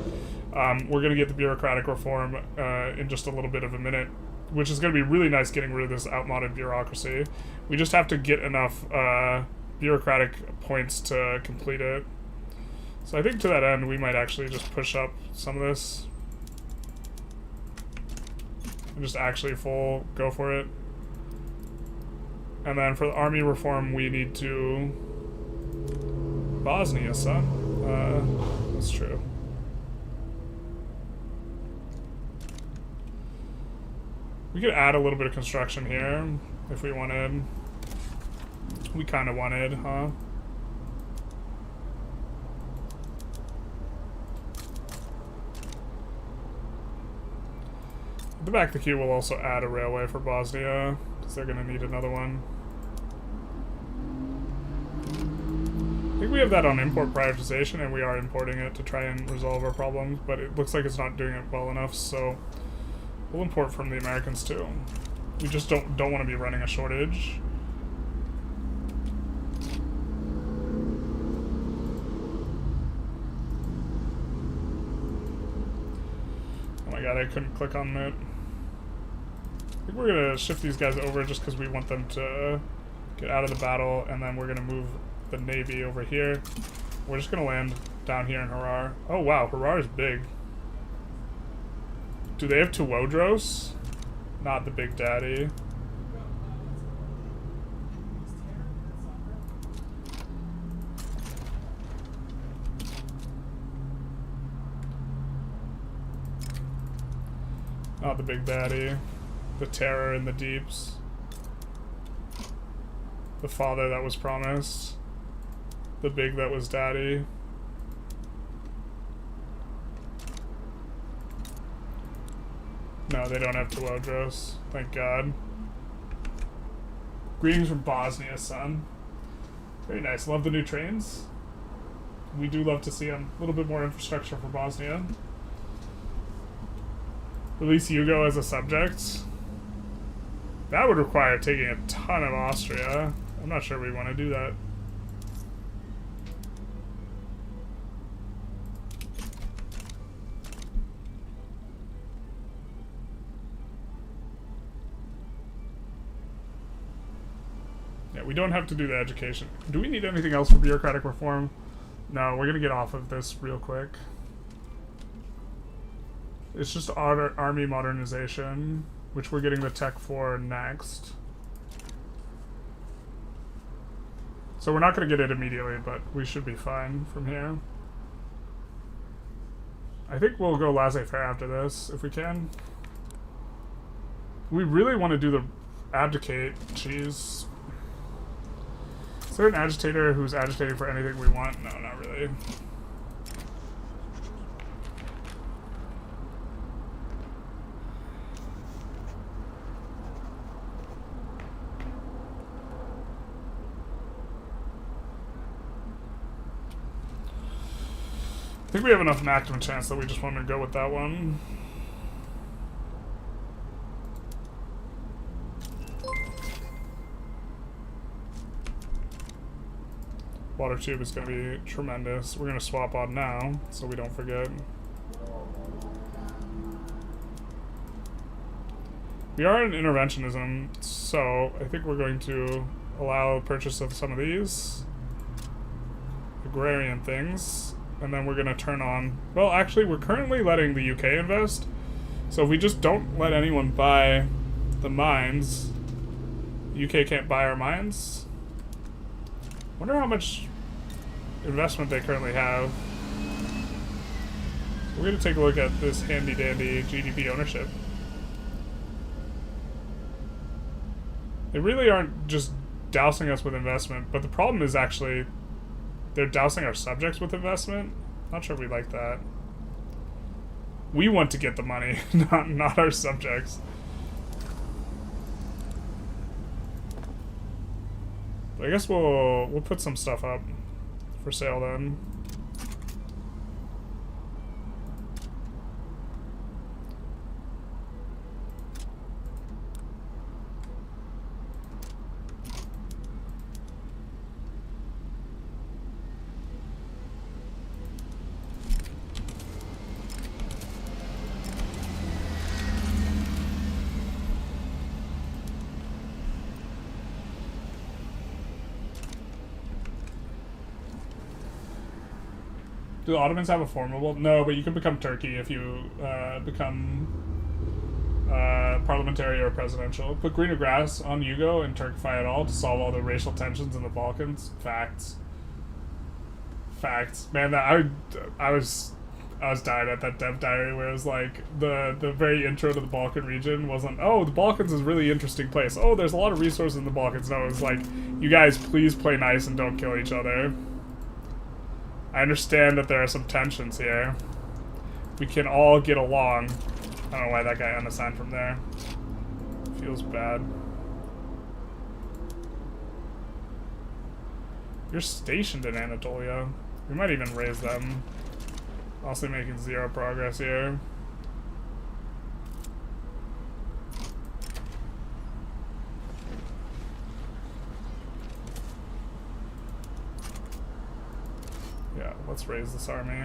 We're gonna get the bureaucratic reform in just a little bit of a minute, which is gonna be really nice getting rid of this outmoded bureaucracy. We just have to get enough bureaucratic points to complete it. So I think to that end, we might actually just push up some of this. And just actually full go for it. And then for the army reform, we need to... Bosnia, son. That's true. We could add a little bit of construction here, if we wanted. We kind of wanted, huh? At the back of the queue, we'll also add a railway for Bosnia, because they're going to need another one. I think we have that on import prioritization, and we are importing it to try and resolve our problems, but it looks like it's not doing it well enough, so we'll import from the Americans too. We just don't want to be running a shortage. Oh my god, I couldn't click on it. I think we're gonna shift these guys over just because we want them to get out of the battle, and then we're gonna move the navy over here. We're just gonna land down here in Harar. Oh wow, Harar is big. Do they have Tuwodros? Not the Big Daddy. Not the Big Daddy. The terror in the deeps. The father that was promised. The big that was daddy. No, they don't have Tuwodros. Thank God. Greetings from Bosnia, son. Very nice. Love the new trains. We do love to see a little bit more infrastructure for Bosnia. Release Yugo as a subject. That would require taking a ton of Austria. I'm not sure we want to do that. Yeah, we don't have to do the education. Do we need anything else for bureaucratic reform? No, we're going to get off of this real quick. It's just army modernization, which we're getting the tech for next. So we're not going to get it immediately, but we should be fine from here. I think we'll go laissez-faire after this, if we can. We really want to do the abdicate. Jeez. Is there an agitator who's agitating for anything we want? No, not really. I think we have enough maximum chance that we just want to go with that one. Water tube is going to be tremendous. We're going to swap on now, so we don't forget. We are in interventionism, so I think we're going to allow purchase of some of these agrarian things. And then we're going to turn on... Well, actually, we're currently letting the UK invest. So if we just don't let anyone buy the mines, UK can't buy our mines. Wonder how much investment they currently have. We're going to take a look at this handy-dandy GDP ownership. They really aren't just dousing us with investment, but the problem is actually... They're dousing our subjects with investment? Not sure we like that. We want to get the money, not our subjects. I guess we'll put some stuff up for sale then. Do the Ottomans have a formidable? No, but you can become Turkey if you become parliamentary or presidential. Put greener grass on Yugo and Turkify it all to solve all the racial tensions in the Balkans. Facts. Facts. Man, that I was dying at that dev diary where it was like the very intro to the Balkan region wasn't, oh, the Balkans is a really interesting place. Oh, there's a lot of resources in the Balkans. No, it was like, you guys please play nice and don't kill each other. I understand that there are some tensions here. We can all get along. I don't know why that guy unassigned from there. Feels bad. You're stationed in Anatolia. We might even raise them. Also making 0 progress here. Yeah, let's raise this army.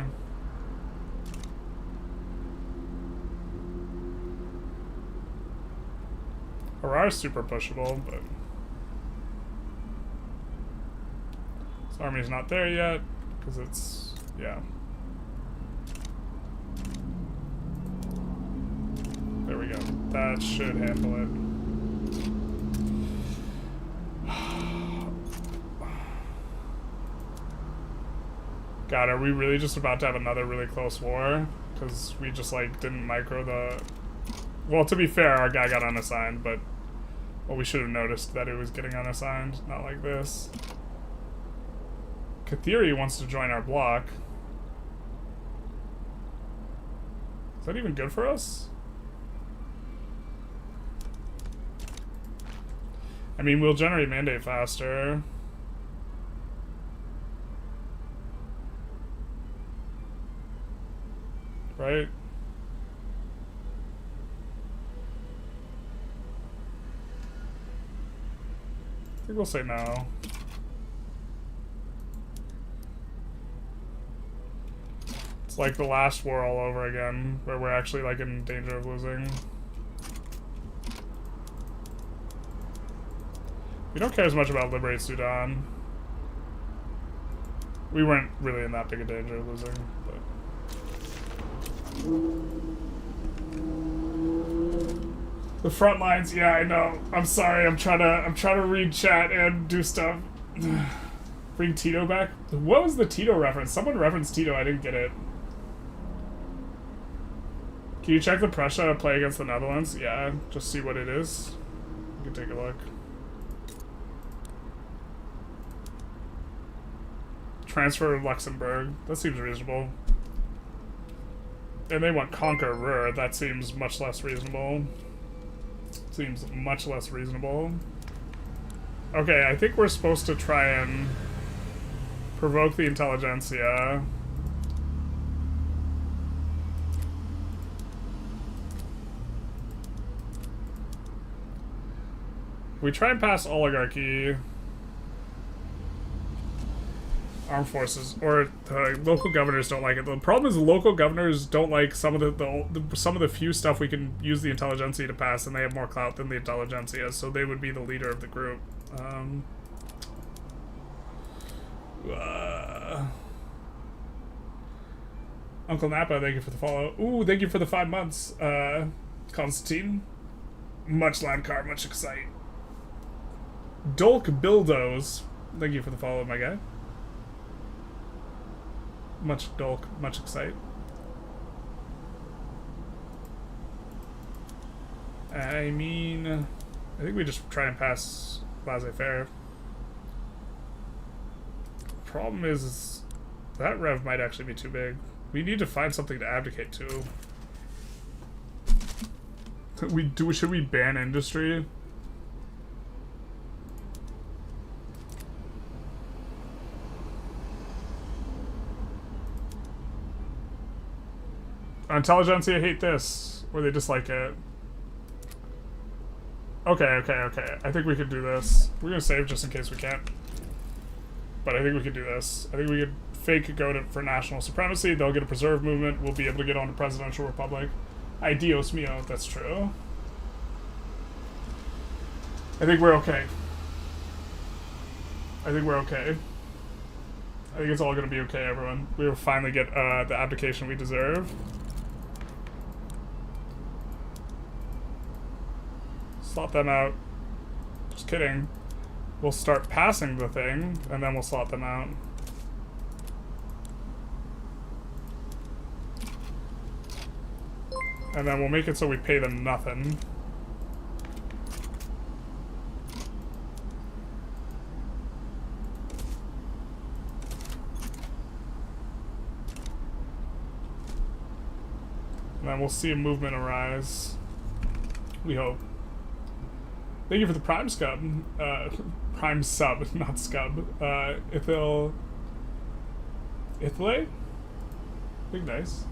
Harar's super pushable, but this army's not there yet, because it's, yeah. There we go. That should handle it. God, are we really just about to have another really close war? Because we just, like, didn't micro the... Well, to be fair, our guy got unassigned, but... Well, we should have noticed that it was getting unassigned, not like this. Kathiri wants to join our block. Is that even good for us? I mean, we'll generate mandate faster. Right? I think we'll say no. It's like the last war all over again, where we're actually like in danger of losing. We don't care as much about Liberate Sudan. We weren't really in that big a danger of losing, but... The front lines, yeah, I know. I'm sorry, I'm trying to read chat and do stuff. Bring Tito back? What was the Tito reference? Someone referenced Tito, I didn't get it. Can you check the Prussia play against the Netherlands? Yeah, just see what it is. You can take a look. Transfer Luxembourg. That seems reasonable. And they want Conquer Ruhr. That seems much less reasonable. Seems much less reasonable. Okay, I think we're supposed to try and provoke the Intelligentsia. We try and pass oligarchy, armed forces, or the local governors don't like it. The problem is the local governors don't like some of the few stuff we can use the Intelligentsia to pass, and they have more clout than the Intelligentsia, so they would be the leader of the group. Uncle Napa, thank you for the follow. Ooh, thank you for the 5 months. Constantine, much Landcar, much excite. Dolk Bildos, thank you for the follow, my guy. Much Dolk, much excite. I mean, I think we just try and pass laissez-faire. Problem is that rev might actually be too big. We need to find something to abdicate to. Should we ban industry? Intelligentsia hate this, or they dislike it. Okay. I think we could do this. We're gonna save just in case we can't. But I think we could do this. I think we could fake go for national supremacy. They'll get a preserve movement. We'll be able to get on a presidential republic. Ay Dios mio, that's true. I think we're okay. I think it's all gonna be okay, everyone. We will finally get the abdication we deserve. Slot them out. Just kidding. We'll start passing the thing, and then we'll slot them out. And then we'll make it so we pay them nothing. And then we'll see a movement arise. We hope. Thank you for the Prime Scub. Prime Sub, not Scub. Ithile? Big nice.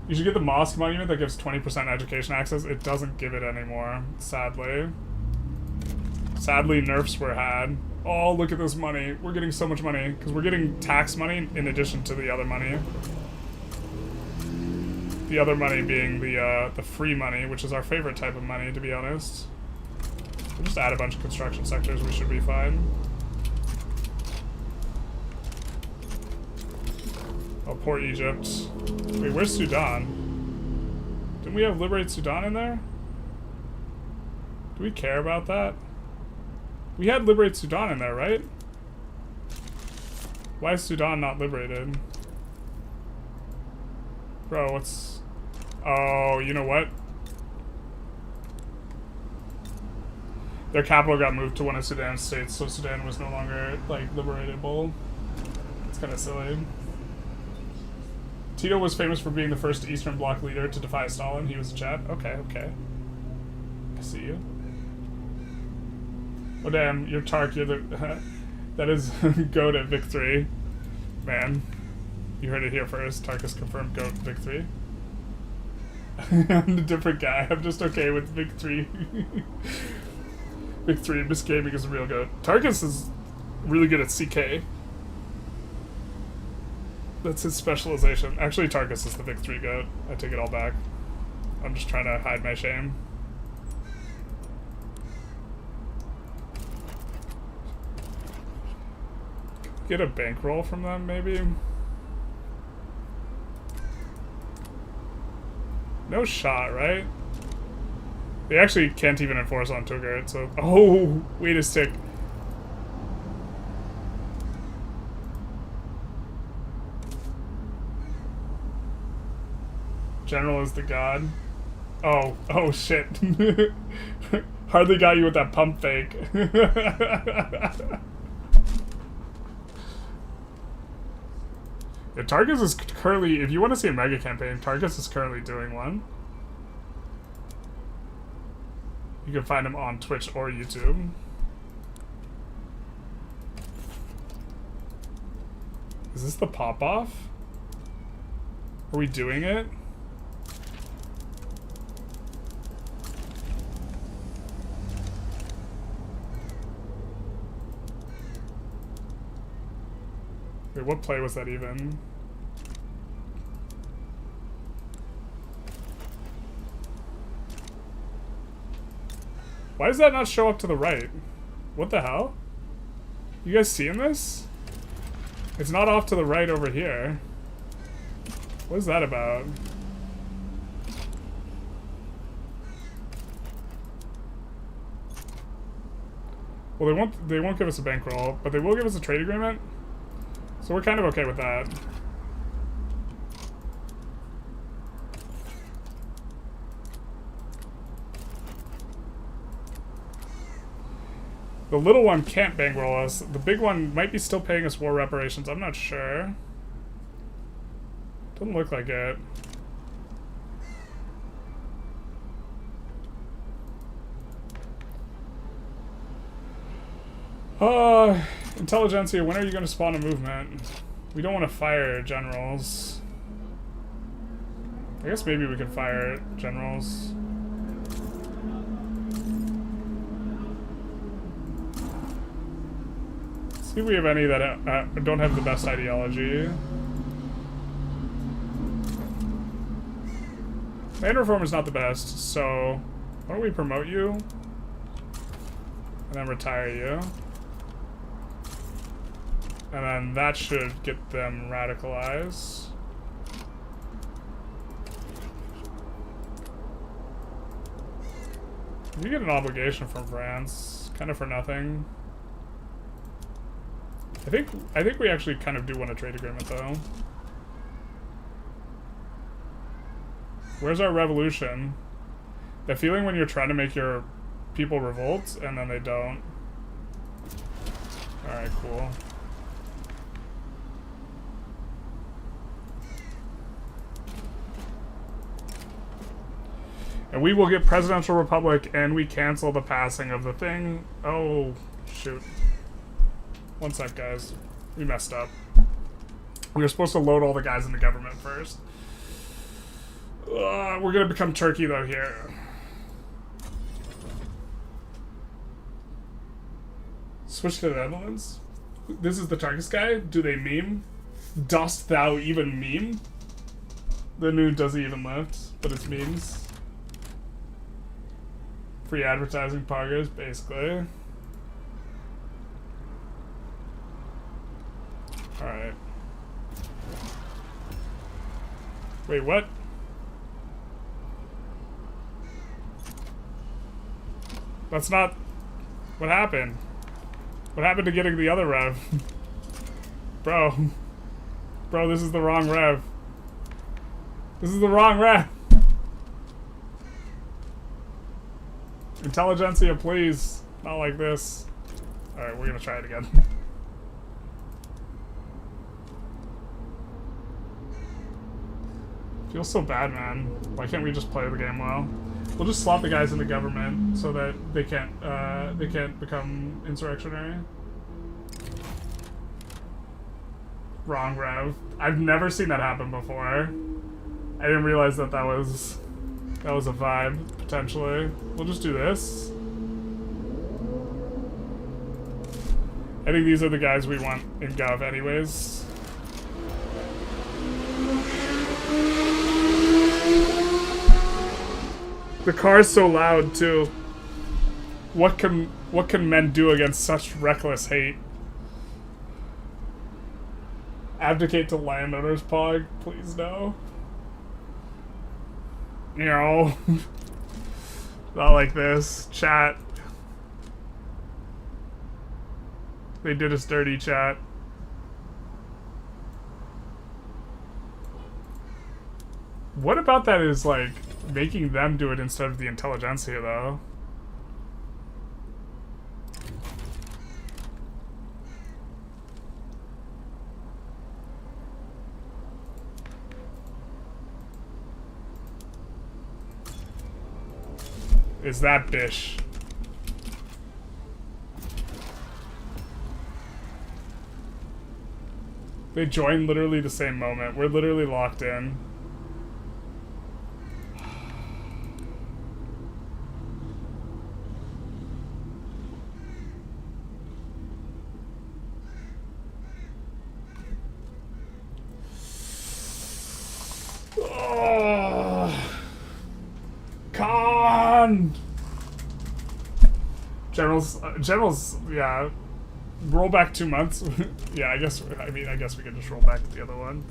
You should get the mosque monument that gives 20% education access. It doesn't give it anymore, sadly. Sadly, nerfs were had. Oh, look at this money. We're getting so much money, because we're getting tax money in addition to the other money. The other money being the free money, which is our favorite type of money, to be honest. We'll just add a bunch of construction sectors, we should be fine. Oh, poor Egypt. Wait, where's Sudan? Didn't we have Liberate Sudan in there? Do we care about that? We had Liberate Sudan in there, right? Why is Sudan not liberated? Bro, what's... Oh, you know what? Their capital got moved to one of Sudan's states, so Sudan was no longer, like, liberatable. It's kind of silly. Tito was famous for being the first Eastern Bloc leader to defy Stalin. He was in chat. Okay. I see you. Oh damn, you're Tark, you're the... that is GOAT at victory. Man. You heard it here first. Tark has confirmed GOAT victory. I'm a different guy. I'm just okay with victory. Victory, misgaming is a real GOAT. Tarkus is really good at CK. That's his specialization. Actually, Tarkus is the victory GOAT. I take it all back. I'm just trying to hide my shame. Get a bankroll from them, maybe? No shot, right? They actually can't even enforce on Tugart, so... Oh, wait a sec. General is the god. Oh shit. Hardly got you with that pump fake. Yeah, Targus is currently, if you want to see a mega campaign, Targus is currently doing one. You can find him on Twitch or YouTube. Is this the pop-off? Are we doing it? Wait, what play was that even? Why does that not show up to the right? What the hell? You guys seeing this? It's not off to the right over here. What is that about? Well, they won't give us a bankroll, but they will give us a trade agreement. So we're kind of okay with that. The little one can't bankroll us. The big one might be still paying us war reparations. I'm not sure. Doesn't look like it. Intelligentsia, when are you going to spawn a movement? We don't want to fire generals. I guess maybe we could fire generals. See if we have any that don't have the best ideology. Land reform is not the best, so why don't we promote you? And then retire you. And then that should get them radicalized. We get an obligation from France, kind of for nothing. I think we actually kind of do want a trade agreement though. Where's our revolution? The feeling when you're trying to make your people revolt and then they don't. Alright, cool. And we will get presidential republic and we cancel the passing of the thing. Oh, shoot. One sec, guys. We messed up. We were supposed to load all the guys in the government first. We're gonna become Turkey, though, here. Switch to the Netherlands? This is the Turkish guy? Do they meme? Dost thou even meme? The new doesn't even lift, but it's memes. Free advertising poggers, basically. Alright. Wait, what? That's not... What happened? What happened to getting the other rev? Bro. Bro, this is the wrong rev. This is the wrong rev. Intelligentsia, please. Not like this. Alright, we're gonna try it again. Feels so bad, man. Why can't we just play the game well? We'll just slot the guys in the government so that they can't become insurrectionary. Wrong rev. I've never seen that happen before. I didn't realize that that was a vibe, potentially. We'll just do this. I think these are the guys we want in Gov anyways. The car's so loud too. What can men do against such reckless hate? Abdicate to landowners, Pog? Please no. No. Not like this. Chat. They did us dirty, chat. What about that is, like, making them do it instead of the Intelligentsia, though? Is that bish? They joined literally the same moment. We're literally locked in. Generals, yeah. Roll back 2 months. Yeah, I guess we could just roll back to the other one.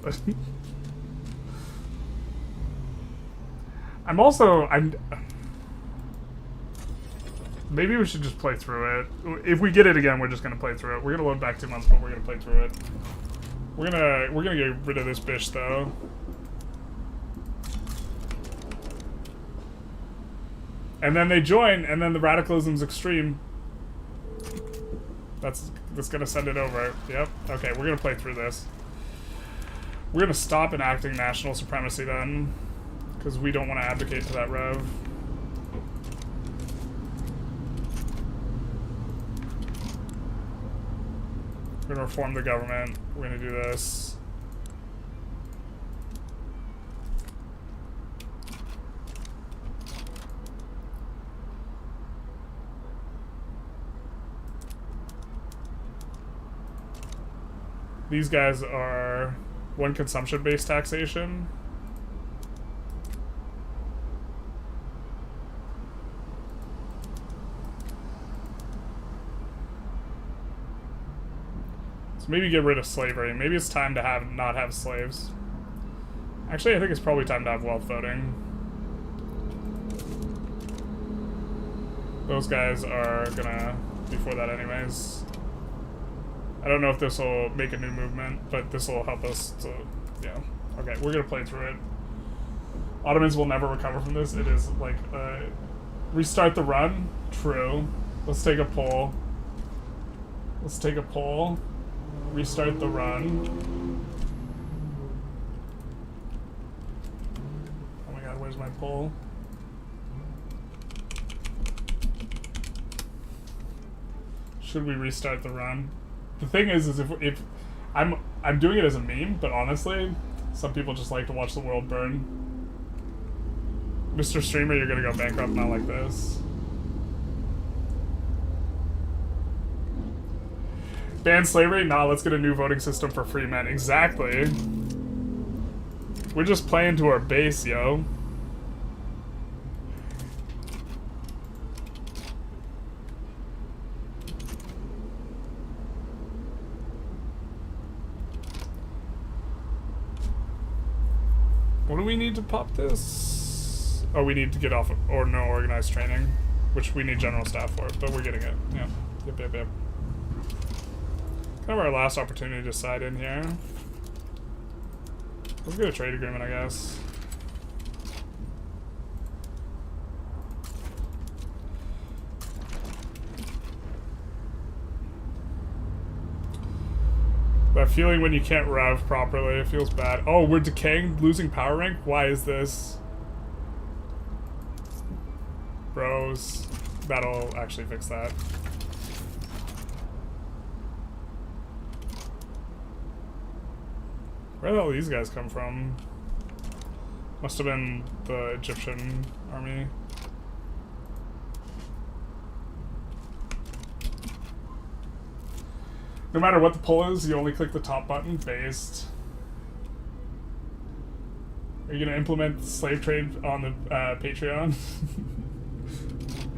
Maybe we should just play through it. If we get it again, we're just gonna play through it. We're gonna load back 2 months, but we're gonna play through it. We're gonna get rid of this bish though. And then they join, and then the radicalism's extreme. That's gonna send it over. Yep. Okay, we're gonna play through this. We're gonna stop enacting national supremacy then, because we don't want to abdicate to that rev. We're gonna reform the government. We're gonna do this. These guys are one consumption-based taxation. So maybe get rid of slavery. Maybe it's time to not have slaves. Actually, I think it's probably time to have wealth voting. Those guys are gonna be for that anyways. I don't know if this will make a new movement, but this will help us to, yeah. Okay, we're gonna play through it. Ottomans will never recover from this. It is like, restart the run. True. Let's take a poll. Let's take a poll. Restart the run. Oh my god, where's my poll? Should we restart the run? The thing is if I'm doing it as a meme, but honestly, some people just like to watch the world burn. Mr. Streamer, you're gonna go bankrupt not like this. Ban slavery? Nah, let's get a new voting system for free men. Exactly. We're just playing to our base, yo. What do we need to pop this? Oh, we need to get off of, or no organized training, which we need general staff for, but we're getting it. Yeah. Yep. Kind of our last opportunity to side in here. Let's get a trade agreement, I guess. That feeling when you can't rev properly, it feels bad. Oh, we're decaying, losing power rank? Why is this? Bros, that'll actually fix that. Where the hell these guys come from? Must have been the Egyptian army. No matter what the pull is, you only click the top button. Based. Are you gonna implement slave trade on the Patreon?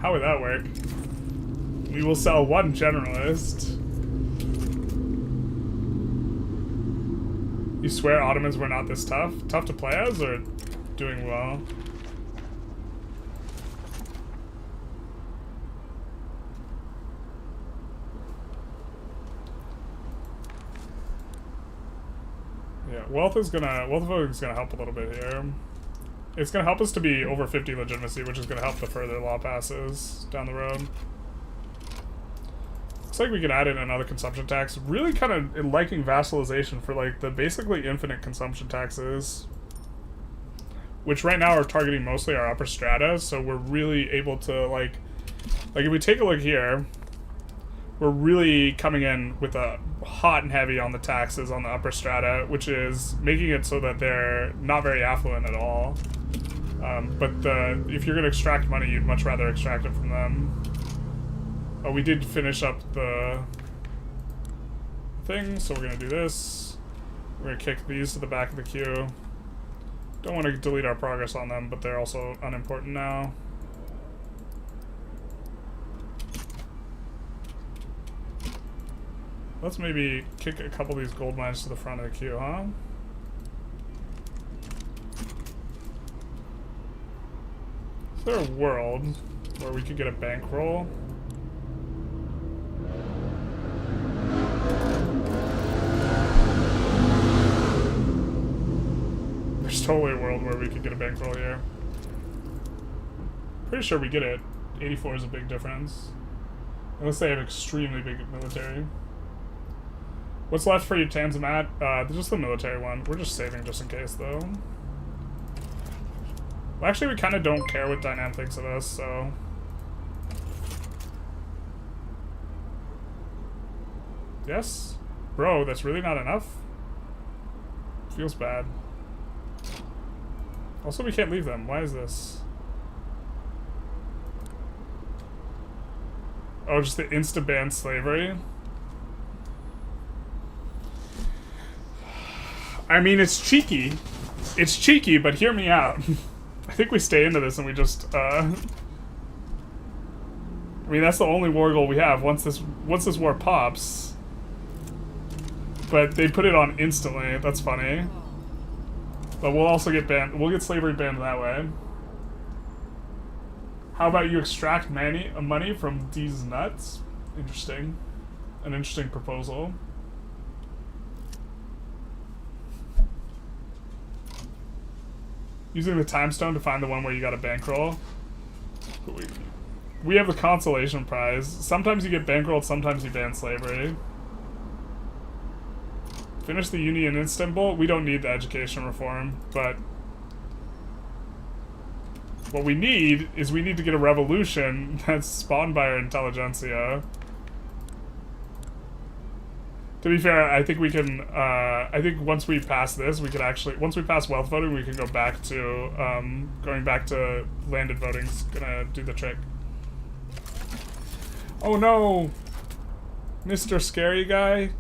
How would that work? We will sell one generalist. You swear Ottomans were not this tough? Tough to play as, or doing well? Yeah, wealth voting is gonna help a little bit here. It's gonna help us to be over 50 legitimacy, which is gonna help the further law passes down the road. Looks like we can add in another consumption tax. Really kind of liking vassalization for like the basically infinite consumption taxes, which right now are targeting mostly our upper strata. So we're really able to like if we take a look here, we're really coming in with a hot and heavy on the taxes on the upper strata, which is making it so that they're not very affluent at all. But if you're going to extract money, you'd much rather extract it from them. Oh, we did finish up the thing, so we're going to do this. We're going to kick these to the back of the queue. Don't want to delete our progress on them, but they're also unimportant now. Let's maybe kick a couple of these gold mines to the front of the queue, huh? Is there a world where we could get a bankroll? There's totally a world where we could get a bankroll here. Pretty sure we get it. 84 is a big difference. Unless they have extremely big military. What's left for you, Tanzimat? Just the military one. We're just saving just in case, though. Well, actually, we kind of don't care what Dynam thinks of us, so... Yes? Bro, that's really not enough? Feels bad. Also, we can't leave them. Why is this? Oh, just the insta-ban slavery? I mean, it's cheeky. It's cheeky, but hear me out. I think we stay into this and we just, I mean, that's the only war goal we have once this war pops. But they put it on instantly. That's funny. But we'll also get banned. We'll get slavery banned that way. How about you extract money from these nuts? Interesting. An interesting proposal. Using the time stone to find the one where you got a bankroll. We have the consolation prize. Sometimes you get bankrolled, sometimes you ban slavery. Finish the uni in Istanbul. We don't need the education reform, but what we need is we need to get a revolution that's spawned by our intelligentsia. To be fair, I think we can, I think once we pass this, we can actually, once we pass wealth voting, we can go back to, going back to landed voting's gonna do the trick. Oh no! Mr. Scary Guy,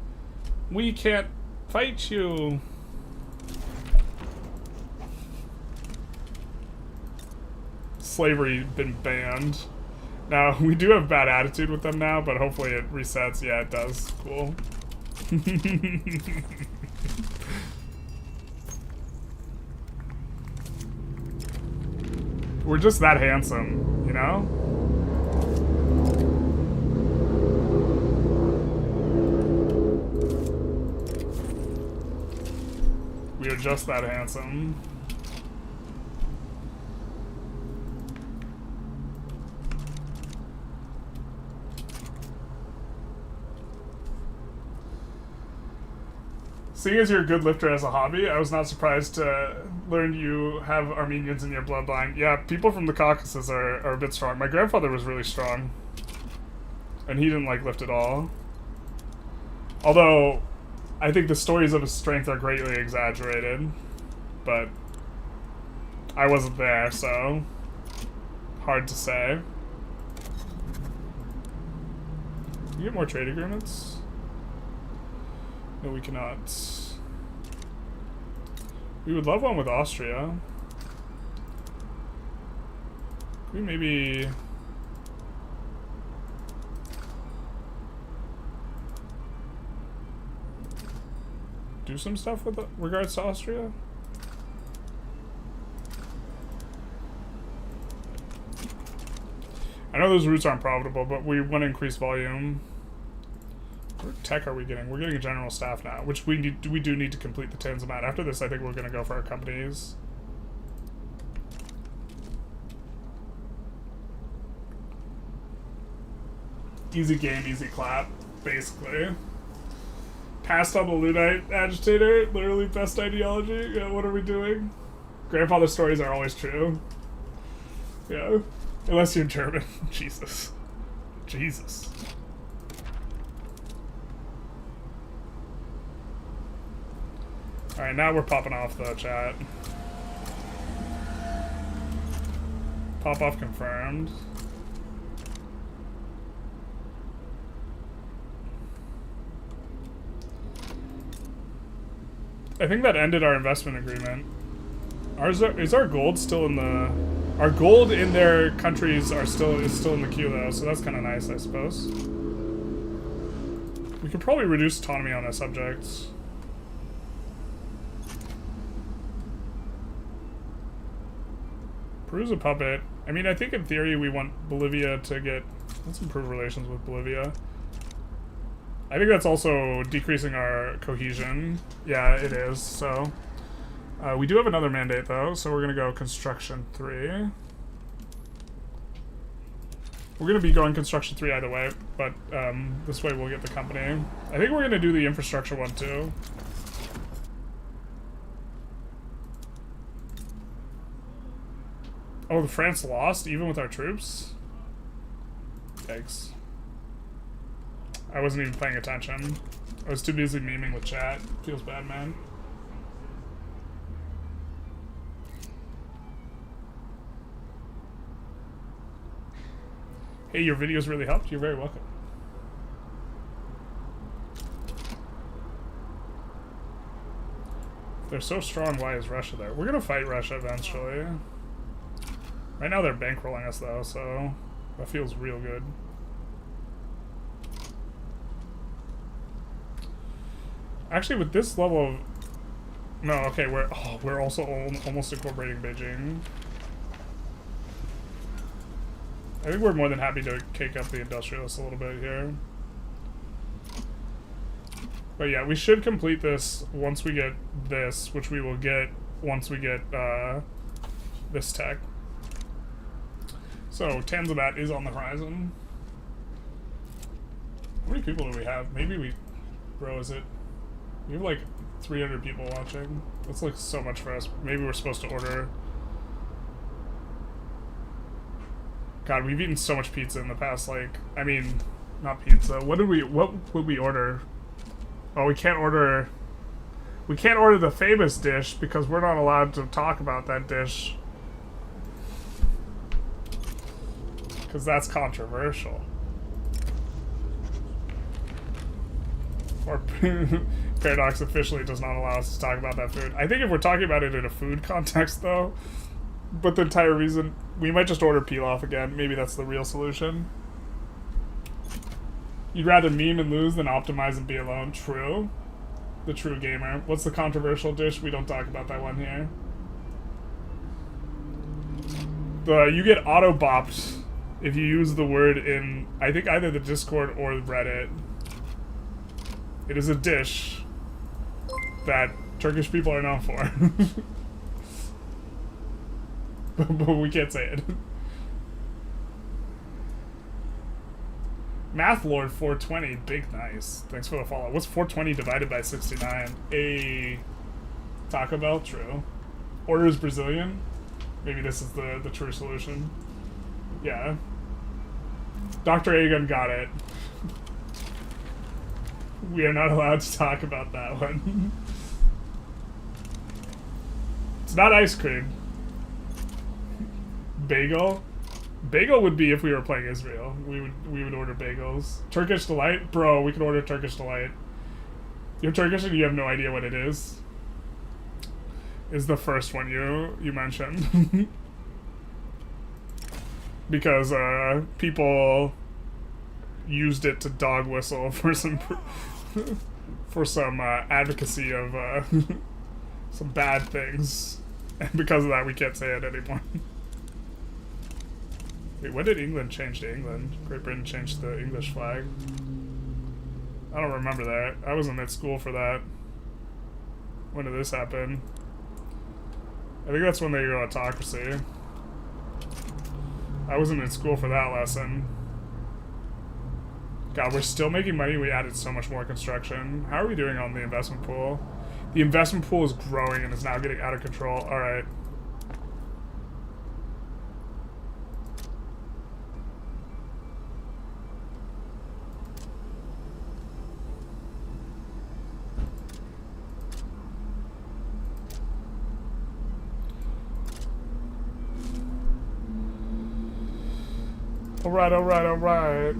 we can't fight you. Slavery been banned. Now, we do have bad attitude with them now, but hopefully it resets. Yeah, it does. Cool. We're just that handsome, you know? We are just that handsome. Seeing as you're a good lifter as a hobby, I was not surprised to learn you have Armenians in your bloodline. Yeah, people from the Caucasus are a bit strong. My grandfather was really strong. And he didn't like lift at all. Although, I think the stories of his strength are greatly exaggerated. But I wasn't there, so hard to say. Can you get more trade agreements? No, we cannot. We would love one with Austria. Can we maybe... do some stuff with regards to Austria? I know those routes aren't profitable, but we want to increase volume. What tech are we getting? We're getting a general staff now, which we do need to complete the Tanzimat. After this, I think we're going to go for our companies. Easy game, easy clap, basically. Passed on the Luddite agitator, literally best ideology. Yeah, what are we doing? Grandfather stories are always true. Yeah, unless you're German. Jesus. Jesus. Alright, now we're popping off the chat. Pop off confirmed. I think that ended our investment agreement. Is our gold still in the... Our gold in their countries is still in the queue though, so that's kind of nice, I suppose. We could probably reduce autonomy on our subjects. Peru's a puppet. I mean, I think in theory we want Bolivia to get... Let's improve relations with Bolivia. I think that's also decreasing our cohesion. Yeah, it is, so... we do have another mandate, though, so we're going to go Construction 3. We're going to be going Construction 3 either way, but this way we'll get the company. I think we're going to do the infrastructure one, too. Oh, the France lost, even with our troops? Yikes. I wasn't even paying attention. I was too busy memeing with chat. Feels bad, man. Hey, your videos really helped. You're very welcome. They're so strong, why is Russia there? We're gonna fight Russia eventually. Right now they're bankrolling us though, so that feels real good. Actually, with this level of... No, okay, we're also almost incorporating Beijing. I think we're more than happy to cake up the Industrialists a little bit here. But yeah, we should complete this once we get this, which we will get once we get this tech. So, Tanzimat is on the horizon. How many people do we have? Maybe we... Bro, is it... We have like 300 people watching. That's like so much for us. Maybe we're supposed to order... God, we've eaten so much pizza in the past, like... I mean, not pizza. What would we order? Oh, we can't order... We can't order the famous dish because we're not allowed to talk about that dish. Because that's controversial. Or Paradox officially does not allow us to talk about that food. I think if we're talking about it in a food context, though, but the entire reason... We might just order pilaf again. Maybe that's the real solution. You'd rather meme and lose than optimize and be alone. True. The true gamer. What's the controversial dish? We don't talk about that one here. You get auto-bopped if you use the word in, I think, either the Discord or Reddit. It is a dish that Turkish people are known for. but we can't say it. Math Lord 420, big nice. Thanks for the follow. What's 420 divided by 69? A Taco Bell? True. Order is Brazilian? Maybe this is the true solution. Yeah. Dr. Agon got it. We are not allowed to talk about that one. It's not ice cream. Bagel? Bagel would be if we were playing Israel. We would order bagels. Turkish Delight? Bro, we could order Turkish Delight. You're Turkish and you have no idea what it is? Is the first one you mentioned. Because people used it to dog whistle for some advocacy of some bad things. And because of that we can't say it anymore. Wait, when did England change to England? Great Britain changed the English flag. I don't remember that. I wasn't at school for that. When did this happen? I think that's when they go autocracy. I wasn't in school for that lesson. God, we're still making money. We added so much more construction. How are we doing on the investment pool? The investment pool is growing and is now getting out of control. Alright. Alright.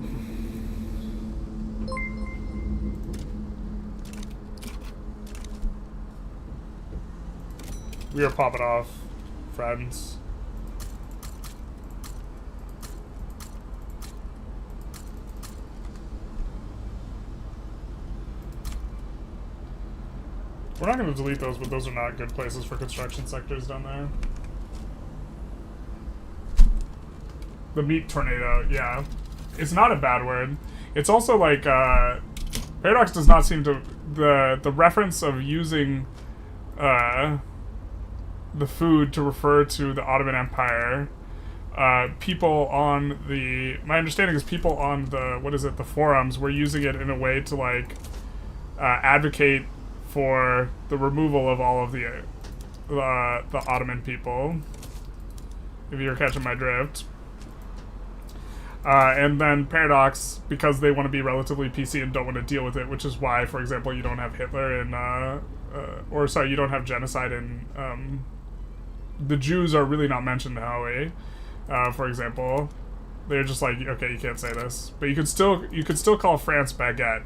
We are popping off, friends. We're not going to delete those, but those are not good places for construction sectors down there. The meat tornado, yeah. It's not a bad word. It's also like, Paradox does not seem to... The reference of using, the food to refer to the Ottoman Empire, people on the... My understanding is people on the, the forums were using it in a way to, like, advocate for the removal of all of the Ottoman people. If you're catching my drift. And then Paradox, because they want to be relatively PC and don't want to deal with it, which is why, for example, you don't have Hitler in, you don't have genocide in, the Jews are really not mentioned in Howie, for example. They're just like, okay, you can't say this. But you could still call France baguette,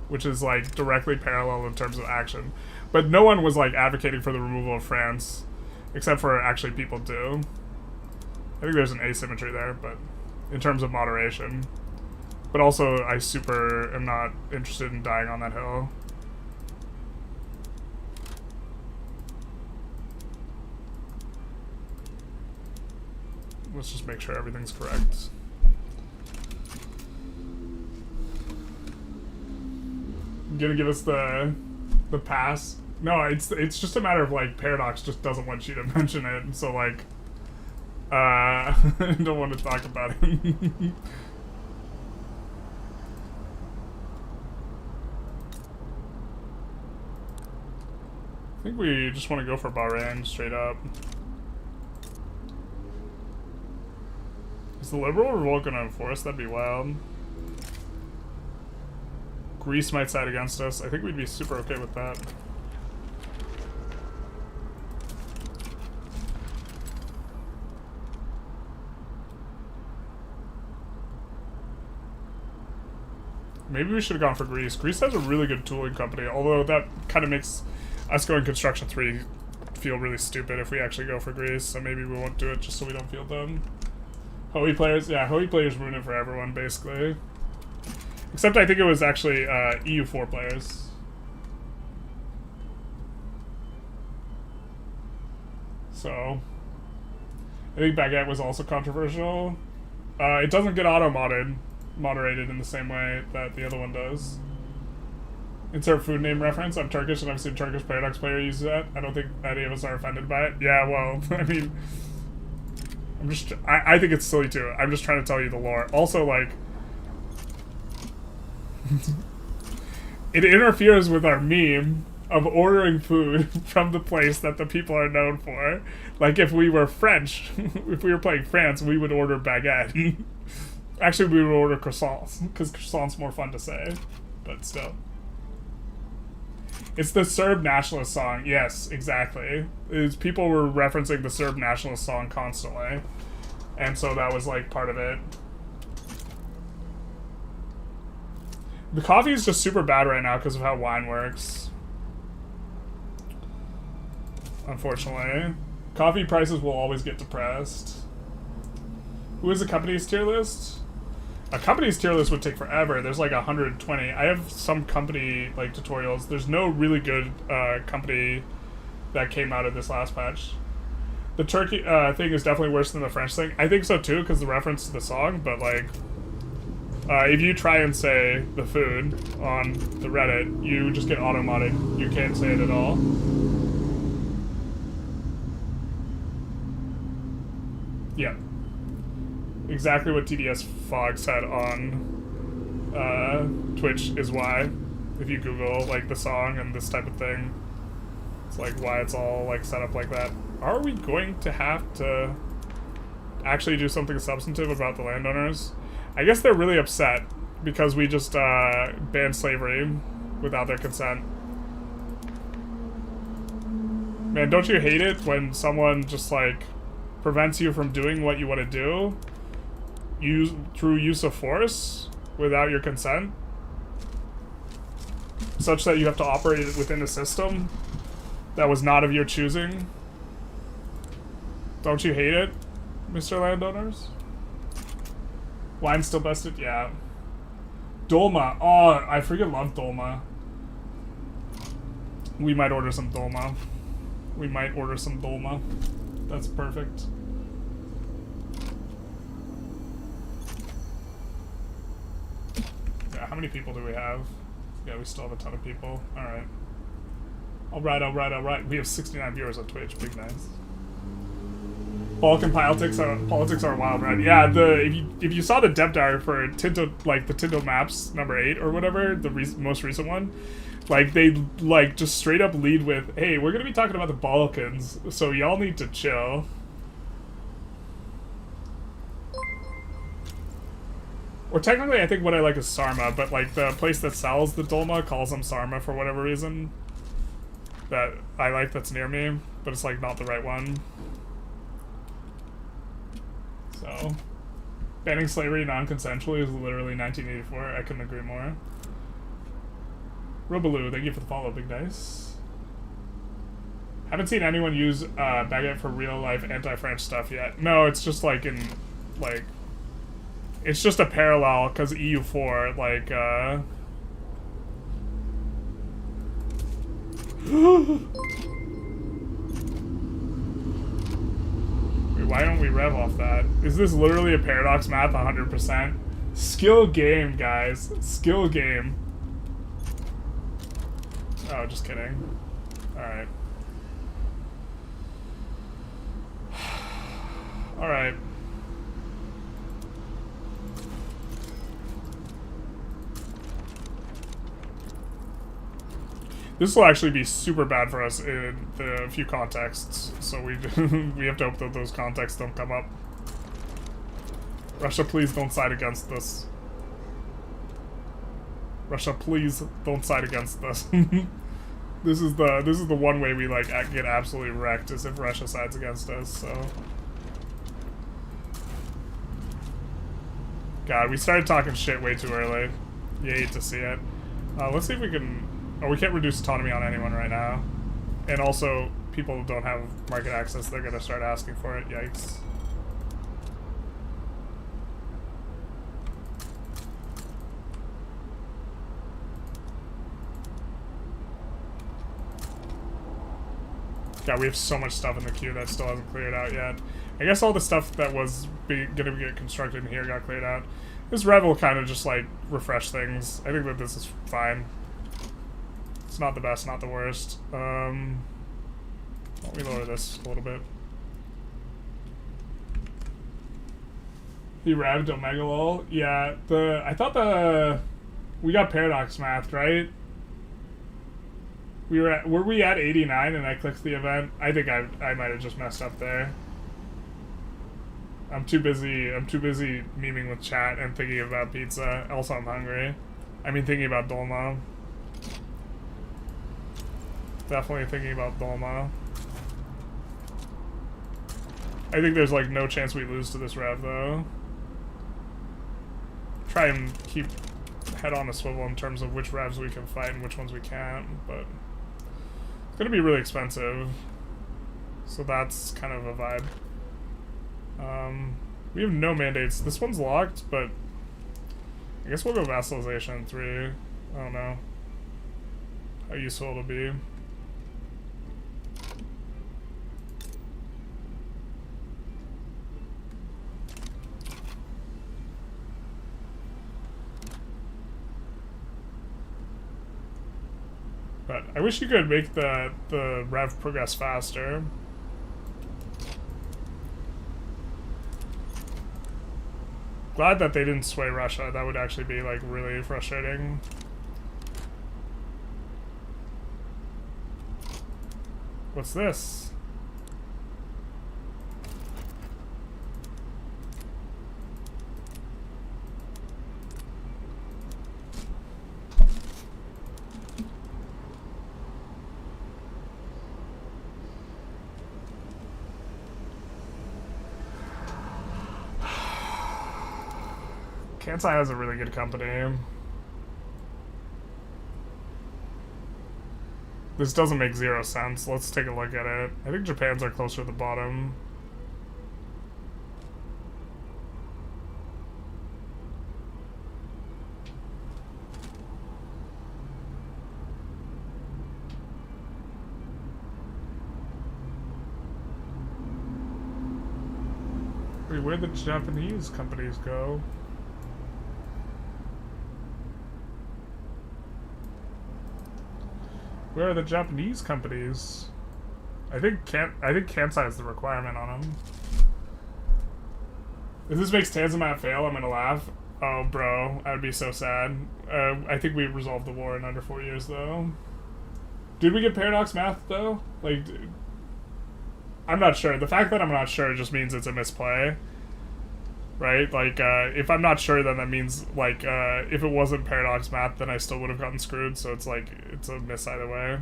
which is, like, directly parallel in terms of action. But no one was, like, advocating for the removal of France, except for actually people do. I think there's an asymmetry there, but in terms of moderation. But also, I super am not interested in dying on that hill. Let's just make sure everything's correct. Gonna give us the pass? No, it's just a matter of, like, Paradox just doesn't want you to mention it, so, like, I don't want to talk about it. I think we just want to go for Bahrain straight up. Is the liberal revolt going to enforce? That'd be wild. Greece might side against us. I think we'd be super okay with that. Maybe we should have gone for Greece. Greece has a really good tooling company, although that kind of makes us going Construction 3 feel really stupid if we actually go for Greece, so maybe we won't do it just so we don't feel dumb. Hoey players? Yeah, Hoey players ruin it for everyone, basically. Except I think it was actually EU4 players. So, I think Baguette was also controversial. It doesn't get moderated in the same way that the other one does. Insert food name reference. I'm Turkish and I've seen Turkish Paradox player use that. I don't think any of us are offended by it. Yeah, well, I mean, I think it's silly too. I'm just trying to tell you the lore. Also, like, it interferes with our meme of ordering food from the place that the people are known for. Like, if we were French, if we were playing France, we would order baguette. Actually, we would order croissants, because croissant's more fun to say, but still. It's the Serb nationalist song. Yes, exactly. People were referencing the Serb nationalist song constantly, and so that was, like, part of it. The coffee is just super bad right now because of how wine works. Unfortunately. Coffee prices will always get depressed. Who is a company's tier list? A company's tier list would take forever. There's like 120. I have some company like tutorials. There's no really good company that came out of this last patch. The Turkey thing is definitely worse than the French thing. I think so too, because the reference to the song, but like if you try and say the food on the Reddit, you just get auto-modded. You can't say it at all. Yeah. Exactly what TDS Fog said on Twitch is why. If you Google like the song and this type of thing, it's like why it's all like set up like that. Are we going to have to actually do something substantive about the landowners? I guess they're really upset because we just banned slavery without their consent. Man, don't you hate it when someone just like prevents you from doing what you want to do through use of force without your consent, such that you have to operate it within a system that was not of your choosing? Don't you hate it, Mr. Landowners? Wine still bested? Yeah. Dolma. Oh, I freaking love Dolma. We might order some Dolma. We might order some Dolma. That's perfect. Yeah, how many people do we have? Yeah, we still have a ton of people. Alright. Alright. We have 69 viewers on Twitch. Big nice. Balkan politics are wild, right? Yeah, if you saw the dev diary for Tinto, like the Tinto Maps number 8 or whatever, the most recent one, like they like just straight up lead with, "Hey, we're gonna be talking about the Balkans, so y'all need to chill." Or technically, I think what I like is Sarma, but like the place that sells the dolma calls them Sarma for whatever reason. That I like that's near me, but it's like not the right one. So, banning slavery non-consensually is literally 1984. I couldn't agree more. Robaloo, thank you for the follow, Big Dice. Haven't seen anyone use baguette for real-life anti-French stuff yet. No, it's just like in, like, it's just a parallel, because EU4, like, Wait, why don't we rev off that? Is this literally a paradox math 100%? Skill game, guys. Skill game. Oh, just kidding. Alright. Alright. This will actually be super bad for us in the few contexts, so we we have to hope that those contexts don't come up. Russia, please don't side against this. Russia, please don't side against this. This is the one way we like get absolutely wrecked is if Russia sides against us. So, God, we started talking shit way too early. You hate to see it. Let's see if we can. Oh, we can't reduce autonomy on anyone right now. And also, people don't have market access. They're going to start asking for it. Yikes. God, we have so much stuff in the queue that still hasn't cleared out yet. I guess all the stuff that was going to get constructed in here got cleared out. This rev will kind of just, like, refresh things. I think that this is fine. It's not the best, not the worst. Let me lower this a little bit. He revved Omega lol. Yeah, I thought we got paradox mathed, right? Were we at 89 and I clicked the event? I think I might have just messed up there. I'm too busy memeing with chat and thinking about pizza. Also, I'm hungry. I mean, thinking about dolma. Definitely thinking about dolma. I think there's like no chance we lose to this rev though. Try and keep head on a swivel in terms of which revs we can fight and which ones we can't, but it's gonna be really expensive. So that's kind of a vibe. We have no mandates. This one's locked, but I guess we'll go vassalization in 3. I don't know how useful it'll be. But I wish you could make the rev progress faster. Glad that they didn't sway Russia. That would actually be like really frustrating. What's this? Kansai has a really good company. This doesn't make 0 sense. Let's take a look at it. I think Japan's are closer to the bottom. Wait, where'd the Japanese companies go? Where are the Japanese companies? I think Kansai is the requirement on them. If this makes Tanzimat fail, I'm gonna laugh. Oh, bro, I would be so sad. I think we resolved the war in under 4 years, though. Did we get paradox math, though? Like, I'm not sure. The fact that I'm not sure just means it's a misplay. right? Like, if I'm not sure, then that means, like, if it wasn't paradox math, then I still would have gotten screwed, so it's like, it's a miss either way.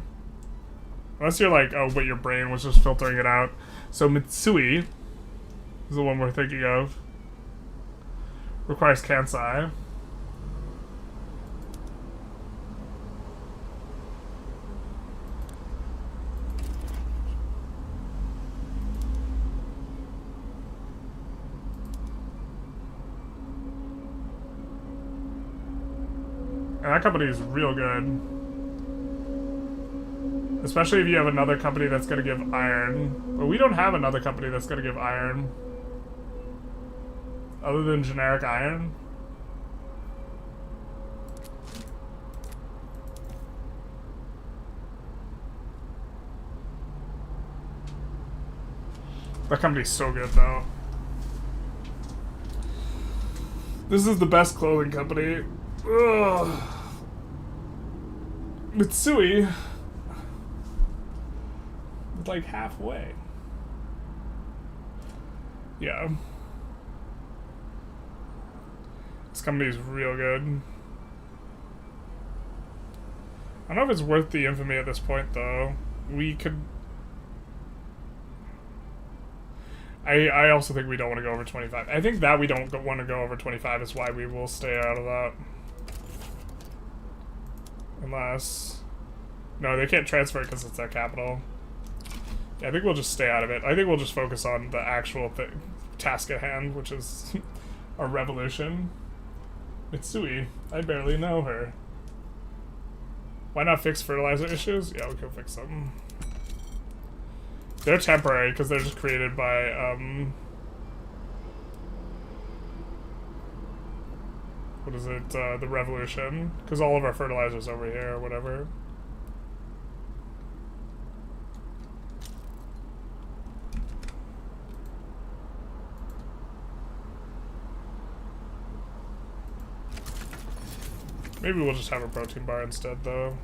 Unless you're like, oh, but your brain was just filtering it out. So Mitsui is the one we're thinking of. Requires Kansai. And that company is real good. Especially if you have another company that's going to give iron. But we don't have another company that's going to give iron. Other than generic iron. That company's so good, though. This is the best clothing company. Ugh. Mitsui. It's like halfway. Yeah. This company is real good. I don't know if it's worth the infamy at this point, though. We could... I also think we don't want to go over 25. I think that we don't want to go over 25 is why we will stay out of that. Unless... No, they can't transfer it because it's their capital. Yeah, I think we'll just stay out of it. I think we'll just focus on the actual task at hand, which is our revolution. Mitsui. I barely know her. Why not fix fertilizer issues? Yeah, we can fix them. They're temporary because they're just created by, what is it? The revolution. Because all of our fertilizer's over here or whatever. Maybe we'll just have a protein bar instead, though.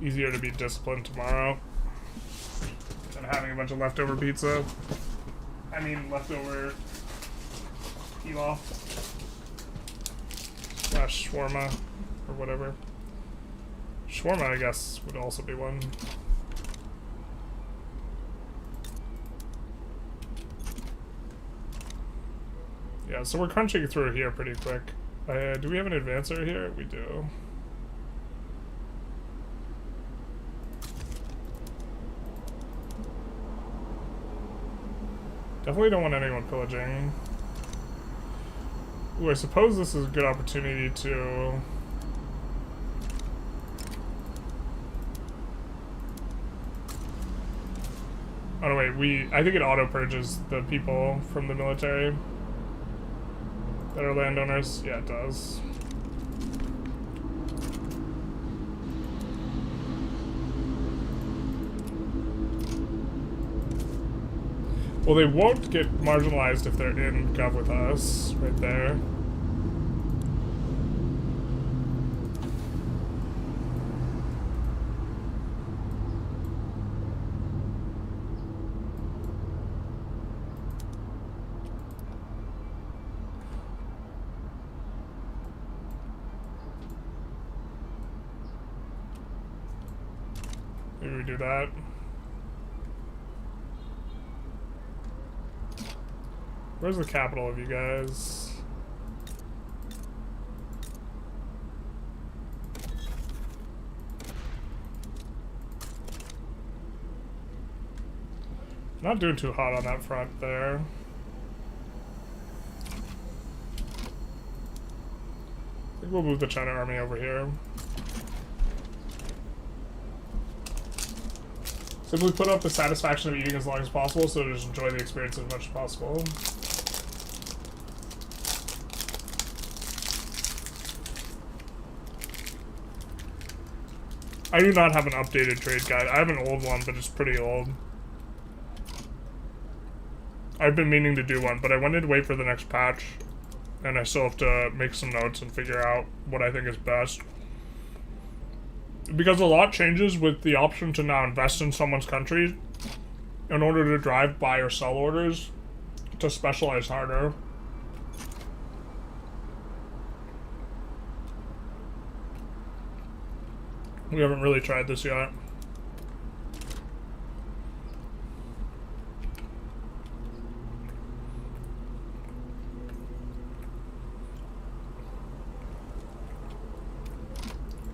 Easier to be disciplined tomorrow than having a bunch of leftover pizza. I mean, leftover pilaf / shawarma or whatever. Shawarma, I guess, would also be one. Yeah, so we're crunching through here pretty quick. Do we have an advancer here? We do. Definitely don't want anyone pillaging. Ooh, I suppose this is a good opportunity to... Oh no, wait, I think it auto-purges the people from the military that are landowners. Yeah, it does. Well, they won't get marginalized if they're in Gov with us, right there. Maybe we do that. Where's the capital of you guys? Not doing too hot on that front there. I think we'll move the China army over here. Simply put up the satisfaction of eating as long as possible, so just enjoy the experience as much as possible. I do not have an updated trade guide. I have an old one, but it's pretty old. I've been meaning to do one, but I wanted to wait for the next patch, and I still have to make some notes and figure out what I think is best. Because a lot changes with the option to now invest in someone's country in order to drive buy or sell orders to specialize harder. We haven't really tried this yet.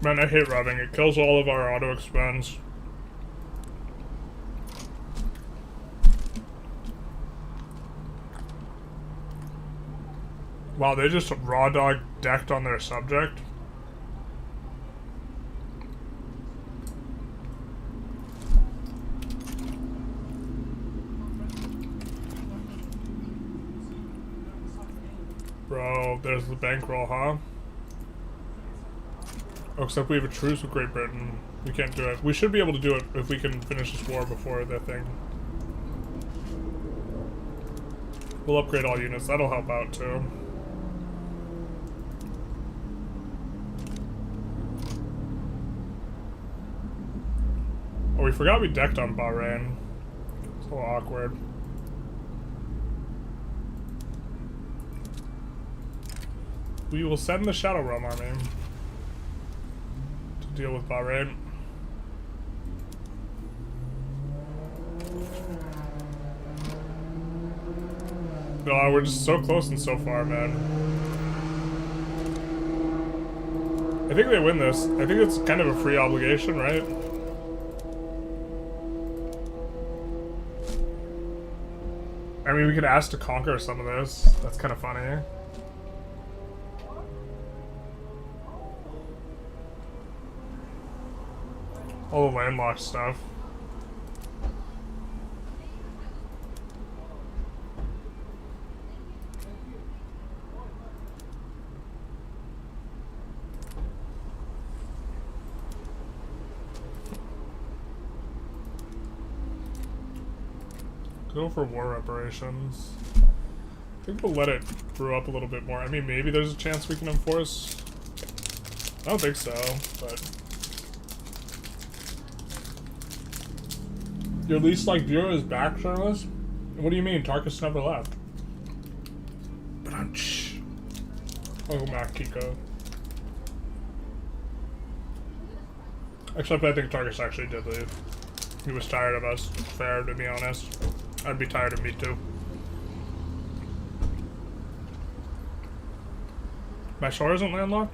Man, I hate routing. It kills all of our auto expense. Wow, they just raw dog decked on their subject. Bro, there's the bankroll, huh? Oh, except we have a truce with Great Britain. We can't do it. We should be able to do it if we can finish this war before the thing. We'll upgrade all units. That'll help out, too. Oh, we forgot we decked on Bahrain. It's a little awkward. We will send the Shadow Realm army to deal with Bahrain. Oh, we're just so close and so far, man. I think they win this. I think it's kind of a free obligation, right? I mean, we could ask to conquer some of this. That's kind of funny. All the landlocked stuff. Go for war reparations. I think we'll let it brew up a little bit more. I mean, maybe there's a chance we can enforce. I don't think so, but your least liked bureau is back, journalist? What do you mean? Tarkus never left. Brunch. Welcome back, Kiko. Except I think Tarkus actually did leave. He was tired of us. Fair, to be honest. I'd be tired of me too. Mysore isn't landlocked?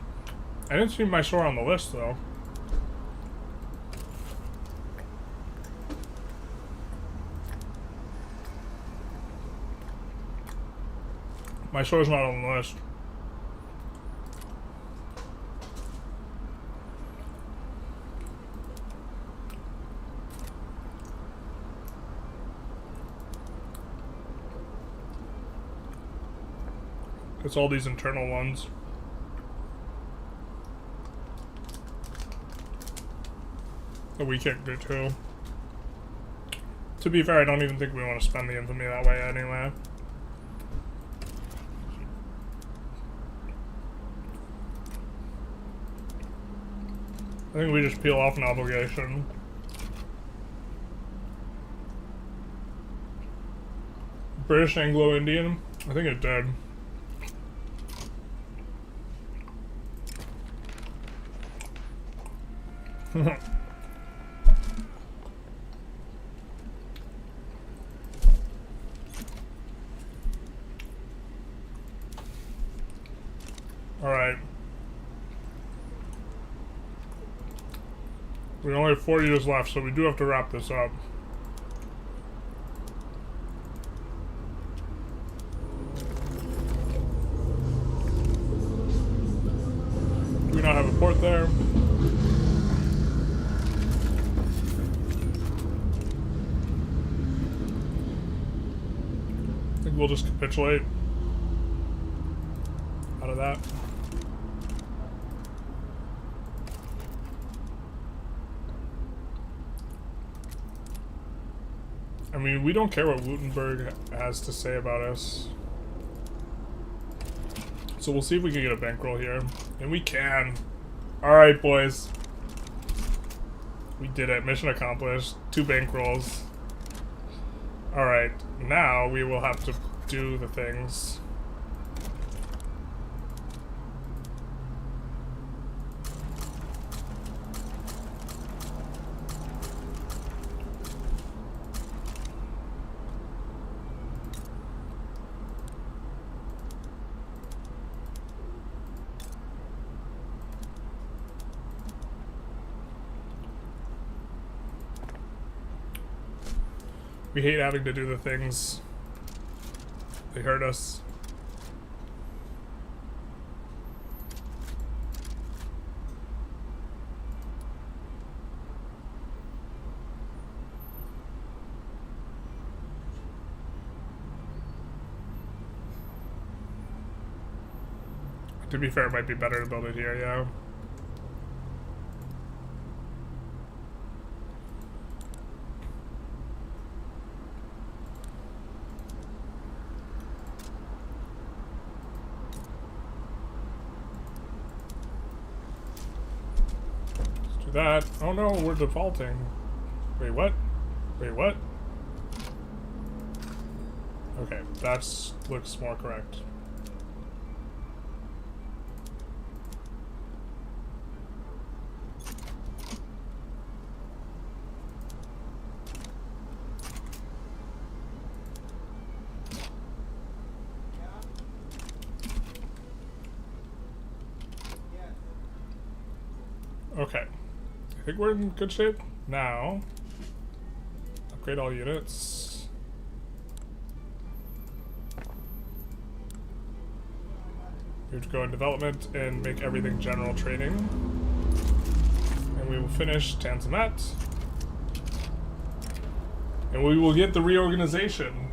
I didn't see Mysore on the list though. Mysore's not on the list. It's all these internal ones. That we can't do too. To be fair, I don't even think we want to spend the infamy that way anyway. I think we just peel off an obligation. British Anglo-Indian? I think it did. Alright. We only have 4 years left, so we do have to wrap this up. Do we not have a port there? I think we'll just capitulate out of that. I mean, we don't care what Württemberg has to say about us. So we'll see if we can get a bankroll here. And we can. Alright, boys. We did it. Mission accomplished. 2 bankrolls. Alright, now we will have to do the things. We hate having to do the things. They hurt us. To be fair, it might be better to build it here, yeah. That. Oh no, we're defaulting. Wait, what? Wait, what? Okay, that looks more correct. Okay. I think we're in good shape now. Upgrade all units. We have to go in development and make everything general trading. And we will finish Tanzimat. And we will get the reorganization.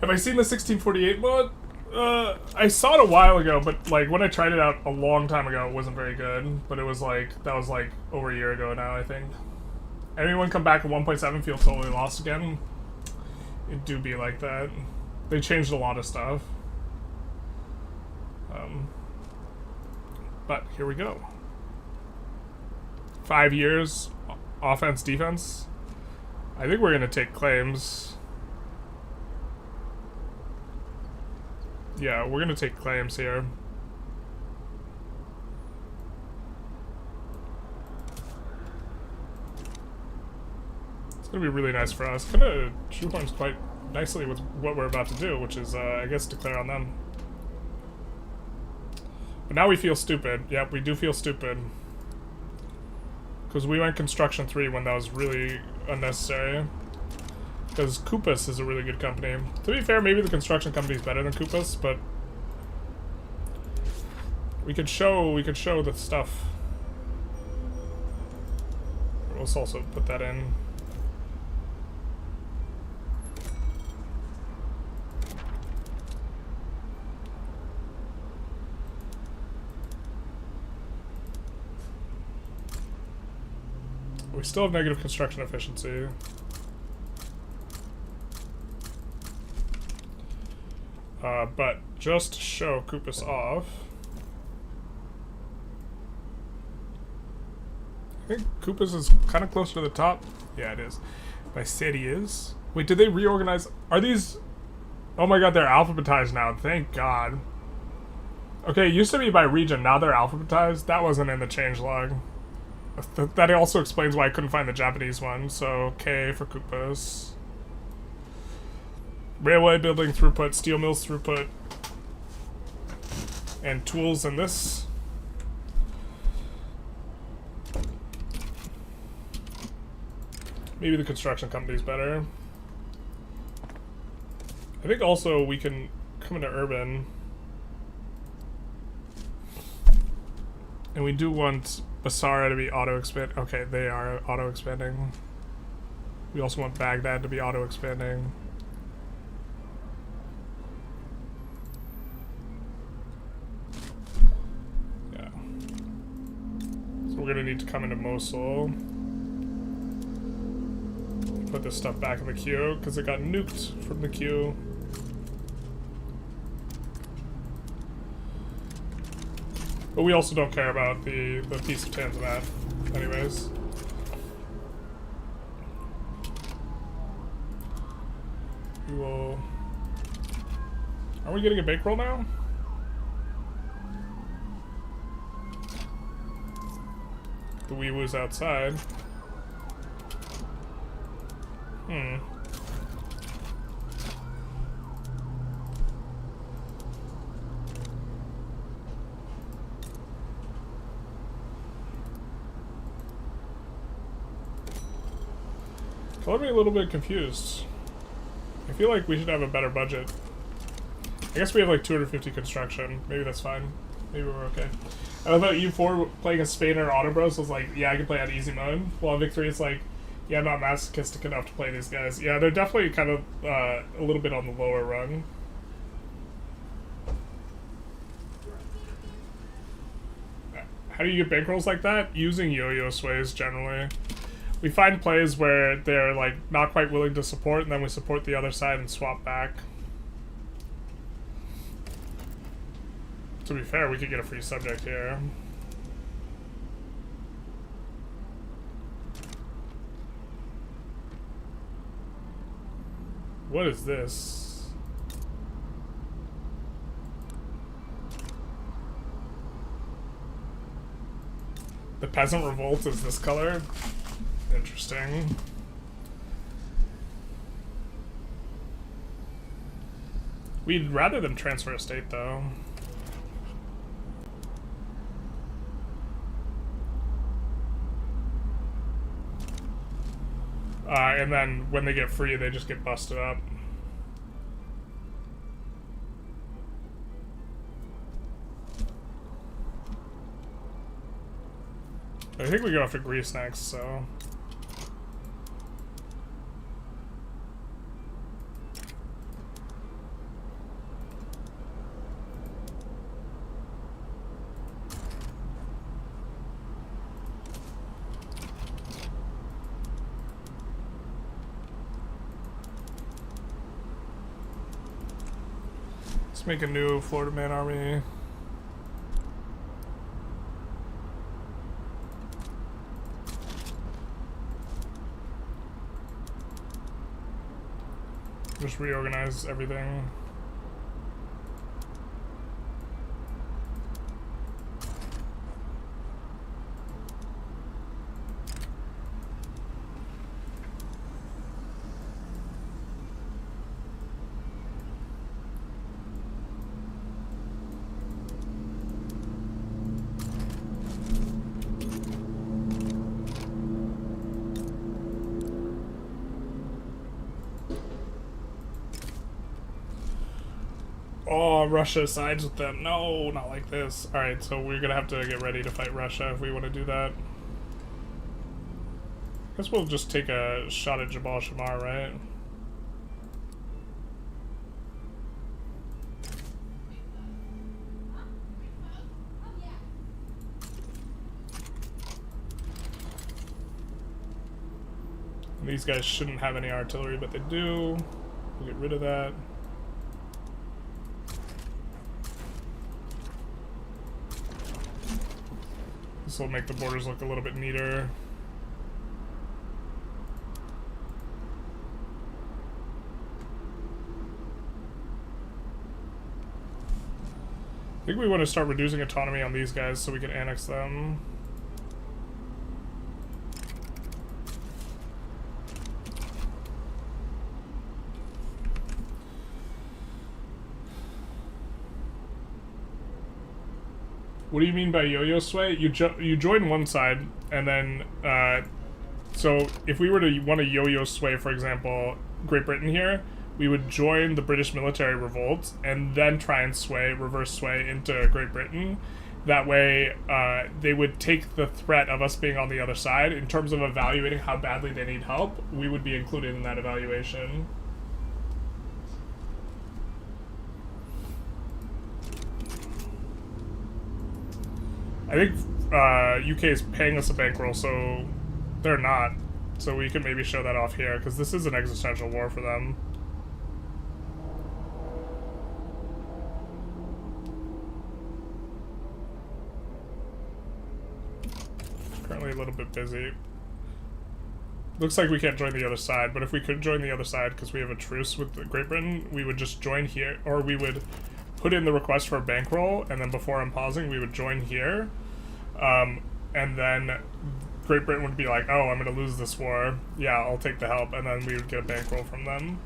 Have I seen the 1648 mod? I saw it a while ago, but like when I tried it out a long time ago, it wasn't very good. But it was like, that was like over a year ago now, I think. Anyone come back at 1.7 feel totally lost again? It do be like that. They changed a lot of stuff. But here we go. 5 years, offense, defense. I think we're gonna take claims. Yeah, we're gonna take claims here. It's gonna be really nice for us. Kinda shoehorns quite nicely with what we're about to do, which is, I guess, declare on them. But now we feel stupid. Yep, we do feel stupid. Because we went construction 3 when that was really unnecessary. Because Koopas is a really good company. To be fair, maybe the construction company is better than Koopas, but we could show the stuff. Let's also put that in. We still have negative construction efficiency. But just to show Koopas off, I think Koopas is kind of closer to the top. Yeah, it is. My city is. Wait, did they reorganize? Are these? Oh my god, they're alphabetized now. Thank God. Okay, it used to be by region. Now they're alphabetized. That wasn't in the changelog. That also explains why I couldn't find the Japanese one. So K for Koopas. Railway building throughput, steel mills throughput, and tools in this. Maybe the construction company's better. I think also we can come into urban. And we do want Basara to be auto-expand. Okay, they are auto-expanding. We also want Baghdad to be auto-expanding. Yeah. So we're gonna need to come into Mosul. Put this stuff back in the queue, because it got nuked from the queue. But we also don't care about the piece of Tanzimat, anyways. We will... Are we getting a bankroll now? The wee woos outside. Color me a little bit confused. I feel like we should have a better budget. I guess we have like 250 construction. Maybe that's fine. Maybe we're okay. I love how E4 playing as Spain or Auto Bros was like, yeah, I can play on easy mode. While Victory is like, yeah, I'm not masochistic enough to play these guys. Yeah, they're definitely kind of a little bit on the lower rung. How do you get bankrolls like that? Using yo-yo sways, generally. We find plays where they're like not quite willing to support, and then we support the other side and swap back. To be fair, we could get a free subject here. What is this? The peasant revolt is this color? Interesting. We'd rather them transfer a state, though. And then when they get free, they just get busted up. I think we go after Greece next, so... Let's make a new Florida Man army. Just reorganize everything. Oh, Russia sides with them. No, not like this. Alright, so we're gonna have to get ready to fight Russia if we want to do that. I guess we'll just take a shot at Jabal Shamar, right? And these guys shouldn't have any artillery, but they do. We'll get rid of that. This will make the borders look a little bit neater. I think we want to start reducing autonomy on these guys so we can annex them. What do you mean by yo-yo sway? You join one side, and then, so if we were to want to yo-yo sway, for example, Great Britain here, we would join the British military revolt, and then try and sway, reverse sway into Great Britain. That way, they would take the threat of us being on the other side. In terms of evaluating how badly they need help, we would be included in that evaluation. I think UK is paying us a bankroll, so they're not. So we can maybe show that off here, because this is an existential war for them. Currently a little bit busy. Looks like we can't join the other side, but if we could join the other side because we have a truce with Great Britain, we would just join here, or we would put in the request for a bankroll, and then before I'm pausing, we would join here, and then Great Britain would be like, oh, I'm going to lose this war. Yeah, I'll take the help, and then we would get a bankroll from them.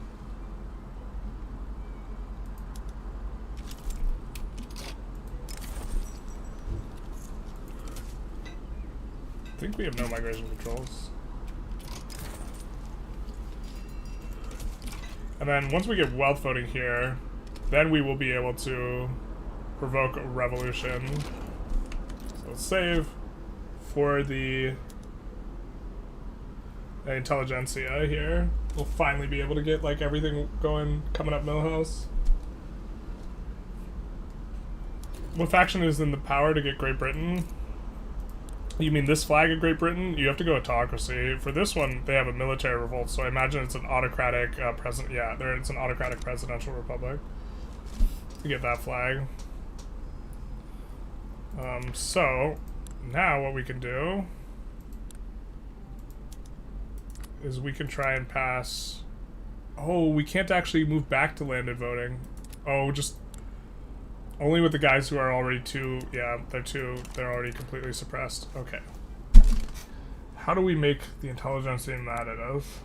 I think we have no migration controls. And then once we get wealth voting here, then we will be able to provoke a revolution. So let's save for the Intelligentsia here. We'll finally be able to get like everything going, coming up Millhouse. What faction is in the power to get Great Britain? You mean this flag of Great Britain? You have to go autocracy. For this one, they have a military revolt, so I imagine it's an autocratic president. Yeah, it's an autocratic presidential republic. To get that flag. So now what we can do is we can try and pass. Oh, we can't actually move back to landed voting. Oh, just only with the guys who are already they're already completely suppressed. Okay. How do we make the Intelligentsia mad at us?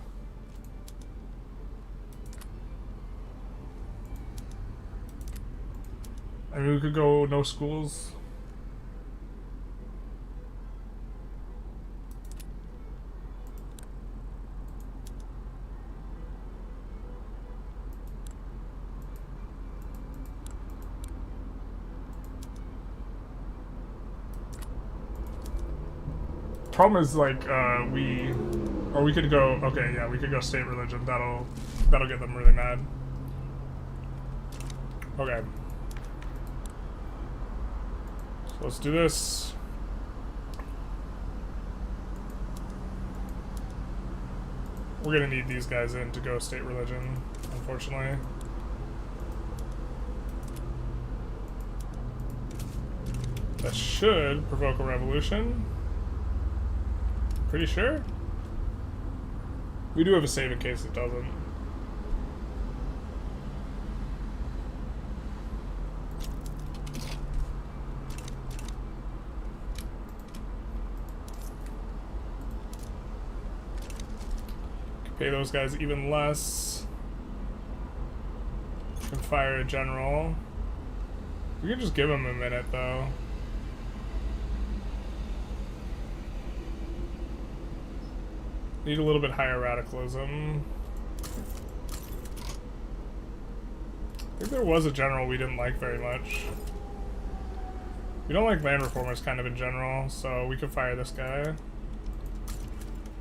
I mean, we could go no schools. Problem is like we could go, okay, yeah, we could go state religion. That'll get them really mad. Okay. So let's do this. We're gonna need these guys in to go state religion, unfortunately. That should provoke a revolution. Pretty sure? We do have a save in case it doesn't. Pay those guys even less. Can fire a general. We can just give them a minute though. Need a little bit higher radicalism. I think there was a general we didn't like very much. We don't like land reformers kind of in general, so we could fire this guy.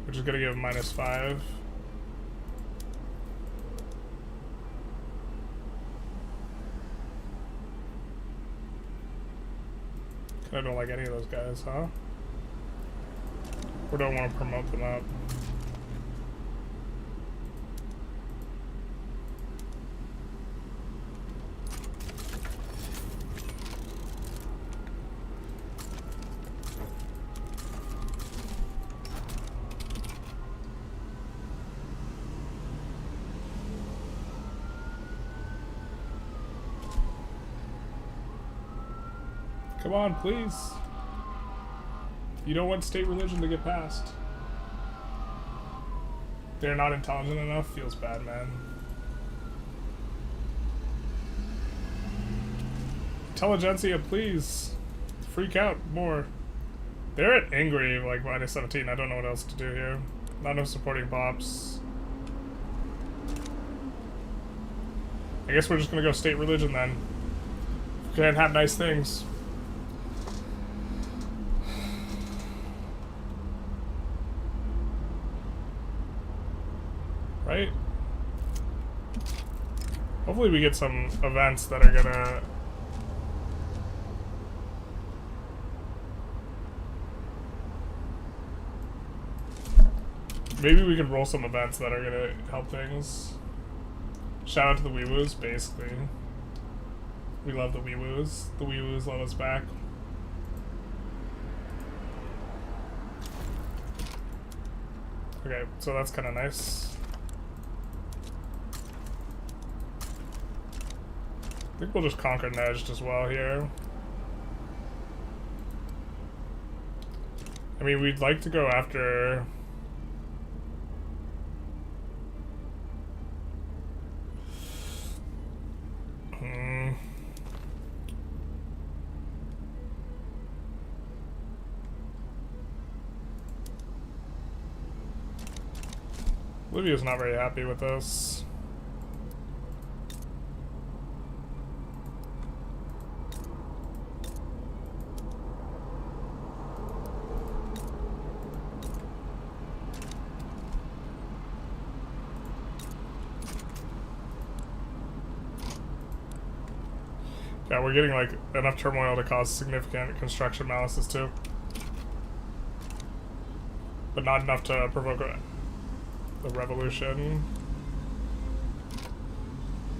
Which is gonna give him -5. I don't like any of those guys, huh? Or don't want to promote them up. Come on, please. You don't want state religion to get passed. They're not intelligent enough? Feels bad, man. Intelligentsia, please. Freak out more. They're at angry, like, -17. I don't know what else to do here. Not enough supporting bops. I guess we're just gonna go state religion then. Can't have nice things. Right? Hopefully we get some events that are gonna... Maybe we can roll some events that are gonna help things. Shout out to the wee-woos, basically. We love the wee-woos. The wee-woos love us back. Okay, so that's kind of nice. I think we'll just conquer Nejd as well here. I mean, we'd like to go after... Livia's not very happy with this. Yeah, we're getting like enough turmoil to cause significant construction malices too. But not enough to provoke a revolution.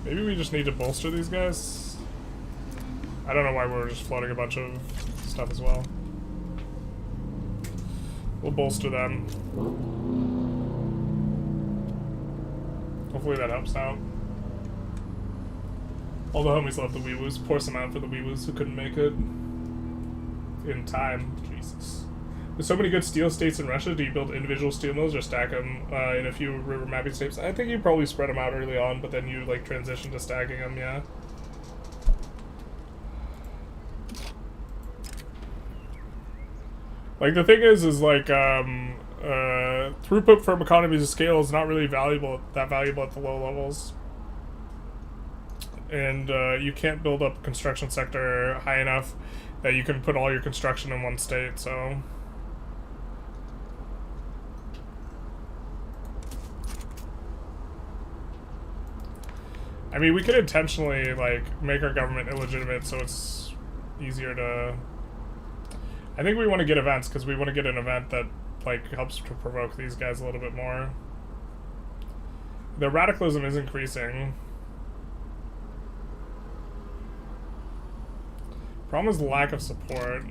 Maybe we just need to bolster these guys? I don't know why we're just floating a bunch of stuff as well. We'll bolster them. Hopefully that helps out. All the homies love the Weewoos. Pour some out for the Weewoos who couldn't make it in time. Jesus. With so many good steel states in Russia, do you build individual steel mills or stack them in a few river mapping states? I think you probably spread them out early on, but then you like transition to stacking them, yeah. Like the thing is like throughput from economies of scale is not really that valuable at the low levels. And you can't build up a construction sector high enough that you can put all your construction in one state, so... I mean, we could intentionally, like, make our government illegitimate so it's easier to... I think we want to get events, because we want to get an event that, like, helps to provoke these guys a little bit more. The radicalism is increasing. Problem is the lack of support.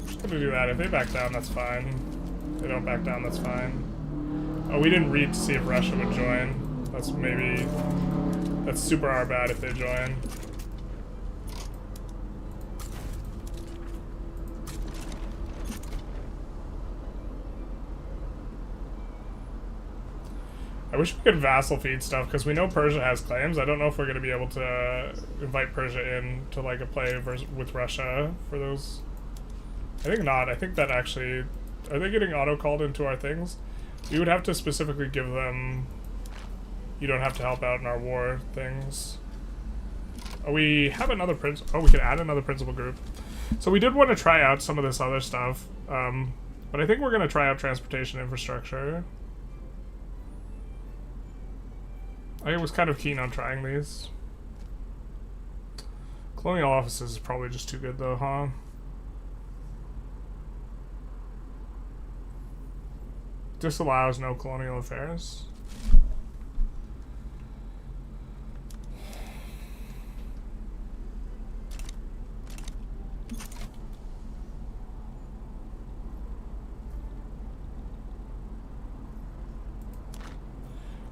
Just gonna do that. If they back down, that's fine. If they don't back down, that's fine. Oh, we didn't read to see if Russia would join. That's maybe... That's super our bad if they join. I wish we could vassal feed stuff, because we know Persia has claims. I don't know if we're going to be able to invite Persia in to like a play with Russia for those. I think not. I think that actually... Are they getting auto-called into our things? We would have to specifically give them... You don't have to help out in our war things. Oh, we have another oh, we could add another principal group. So we did want to try out some of this other stuff. But I think we're going to try out transportation infrastructure. I was kind of keen on trying these. Colonial offices is probably just too good though, huh? Disallows no colonial affairs.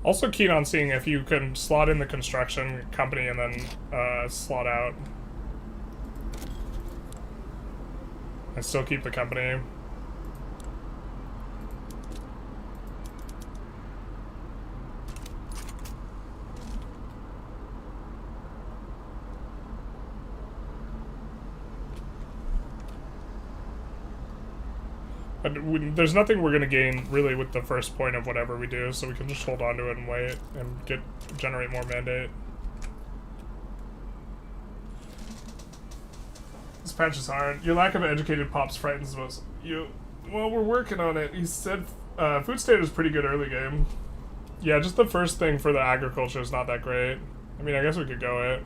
Also keen on seeing if you can slot in the construction company and then slot out. And still keep the company. But there's nothing we're going to gain, really, with the first point of whatever we do, so we can just hold on to it and wait and generate more mandate. This patch is hard. Your lack of educated pops frightens us. Well, we're working on it. He said food state is pretty good early game. Yeah, just the first thing for the agriculture is not that great. I mean, I guess we could go it.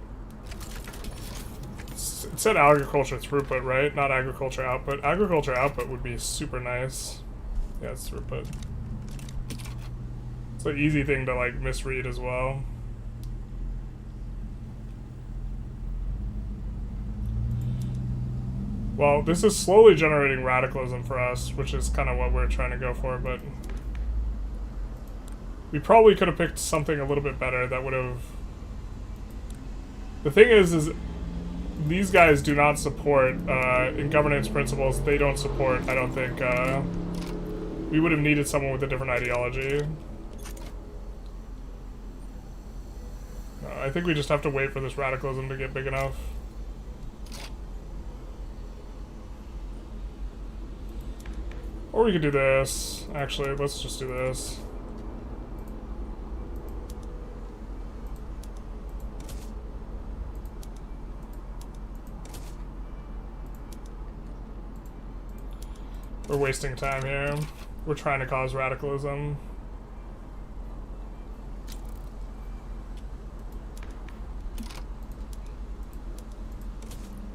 It said agriculture throughput, right? Not agriculture output. Agriculture output would be super nice. Yeah, it's throughput. It's an easy thing to, like, misread as well. Well, this is slowly generating radicalism for us, which is kind of what we're trying to go for, but we probably could have picked something a little bit better that would have... The thing is these guys do not support, in governance principles, they don't support, I don't think, we would have needed someone with a different ideology. I think we just have to wait for this radicalism to get big enough. Or we could do this. Actually, let's just do this. We're wasting time here. We're trying to cause radicalism.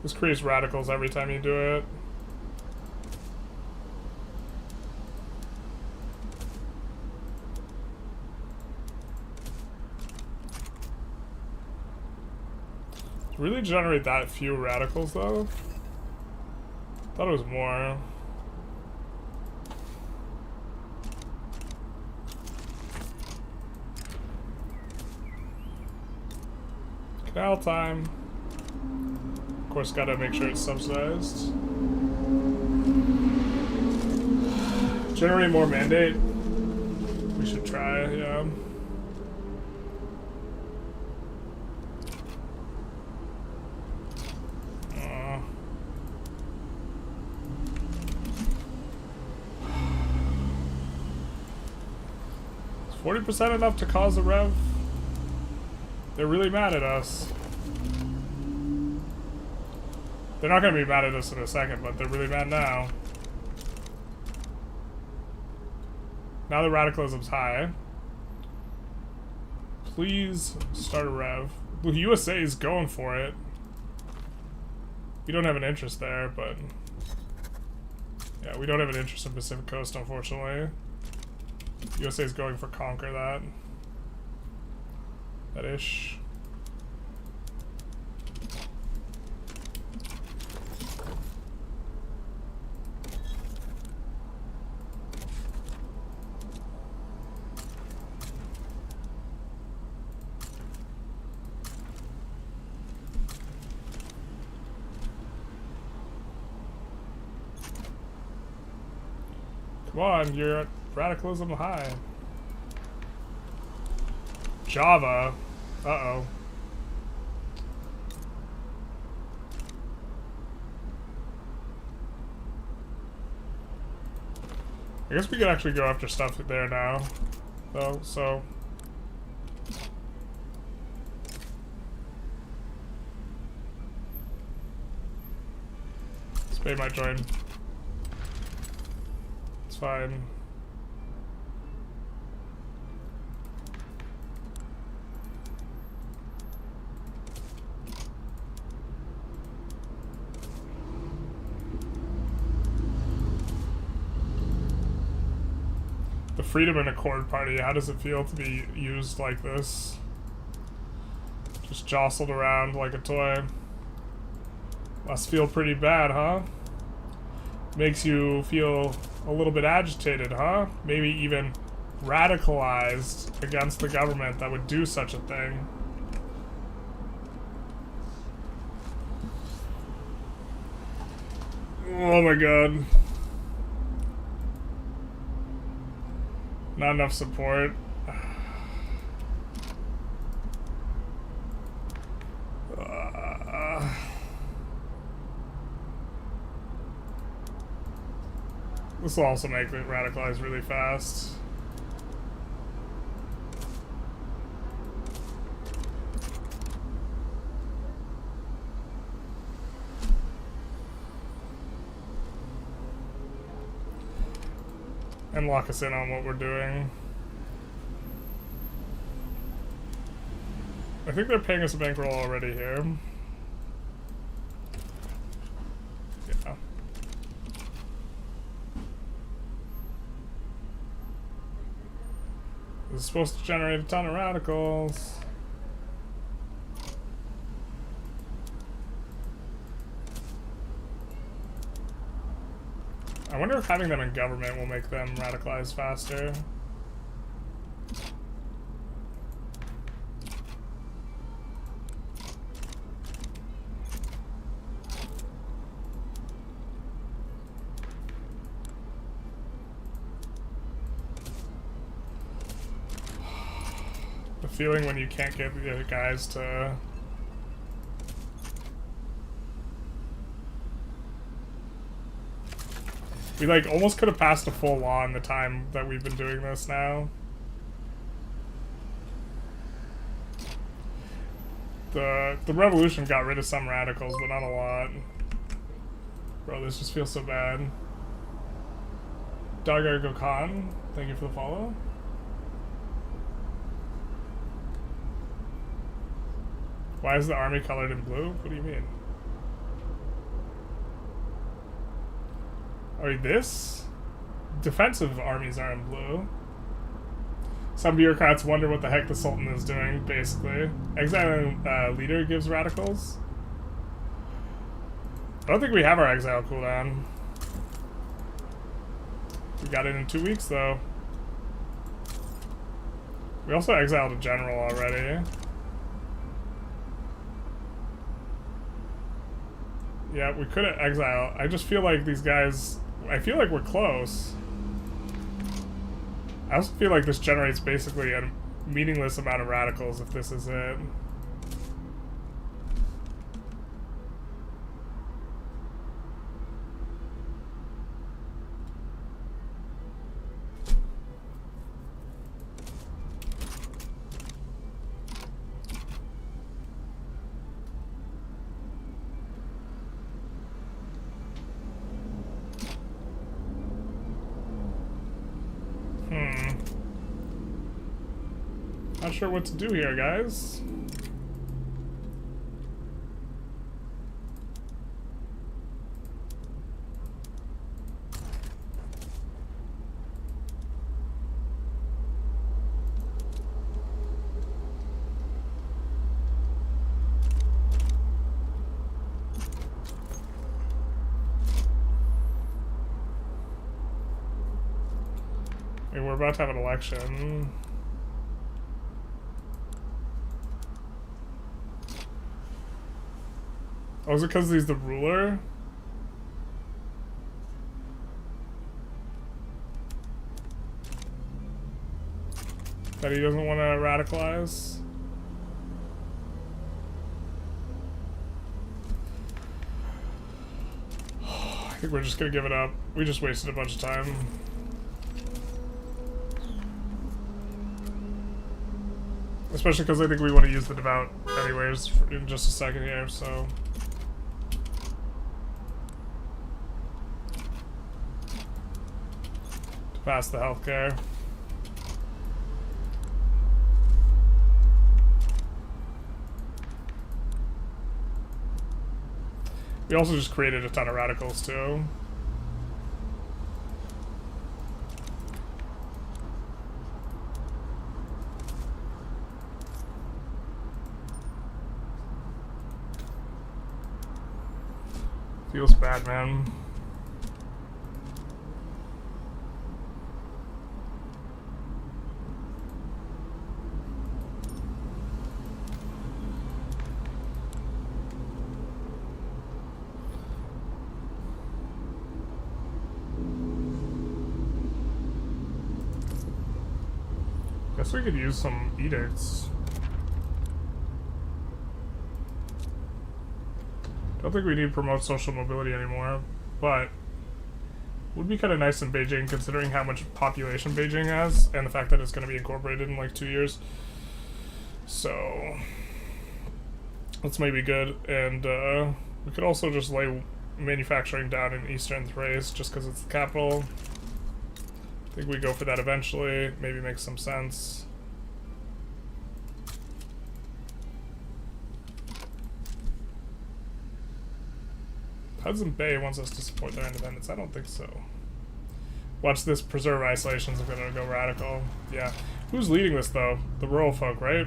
This creates radicals every time you do it. Really generate that few radicals though? Thought it was more. Canal time. Of course, gotta make sure it's subsidized. Generate more mandate. We should try, yeah. Is 40% enough to cause a rev? They're really mad at us. They're not going to be mad at us in a second, but they're really mad now. Now the radicalism's high. Please start a rev. The USA is going for it. We don't have an interest there, but... Yeah, we don't have an interest in Pacific Coast, unfortunately. USA is going for conquer that. That-ish. Come on, you're at radicalism high. Java. Uh-oh. I guess we could actually go after stuff there now, though, so... Spain might join. It's fine. The Freedom and Accord Party, how does it feel to be used like this? Just jostled around like a toy. Must feel pretty bad, huh? Makes you feel a little bit agitated, huh? Maybe even radicalized against the government that would do such a thing. Oh my god. Not enough support. This will also make it radicalize really fast. And lock us in on what we're doing. I think they're paying us a bankroll already here. Yeah. This is supposed to generate a ton of radicals. I wonder if having them in government will make them radicalize faster. The feeling when you can't get the other guys to... We, like, almost could have passed a full law in the time that we've been doing this now. The revolution got rid of some radicals, but not a lot. Bro, this just feels so bad. Dagar Gokhan, thank you for the follow. Why is the army colored in blue? What do you mean? I mean, this? Defensive armies are in blue. Some bureaucrats wonder what the heck the Sultan is doing, basically. Exiling leader gives radicals. I don't think we have our exile cooldown. We got it in 2 weeks, though. We also exiled a general already. Yeah, we could have exiled. I just feel like these guys... I feel like we're close. I also feel like this generates basically a meaningless amount of radicals if this is it. Not sure what to do here, guys. I mean, we're about to have an election. Oh, is it because he's the ruler? That he doesn't want to radicalize? I think we're just gonna give it up. We just wasted a bunch of time. Especially because I think we want to use the devout anyways in just a second here, so... Pass the healthcare. We also just created a ton of radicals too. Feels bad, man. Guess we could use some edicts. Don't think we need to promote social mobility anymore, but would be kind of nice in Beijing considering how much population Beijing has and the fact that it's going to be incorporated in like 2 years. So that's maybe good, and we could also just lay manufacturing down in Eastern Thrace just because it's the capital. I think we go for that eventually. Maybe makes some sense. Hudson Bay wants us to support their independence. I don't think so. Watch this. Preserve isolations. I'm gonna go radical. Yeah. Who's leading this though? The rural folk, right?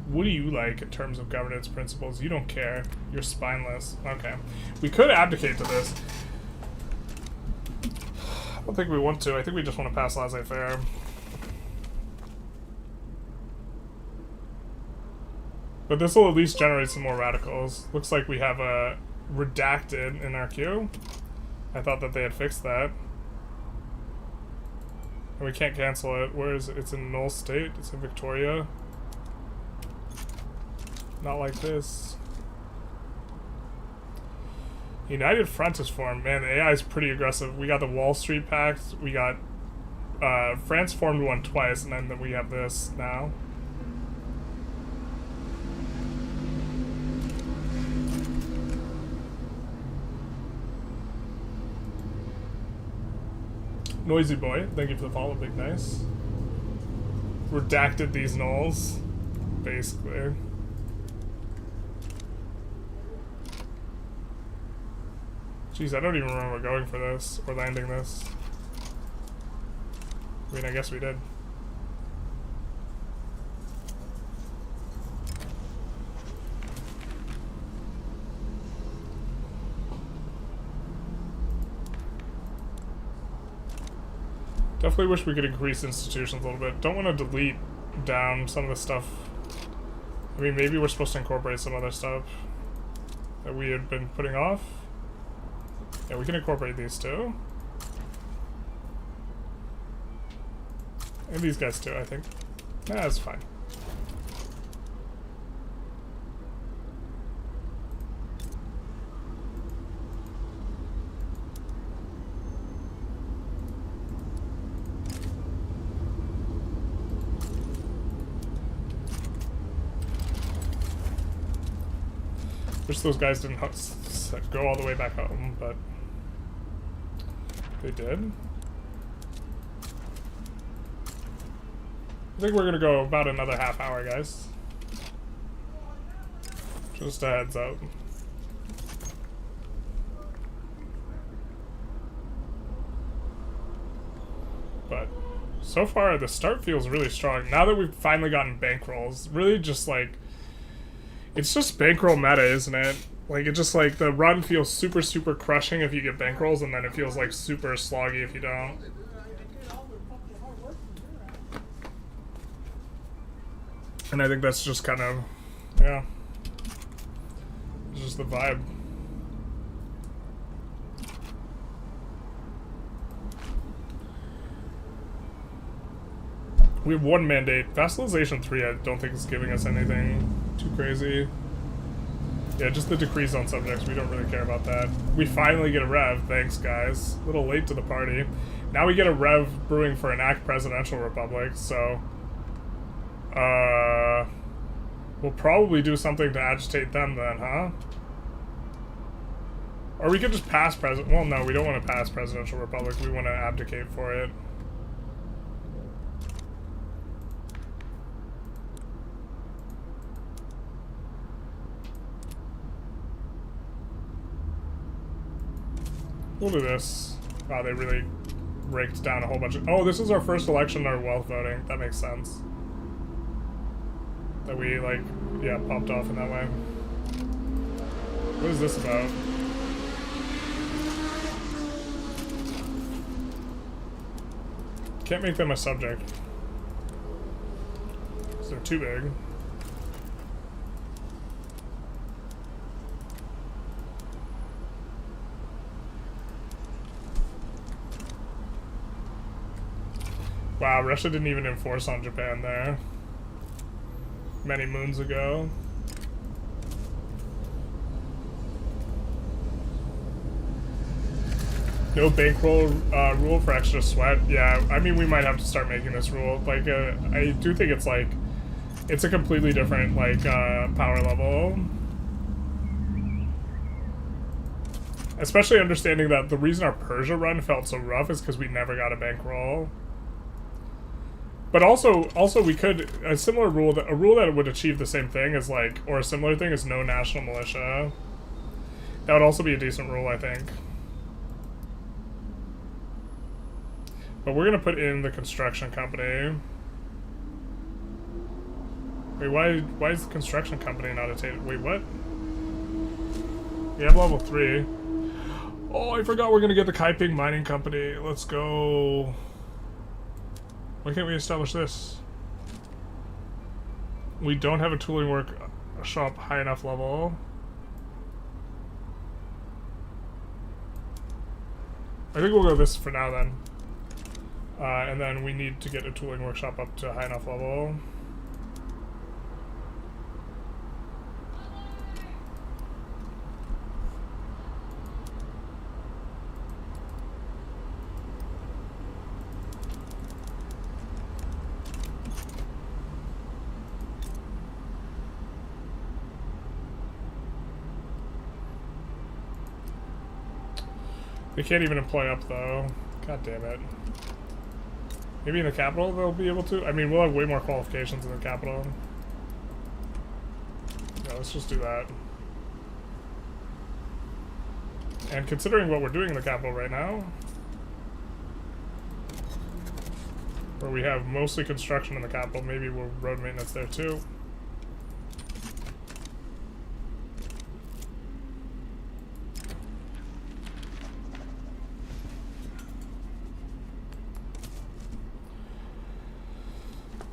What do you like in terms of governance principles? You don't care. You're spineless. Okay. We could abdicate to this. I don't think we want to. I think we just want to pass laissez-faire. But this will at least generate some more radicals. Looks like we have a redacted in our queue. I thought that they had fixed that. And we can't cancel it. Where is it? It's in null state. It's in Victoria. Not like this. United Front is formed. Man, the AI is pretty aggressive. We got the Wall Street Pact. We got France formed one twice, and then we have this now. Noisy boy, thank you for the follow, big nice. Redacted these nulls, basically. Jeez, I don't even remember going for this, or landing this. I mean, I guess we did. Definitely wish we could increase institutions a little bit. Don't want to delete down some of the stuff. I mean, maybe we're supposed to incorporate some other stuff that we had been putting off. Yeah, we can incorporate these too. And these guys too, I think. Nah, that's fine. Wish those guys didn't go all the way back home, but they did. I think we're gonna go about another half hour, guys. Just a heads up. But so far, the start feels really strong. Now that we've finally gotten bankrolls, really just like, it's just bankroll meta, isn't it? Like, it just, like, the run feels super, super crushing if you get bankrolls, and then it feels, like, super sloggy if you don't. And I think that's just kind of, yeah. It's just the vibe. We have one mandate. Vassalization 3, I don't think is giving us anything too crazy. Yeah, just the decrees on subjects. We don't really care about that. We finally get a rev. Thanks, guys. A little late to the party. Now we get a rev brewing for an act presidential republic, so... we'll probably do something to agitate them then, huh? Or we could just pass president... Well, no, we don't want to pass presidential republic. We want to abdicate for it. We'll do this. Wow, they really raked down a whole bunch of... Oh, this is our first election in our wealth voting. That makes sense. That we, like, yeah, popped off in that way. What is this about? Can't make them a subject. Because they're too big. Wow, Russia didn't even enforce on Japan there. Many moons ago. No bankroll rule for extra sweat. Yeah, I mean, we might have to start making this rule. Like, I do think it's like, it's a completely different, like, power level. Especially understanding that the reason our Persia run felt so rough is because we never got a bankroll. But also we could, a similar rule, a rule that would achieve the same thing is like, or a similar thing is no national militia. That would also be a decent rule, I think. But we're gonna put in the construction company. Wait, why is the construction company not attained? Wait, what? We have level 3. Oh, I forgot we're gonna get the Kaiping Mining Company. Let's go. Why can't we establish this? We don't have a tooling workshop high enough level. I think we'll go this for now then. And then we need to get a tooling workshop up to a high enough level. They can't even employ up though. God damn it. Maybe in the capital they'll be able to? I mean, we'll have way more qualifications in the capital. Yeah, let's just do that. And considering what we're doing in the capital right now, where we have mostly construction in the capital, maybe we'll road maintenance there too.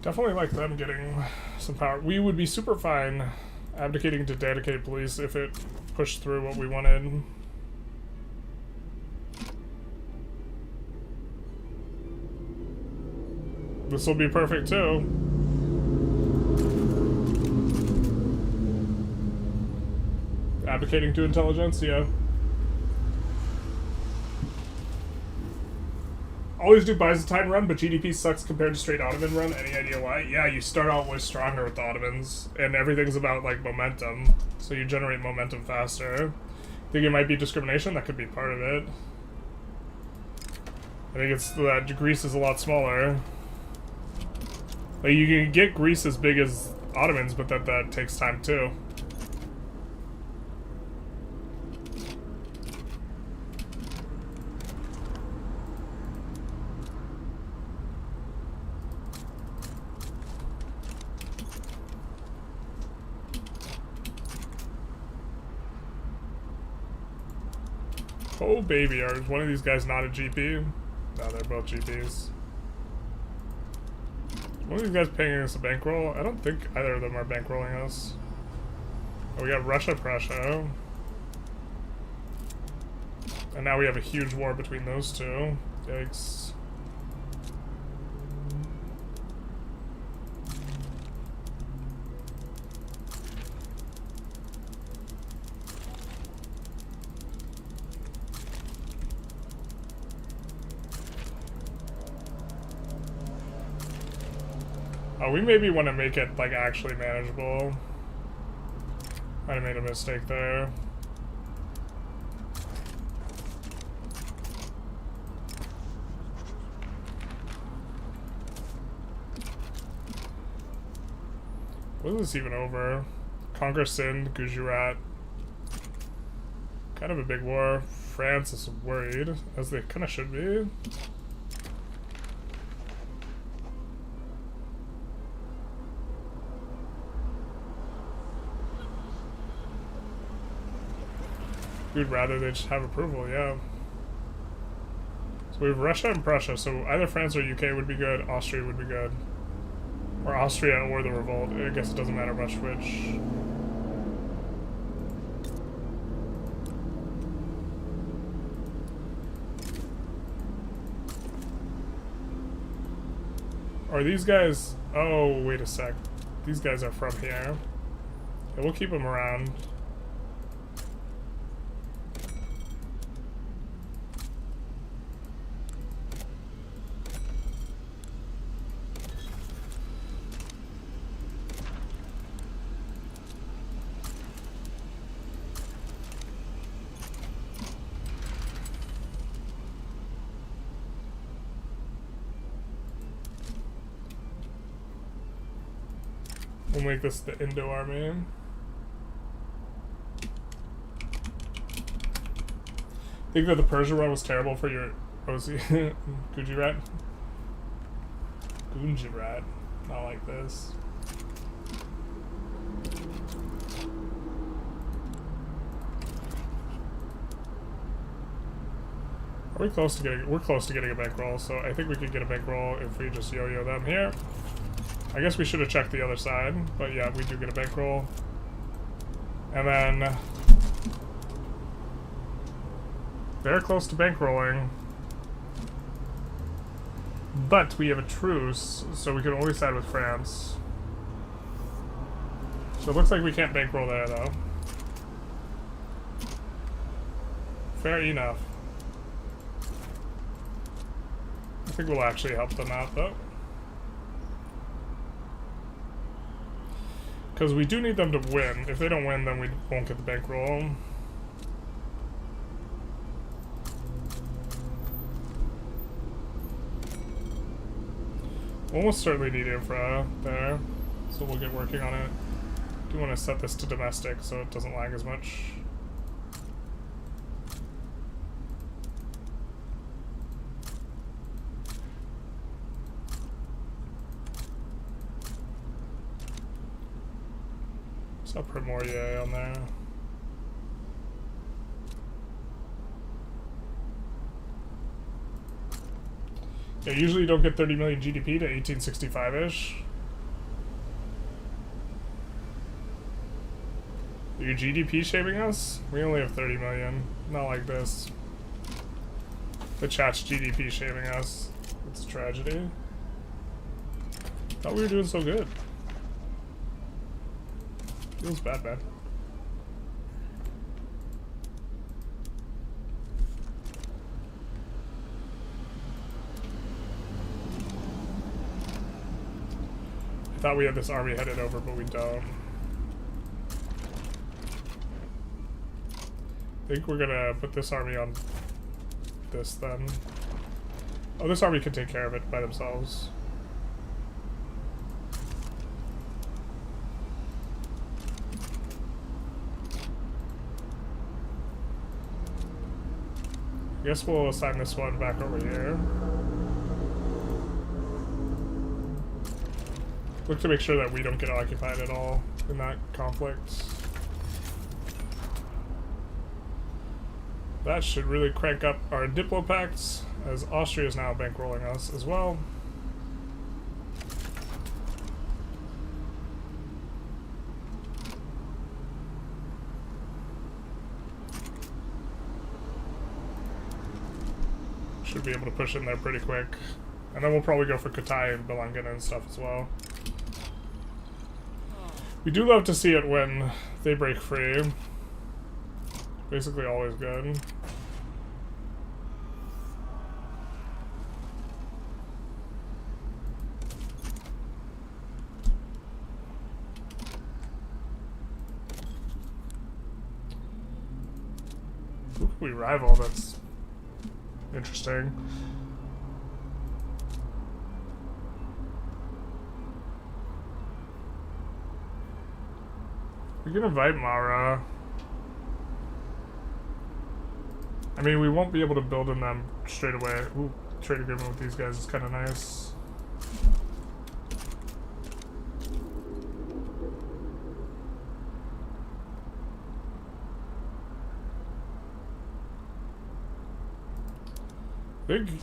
Definitely like them getting some power. We would be super fine abdicating to dedicated police if it pushed through what we wanted. This will be perfect too. Abdicating to Intelligentsia. Always do Byzantine run, but GDP sucks compared to straight Ottoman run. Any idea why? Yeah, you start out way stronger with the Ottomans, and everything's about, like, momentum. So you generate momentum faster. Think it might be discrimination? That could be part of it. I think it's that Greece is a lot smaller. Like, you can get Greece as big as Ottomans, but that takes time, too. Oh baby, are one of these guys not a GP? No, they're both GPs. One of these guys paying us a bankroll? I don't think either of them are bankrolling us. Oh, we got Russia, Prussia. And now we have a huge war between those two. Yikes. Oh, we maybe want to make it, like, actually manageable. Might have made a mistake there. What is this even over? Conquer Sind, Gujarat. Kind of a big war. France is worried, as they kind of should be. We'd rather they just have approval, yeah. So we have Russia and Prussia, so either France or UK would be good, Austria would be good. Or Austria or the revolt. I guess it doesn't matter much which. Are these guys... Oh, wait a sec. These guys are from here. Yeah, we'll keep them around. We'll make this the Indo army. Think that the Persia run was terrible for your OC Gujarat? Gujarat. Not like this. Are we close to getting... We're close to getting a bankroll, so I think we could get a bankroll if we just yo-yo them here. I guess we should have checked the other side, but yeah, we do get a bankroll. And then... They're close to bankrolling. But we have a truce, so we can only side with France. So it looks like we can't bankroll there, though. Fair enough. I think we'll actually help them out, though. Because we do need them to win. If they don't win, then we won't get the bankroll. Almost certainly need infra there, so we'll get working on it. Do want to set this to domestic so it doesn't lag as much. So I'll put more yay on there. Yeah, usually you don't get 30 million GDP to 1865-ish. Are your GDP shaming us? We only have 30 million. Not like this. The chat's GDP shaming us. It's a tragedy. Thought we were doing so good. Feels bad, man. I thought we had this army headed over, but we don't. I think we're gonna put this army on this then. Oh, this army can take care of it by themselves. I guess we'll assign this one back over here. Look to make sure that we don't get occupied at all in that conflict. That should really crank up our Diplo pacts, as Austria is now bankrolling us as well. Should be able to push in there pretty quick. And then we'll probably go for Katai and Belangana and stuff as well. We do love to see it when they break free. Basically always good. Who can we rival that's interesting? We can invite Mara. I mean, we won't be able to build in them straight away. Ooh, trade agreement with these guys is kind of nice.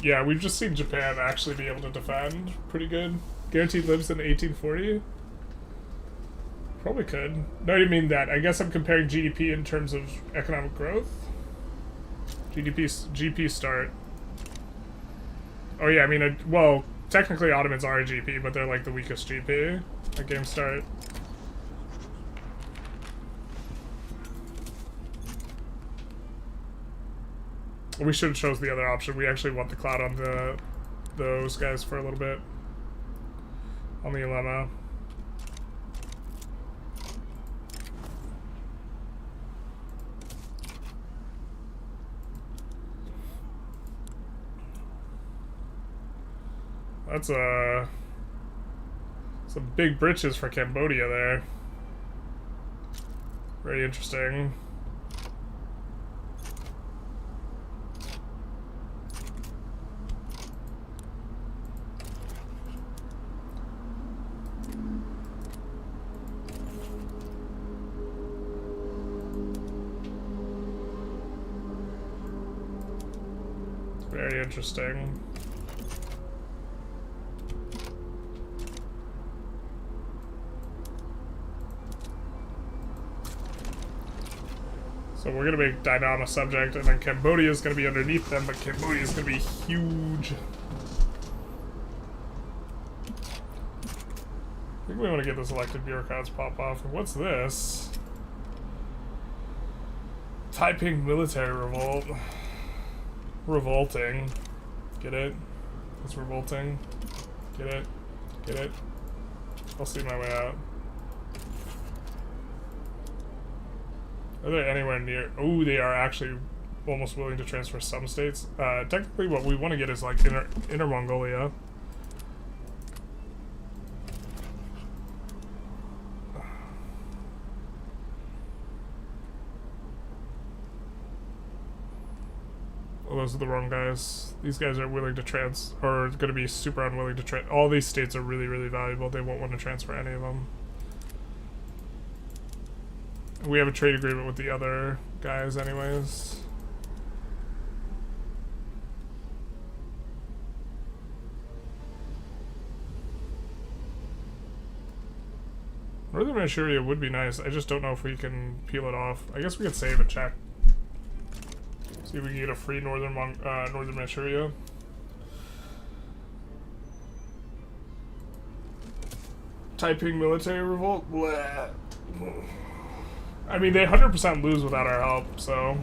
Yeah, we've just seen Japan actually be able to defend pretty good. Guaranteed lives in 1840. Probably could. No, I didn't mean that. I guess I'm comparing GDP in terms of economic growth. GP start. Oh yeah, I mean, well, technically Ottomans are a GP, but they're like the weakest GP at game start. We should have chose the other option. We actually want the cloud on those guys for a little bit. On the Lemma. That's some big britches for Cambodia there. Very interesting. Very interesting. So we're gonna make Dynama subject, and then Cambodia is gonna be underneath them, but Cambodia is gonna be huge. I think we want to get those elected bureaucrats pop off. What's this? Taiping military revolt. Revolting. Get it? It's revolting. Get it? Get it? I'll see my way out. Are they anywhere near? Oh, they are actually almost willing to transfer some states. Technically, what we want to get is like Inner Mongolia. Oh, those are the wrong guys. These guys are willing to or going to be super unwilling to all these states are really, really valuable. They won't want to transfer any of them. We have a trade agreement with the other guys anyways. Northern Manchuria would be nice. I just don't know if we can peel it off. I guess we could save and check. See if we can get a free Northern Manchuria. Taiping military revolt? Blah. I mean, they 100% lose without our help, so...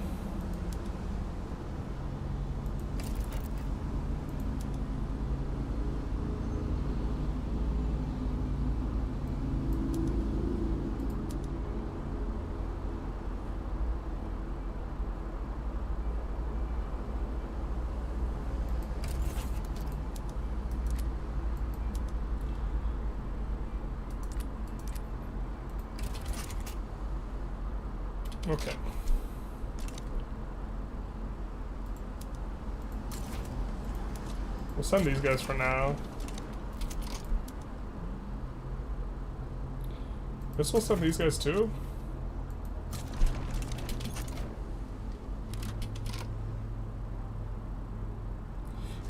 Okay. We'll send these guys for now. Guess we'll send these guys too.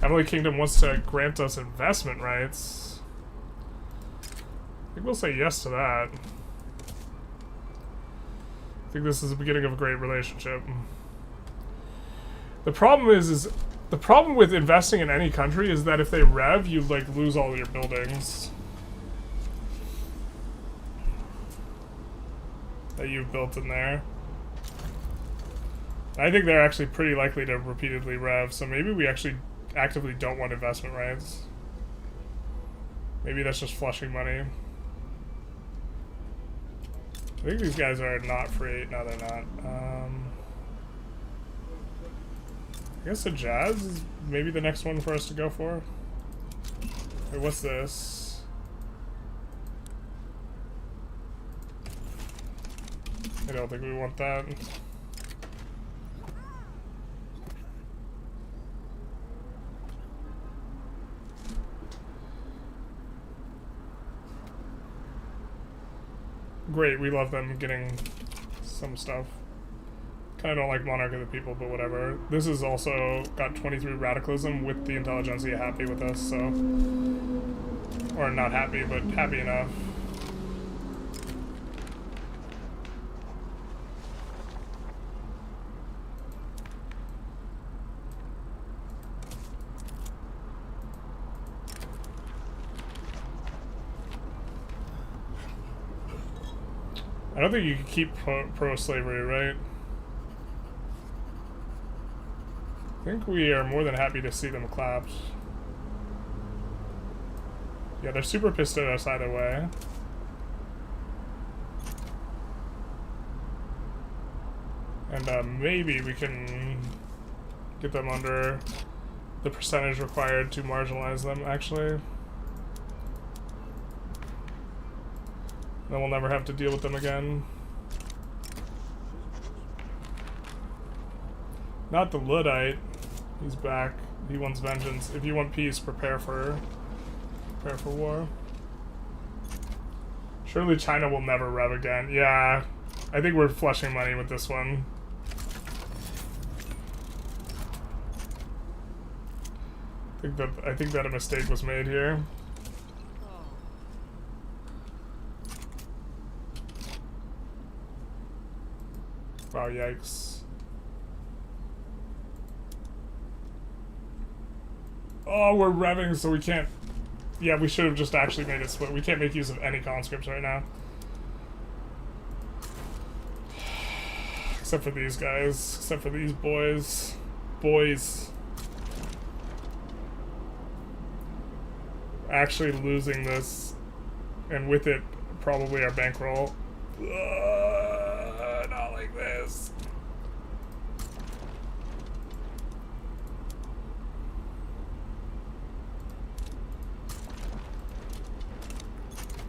Heavenly Kingdom wants to grant us investment rights. I think we'll say yes to that. I think this is the beginning of a great relationship. The problem is the problem with investing in any country is that if they rev, you like lose all your buildings that you've built in there. I think they're actually pretty likely to repeatedly rev, so maybe we actually actively don't want investment rights. Maybe that's just flushing money. I think these guys are not free. No, they're not. I guess the Jazz is maybe the next one for us to go for. Wait, what's this? I don't think we want that. Great, we love them getting some stuff. Kind of don't like Monarch of the People, but whatever. This is also got 23 radicalism with the Intelligentsia happy with us, so... Or not happy, but happy enough. I don't think you can keep pro-slavery, right? I think we are more than happy to see them clapped. Yeah, they're super pissed at us either way. And maybe we can get them under the percentage required to marginalize them, actually. Then we'll never have to deal with them again. Not the Luddite. He's back. He wants vengeance. If you want peace, prepare for war. Surely China will never rev again. Yeah, I think we're flushing money with this one. I think that a mistake was made here. Wow, yikes. Oh, we're revving, so we can't... Yeah, we should have just actually made it split. We can't make use of any conscripts right now. Except for these guys. Except for these boys. Boys. Actually losing this. And with it, probably our bankroll. Not like this.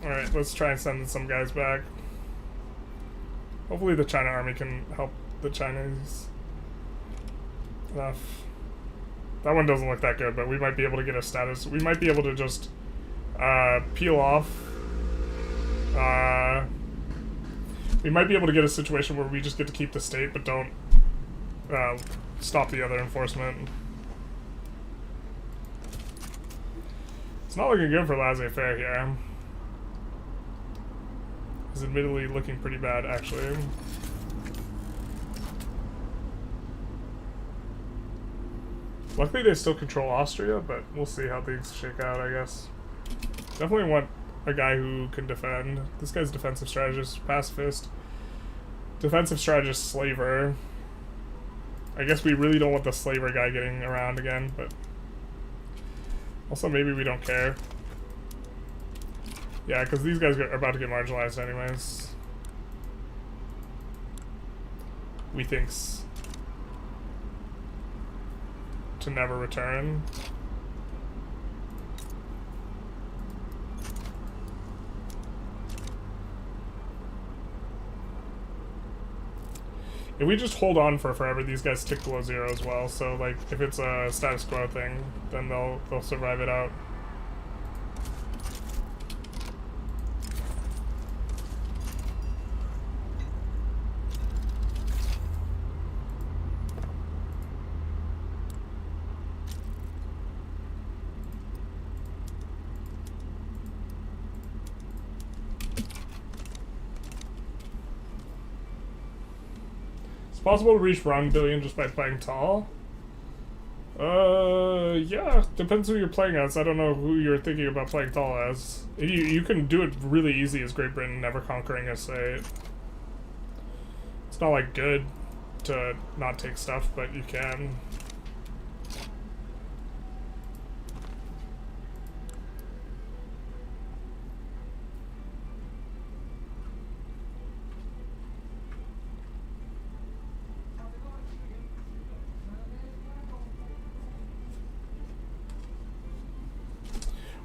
Alright, let's try and send some guys back. Hopefully the China army can help the Chinese enough. That one doesn't look that good, but we might be able to get a status. We might be able to just peel off. We might be able to get a situation where we just get to keep the state, but don't stop the other enforcement. It's not looking good for laissez-faire here. It's admittedly looking pretty bad, actually. Luckily they still control Austria, but we'll see how things shake out, I guess. Definitely want a guy who can defend. This guy's defensive strategist, pacifist. Defensive strategist, slaver. I guess we really don't want the slaver guy getting around again, but... Also, maybe we don't care. Yeah, because these guys are about to get marginalized anyways. We thinks to never return. If we just hold on for forever, these guys tick below 0 as well. So, like, if it's a status quo thing, then they'll survive it out. Possible to reach 1 billion just by playing tall? Yeah, depends who you're playing as. I don't know who you're thinking about playing tall as. You can do it really easy as Great Britain never conquering a state. It's not like good to not take stuff, but you can.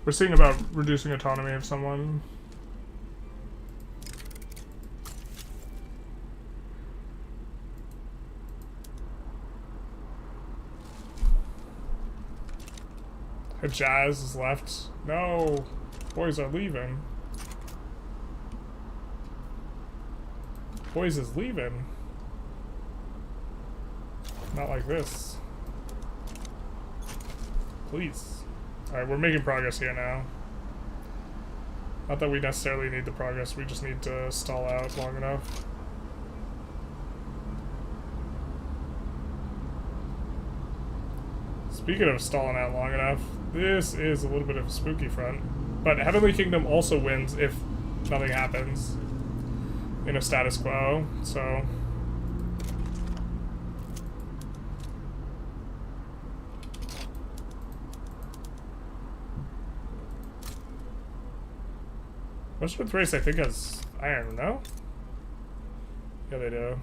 We're seeing about reducing autonomy of someone. Hijaz is left. No, boys are leaving. Boys is leaving. Not like this. Please. Alright, we're making progress here now. Not that we necessarily need the progress, we just need to stall out long enough. Speaking of stalling out long enough, this is a little bit of a spooky front. But Heavenly Kingdom also wins if nothing happens in a status quo, so... Westwood's race, I think, has iron, no? Yeah, they do.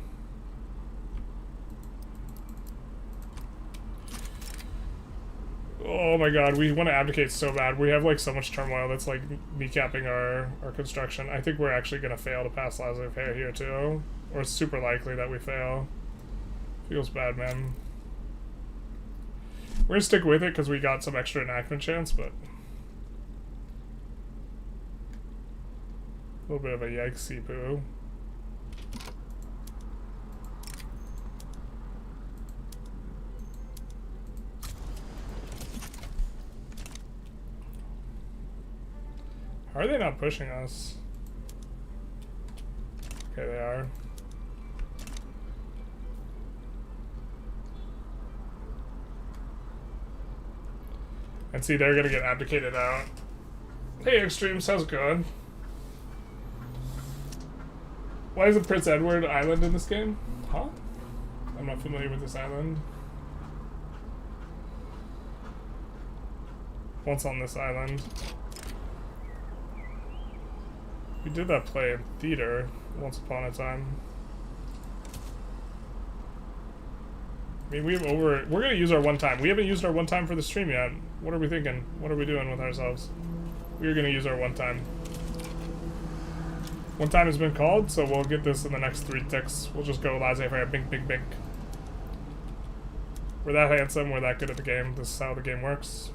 Oh my god, we want to abdicate so bad. We have, like, so much turmoil that's, like, kneecapping our construction. I think we're actually going to fail to pass laissez-faire here, too. Or it's super likely that we fail. Feels bad, man. We're going to stick with it because we got some extra enactment chance, but... a little bit of a yikesy poo. How are they not pushing us? Okay, they are. And see, they're gonna get abdicated out. Hey, Extremes, how's it going? Why is it Prince Edward Island in this game? Huh? I'm not familiar with this island. What's on this island? We did that play in theater once upon a time. I mean, we're gonna use our one time. We haven't used our one time for the stream yet. What are we thinking? What are we doing with ourselves? We're gonna use our one time. One time has been called, so we'll get this in the next 3 ticks. We'll just go laissez-faire, bink, bink, bink. We're that handsome, we're that good at the game. This is how the game works.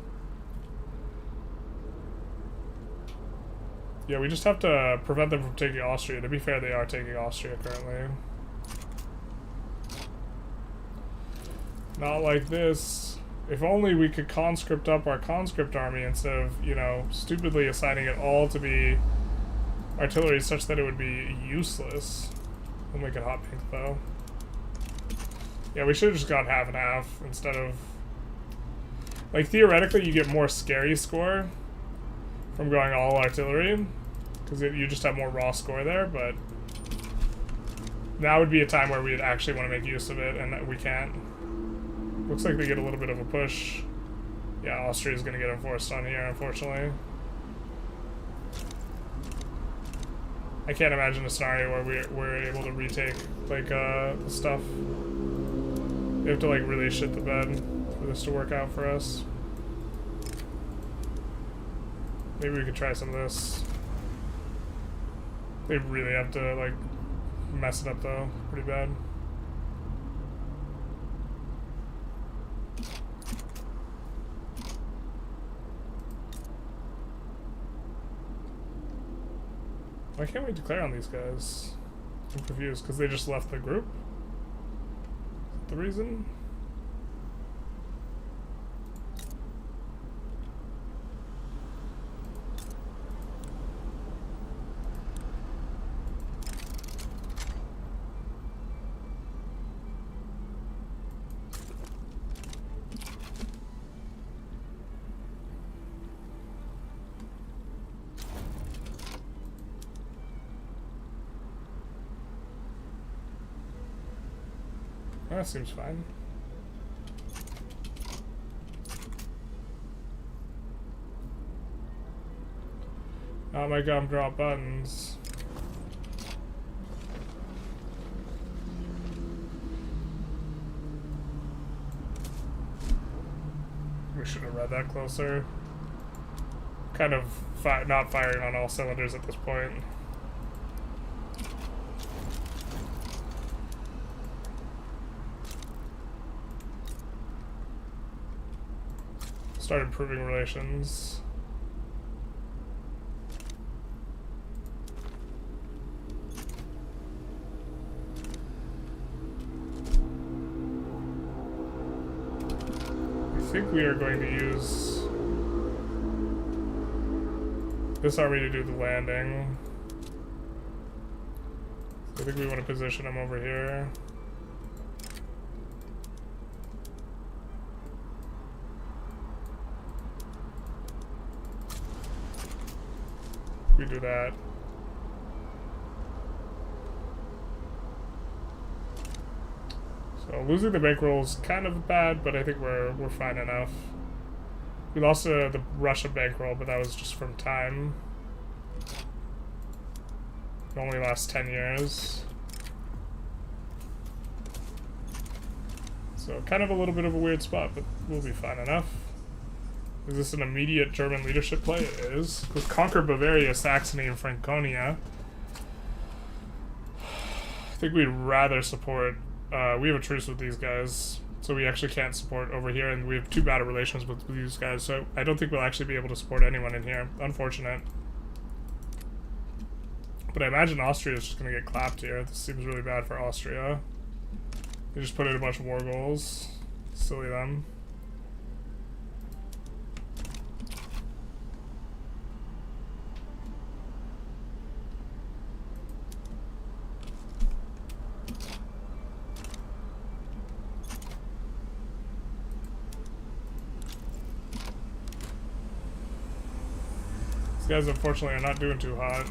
Yeah, we just have to prevent them from taking Austria. To be fair, they are taking Austria currently. Not like this. If only we could conscript up our conscript army instead of, you know, stupidly assigning it all to be artillery such that it would be useless. We'll make it hot pink though. Yeah, we should have just gone half and half instead of... Like, theoretically, you get more scary score from going all artillery, because you just have more raw score there, but now would be a time where we'd actually want to make use of it, and that we can't. Looks like they get a little bit of a push. Yeah, Austria's going to get enforced on here, unfortunately. I can't imagine a scenario where we're able to retake, like, the stuff. We have to, like, really shit the bed for this to work out for us. Maybe we could try some of this. They really have to, like, mess it up, though. Pretty bad. Why can't we declare on these guys? I'm confused, because they just left the group? Is that the reason? That seems fine. Oh my god, drop buttons. We should have read that closer. Kind of not firing on all cylinders at this point. Start improving relations. I think we are going to use this army to do the landing. I think we want to position them over here. We do that. So losing the bankroll is kind of bad, but I think we're fine enough. We lost the Russia bankroll, but that was just from time. It only lasts 10 years. So kind of a little bit of a weird spot, but we'll be fine enough. Is this an immediate German leadership play? It is. We've conquered Bavaria, Saxony, and Franconia. I think we'd rather support... we have a truce with these guys, so we actually can't support over here, and we have too bad of relations with these guys, so I don't think we'll actually be able to support anyone in here. Unfortunate. But I imagine Austria is just going to get clapped here. This seems really bad for Austria. They just put in a bunch of war goals. Silly them. These guys unfortunately are not doing too hot.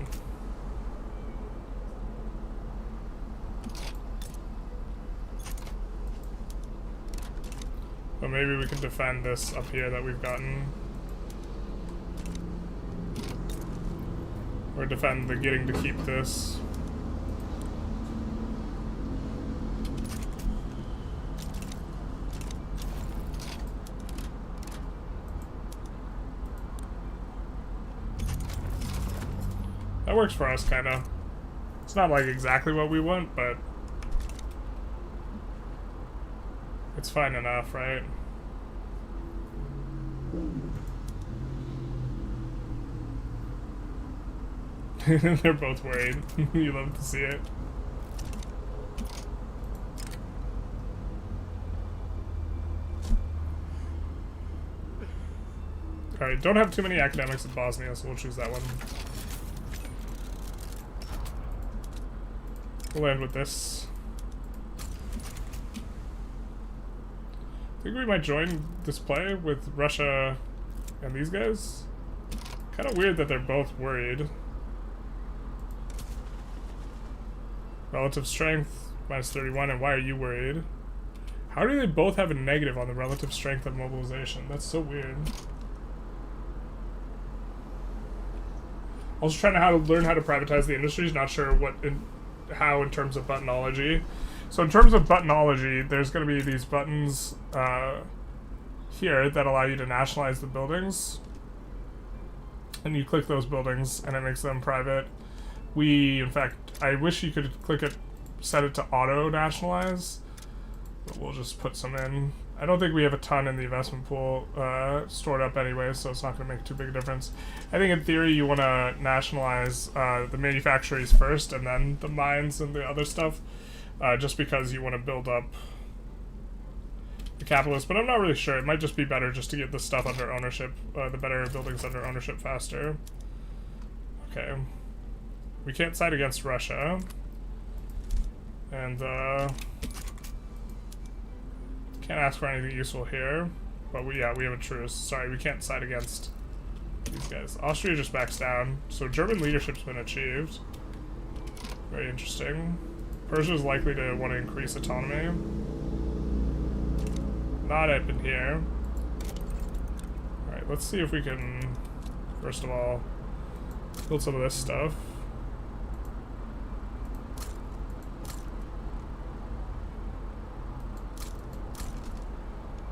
But maybe we can defend this up here that we've gotten. Or defend the getting to keep this. That works for us, kinda. It's not like exactly what we want, but it's fine enough, right? They're both worried. You love to see it. Alright, don't have too many academics in Bosnia, so we'll choose that one. We'll land with this. I think we might join this play with Russia and these guys. Kind of weird that they're both worried. Relative strength, minus 31, and why are you worried? How do they both have a negative on the relative strength of mobilization? That's so weird. Also trying to learn how to privatize the industries, not sure how in terms of buttonology. So in terms of buttonology, there's going to be these buttons here that allow you to nationalize the buildings. And you click those buildings and it makes them private. In fact, I wish you could click it, set it to auto-nationalize, but we'll just put some in. I don't think we have a ton in the investment pool stored up anyway, so it's not going to make too big a difference. I think in theory you want to nationalize the manufactories first and then the mines and the other stuff, just because you want to build up the capitalists, but I'm not really sure. It might just be better just to get the stuff under ownership, the better buildings under ownership faster. Okay. We can't side against Russia. And, can't ask for anything useful here. But we have a truce. Sorry, we can't side against these guys. Austria just backs down. So German leadership's been achieved. Very interesting. Persia is likely to want to increase autonomy. Not up in here. Alright, let's see if we can, first of all, build some of this stuff.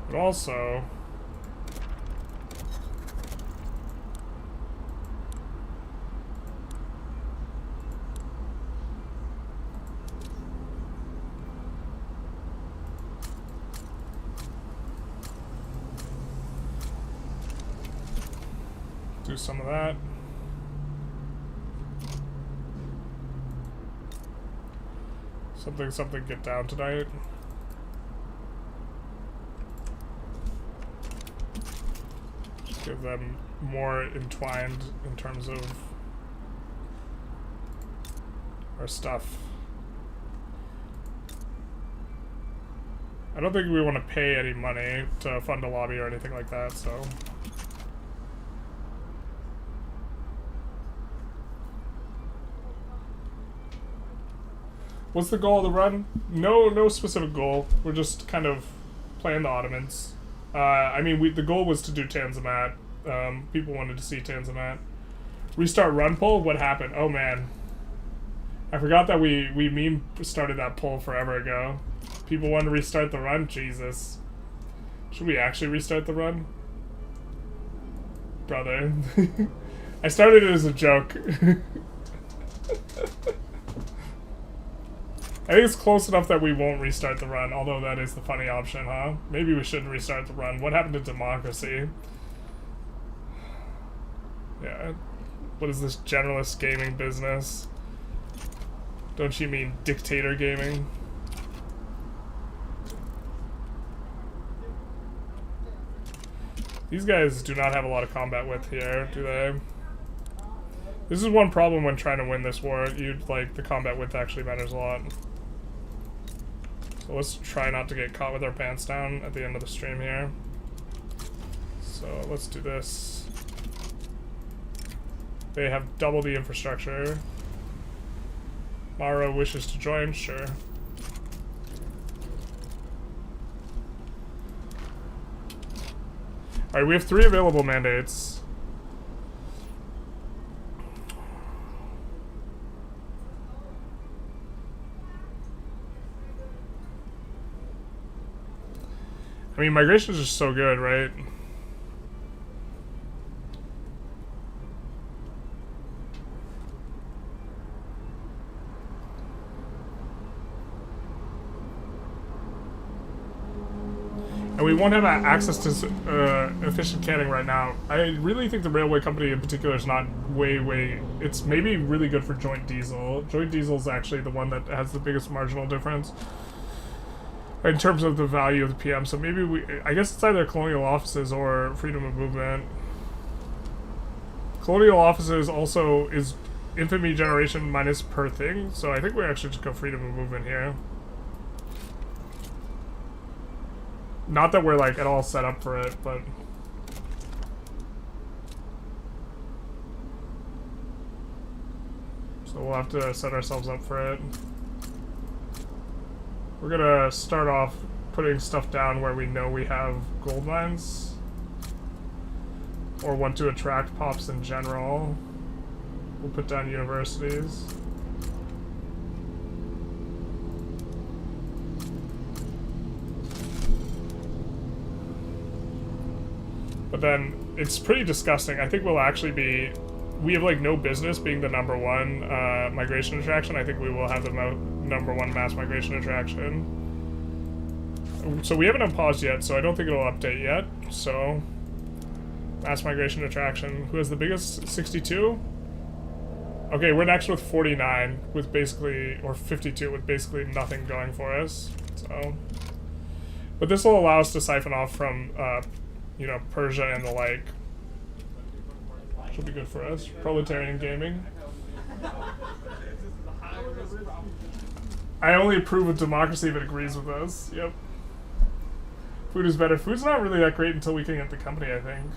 But also, do some of that. Something get down tonight. Give them more entwined in terms of our stuff. I don't think we want to pay any money to fund a lobby or anything like that, so. What's the goal of the run? No specific goal. We're just kind of playing the Ottomans. I mean, the goal was to do Tanzimat. People wanted to see Tanzimat. Restart run poll? What happened? Oh man. I forgot that we started that poll forever ago. People wanted to restart the run? Jesus. Should we actually restart the run? Brother. I started it as a joke. I think it's close enough that we won't restart the run, although that is the funny option, huh? Maybe we shouldn't restart the run. What happened to democracy? Yeah. What is this generalist gaming business? Don't you mean dictator gaming? These guys do not have a lot of combat width here, do they? This is one problem when trying to win this war. The combat width actually matters a lot. So let's try not to get caught with our pants down at the end of the stream here. So let's do this. They have double the infrastructure. Mara wishes to join, sure. Alright, we have 3 available mandates. I mean, migration is just so good, right? And we won't have access to efficient canning right now. I really think the railway company in particular is not way... It's maybe really good for joint diesel. Joint diesel is actually the one that has the biggest marginal difference in terms of the value of the PM. So maybe I guess it's either colonial offices or freedom of movement. Colonial offices also is infamy generation minus per thing. So I think we actually just go freedom of movement here. Not that we're like at all set up for it, but so we'll have to set ourselves up for it. We're gonna start off putting stuff down where we know we have gold mines or want to attract pops in general. We'll put down universities. But then it's pretty disgusting. I think we'll actually be... We have like no business being the #1 migration attraction. I think we will have the #1 mass migration attraction. So we haven't unpaused yet, so I don't think it'll update yet. So mass migration attraction. Who has the biggest? 62? Okay, we're next with 49 with basically, or 52 with basically nothing going for us. So, but this will allow us to siphon off from you know, Persia and the like. Should be good for us. Proletarian gaming. I only approve of democracy if it agrees with us. Yep. Food is better. Food's not really that great until we can get the company, I think.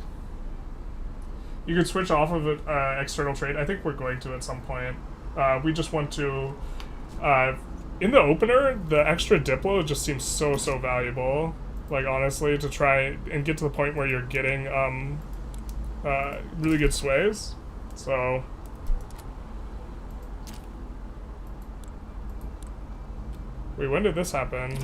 You could switch off of it, external trade. I think we're going to at some point. We just want to... in the opener, the extra Diplo just seems so valuable. Like, honestly, to try and get to the point where you're getting really good sways. So wait, when did this happen?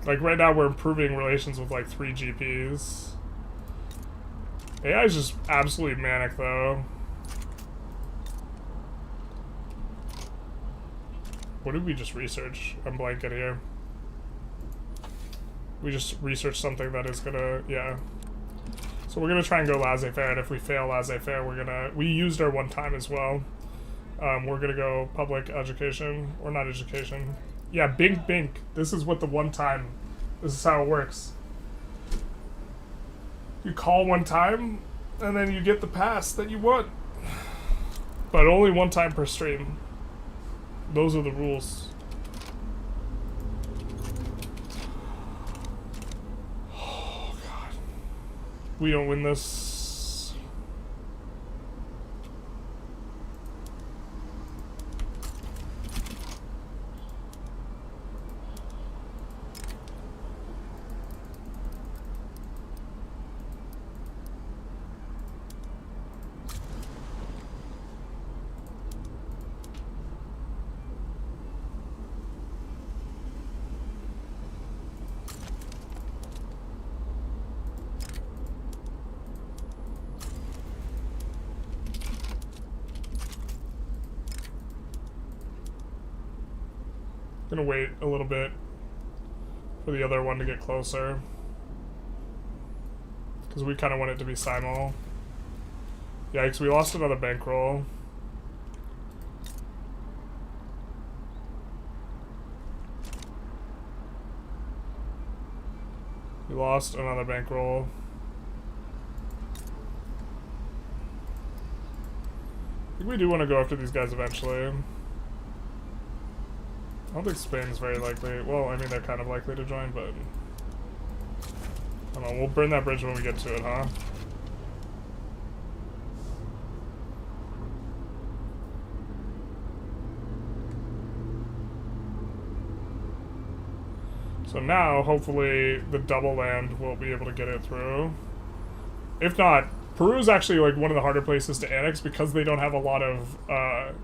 Like, right now we're improving relations with like 3 GPs. AI is just absolutely manic, though. What did we just research? I'm blanking here. We just researched something that is gonna, yeah. So we're gonna try and go laissez-faire, and if we fail laissez-faire, we're gonna... We used our one time as well. We're gonna go public education, or not education. Yeah, bink bink. This is what the one time... This is how it works. You call one time, and then you get the pass that you want. But only one time per stream. Those are the rules. Oh, God. We don't win this. Gonna wait a little bit for the other one to get closer, because we kind of want it to be simul. Yikes, we lost another bankroll. We lost another bankroll. think we do want to go after these guys eventually. I don't think Spain's very likely. Well, I mean, they're kind of likely to join, but I don't know. We'll burn that bridge when we get to it, huh? So now, hopefully, the double land will be able to get it through. If not, Peru is actually like one of the harder places to annex because they don't have a lot of.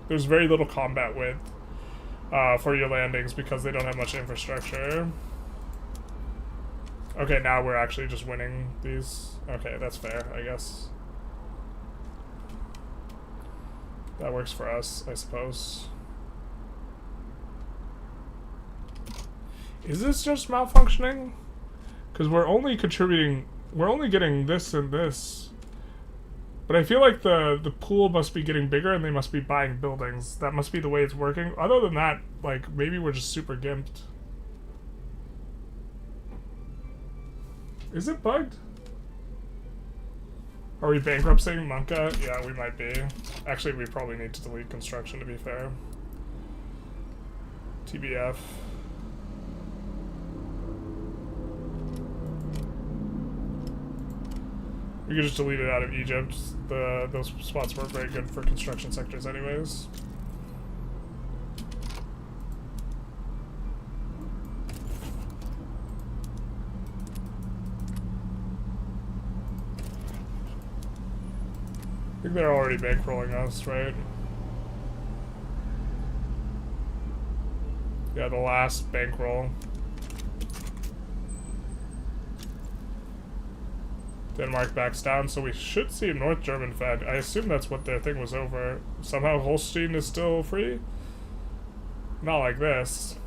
There's very little combat width for your landings because they don't have much infrastructure. Okay, now we're actually just winning these. Okay, that's fair, I guess. That works for us, I suppose. Is this just malfunctioning? Because we're only contributing, we're only getting this and this. But I feel like the pool must be getting bigger and they must be buying buildings. That must be the way it's working. Other than that, like, maybe we're just super gimped. Is it bugged? Are we bankrupting Monka? Yeah, we might be. Actually, we probably need to delete construction, to be fair. TBF. We could just delete it out of Egypt. Those spots weren't very good for construction sectors anyways. I think they're already bankrolling us, right? Yeah, the last bankroll. Denmark backs down, so we should see a North German Fed. I assume that's what their thing was over. Somehow Holstein is still free? Not like this.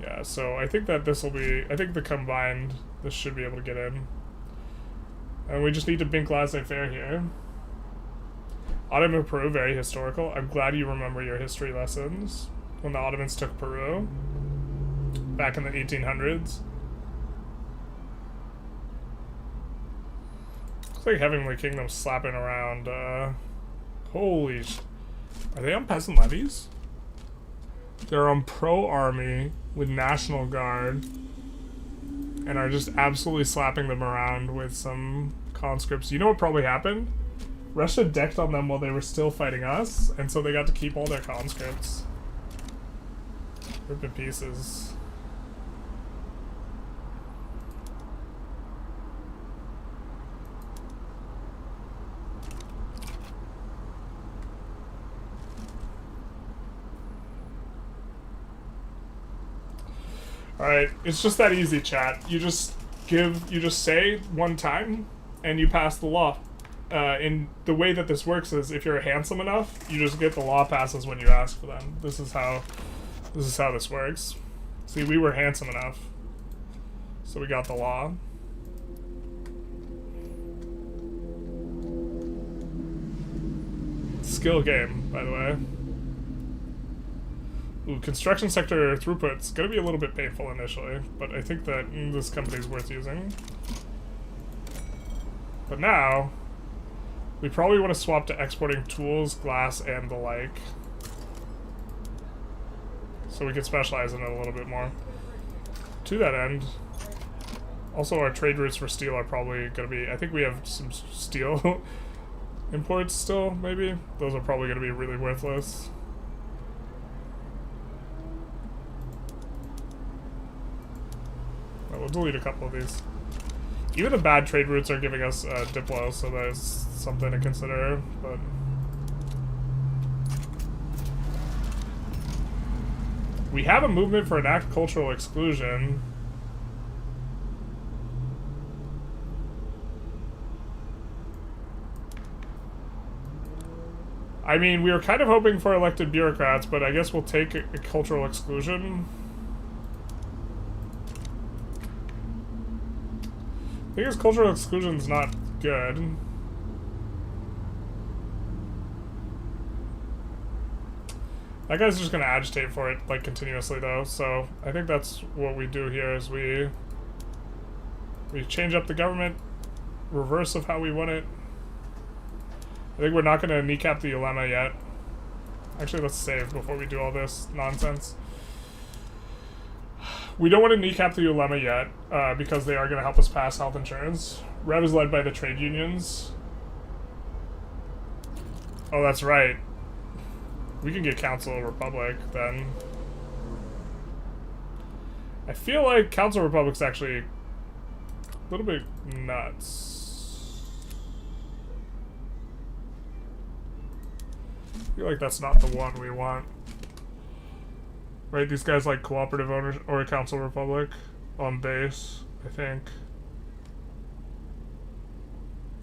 Yeah, so I think that this will be... I think the combined, this should be able to get in. And we just need to bink laissez-faire here. Ottoman Peru, very historical. I'm glad you remember your history lessons. When the Ottomans took Peru. Back in the 1800s. Looks like Heavenly Kingdom slapping around. Holy sh... Are they on peasant levies? They're on pro-army with National Guard. And are just absolutely slapping them around with some conscripts. You know what probably happened? Russia decked on them while they were still fighting us. And so they got to keep all their conscripts. Rip in pieces. Alright, it's just that easy, chat. You just say one time, and you pass the law. And the way that this works is, if you're handsome enough, you just get the law passes when you ask for them. This is how this works. See, we were handsome enough, so we got the law. Skill game, by the way. Ooh, construction sector throughput's gonna be a little bit painful initially, but I think that this company's worth using. But now, we probably want to swap to exporting tools, glass, and the like. So we can specialize in it a little bit more. To that end, also our trade routes for steel are probably gonna be, I think we have some steel imports still, maybe? Those are probably gonna be really worthless. We'll delete a couple of these. Even the bad trade routes are giving us Diplo, so there's something to consider, but... We have a movement for enact cultural exclusion. I mean, we were kind of hoping for elected bureaucrats, but I guess we'll take a cultural exclusion. I think his cultural exclusion's not good. That guy's just gonna agitate for it, like, continuously, though, so I think that's what we do here, is we change up the government, reverse of how we want it. I think we're not going to kneecap the Ulema yet. Actually, let's save before we do all this nonsense. We don't want to kneecap the Ulema yet, because they are going to help us pass health insurance. Rev is led by the trade unions. Oh, that's right. We can get Council of Republic, then. I feel like Council of Republic's actually a little bit nuts. I feel like that's not the one we want. Right, these guys like cooperative owners or Council of Republic on base, I think.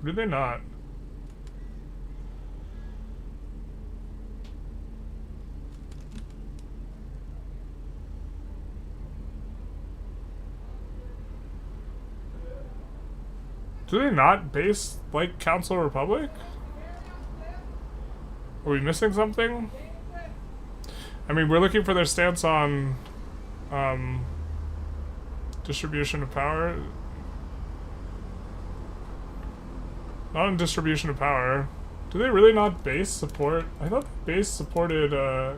Or did they not? Do they not base like Council of Republic? Are we missing something? I mean, we're looking for their stance on distribution of power. Not on distribution of power. Do they really not base support? I thought base supported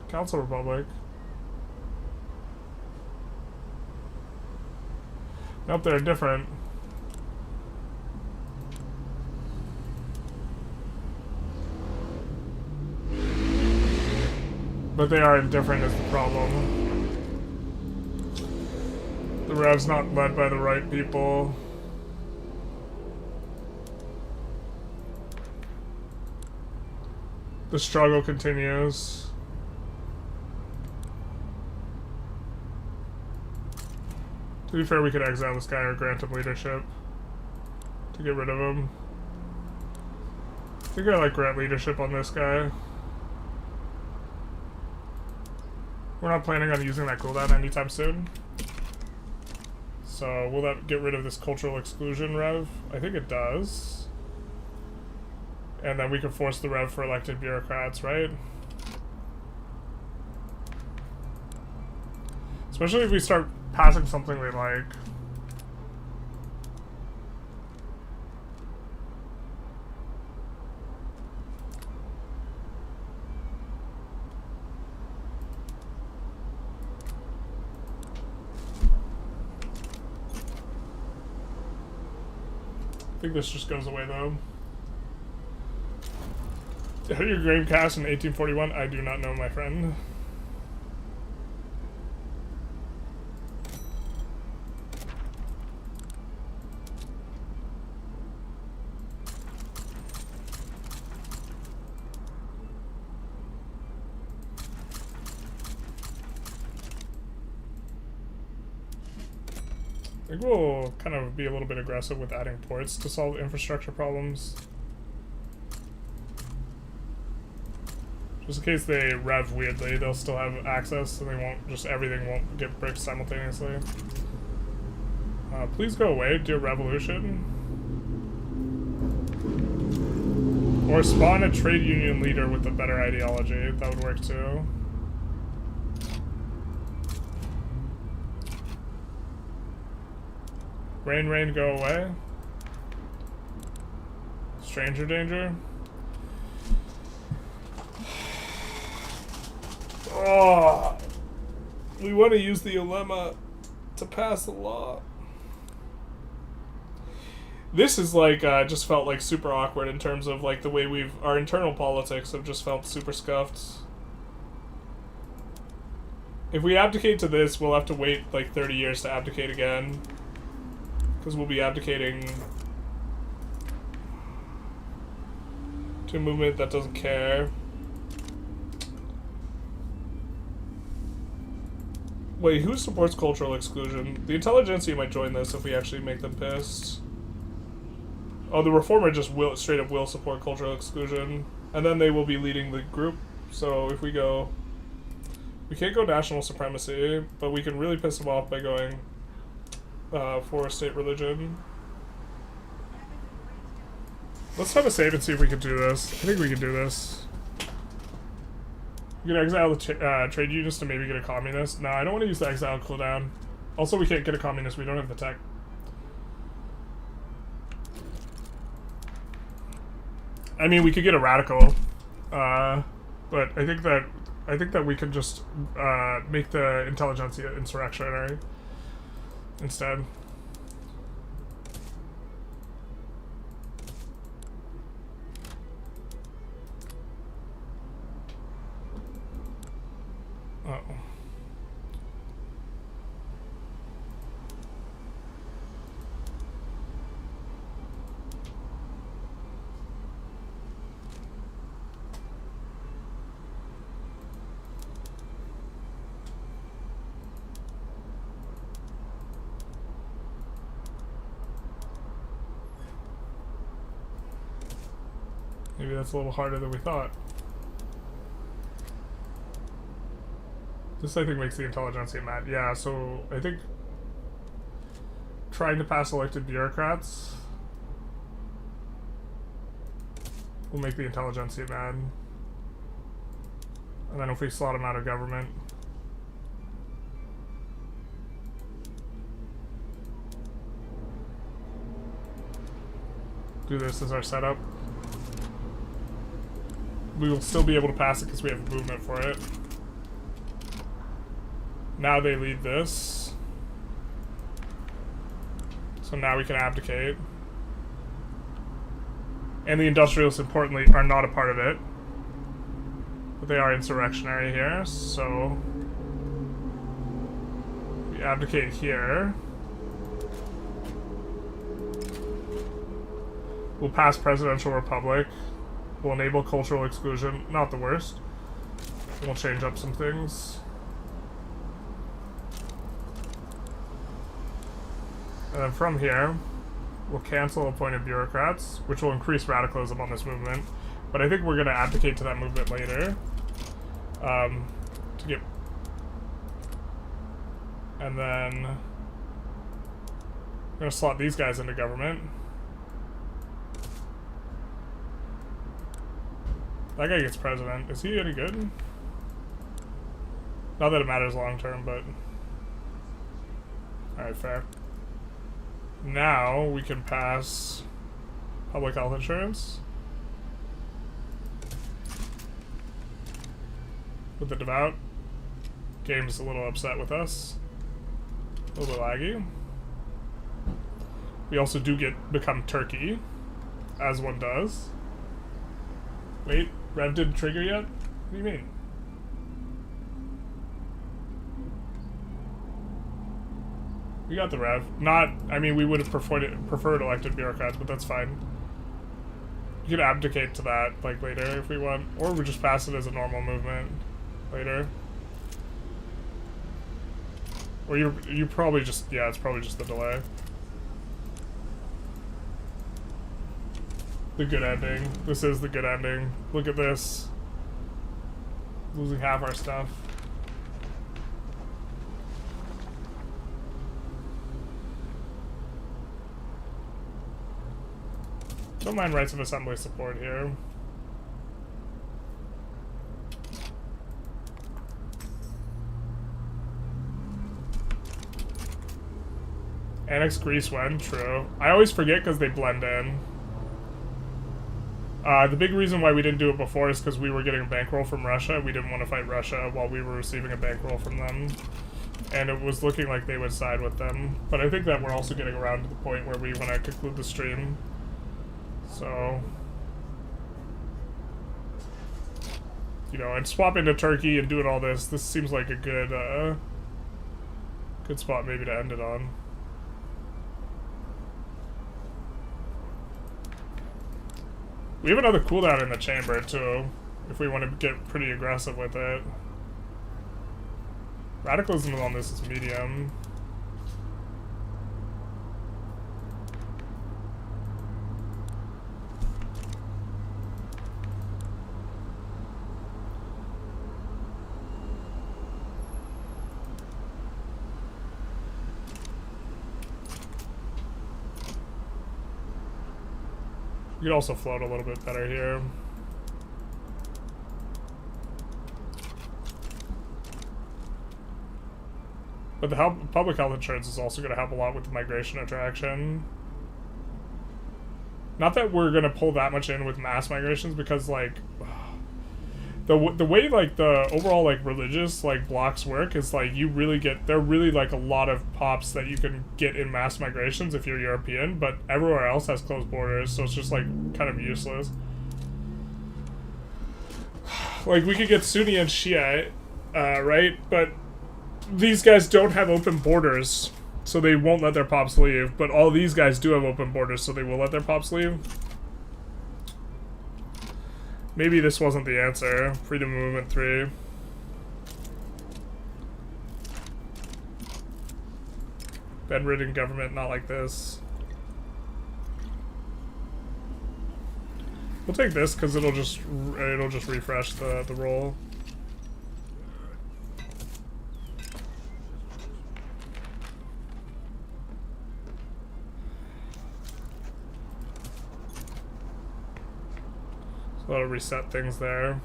Council of Republic. Nope, they're different. But they are indifferent is the problem. The Rev's not led by the right people. The struggle continues. To be fair, we could exile this guy or grant him leadership to get rid of him. I think I like grant leadership on this guy. We're not planning on using that cooldown anytime soon. So will that get rid of this cultural exclusion rev? I think it does. And then we can force the rev for elected bureaucrats, right? Especially if we start passing something we like. I think this just goes away though. How do you grave cast in 1841? I do not know, my friend. I think we'll kind of be a little bit aggressive with adding ports to solve infrastructure problems. Just in case they rev weirdly, they'll still have access and they won't, just everything won't get bricked simultaneously. Please go away, dear revolution. Or spawn a trade union leader with a better ideology, that would work too. Rain, go away. Stranger danger. Oh, we want to use the Ulema to pass the law. This is like, just felt like super awkward in terms of like the way our internal politics have just felt super scuffed. If we abdicate to this, we'll have to wait like 30 years to abdicate again. Because we'll be abdicating to a movement that doesn't care. Wait, who supports cultural exclusion? The Intelligentsia might join this if we actually make them pissed. Oh, the Reformer just straight up will support cultural exclusion. And then they will be leading the group. So if we go... We can't go national supremacy, but we can really piss them off by going for state religion. Let's have a save and see if we can do this. I think we can do this. You can exile the trade unions to maybe get a communist. No, I don't want to use the exile cooldown. Also, we can't get a communist. We don't have the tech. I mean, we could get a radical, but I think that we could just make the Intelligentsia insurrectionary instead. Oh. Maybe that's a little harder than we thought. This, I think, makes the Intelligentsia mad. Yeah, so I think trying to pass elected bureaucrats will make the Intelligentsia mad. And then if we slot them out of government, do this as our setup. We will still be able to pass it because we have a movement for it. Now they lead this. So now we can abdicate. And the Industrialists, importantly, are not a part of it. But they are insurrectionary here, so we abdicate here. We'll pass Presidential Republic. We'll enable cultural exclusion. Not the worst. We'll change up some things. And then from here, we'll cancel appointed bureaucrats, which will increase radicalism on this movement. But I think we're going to abdicate to that movement later. To get... And then... I'm going to slot these guys into government. That guy gets president. Is he any good? Not that it matters long term, but... Alright, fair. Now we can pass public health insurance with the devout. Game's a little upset with us. A little bit laggy. We also do become Turkey, as one does. Wait, Rev didn't trigger yet? What do you mean? We got the Rev. I mean, we would have preferred elected bureaucrats, but that's fine. You could abdicate to that, like, later if we want. Or we just pass it as a normal movement later. Or you probably just, yeah, it's probably just the delay. The good ending. This is the good ending. Look at this. Losing half our stuff. Don't mind rights of assembly support here. Annex Greece when? True. I always forget because they blend in. The big reason why we didn't do it before is because we were getting a bankroll from Russia. We didn't want to fight Russia while we were receiving a bankroll from them. And it was looking like they would side with them. But I think that we're also getting around to the point where we want to conclude the stream. So, you know, and swapping to Turkey and doing all this seems like a good, good spot maybe to end it on. We have another cooldown in the chamber, too, if we want to get pretty aggressive with it. Radicalism on this is medium. You could also float a little bit better here. But the public health insurance is also going to help a lot with the migration attraction. Not that we're gonna pull that much in with mass migrations, because like the way like the overall like religious like blocks work is like you really get, there are really like a lot of pops that you can get in mass migrations if you're European, but everywhere else has closed borders, so it's just like kind of useless. Like we could get Sunni and Shia, right? But these guys don't have open borders, so they won't let their pops leave. But all these guys do have open borders, so they will let their pops leave. Maybe this wasn't the answer. Freedom of Movement 3. Bedridden government, not like this. We'll take this because it'll just refresh the roll. So that'll reset things there.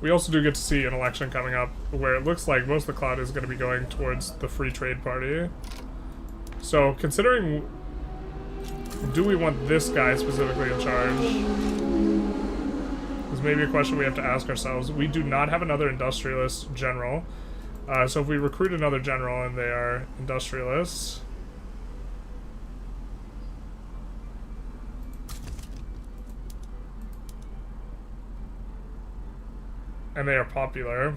We also do get to see an election coming up where it looks like most of the clout is going to be going towards the Free Trade Party. So, considering, do we want this guy specifically in charge? This may be a question we have to ask ourselves. We do not have another industrialist general. So if we recruit another general and they are industrialists, and they are popular,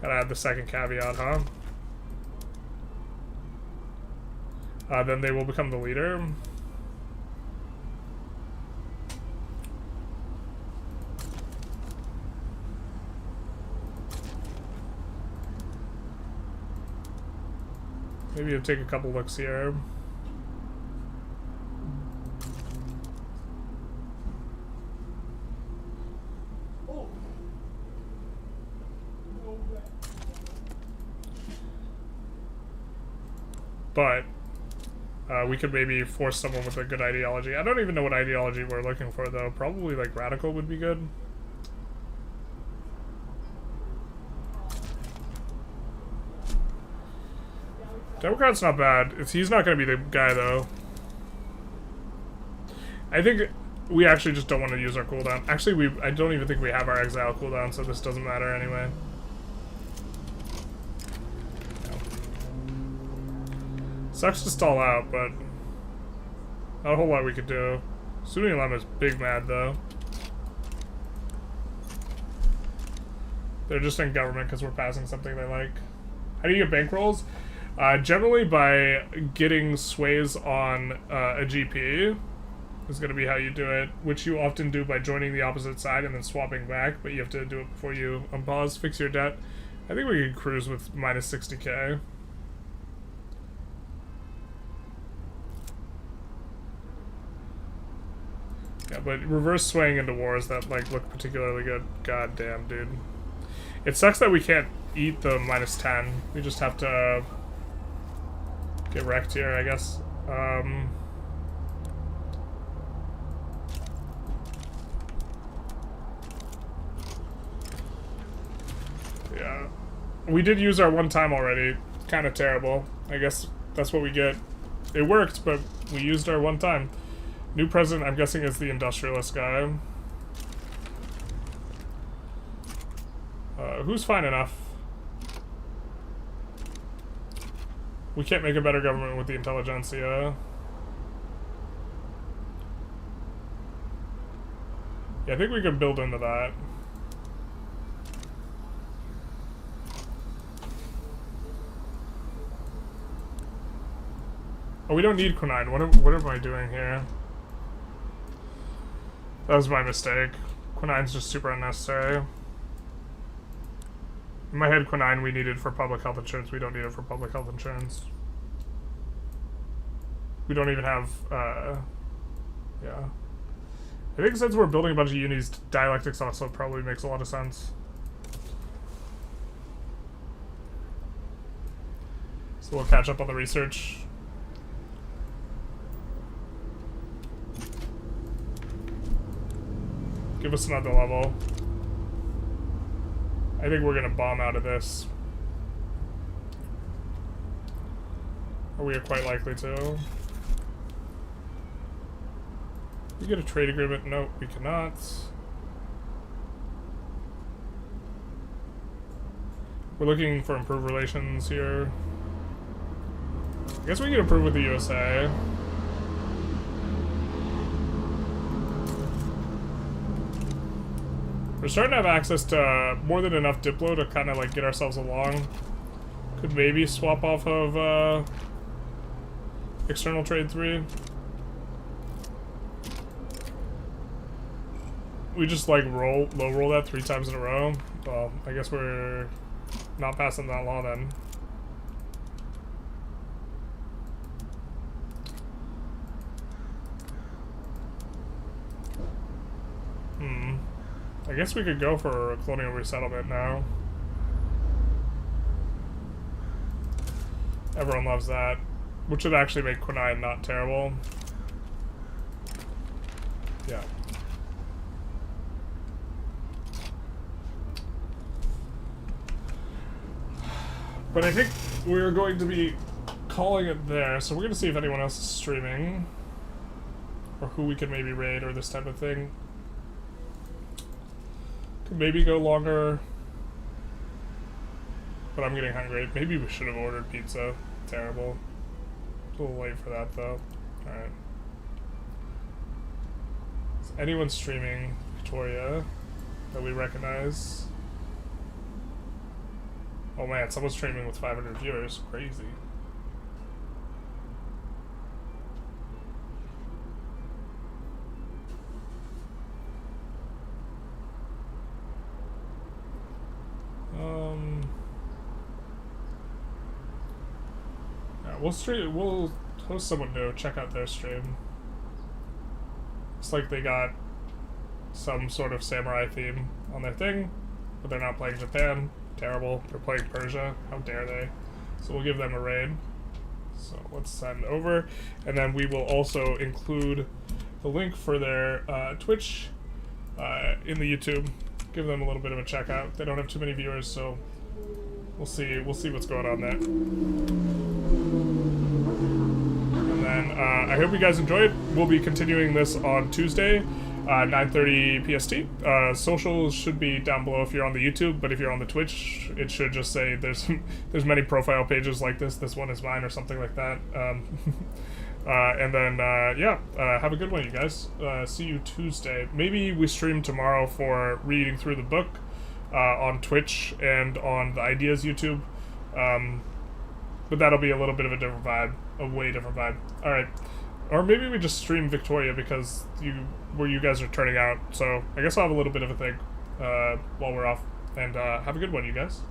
gotta add the second caveat, huh? Then they will become the leader. Maybe you'll take a couple looks here. But we could maybe force someone with a good ideology. I don't even know what ideology we're looking for, though. Probably like radical would be good. Democrat's not bad. He's not going to be the guy, though. I think we actually just don't want to use our cooldown. Actually, I don't even think we have our exile cooldown, so this doesn't matter anyway. Sucks to stall out, but not a whole lot we could do. Sunni Ulema's big mad, though. They're just in government because we're passing something they like. How do you get bankrolls? Generally by getting sways on a GP is going to be how you do it, which you often do by joining the opposite side and then swapping back, but you have to do it before you unpause, fix your debt. I think we can cruise with minus 60k. Yeah, but reverse swaying into wars that like look particularly good. God damn, dude. It sucks that we can't eat the minus 10. We just have to get wrecked here, I guess. Yeah. We did use our one time already. Kind of terrible. I guess that's what we get. It worked, but we used our one time. New president, I'm guessing, is the industrialist guy. Who's fine enough? We can't make a better government with the Intelligentsia. Yeah, I think we could build into that. Oh, we don't need Quinine. What am I doing here? That was my mistake. Quinine's just super unnecessary. In my head, Quinine we needed for public health insurance. We don't need it for public health insurance. We don't even have, yeah. I think since we're building a bunch of unis, dialectics also probably makes a lot of sense. So we'll catch up on the research. Give us another level. I think we're gonna bomb out of this. We are quite likely to. We get a trade agreement? No, we cannot. We're looking for improved relations here. I guess we can improve with the USA. We're starting to have access to more than enough Diplo to kind of like get ourselves along. Could maybe swap off of external trade 3. We just like low roll that 3 times in a row. Well, I guess we're not passing that law then. I guess we could go for a colonial resettlement now. Everyone loves that. Which would actually make Quinine not terrible. Yeah. But I think we're going to be calling it there, so we're going to see if anyone else is streaming. Or who we can maybe raid or this type of thing. Could maybe go longer. But I'm getting hungry. Maybe we should have ordered pizza. Terrible. A little late for that though. Alright. Is anyone streaming Victoria that we recognize? Oh man, someone's streaming with 500 viewers. Crazy. Yeah, we'll host someone new, check out their stream. It's like they got some sort of samurai theme on their thing, but they're not playing Japan. Terrible. They're playing Persia. How dare they? So we'll give them a raid. So let's send over. And then we will also include the link for their Twitch in the YouTube. Give them a little bit of a check out. They don't have too many viewers, so we'll see what's going on there. And then I hope you guys enjoyed. We'll be continuing this on Tuesday. 9:30 PST. Socials should be down below if you're on the YouTube, but if you're on the Twitch, it should just say there's many profile pages like this. This one is mine or something like that. And then yeah, have a good one, you guys. See you Tuesday. Maybe we stream tomorrow for reading through the book on Twitch and on the Ideas YouTube. But that'll be a little bit of a different vibe, a way different vibe. All right. Or maybe we just stream Victoria because where you guys are turning out. So I guess I'll have a little bit of a thing while we're off. And have a good one, you guys.